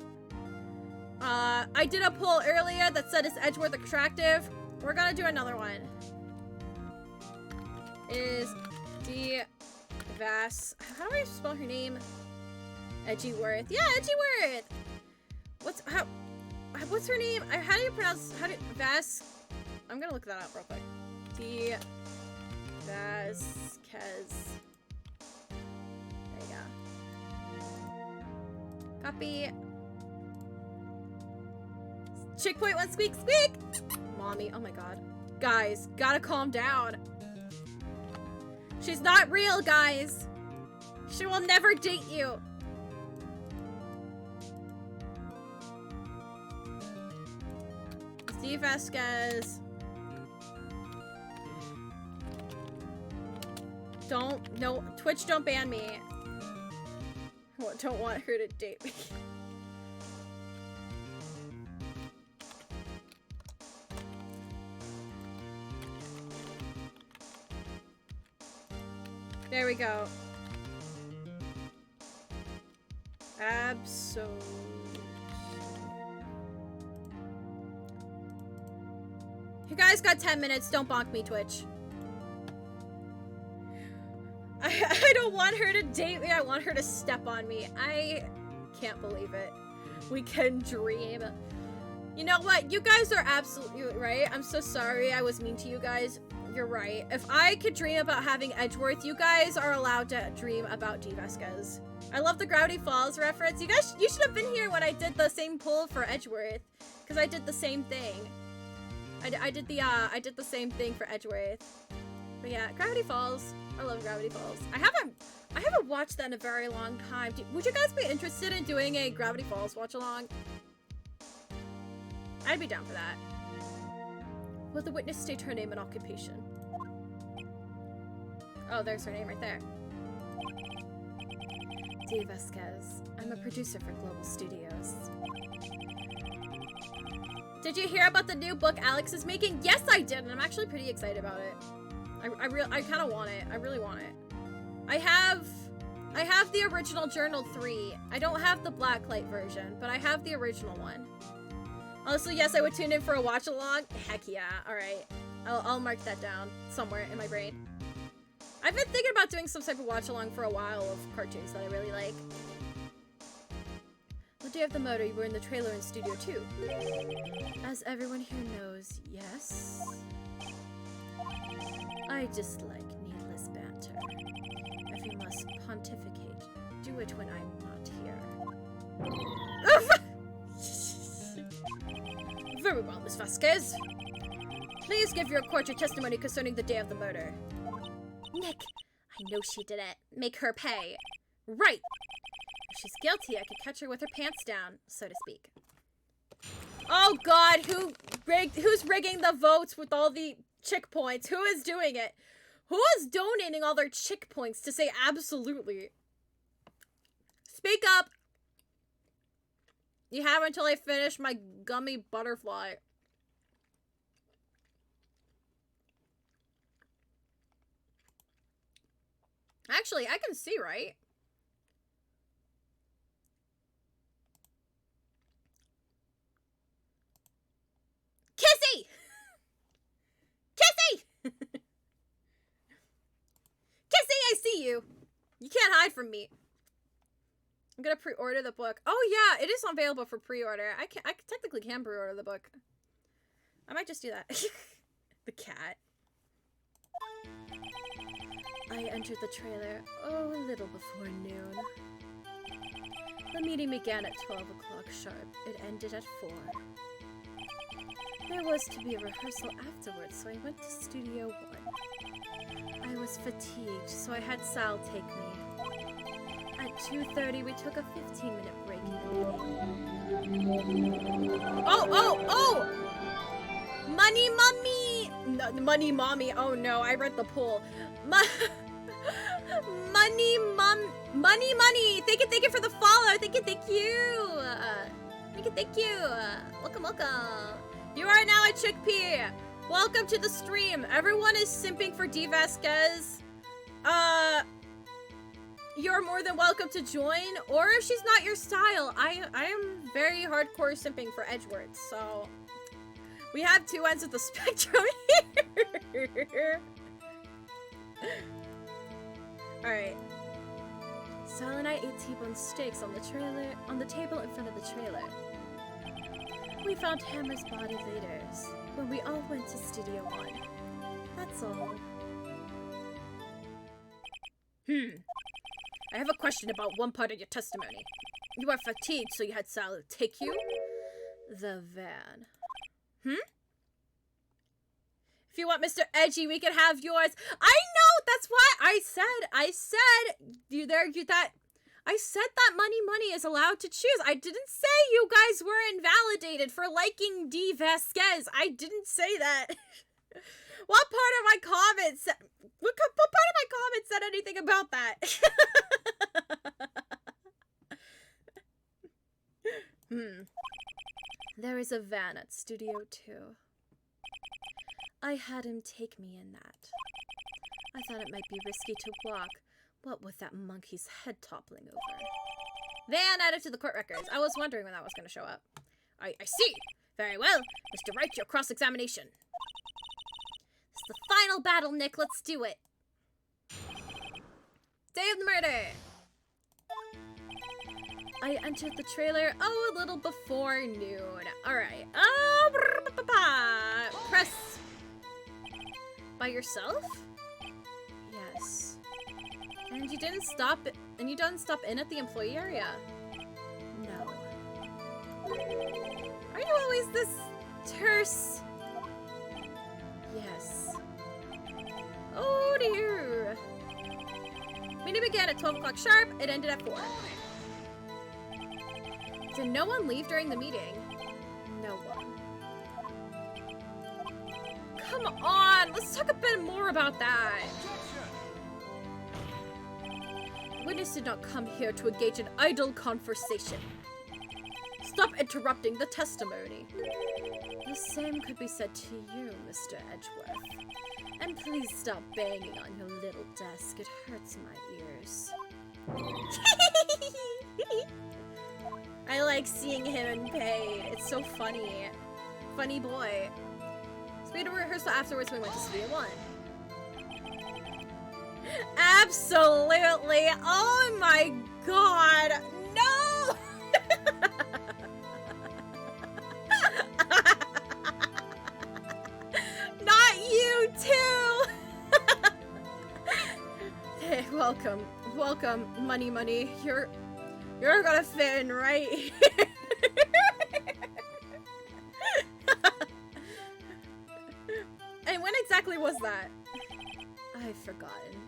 I did a poll earlier that said, is Edgeworth attractive? We're gonna do another one. Is how do I spell her name? Edgeworth. Yeah, Edgeworth! What's her name? How do you pronounce, I'm gonna look that up real quick. Vasquez. There you go. Copy. Chick point one squeak squeak! Mommy, oh my god. Guys, gotta calm down. She's not real, guys. She will never date you. Steve Vasquez. No, Twitch don't ban me. Don't want her to date me. There we go. Absolutely. You guys got 10 minutes. Don't bonk me, Twitch. I don't want her to date me. I want her to step on me. I can't believe it. We can dream. You know what? You guys are absolutely right. I'm so sorry I was mean to you guys. You're right. If I could dream about having Edgeworth, you guys are allowed to dream about DOVA-SYNDROME. I love the Gravity Falls reference. You guys, you should have been here when I did the same pull for Edgeworth, because I did the same thing. I did the same thing for Edgeworth. But yeah, Gravity Falls. I love Gravity Falls. I haven't watched that in a very long time. Would you guys be interested in doing a Gravity Falls watch along? I'd be down for that. Will the witness state her name and occupation? Oh, there's her name right there. DOVA-SYNDROME. I'm a producer for Global Studios. Did you hear about the new book Alex is making? Yes, I did, and I'm actually pretty excited about it. I kind of want it. I really want it. I have the original Journal 3. I don't have the blacklight version, but I have the original one. Also, yes, I would tune in for a watch along. Heck yeah. All right. I'll mark that down somewhere in my brain. I've been thinking about doing some type of watch along for a while of cartoons that I really like. The day of the motor, you were in the trailer in Studio 2. As everyone here knows, yes. I dislike needless banter. If you must pontificate, do it when I'm not here. Very well, Miss Vasquez. Please give your court your testimony concerning the day of the murder. Nick, I know she did it. Make her pay. Right. If she's guilty, I could catch her with her pants down, so to speak. Oh God, who's rigging the votes with all the chick points? Who is doing it? Who is donating all their chick points to say absolutely? Speak up. You have until I finish my gummy butterfly. Actually, I can see, right? Kissy! Kissy! Kissy, I see you. You can't hide from me. I'm gonna pre-order the book. Oh yeah, it is available for pre-order. I technically can pre-order the book. I might just do that. The cat. I entered the trailer, a little before noon. The meeting began at 12 o'clock sharp. It ended at 4. There was to be a rehearsal afterwards, so I went to Studio 1. I was fatigued, so I had Sal take me. At 2:30, we took a 15-minute break in the meeting. Oh! Money Mummy! No, Money Mommy. Oh no, I read the poll. Money. Thank you for the follow. Thank you. Thank you. Welcome. You are now a chickpea. Welcome to the stream. Everyone is simping for DOVA-SYNDROME. You're more than welcome to join, or if she's not your style, I am very hardcore simping for Edgeworth, so we have two ends of the spectrum here. Alright. Sal and I ate T-bone steaks on the table in front of the trailer. We found Hammer's body later, when we all went to Studio 1. That's all. I have a question about one part of your testimony. You are fatigued, so you had Sal take you? The van. If you want Mr. Edgy, we can have yours. I know, that's why I said that money is allowed to choose. I didn't say you guys were invalidated for liking DOVA-SYNDROME. I didn't say that. What part of my comments said anything about that? There is a van at Studio 2. I had him take me in that. I thought it might be risky to walk, what with that monkey's head toppling over. Van added to the court records. I was wondering when that was going to show up. I see. Very well. Mr. Wright, your cross-examination. It's the final battle, Nick. Let's do it. Day of the murder. I entered the trailer, a little before noon. Alright. Press. By yourself? Yes. And you didn't stop in at the employee area? No. Are you always this terse? Yes. Oh dear. Meeting began at 12 o'clock sharp. It ended at 4. Did no one leave during the meeting? No one. Come on, let's talk a bit more about that. Witness did not come here to engage in idle conversation. Stop interrupting the testimony. The same could be said to you, Mr. Edgeworth. And please stop banging on your little desk. It hurts my ears. I like seeing him in pain. It's so funny. Funny boy. So we had a rehearsal afterwards when we went to Studio 1. Absolutely. Oh my god. No! Not you too! Hey, welcome. Welcome, money money. You're gonna fit in right here. And when exactly was that? I've forgotten.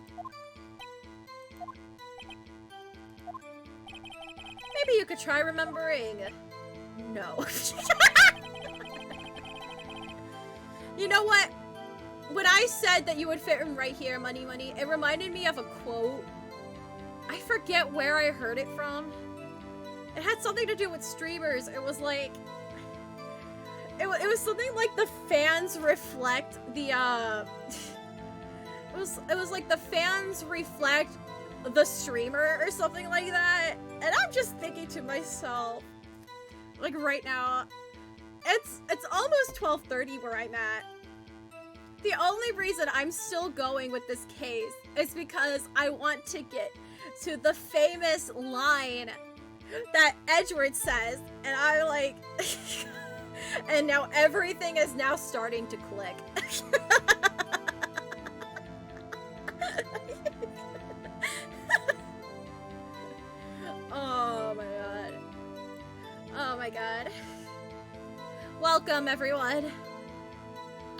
Maybe you could try remembering. No. You know what? When I said that you would fit in right here, money money, it reminded me of a quote. I forget where I heard it from. It had something to do with streamers. It was like... It was something like the fans reflect the, It was like the fans reflect the streamer or something like that. And I'm just thinking to myself, like right now, it's almost 12:30 where I'm at. The only reason I'm still going with this case is because I want to get to the famous line that Edgeworth says, and I like, and now everything is now starting to click. Oh my god. Oh my god. Welcome everyone.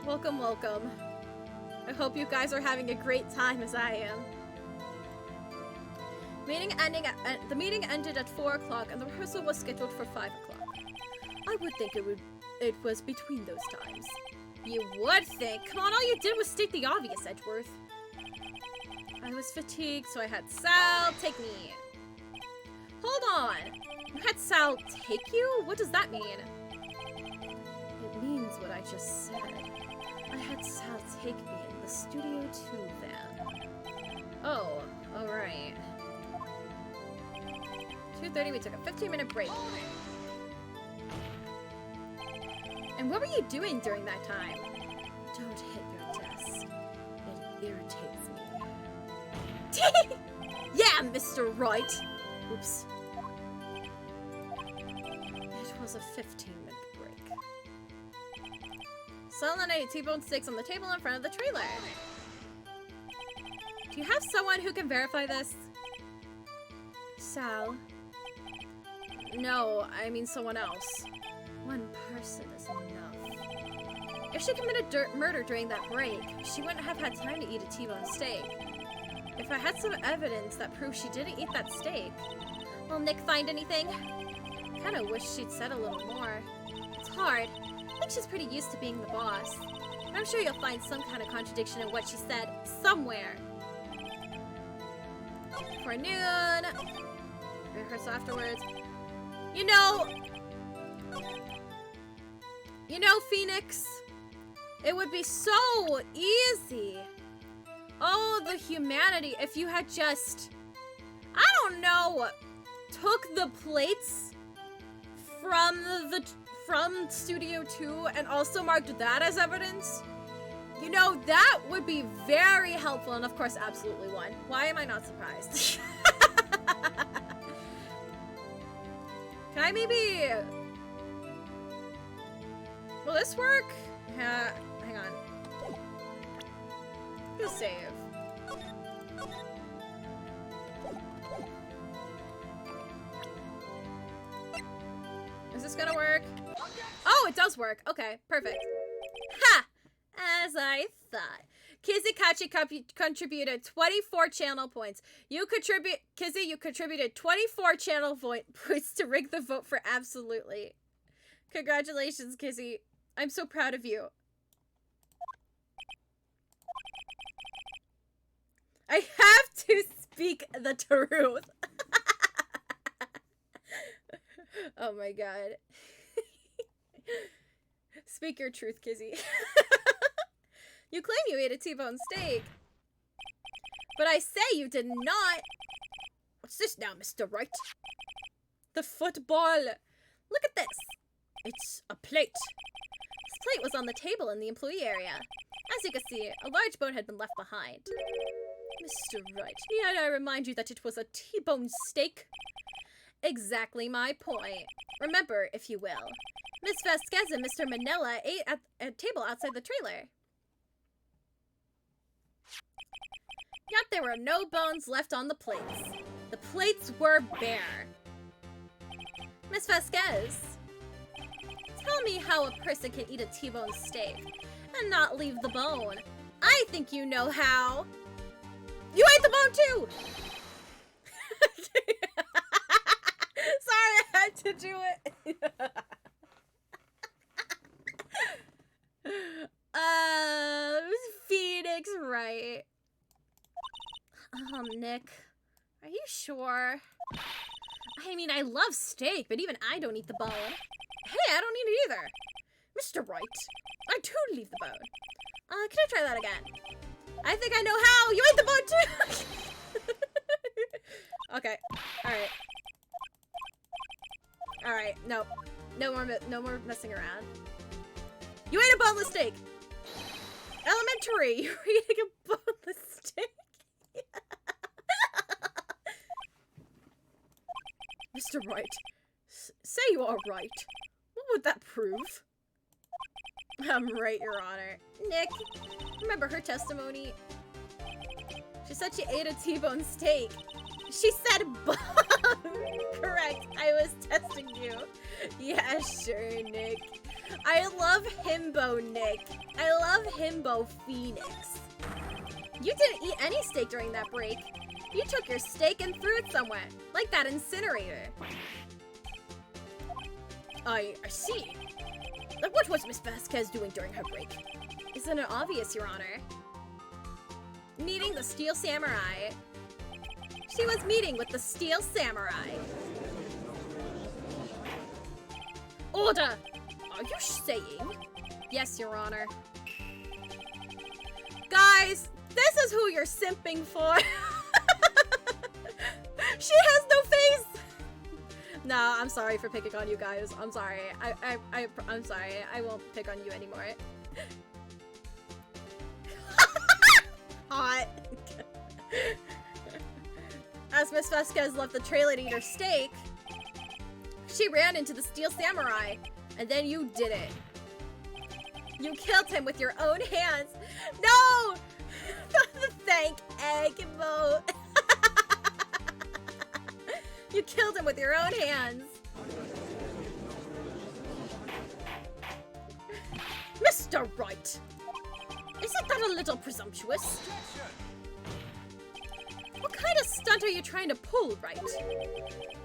Welcome, welcome. I hope you guys are having a great time as I am. The meeting ended at 4 o'clock and the rehearsal was scheduled for 5 o'clock. I would think it was between those times. You would think? Come on, all you did was state the obvious, Edgeworth. I was fatigued, so I had Sal take me. Hold on. You had Sal take you? What does that mean? It means what I just said. I had Sal take me in the Studio 2 van. Oh, alright. 2:30, we took a 15-minute break. And what were you doing during that time? Don't hit your desk. It irritates me. Yeah, Mr. Wright. Oops. It was a 15-minute break. Sal and I ate T-bone steaks on the table in front of the trailer. Do you have someone who can verify this? Sal? No, I mean someone else. One person is enough. If she committed murder during that break, she wouldn't have had time to eat a T-bone steak. If I had some evidence that proves she didn't eat that steak... Will Nick find anything? Kinda wish she'd said a little more. It's hard. I think she's pretty used to being the boss. But I'm sure you'll find some kind of contradiction in what she said, somewhere. For noon. Rehearsal afterwards. You know, Phoenix, it would be so easy. Oh, the humanity, if you had just, I don't know, took the plates from Studio 2 and also marked that as evidence. You know, that would be very helpful, and of course, absolutely won. Why am I not surprised? Can I maybe... Will this work? Hang on. Just save. Is this gonna work? Oh, it does work. Okay, perfect. Ha! As I thought. Kizikachi contributed 24 channel points. Kizzy, you contributed 24 channel points to rig the vote for absolutely. Congratulations, Kizzy. I'm so proud of you. I have to speak the truth. Oh my god. Speak your truth, Kizzy. You claim you ate a T-bone steak. But I say you did not. What's this now, Mr. Wright? The football. Look at this. It's a plate. This plate was on the table in the employee area. As you can see, a large bone had been left behind. Mr. Wright, need I remind you that it was a T-bone steak? Exactly my point. Remember, if you will, Miss Vasquez and Mr. Manila ate at a table outside the trailer. Yet there were no bones left on the plates. The plates were bare. Miss Vasquez, tell me how a person can eat a T-bone steak and not leave the bone. I think you know how. You ate the bone too! Sorry, I had to do it. Phoenix Wright. Nick, are you sure? I mean, I love steak, but even I don't eat the bone. Hey, I don't eat it either. Mr. Wright, I do leave the bone. Can I try that again? I think I know how. You ate the bone too. Okay. Alright. Alright, no. No more messing around. You ate a boneless steak! Elementary! You're eating a boneless steak! Mr. Wright, say you are right. What would that prove? I'm right, Your Honor. Nick, remember her testimony? She said she ate a T-bone steak. She said bone! Correct, I was testing you. Yeah, sure, Nick. I love himbo, Nick. I love himbo, Phoenix. You didn't eat any steak during that break. You took your steak and threw it somewhere, like that incinerator. I see. What was Miss Vasquez doing during her break? Isn't it obvious, Your Honor? Meeting the Steel Samurai. She was meeting with the Steel Samurai. Order! Are you saying? Yes, Your Honor. Guys, this is who you're simping for. She has no face! No, I'm sorry for picking on you guys. I'm sorry. I'm sorry. I won't pick on you anymore. Hot. As Miss Vasquez left the trailer to eat her steak, she ran into the Steel Samurai, and then you did it. You killed him with your own hands. No! Thank Egg Vote. You killed him with your own hands. Mr. Wright, isn't that a little presumptuous? What kind of stunt are you trying to pull, Wright?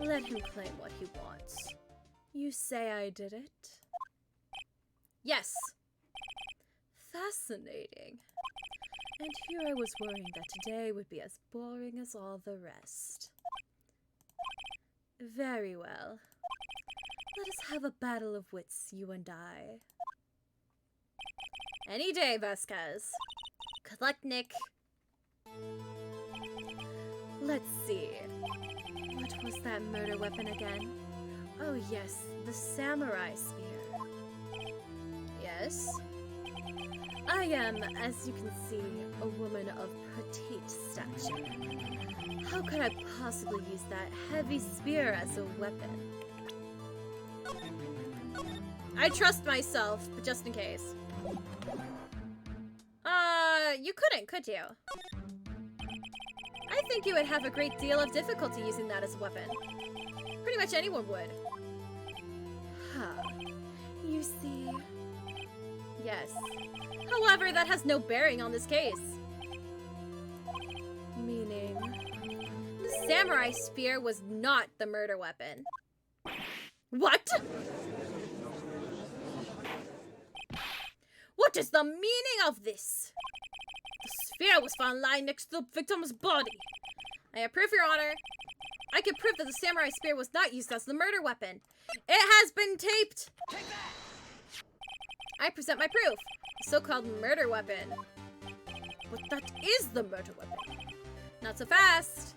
Let him claim what he wants. You say I did it? Yes. Fascinating. And here I was worrying that today would be as boring as all the rest. Very well. Let us have a battle of wits, you and I. Any day, Vasquez. Good luck, Nick. Let's see. What was that murder weapon again? Oh yes, the samurai spear. Yes? I am, as you can see, a woman of petite stature. How could I possibly use that heavy spear as a weapon? I trust myself, but just in case. You couldn't, could you? I think you would have a great deal of difficulty using that as a weapon. Pretty much anyone would. Huh. You see... Yes. However, that has no bearing on this case. Meaning... The samurai spear was not the murder weapon. What? What is the meaning of this? The spear was found lying next to the victim's body. I approve, Your Honor. I can prove that the samurai spear was not used as the murder weapon. It has been taped! I present my proof. The so-called murder weapon. But that is the murder weapon. Not so fast.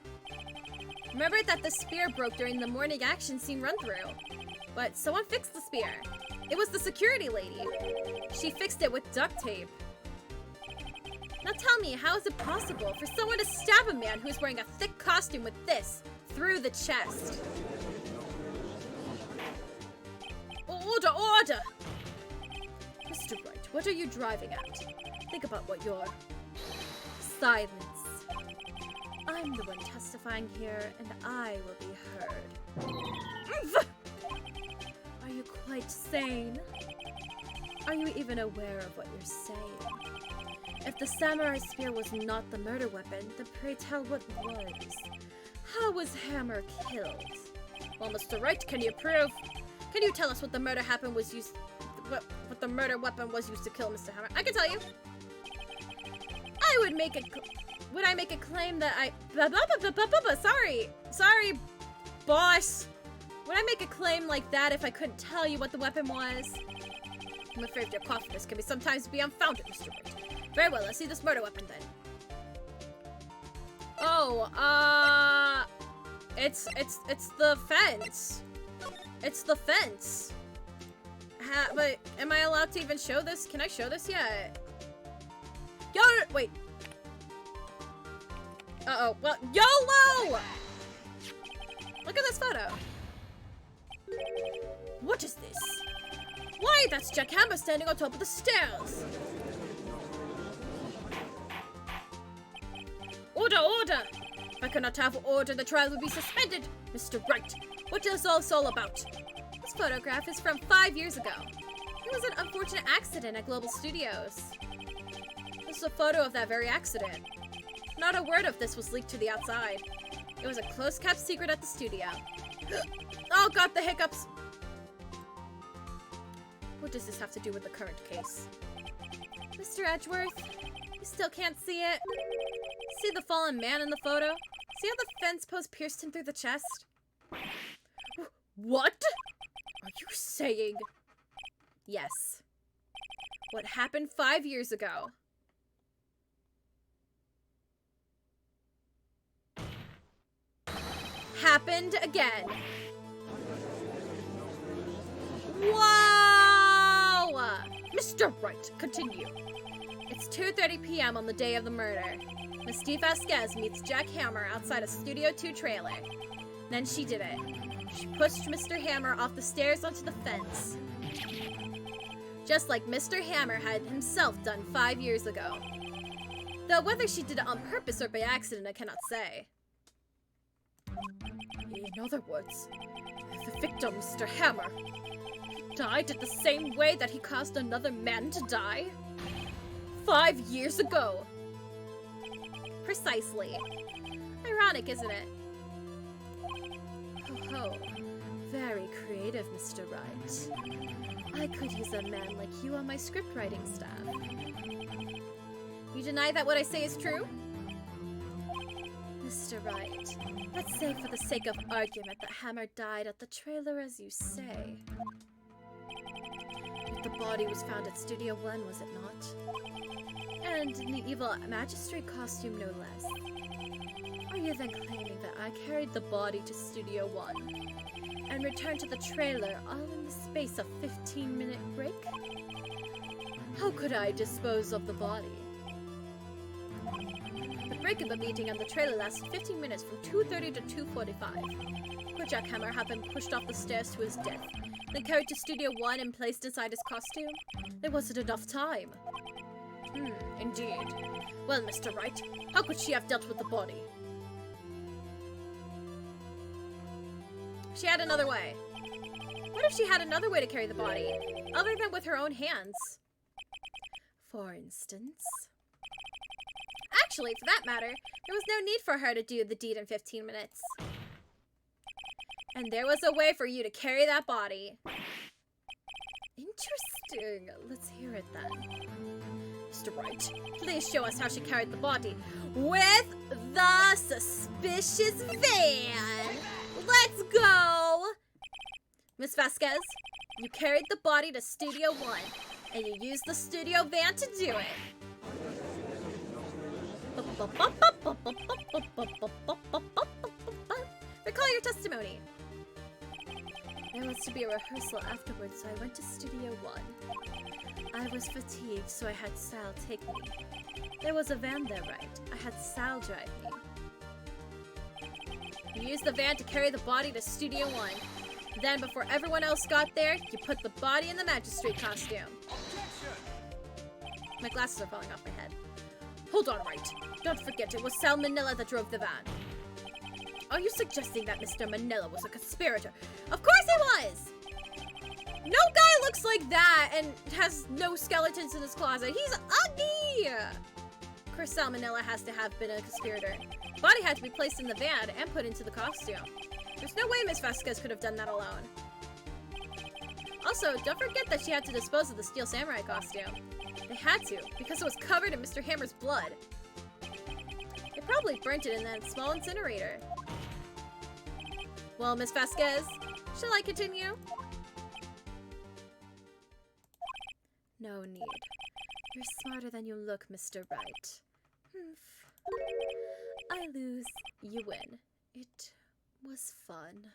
Remember that the spear broke during the morning action scene run-through. But someone fixed the spear. It was the security lady. She fixed it with duct tape. Now tell me, how is it possible for someone to stab a man who is wearing a thick costume with this through the chest? Order, order! Mr. Wright, what are you driving at? Think about what you're... Silence. I'm the one testifying here, and I will be heard. Are you quite sane? Are you even aware of what you're saying? If the samurai spear was not the murder weapon, then pray tell what was. How was Hammer killed? Well, Mr. Wright, can you prove? Can you tell us what the murder weapon was used? What the murder weapon was used to kill Mr. Hammer? I can tell you. I would make it. Would I make a claim that I? Sorry, boss. Would I make a claim like that if I couldn't tell you what the weapon was? I'm afraid your confidence can sometimes be unfounded, Mr. Wright. Very well, let's see this murder weapon then. Oh, it's the fence. It's the fence. But am I allowed to even show this? Can I show this yet? Yo, wait. Uh-oh, well, YOLO! Look at this photo. What is this? Why, that's Jack Hammer standing on top of the stairs. Order, order! If I could not have order, the trial would be suspended. Mr. Wright, what is this all about? This photograph is from 5 years ago. It was an unfortunate accident at Global Studios. This is a photo of that very accident. Not a word of this was leaked to the outside. It was a close-kept secret at the studio. Oh god, the hiccups! What does this have to do with the current case? Mr. Edgeworth, you still can't see it? See the fallen man in the photo? See how the fence post pierced him through the chest? What? Are you saying? Yes. What happened 5 years ago? Happened again. Whoa! Mr. Wright, continue. It's 2:30 p.m. on the day of the murder. Miss Steve Vasquez meets Jack Hammer outside a Studio 2 trailer. Then she did it. She pushed Mr. Hammer off the stairs onto the fence. Just like Mr. Hammer had himself done 5 years ago. Though whether she did it on purpose or by accident, I cannot say. In other words, the victim, Mr. Hammer, died at the same way that he caused another man to die 5 years ago. Precisely. Ironic, isn't it? Ho-ho. Very creative, Mr. Wright. I could use a man like you on my script writing staff. You deny that what I say is true? Mr. Wright, let's say for the sake of argument that Hammer died at the trailer as you say. But the body was found at Studio 1, was it not? And in the evil magistrate costume, no less. Are you then claiming that I carried the body to Studio 1 and returned to the trailer all in the space of 15-minute break? How could I dispose of the body? The break in the meeting and the trailer lasted 15 minutes from 2:30 to 2:45. Poor Jack Hammer had been pushed off the stairs to his death, then carried to Studio 1 and placed inside his costume? There wasn't enough time. Indeed. Well, Mr. Wright, how could she have dealt with the body? She had another way. What if she had another way to carry the body, other than with her own hands? For instance... Actually, for that matter, there was no need for her to do the deed in 15 minutes. And there was a way for you to carry that body. Interesting. Let's hear it then. Mr. Wright, please show us how she carried the body with the suspicious van. Let's go! Miss Vasquez, you carried the body to Studio 1, and you used the studio van to do it. Recall your testimony. There was to be a rehearsal afterwards, so I went to Studio 1. I was fatigued, so I had Sal take me. There was a van there, right? I had Sal drive me. You used the van to carry the body to Studio 1. Then, before everyone else got there, you put the body in the magistrate costume. My glasses are falling off my head. Hold on, Wright. Don't forget, it was Sal Manila that drove the van. Are you suggesting that Mr. Manila was a conspirator? Of course he was! No guy looks like that and has no skeletons in his closet. He's ugly! Of course, Sal Manila has to have been a conspirator. Body had to be placed in the van and put into the costume. There's no way Miss Vasquez could have done that alone. Also, don't forget that she had to dispose of the Steel Samurai costume. They had to, because it was covered in Mr. Hammer's blood. They probably burnt it in that small incinerator. Well, Miss Vasquez, shall I continue? No need. You're smarter than you look, Mr. Wright. I lose, you win. It was fun.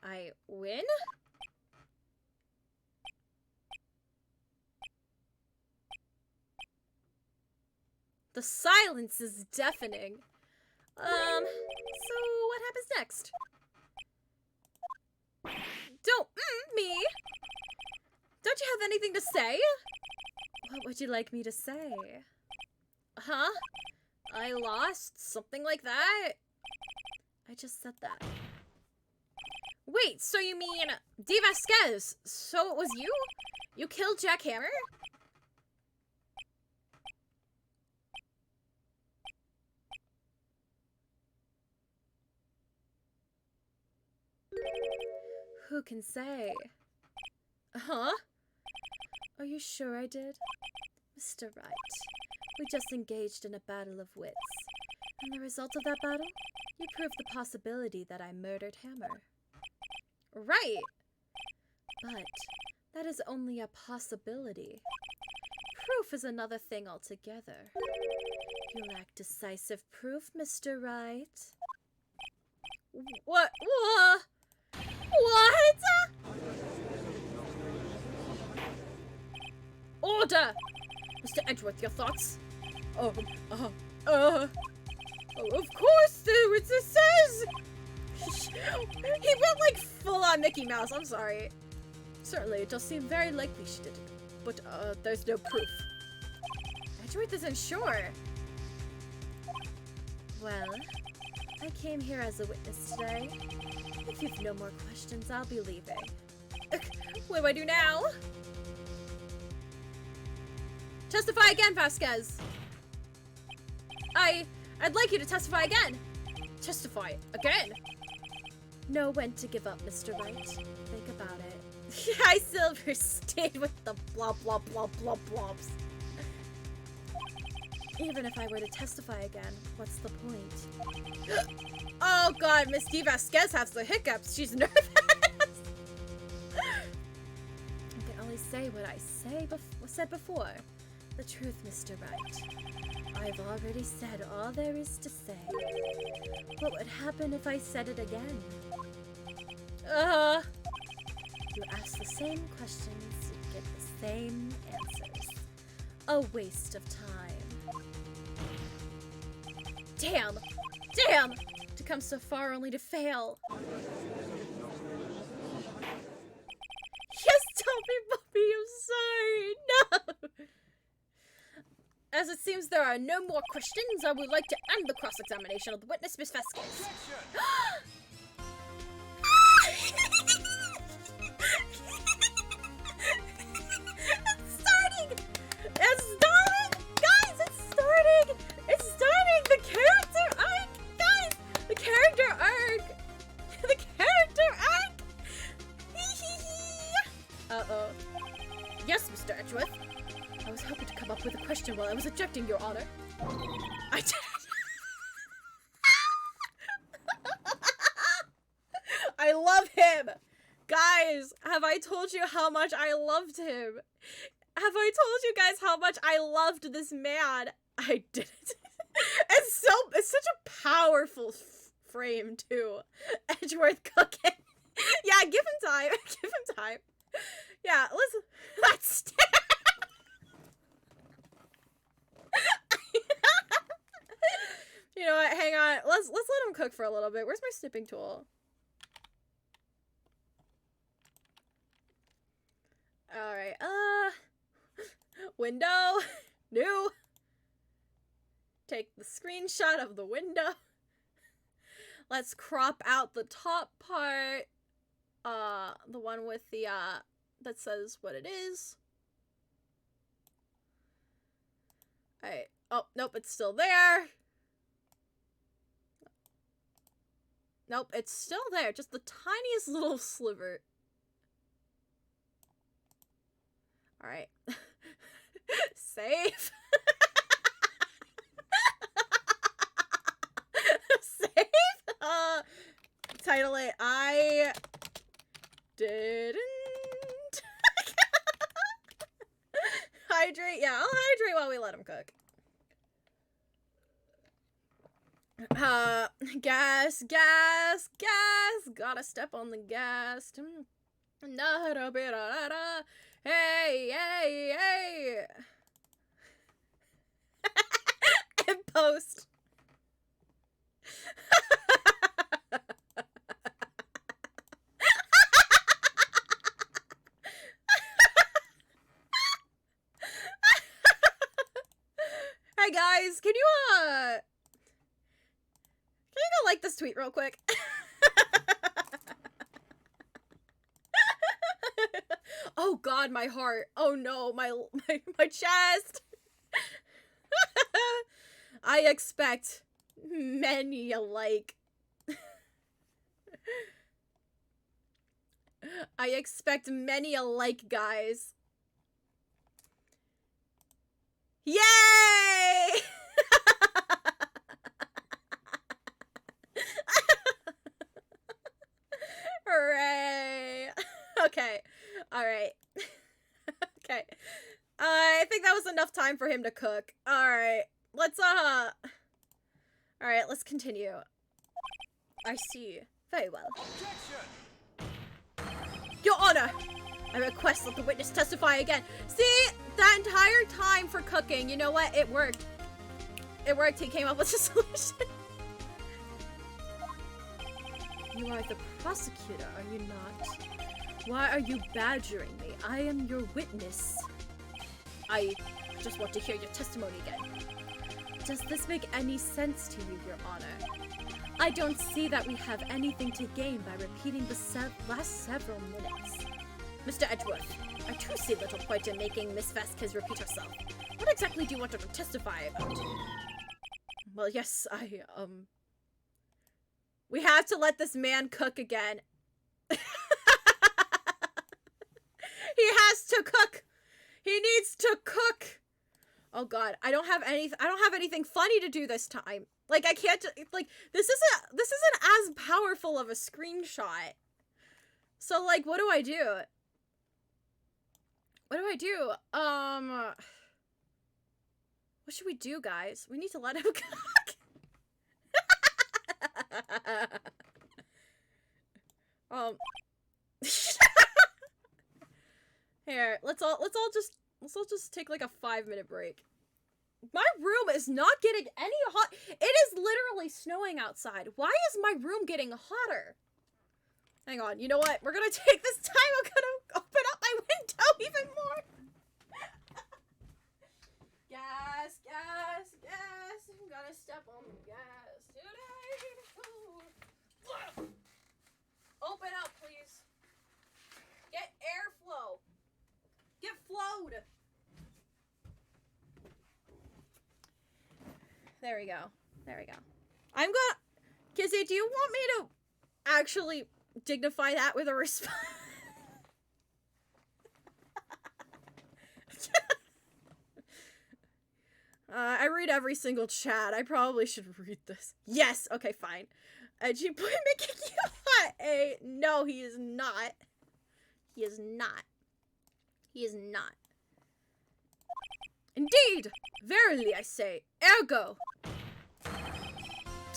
I win? The silence is deafening. So what happens next? Don't, me! Don't you have anything to say? What would you like me to say? Huh? I lost? Something like that? I just said that. Wait, so you mean D. Vasquez? So it was you? You killed Jack Hammer? Who can say? Huh? Are you sure I did? Mr. Wright, we just engaged in a battle of wits. And the result of that battle? You proved the possibility that I murdered Hammer. Right! But that is only a possibility. Proof is another thing altogether. You lack decisive proof, Mr. Wright. What? What? Order! Mr. Edgeworth, your thoughts? Of course, it says! He went like full-on Mickey Mouse, I'm sorry. Certainly, it does seem very likely she did it, but there's no proof. Edgeworth isn't sure. Well, I came here as a witness today. If you've no more questions, I'll be leaving. What do I do now? Testify again, Vasquez. I'd like you to testify again. Testify again? Know when to give up, Mr. Wright. Think about it. I Silver stayed with the blah blah blah blah blobs. Even if I were to testify again, what's the point? Oh god, Miss D. Vasquez has the hiccups. She's nervous. I can only say what I said before. The truth, Mr. Wright. I've already said all there is to say. What would happen if I said it again? You ask the same questions, you get the same answers. A waste of time. Damn! Damn! To come so far only to fail. seems there are no more questions. I would like to end the cross-examination of the witness, Miss Vasquez. It's starting! It's starting! Guys, it's starting! It's starting! The character arc! Guys! The character arc! The character arc! Uh-oh. Yes, Mr. Edgeworth. I was hoping to come up with a question while I was ejecting, Your Honor. I did. I love him! Guys, have I told you how much I loved him? Have I told you guys how much I loved this man? I didn't. It's such a powerful frame, too. Edgeworth cooking. Yeah, give him time. Give him time. Yeah, let's You know what? Hang on. Let's let him cook for a little bit. Where's my snipping tool? All right. Window. New. Take the screenshot of the window. Let's crop out the top part. The one with the that says what it is. All right. Oh, nope, it's still there. Nope, it's still there. Just the tiniest little sliver. Alright. Save. Save? Title it, I didn't. Hydrate. Yeah, I'll hydrate while we let him cook. Gas. Gotta step on the gas. Hey. In post. Hey guys, can you go like this tweet real quick? Oh god, my heart. Oh no, my chest. I expect many a like. I expect many a like, guys. Yay! Hooray! Okay. Alright. Okay. I think that was enough time for him to cook. Alright. Let's Alright, let's continue. I see. Very well. Your Honor! I request that the witness testify again. See? That entire time for cooking, you know what? It worked. It worked. He came up with a solution. You are the prosecutor, are you not? Why are you badgering me? I am your witness. I just want to hear your testimony again. Does this make any sense to you, Your Honor? I don't see that we have anything to gain by repeating the last several minutes. Mr. Edgeworth, I too see little point in making Miss Vasquez repeat herself. What exactly do you want her to testify about? Well, yes, we have to let this man cook again. He has to cook! He needs to cook! Oh god, I don't have anything funny to do this time. Like, I can't, like, this isn't as powerful of a screenshot. So, like, what do I do? What do I do? What should we do, guys? We need to let him cook. Here, let's all just take like a 5-minute break. My room is not getting any hot. It is literally snowing outside. Why is my room getting hotter? Hang on, you know what? We're gonna take this time. I'm gonna open up my window even more. Gas. There we go. There we go. I'm gonna... Kizzy, do you want me to actually dignify that with a response? I read every single chat. I probably should read this. Yes! Okay, fine. Edgy boy making you hot, eh? No, he is not. He is not. He is not. Indeed! Verily, I say. Ergo!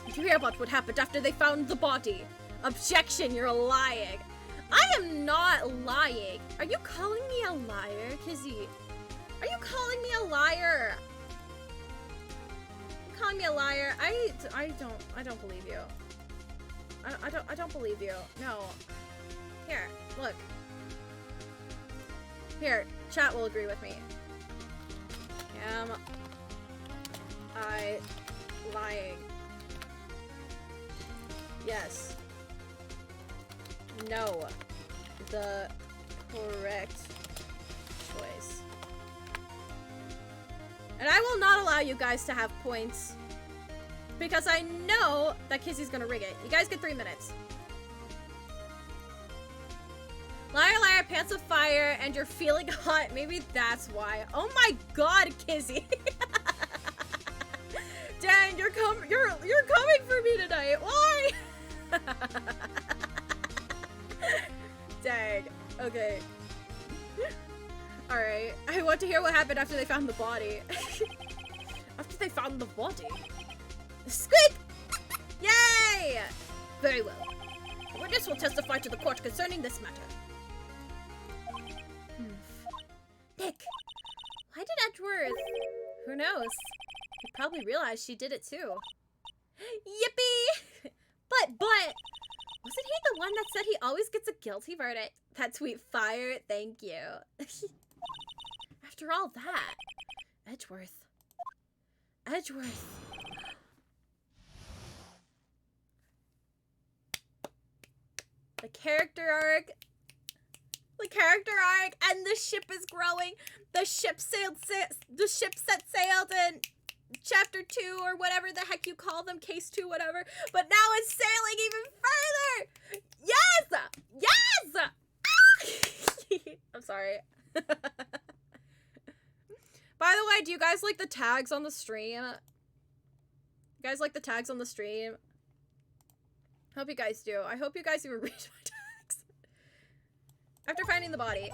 Did you hear about what happened after they found the body? Objection, you're lying. I am not lying. Are you calling me a liar, Kizzy? Are you calling me a liar? You're calling me a liar? I don't believe you. I don't believe you. No. Here, look. Here, chat will agree with me. Am I lying? Yes. No. The correct choice. And I will not allow you guys to have points. Because I know that Kizzy's gonna rig it. You guys get 3 minutes. Liar, liar, pants of fire, and you're feeling hot. Maybe that's why. Oh my god, Kizzy. Dang, you're coming for me tonight. Why? Dang. Okay. Alright. I want to hear what happened after they found the body. After they found the body? Squeak! Yay! Very well. The witness will testify to the court concerning this matter. Nick! Why did Edgeworth? Who knows? He probably realized she did it too. Yippee! But, wasn't he the one that said he always gets a guilty verdict? That tweet fired, thank you. After all that, Edgeworth. The character arc, and the ship is growing. The ship set sailed in chapter 2 or whatever the heck you call them, case 2, whatever. But now it's sailing even further. Yes! Yes! I'm sorry. By the way, do you guys like the tags on the stream? You guys like the tags on the stream? Hope you guys do. I hope you guys even read my tags. After finding the body,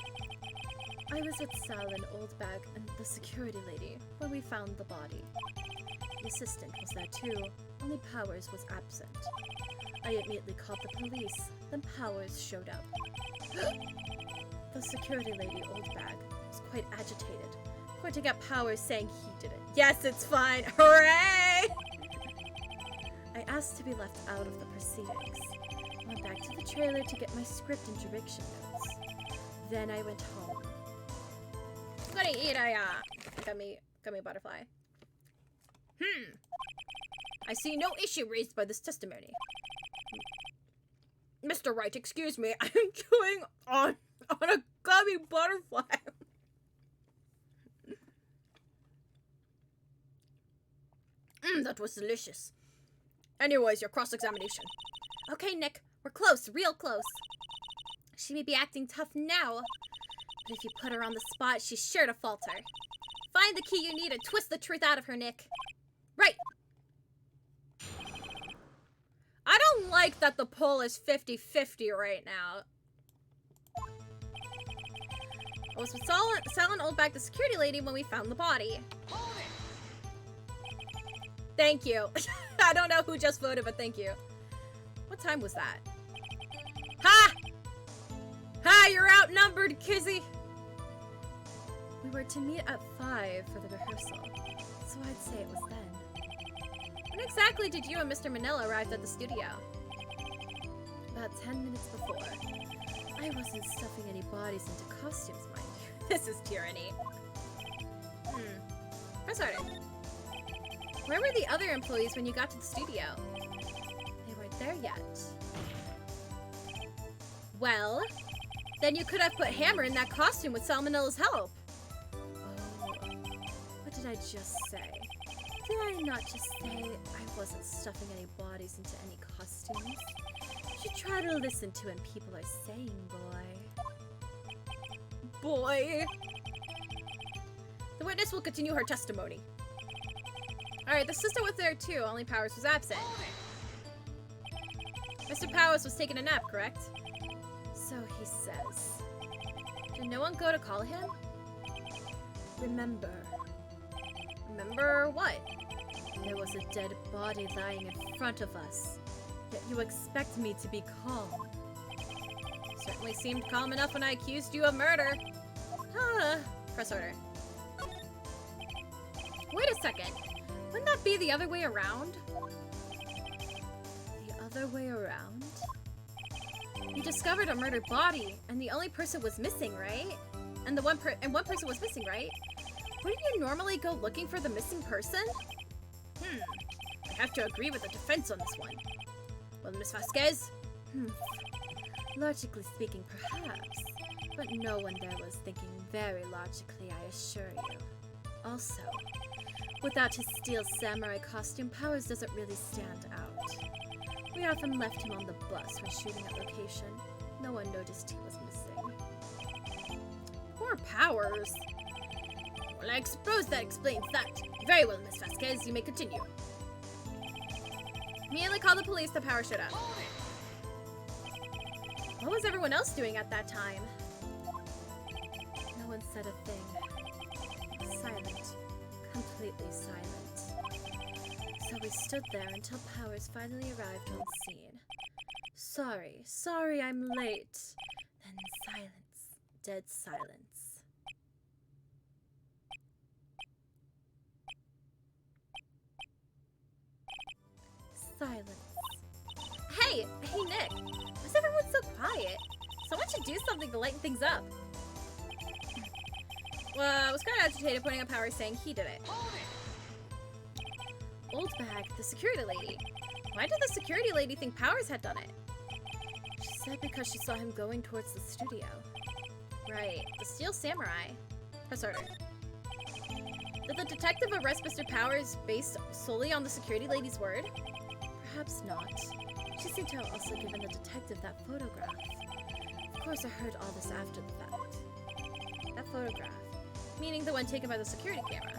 I was with Sal and Oldbag and the security lady when we found the body. The assistant was there too, only Powers was absent. I immediately called the police, then Powers showed up. The security lady, Oldbag, was quite agitated, pointing at Powers saying he did it. Yes, it's fine. Hooray! I asked to be left out of the proceedings. Went back to the trailer to get my script and direction notes. Then I went home. I'm gonna eat a gummy butterfly. I see no issue raised by this testimony. Mr. Wright, excuse me, I'm chewing on a gummy butterfly. That was delicious. Anyways, your cross-examination. Okay, Nick, we're close, real close. She may be acting tough now, but if you put her on the spot, she's sure to falter. Find the key you need and twist the truth out of her, Nick. Right. I don't like that the poll is 50-50 right now. I was with Sal and Oldbag, the security lady, when we found the body. Thank you. I don't know who just voted, but thank you. What time was that? Ha! Ha! You're outnumbered, Kizzy! We were to meet at 5 for the rehearsal, so I'd say it was then. When exactly did you and Mr. Manila arrive at the studio? About 10 minutes before. I wasn't stuffing any bodies into costumes, mind you. This is tyranny. I started. Where were the other employees when you got to the studio? They weren't there yet. Well, then you could have put Hammer in that costume with Salmonella's help. Oh, what did I just say? Did I not just say I wasn't stuffing any bodies into any costumes? You should try to listen to what people are saying, boy. Boy. The witness will continue her testimony. Alright, the sister was there too, only Powers was absent. Mr. Powers was taking a nap, correct? So he says. Did no one go to call him? Remember. Remember what? There was a dead body lying in front of us. Yet you expect me to be calm. Certainly seemed calm enough when I accused you of murder. Huh. Press order. Wait a second. Wouldn't that be the other way around? The other way around? You discovered a murdered body, and the only person was missing, right? And one person was missing, right? Wouldn't you normally go looking for the missing person? I have to agree with the defense on this one. Well, Miss Vasquez? Logically speaking, perhaps. But no one there was thinking very logically, I assure you. Also, without his steel samurai costume, Powers doesn't really stand out. We often left him on the bus when shooting at location. No one noticed he was missing. Poor Powers. Well, I suppose that explains that. Very well, Miss Vasquez, you may continue. Immediately call the police, the Powers showed up. What was everyone else doing at that time? No one said a thing. Silent. Completely silent. So we stood there until Powers finally arrived on scene. Sorry, I'm late. Then silence. Dead silence. Silence. Hey, Nick. Why's everyone so quiet? Someone should do something to lighten things up. Well, I was kind of agitated, pointing at Powers, saying he did it. Old bag, the security lady. Why did the security lady think Powers had done it? She said because she saw him going towards the studio. Right, the Steel Samurai. Press order. Did the detective arrest Mr. Powers based solely on the security lady's word? Perhaps not. She seemed to have also given the detective that photograph. Of course, I heard all this after the fact. That photograph? Meaning the one taken by the security camera.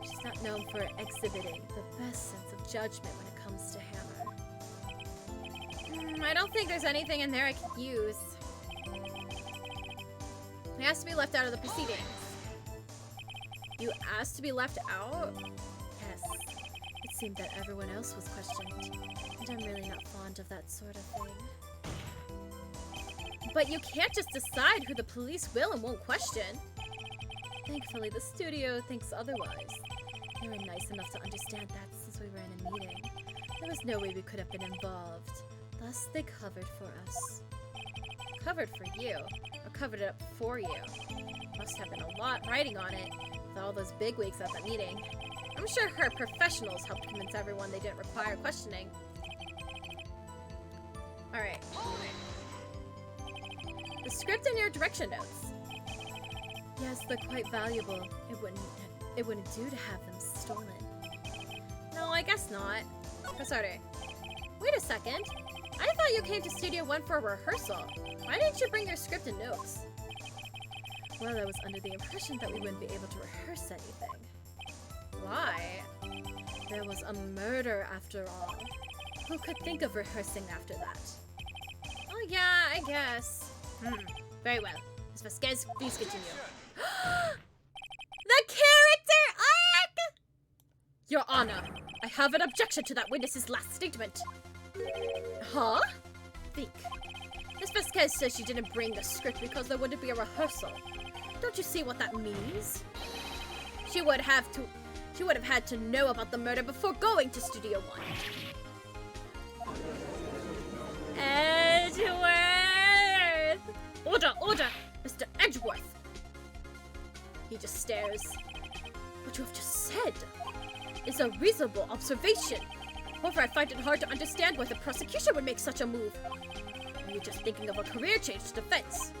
She's not known for exhibiting the best sense of judgment when it comes to Hammer. I don't think there's anything in there I could use. It has to be left out of the proceedings. You asked to be left out? Yes. It seemed that everyone else was questioned, and I'm really not fond of that sort of thing. But you can't just decide who the police will and won't question. Thankfully, the studio thinks otherwise. They were nice enough to understand that since we were in a meeting. There was no way we could have been involved. Thus, they covered for us. Covered for you? Or covered it up for you? Must have been a lot writing on it, with all those bigwigs at the meeting. I'm sure her professionals helped convince everyone they didn't require questioning. Alright. The script and your direction notes. Yes, they're quite valuable. It wouldn't do to have them stolen. No, I guess not. Press order. Wait a second. I thought you came to Studio 1 for a rehearsal. Why didn't you bring your script and notes? Well, I was under the impression that we wouldn't be able to rehearse anything. Why? There was a murder after all. Who could think of rehearsing after that? Oh yeah, I guess. Very well. Ms. Vasquez, please continue. The character arc! Your Honor, I have an objection to that witness's last statement. Huh? Think. Ms. Vasquez says she didn't bring the script because there wouldn't be a rehearsal. Don't you see what that means? She would have had to know about the murder before going to Studio 1. Edgeworth! Order! Mr. Edgeworth! He just stares. What you have just said is a reasonable observation. However, I find it hard to understand why the prosecution would make such a move. Are you just thinking of a career change to defense?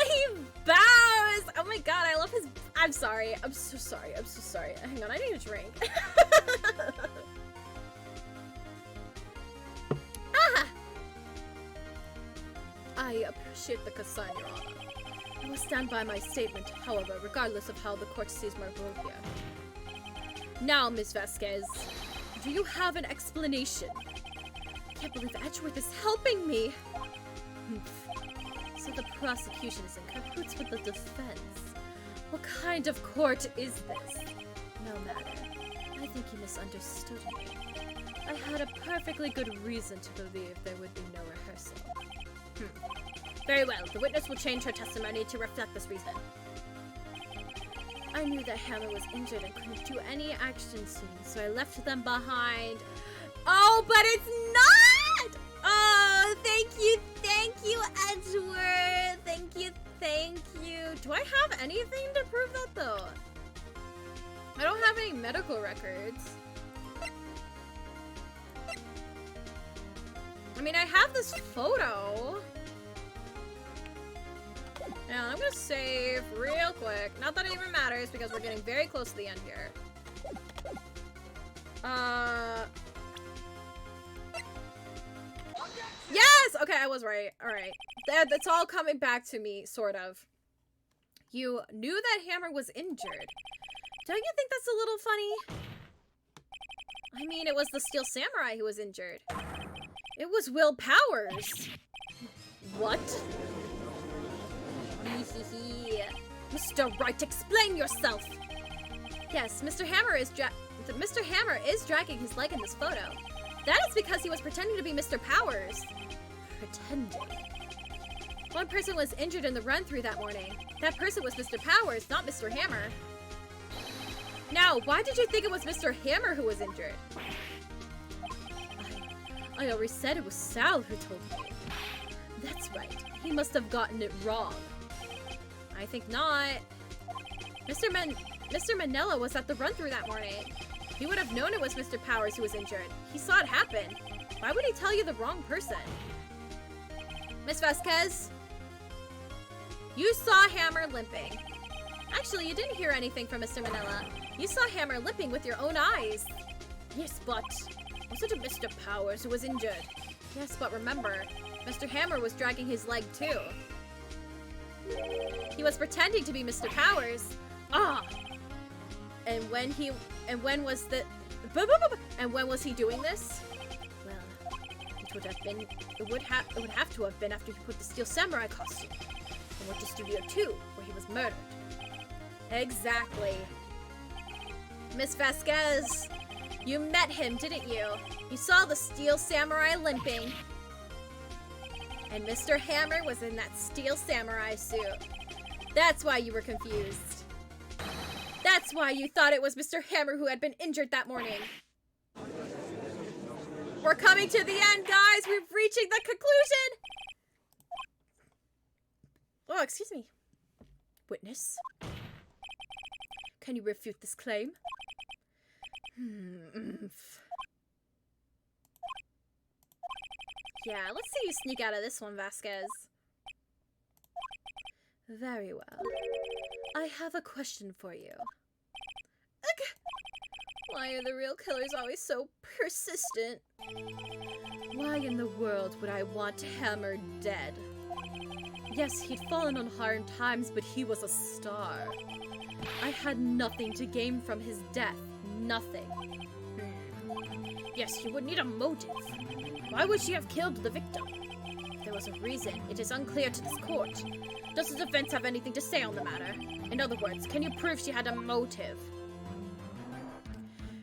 He bows! Oh my god, I love his I'm sorry. I'm so sorry. I'm so sorry. Hang on, I need a drink. Ah! I appreciate the concern, Your Honor. I will stand by my statement, however, regardless of how the court sees my role here. Now, Ms. Vasquez, do you have an explanation? I can't believe Edgeworth is helping me. So the prosecution is in cahoots with the defense. What kind of court is this? No matter. I think you misunderstood me. I had a perfectly good reason to believe there would be no rehearsal. Very well. The witness will change her testimony to reflect this reason. I knew that Hammer was injured and couldn't do any action soon, so I left them behind. Oh, but it's not! Oh, thank you, Edgeworth. Thank you. Do I have anything to prove that, though? I don't have any medical records. I mean, I have this photo. Now, I'm gonna save real quick. Not that it even matters, because we're getting very close to the end here. Yes! Okay, I was right. Alright. That's all coming back to me, sort of. You knew that Hammer was injured. Don't you think that's a little funny? I mean, it was the Steel Samurai who was injured. It was Will Powers. What? Mr. Wright, explain yourself! Yes, Mr. Hammer is dragging his leg in this photo. That is because he was pretending to be Mr. Powers. Pretending? One person was injured in the run-through that morning. That person was Mr. Powers, not Mr. Hammer. Now, why did you think it was Mr. Hammer who was injured? I already said it was Sal who told me. That's right. He must have gotten it wrong. I think not. Mr. Manella was at the run-through that morning. He would have known it was Mr. Powers who was injured. He saw it happen. Why would he tell you the wrong person? Miss Vasquez? You saw Hammer limping. Actually, you didn't hear anything from Mr. Manella. You saw Hammer limping with your own eyes. Yes, but wasn't it Mr. Powers who was injured? Yes, but remember, Mr. Hammer was dragging his leg too. He was pretending to be Mr. Powers. Ah! And when was he doing this? Well, it would have to have been after he put the Steel Samurai costume and went to Studio 2, where he was murdered. Exactly. Miss Vasquez, you met him, didn't you? You saw the Steel Samurai limping. And Mr. Hammer was in that Steel Samurai suit. That's why you were confused. That's why you thought it was Mr. Hammer who had been injured that morning. We're coming to the end, guys! We're reaching the conclusion! Oh, excuse me. Witness? Can you refute this claim? Yeah, let's see you sneak out of this one, Vasquez. Very well. I have a question for you. Why are the real killers always so persistent? Why in the world would I want Hammer dead? Yes, he'd fallen on hard times, but he was a star. I had nothing to gain from his death. Nothing. Yes, you would need a motive. Why would she have killed the victim? If there was a reason, it is unclear to this court. Does the defense have anything to say on the matter? In other words, can you prove she had a motive?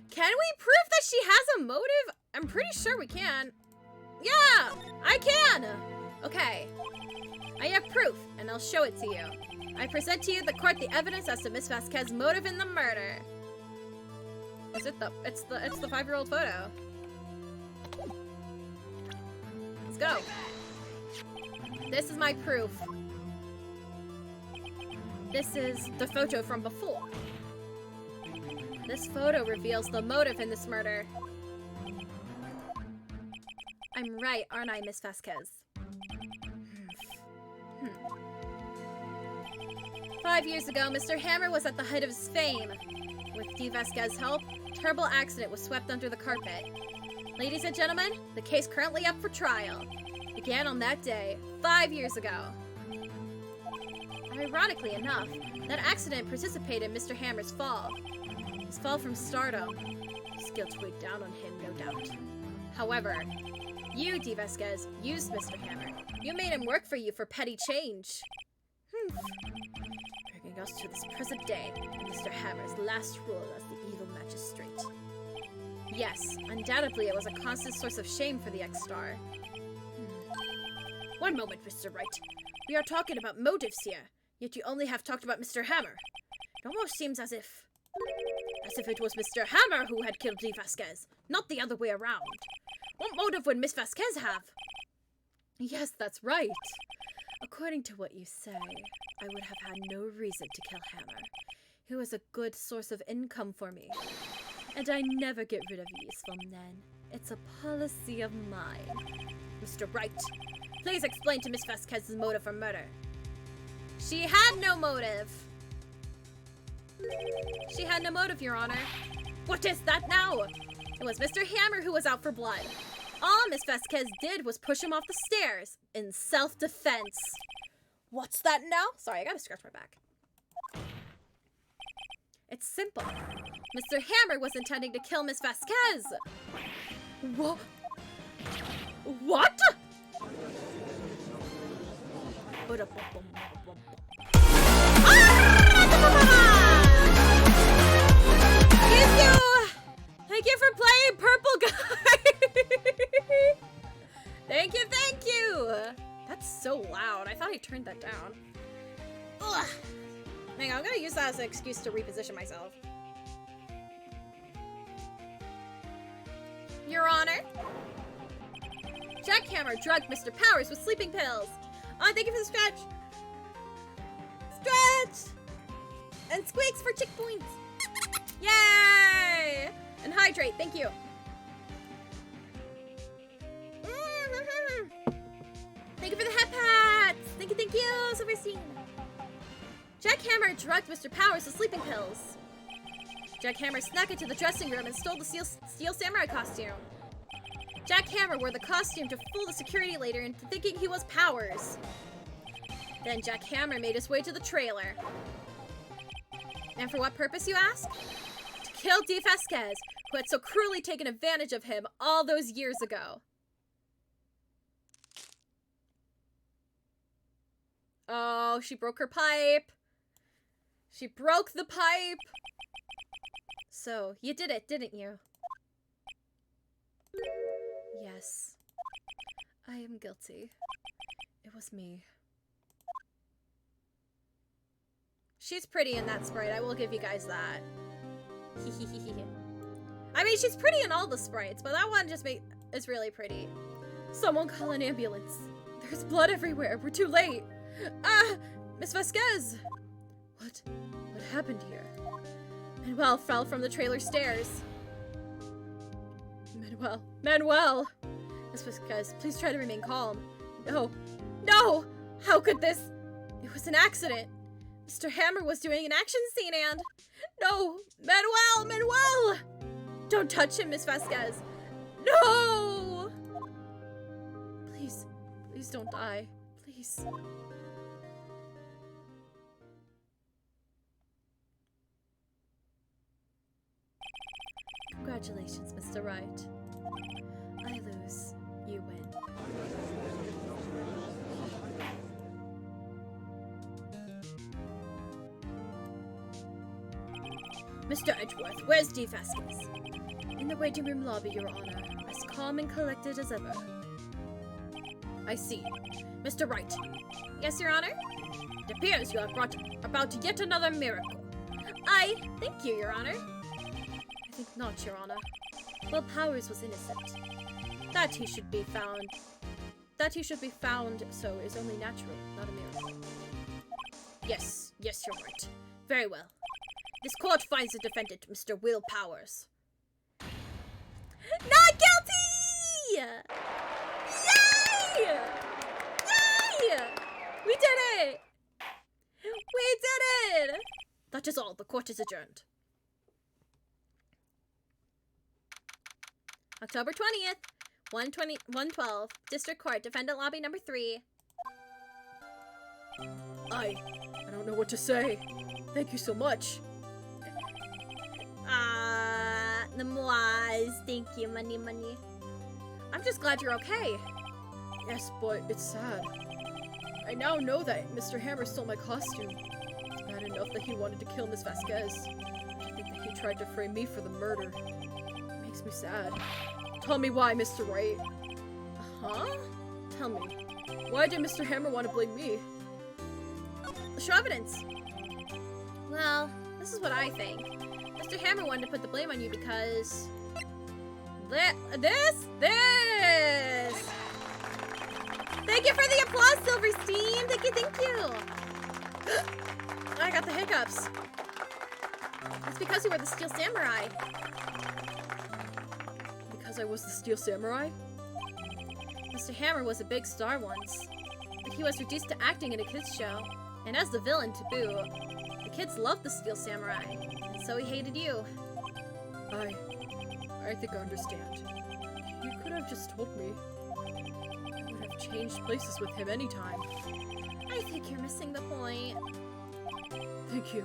Can we prove that she has a motive? I'm pretty sure we can. Yeah, I can. Okay. I have proof, and I'll show it to you. I present to you the court the evidence as to Miss Vasquez's motive in the murder. Is it the? It's the 5-year-old photo. Let's go. This is my proof. This is the photo from before. This photo reveals the motive in this murder. I'm right, aren't I, Miss Vasquez? 5 years ago, Mr. Hammer was at the height of his fame. With DOVA-SYNDROME's help, a terrible accident was swept under the carpet. Ladies and gentlemen, the case currently up for trial began on that day, 5 years ago. Ironically enough, that accident precipitated Mr. Hammer's fall. His fall from stardom. His guilt weighed down on him, no doubt. However, you, DOVA-SYNDROME, used Mr. Hammer. You made him work for you for petty change. Bringing us to this present day, Mr. Hammer's last rule as the evil magistrate. Yes, undoubtedly it was a constant source of shame for the ex-star. One moment, Mr. Wright. We are talking about motives here, yet you only have talked about Mr. Hammer. It almost seems as if it was Mr. Hammer who had killed Lee Vasquez, not the other way around. What motive would Miss Vasquez have? Yes, that's right. According to what you say, I would have had no reason to kill Hammer. He was a good source of income for me. And I never get rid of useful men. It's a policy of mine. Mr. Wright, please explain to Miss Vasquez's motive for murder. She had no motive. She had no motive, Your Honor. What is that now? It was Mr. Hammer who was out for blood. All Miss Vasquez did was push him off the stairs in self-defense. What's that now? Sorry, I gotta scratch my back. It's simple. Mr. Hammer was intending to kill Miss Vasquez. What? What? Thank you for playing Purple Guy. Thank you. That's so loud. I thought I turned that down. Ugh. Hang on, I'm gonna use that as an excuse to reposition myself. Your Honor, Jackhammer drugged Mr. Powers with sleeping pills. Oh, thank you for the stretch. Stretch! And squeaks for chick points. Yay! And hydrate, thank you. Thank you for the head pats. Thank you, Silverstein. Jackhammer drugged Mr. Powers with sleeping pills. Jackhammer snuck into the dressing room and stole the steel samurai costume. Jackhammer wore the costume to fool the security later into thinking he was Powers. Then Jackhammer made his way to the trailer. And for what purpose, you ask? To kill Dee Vasquez, who had so cruelly taken advantage of him all those years ago. Oh, she broke her pipe. She broke the pipe. So, you did it, didn't you? Yes. I am guilty. It was me. She's pretty in that sprite, I will give you guys that. I mean, she's pretty in all the sprites, but that one just is really pretty. Someone call an ambulance. There's blood everywhere. We're too late. Miss Vasquez! What happened here? Manuel fell from the trailer stairs. Manuel! Miss Vasquez, please try to remain calm. No! How could this? It was an accident. Mr. Hammer was doing an action scene and... No! Manuel! Don't touch him, Miss Vasquez. No! Please don't die. Please. Congratulations, Mr. Wright. I lose. You win. Mr. Edgeworth, where's Dee Vasquez? In the waiting room lobby, Your Honor. As calm and collected as ever. I see. Mr. Wright. Yes, Your Honor? It appears you have brought about yet another miracle. Thank you, Your Honor. I think not, Your Honor. Well, Powers was innocent. That he should be found so is only natural, not a miracle. Yes, you're right. Very well. This court finds the defendant, Mr. Will Powers. Not guilty! Yay! We did it! We did it! That is all. The court is adjourned. October 20th, 112, District Court, Defendant Lobby number 3. I don't know what to say. Thank you so much. Namoise. Thank you, money. I'm just glad you're okay. Yes, but it's sad. I now know that Mr. Hammer stole my costume. It's bad enough that he wanted to kill Miss Vasquez. I think that he tried to frame me for the murder. It makes me sad. Tell me why, Mr. Wright. Huh? Tell me. Why did Mr. Hammer want to blame me? Show evidence. Well, this is what I think. Mr. Hammer wanted to put the blame on you because... This! Thank you for the applause, Silverstein! Thank you! I got the hiccups. It's because you were the Steel Samurai. Because I was the Steel Samurai? Mr. Hammer was a big star once, but he was reduced to acting in a kids' show. And as the villain, to boot, the kids loved the Steel Samurai, and so he hated you. I think I understand. You could have just told me. I would have changed places with him anytime. I think you're missing the point. Thank you.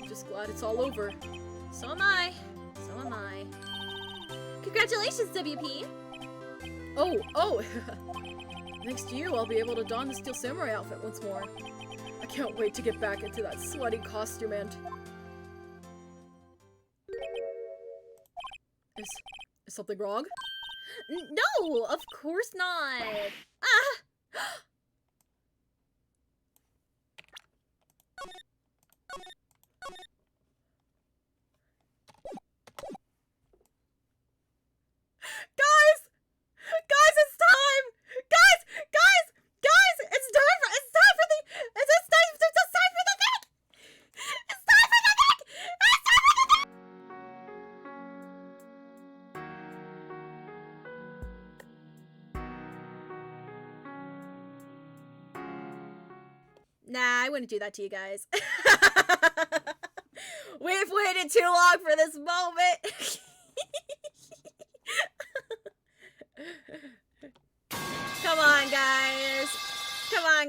I'm just glad it's all over. So am I. Congratulations, WP! Oh! Thanks to you, I'll be able to don the Steel Samurai outfit once more. I can't wait to get back into that sweaty costume and... Is something wrong? No, of course not. Ah! Guys, it's time! Guys! It's time for the thing! It's time for the thing! Nah, I wouldn't do that to you guys. We've waited too long for this moment. Come on,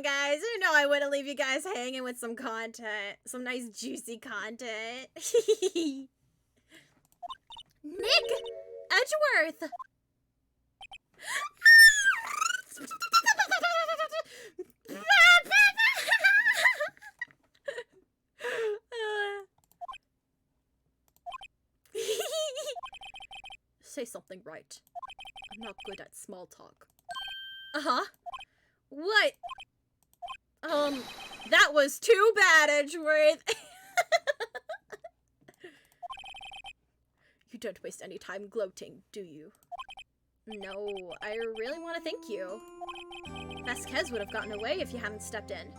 guys. You know I wouldn't leave you guys hanging with some content. Some nice, juicy content. Nick! Edgeworth! Say something right. I'm not good at small talk. Uh-huh. What? That was too bad, Edgeworth. You don't waste any time gloating, do you? No, I really want to thank you. Vasquez would have gotten away if you hadn't stepped in.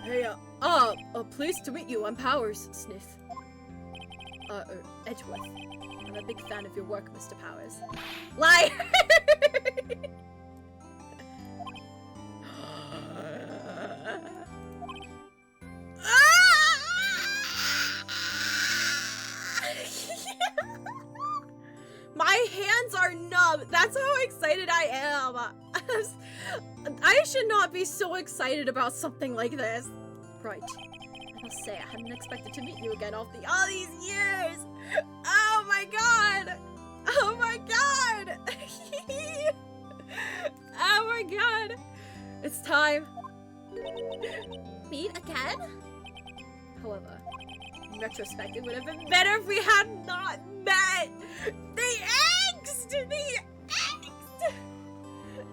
Hey, pleased to meet you. I'm Powers, Sniff. Edgeworth. I'm a big fan of your work, Mr. Powers. Liar! My hands are numb. That's how excited I am. I should not be so excited about something like this. Right. I must say, I hadn't expected to meet you again after all these years. Oh my god. Oh my god. Oh my god. It's time. Meet again? However, in retrospect, it would have been better if we had not met. The angst! The angst!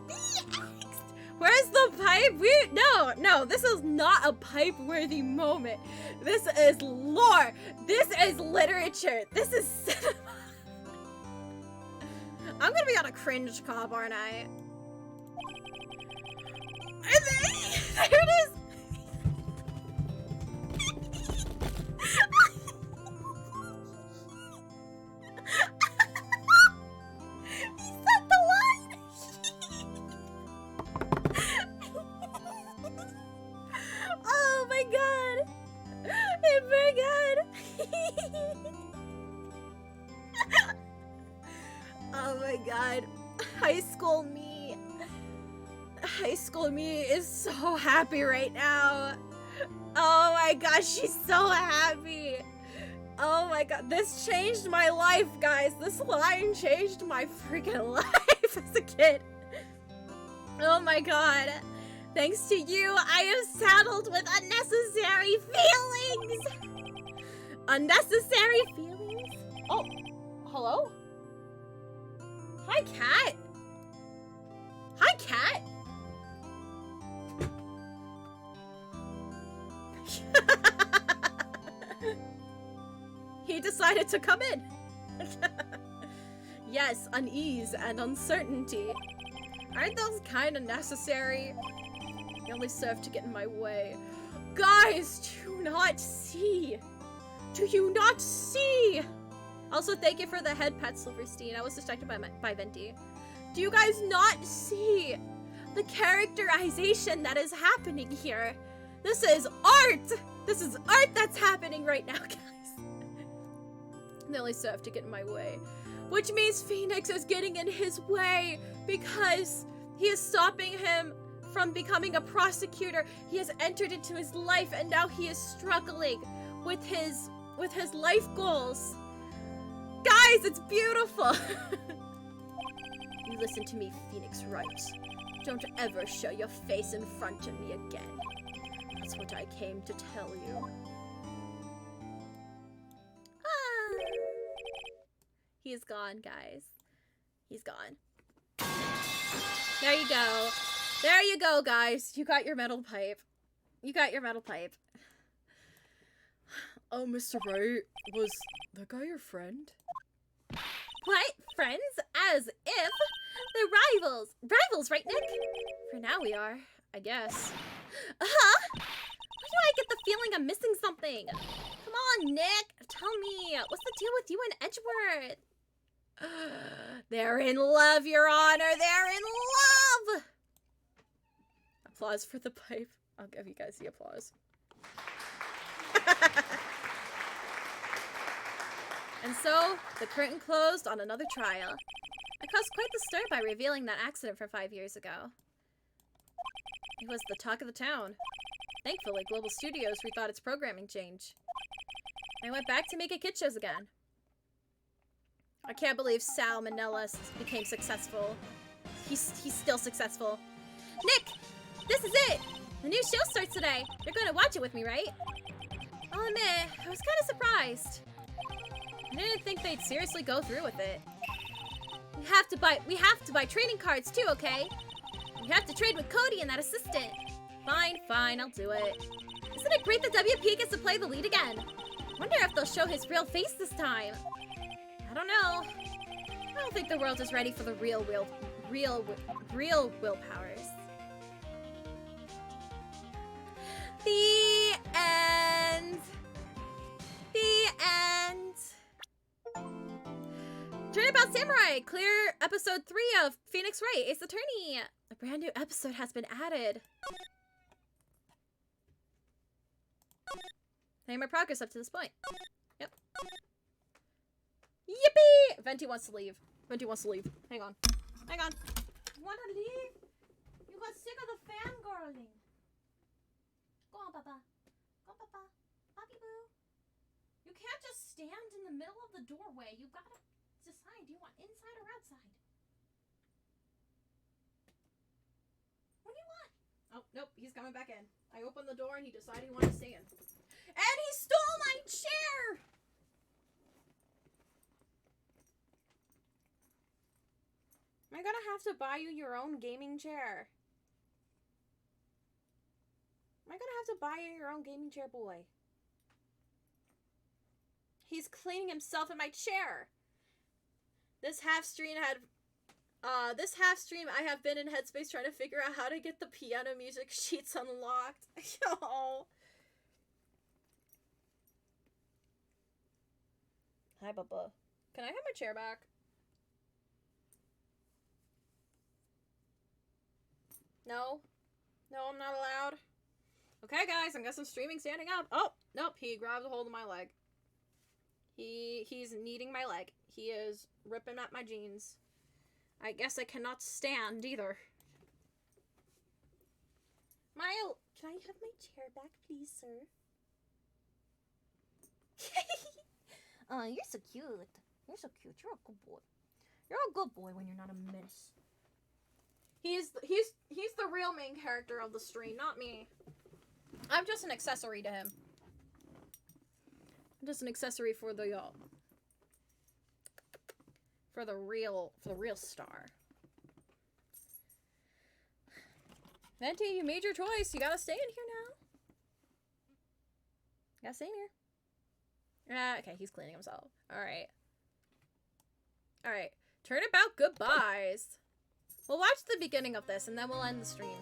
The angst! Where's the pipe? No, this is not a pipe-worthy moment. This is lore. This is literature. This is cinema. I'm gonna be on a cringe cop, aren't I? There it is! He said the line! Oh pretty good. It's pretty good. Oh my god. High school me. High school me is so happy right now. Oh my gosh, she's so happy. Oh my god, this changed my life, guys. This line changed my freaking life as a kid. Oh my god. Thanks to you, I am saddled with unnecessary feelings. Unnecessary feelings? Oh, hello? Hi, cat. Hi, cat. He decided to come in. Yes, unease and uncertainty. Aren't those kind of necessary? They only serve to get in my way. Guys, do you not see? Do you not see? Also, thank you for the head pet, Silverstein. I was distracted by Venti. Do you guys not see the characterization that is happening here? This is art! This is art that's happening right now, guys. They only serve to get in my way. Which means Phoenix is getting in his way because he is stopping him from becoming a prosecutor. He has entered into his life and now he is struggling with his life goals. Guys, it's beautiful! You listen to me, Phoenix Wright. Don't ever show your face in front of me again. That's what I came to tell you. He is gone, guys. He's gone. There you go. There you go, guys. You got your metal pipe. You got your metal pipe. Oh, Mr. Wright, was that guy your friend? What? Friends? As if? They're rivals. Rivals, right, Nick? For now we are, I guess. Huh? Why do I get the feeling I'm missing something? Come on, Nick. Tell me, what's the deal with you and Edgeworth? They're in love, Your Honor. They're in love. Applause for the pipe. I'll give you guys the applause. And so, the curtain closed on another trial. I caused quite the stir by revealing that accident from 5 years ago. It was the talk of the town. Thankfully, Global Studios rethought its programming change. I went back to making kid shows again. I can't believe Sal Manella became successful. He's still successful. Nick! This is it! The new show starts today. You're gonna watch it with me, right? I'll admit, I was kind of surprised. I didn't think they'd seriously go through with it. We have to buy trading cards too, okay? We have to trade with Cody and that assistant. Fine, I'll do it. Isn't it great that WP gets to play the lead again? Wonder if they'll show his real face this time. I don't know. I don't think the world is ready for the real willpowers. The end. The end. Turnabout Samurai, clear episode 3 of Phoenix Wright, Ace Attorney. A brand new episode has been added. Hey, my progress up to this point. Yep. Yippee! Venti wants to leave. Venti wants to leave. Hang on. Hang on. You wanna leave? You got sick of the fangirling. Go on, Papa. Go, Papa. Papi boo. You can't just stand in the middle of the doorway. You gotta decide, do you want inside or outside? What do you want? Oh, nope, he's coming back in. I opened the door and he decided he wanted to stay in. And he stole my chair! Am I gonna have to buy you your own gaming chair? Am I gonna have to buy you your own gaming chair, boy? He's cleaning himself in my chair. This half stream I have been in Headspace trying to figure out how to get the piano music sheets unlocked. Yo. Hi, Bubba. Can I have my chair back? No? No, I'm not allowed? Okay, guys, I'm guessing streaming standing up. Oh, nope, he grabbed a hold of my leg. He's kneading my leg. He is ripping at my jeans. I guess I cannot stand either. Mile, can I have my chair back, please, sir? You're so cute. You're so cute. You're a good boy. You're a good boy when you're not a menace. He's the real main character of the stream, not me. I'm just an accessory to him. I'm just an accessory for the for the real star. Venti, you made your choice. You gotta stay in here now. You gotta stay in here. Okay, he's cleaning himself. Alright. Alright. Turnabout goodbyes. We'll watch the beginning of this and then we'll end the stream.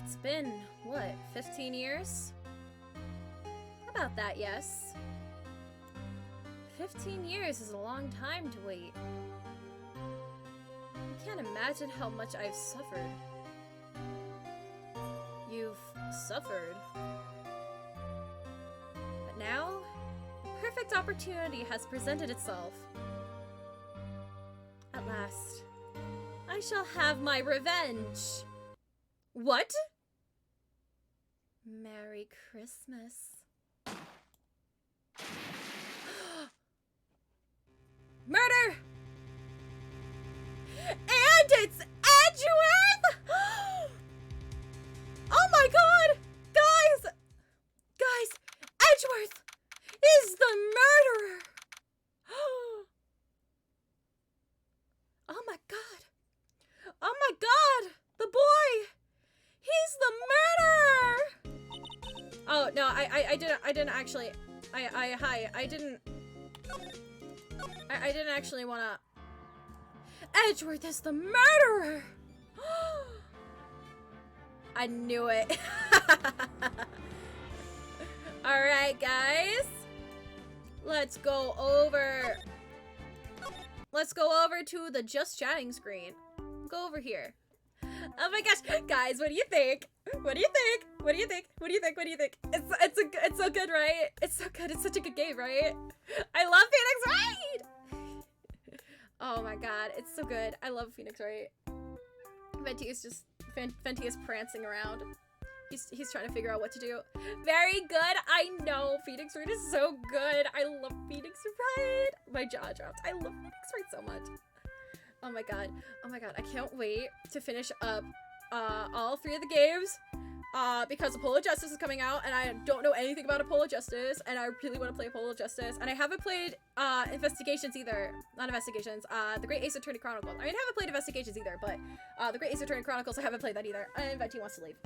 It's been, what, 15 years? About that, yes. 15 years is a long time to wait. I can't imagine how much I've suffered. You've suffered. But now, the perfect opportunity has presented itself. At last, I shall have my revenge. What? Merry Christmas. Murder! And it's Edgeworth! Oh my god! Guys! Edgeworth is the murderer! Oh my god! Oh my god! The boy! He's the murderer! Oh no, I didn't actually. I didn't actually wanna. Edgeworth is the murderer! I knew it. Alright, guys. Let's go over to the just chatting screen. Go over here. Oh my gosh, guys, what do you think? What do you think? What do you think? What do you think? What do you think? It's so good, right? It's so good. It's such a good game, right? I love Phoenix Wright! Oh my god, it's so good. I love Phoenix Wright. Fenty is prancing around. He's trying to figure out what to do. Very good. I know. Phoenix Wright is so good. I love Phoenix Wright. My jaw dropped. I love Phoenix Wright so much. Oh my god. Oh my god. I can't wait to finish up all 3 of the games. Because Apollo Justice is coming out, and I don't know anything about Apollo Justice, and I really want to play Apollo Justice, and I haven't played Investigations either. Not Investigations. The Great Ace Attorney Chronicles. I mean, I haven't played Investigations either, but the Great Ace Attorney Chronicles, I haven't played that either. And Venti wants to leave.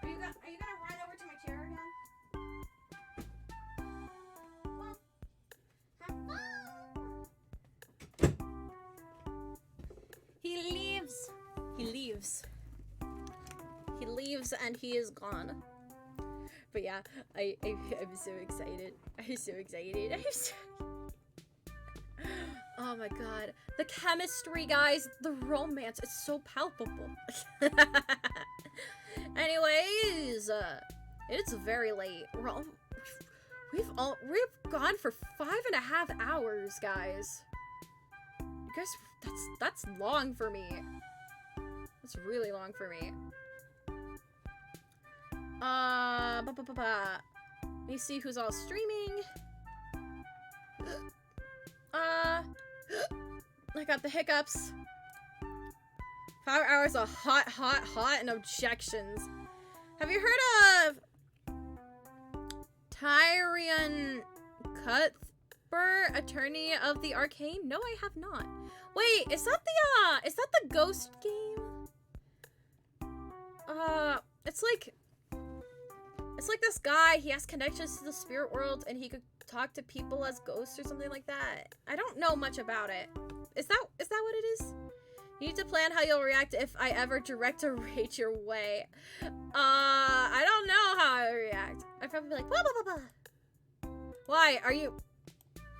Are you gonna run over to my chair again? Well, have fun. He leaves. He leaves. He leaves and he is gone. But yeah, I'm so excited. I'm so excited. Oh my god. The chemistry, guys. The romance. It's so palpable. Anyways, it's very late. We've gone for 5.5 hours, guys. You guys, that's long for me. That's really long for me. Let me see who's all streaming. I got the hiccups. 5 hours of hot and objections. Have you heard of Tyrion Cuthbert, Attorney of the Arcane? No, I have not. Wait, is that the Ghost game? It's like this guy, he has connections to the spirit world and he could talk to people as ghosts or something like that. I don't know much about it. Is that what it is? You need to plan how you'll react if I ever direct a raid your way. I don't know how I react. I'd probably be like, blah, blah, blah, blah. Why? Are you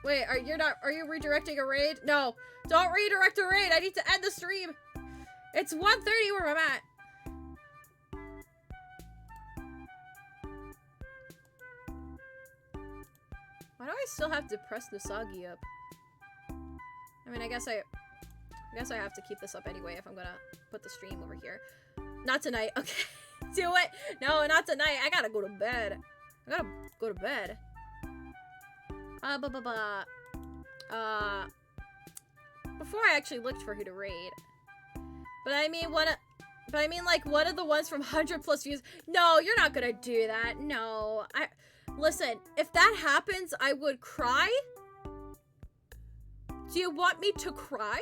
redirecting a raid? No, don't redirect a raid. I need to end the stream. It's 1:30 where I'm at. Why do I still have to press Nusagi up? I mean, I guess I have to keep this up anyway if I'm gonna put the stream over here. Not tonight. Okay. Do it. No, not tonight. I gotta go to bed. I gotta go to bed. Before I actually looked for who to raid. But I mean, like, one of the ones from 100+ views. No, you're not gonna do that. No. Listen, if that happens, I would cry. Do you want me to cry?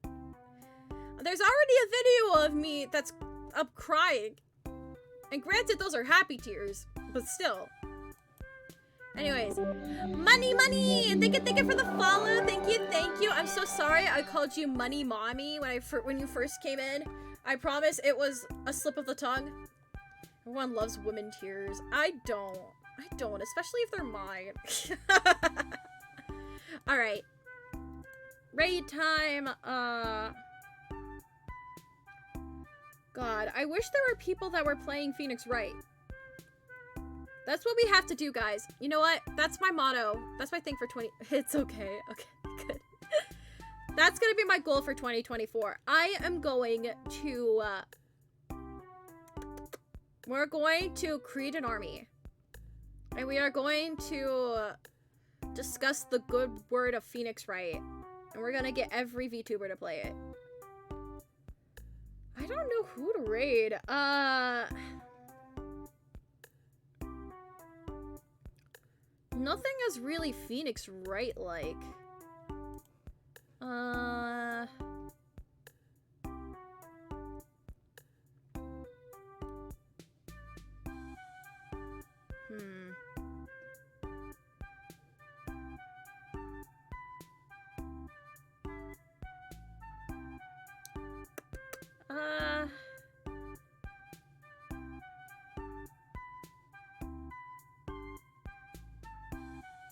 There's already a video of me that's up crying. And granted, those are happy tears, but still. Anyways, money! Thank you for the follow. Thank you. I'm so sorry I called you Money Mommy when you first came in. I promise it was a slip of the tongue. Everyone loves women tears. I don't, especially if they're mine. All right, raid time. God, I wish there were people that were playing Phoenix Wright. That's what we have to do, guys. You know what? That's my motto. That's my thing for 20... It's okay. Okay, good. That's gonna be my goal for 2024. I am going to... we're going to create an army. And we are going to discuss the good word of Phoenix Wright. And we're gonna get every VTuber to play it. I don't know who to raid. Nothing is really Phoenix Wright like.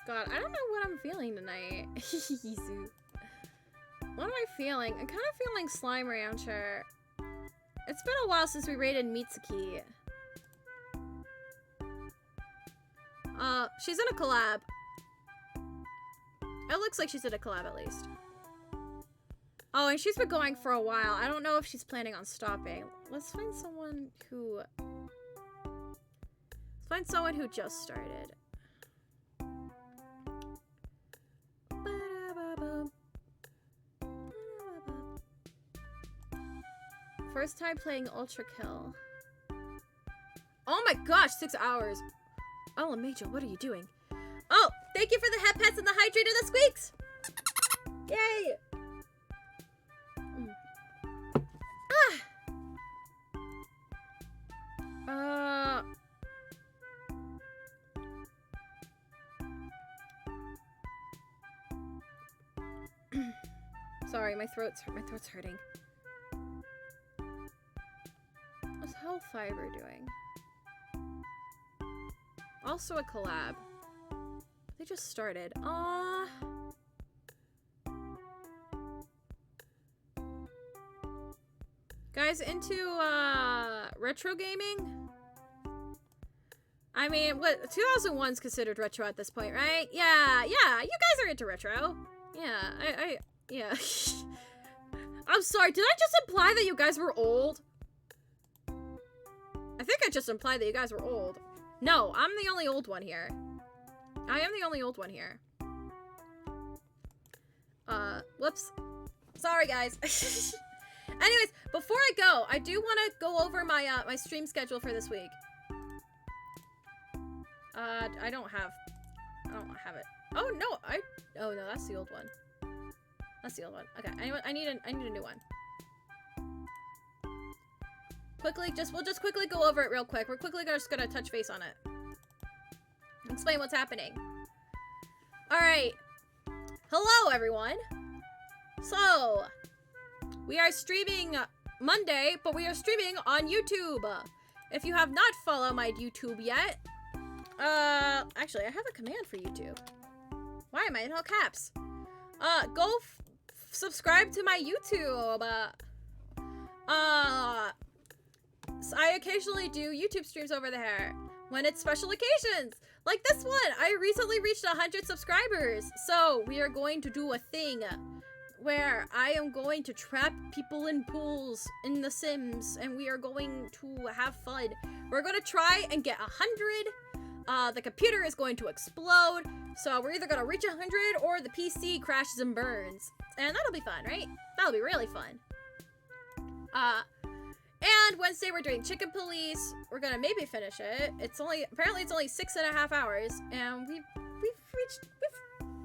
God, I don't know what I'm feeling tonight. What am I feeling? I'm kind of feeling Slime Rancher. It's been a while since we raided Mitsuki. She's in a collab. It looks like she's in a collab at least. Oh, and she's been going for a while. I don't know if she's planning on stopping. Let's find someone who... just started. First time playing Ultra Kill. Oh my gosh, 6 hours. Oh, Major, what are you doing? Oh, thank you for the head pets and the hydrate and the squeaks. Yay. Sorry, my throat's hurting. What's Hellfiber doing? Also a collab. They just started. Guys into retro gaming? I mean, what 2001's considered retro at this point, right? Yeah, you guys are into retro. Yeah, yeah. I'm sorry, did I just imply that you guys were old? I think I just implied that you guys were old. No, I'm the only old one here. I am the only old one here. Whoops. Sorry, guys. Anyways, before I go, I do want to go over my my stream schedule for this week. I don't have it. Oh no, oh no, that's the old one. That's the old one. Okay, I need a new one. Quickly, we'll just quickly go over it real quick. We're quickly just gonna touch base on it. Explain what's happening. Alright. Hello, everyone. So, we are streaming Monday, but we are streaming on YouTube. If you have not followed my YouTube yet, actually, I have a command for YouTube. Why am I in all caps? Go subscribe to my YouTube. So I occasionally do YouTube streams over there when it's special occasions. Like this one, I recently reached 100 subscribers. So we are going to do a thing where I am going to trap people in pools in The Sims, and we are going to have fun. We're going to try and get 100. The computer is going to explode, so we're either going to reach 100 or the PC crashes and burns. And that'll be fun, right? That'll be really fun. And Wednesday we're doing Chicken Police. We're gonna maybe finish it. Apparently it's only 6.5 hours, and we've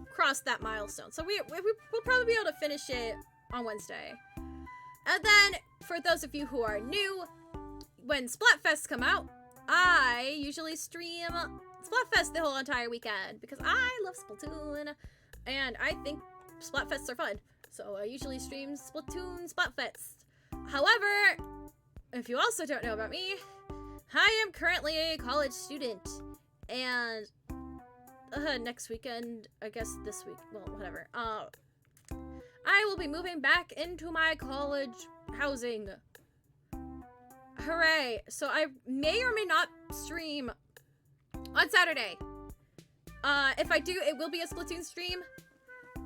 crossed that milestone. So we'll probably be able to finish it on Wednesday. And then for those of you who are new, when Splatfests come out, I usually stream Splatfest the whole entire weekend because I love Splatoon and I think Splatfests are fun. So I usually stream Splatoon Splatfest. However, if you also don't know about me, I am currently a college student, and next weekend, I guess this week, well, whatever, I will be moving back into my college housing. Hooray! So I may or may not stream on Saturday. If I do, it will be a Splatoon stream.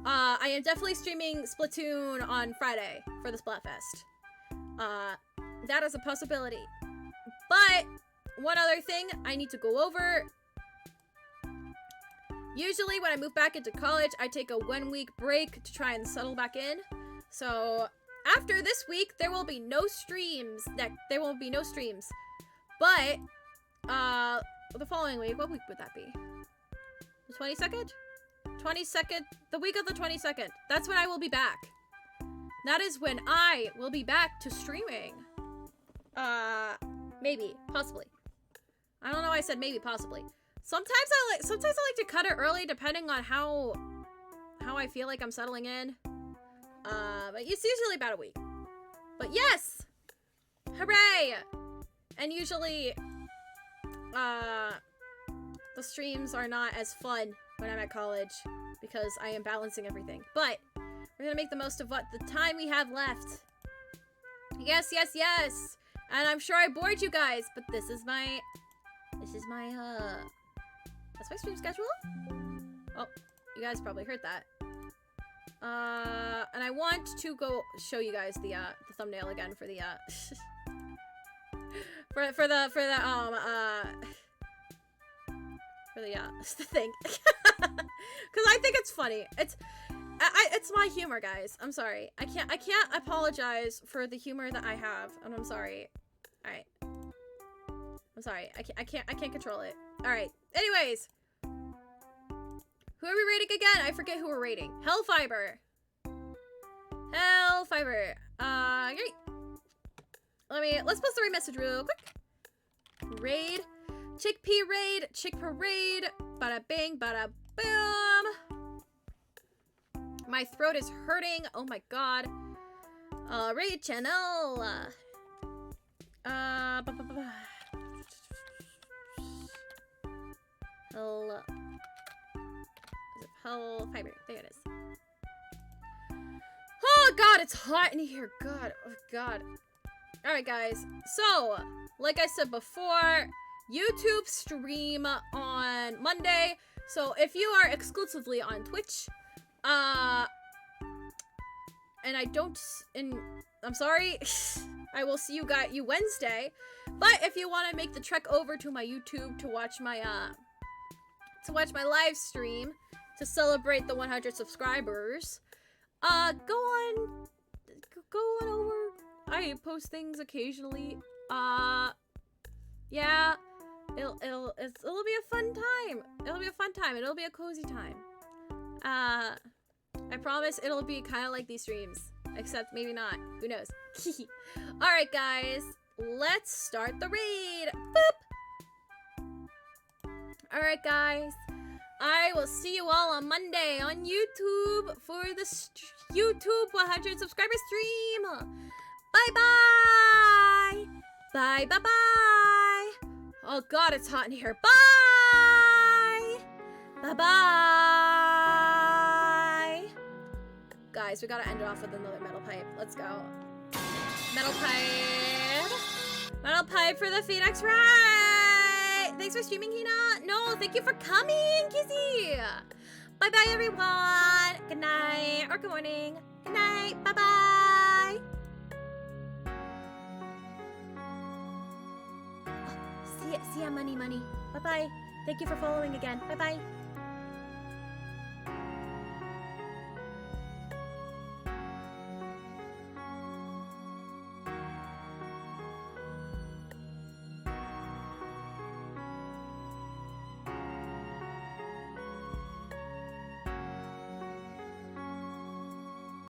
I am definitely streaming Splatoon on Friday for the Splatfest. That is a possibility. But one other thing I need to go over. Usually when I move back into college, I take a 1-week break to try and settle back in. So after this week, there will be no streams. There won't be no streams. But the following week, what week would that be? The 22nd? 22nd, the week of the 22nd. That's when I will be back. That is when I will be back to streaming. Maybe, possibly. I don't know why I said maybe, possibly. Sometimes I like to cut it early depending on how I feel like I'm settling in. But it's usually about a week. But yes! Hooray! And usually, the streams are not as fun when I'm at college because I am balancing everything. But we're gonna make the most of what the time we have left. Yes, yes, yes! And I'm sure I bored you guys, but this is my, that's my stream schedule? Oh, you guys probably heard that. And I want to go show you guys the thumbnail again for the, for the thing. Cause I think it's funny. It's my humor, guys. I'm sorry. I can't apologize for the humor that I have, and I'm sorry. All right. I'm sorry. I can't control it. All right. Anyways, who are we rating again? I forget who we're rating. Hellfiber. Great. Let's post the raid message real quick. Raid. Chickpea raid. Chick parade. Bada bing, bada boom. My throat is hurting. Oh my god. Raid channel. Hellfiber. There it is. Oh god, it's hot in here. God. Oh god. Alright guys. So, like I said before, YouTube stream on Monday. So if you are exclusively on Twitch, and I'm sorry, I will see you Wednesday. But if you want to make the trek over to my YouTube to watch my live stream to celebrate the 100 subscribers, go on over. I post things occasionally. Yeah, it'll be a fun time. It'll be a fun time. It'll be a cozy time. I promise it'll be kind of like these streams, except maybe not. Who knows? Alright guys, let's start the raid. Boop! Alright guys, I will see you all on Monday on YouTube for the YouTube 100 subscriber stream. Bye-bye! Bye-bye-bye! Oh god, it's hot in here. Bye! Bye-bye! Guys, we gotta end it off with another metal pipe. Let's go. Metal pipe. Metal pipe for the Phoenix Wright. Thanks for streaming, Hina. No, thank you for coming, Kizzy. Bye-bye, everyone. Good night or good morning. Good night. Bye-bye. Oh, see ya, money. Bye-bye. Thank you for following again. Bye-bye.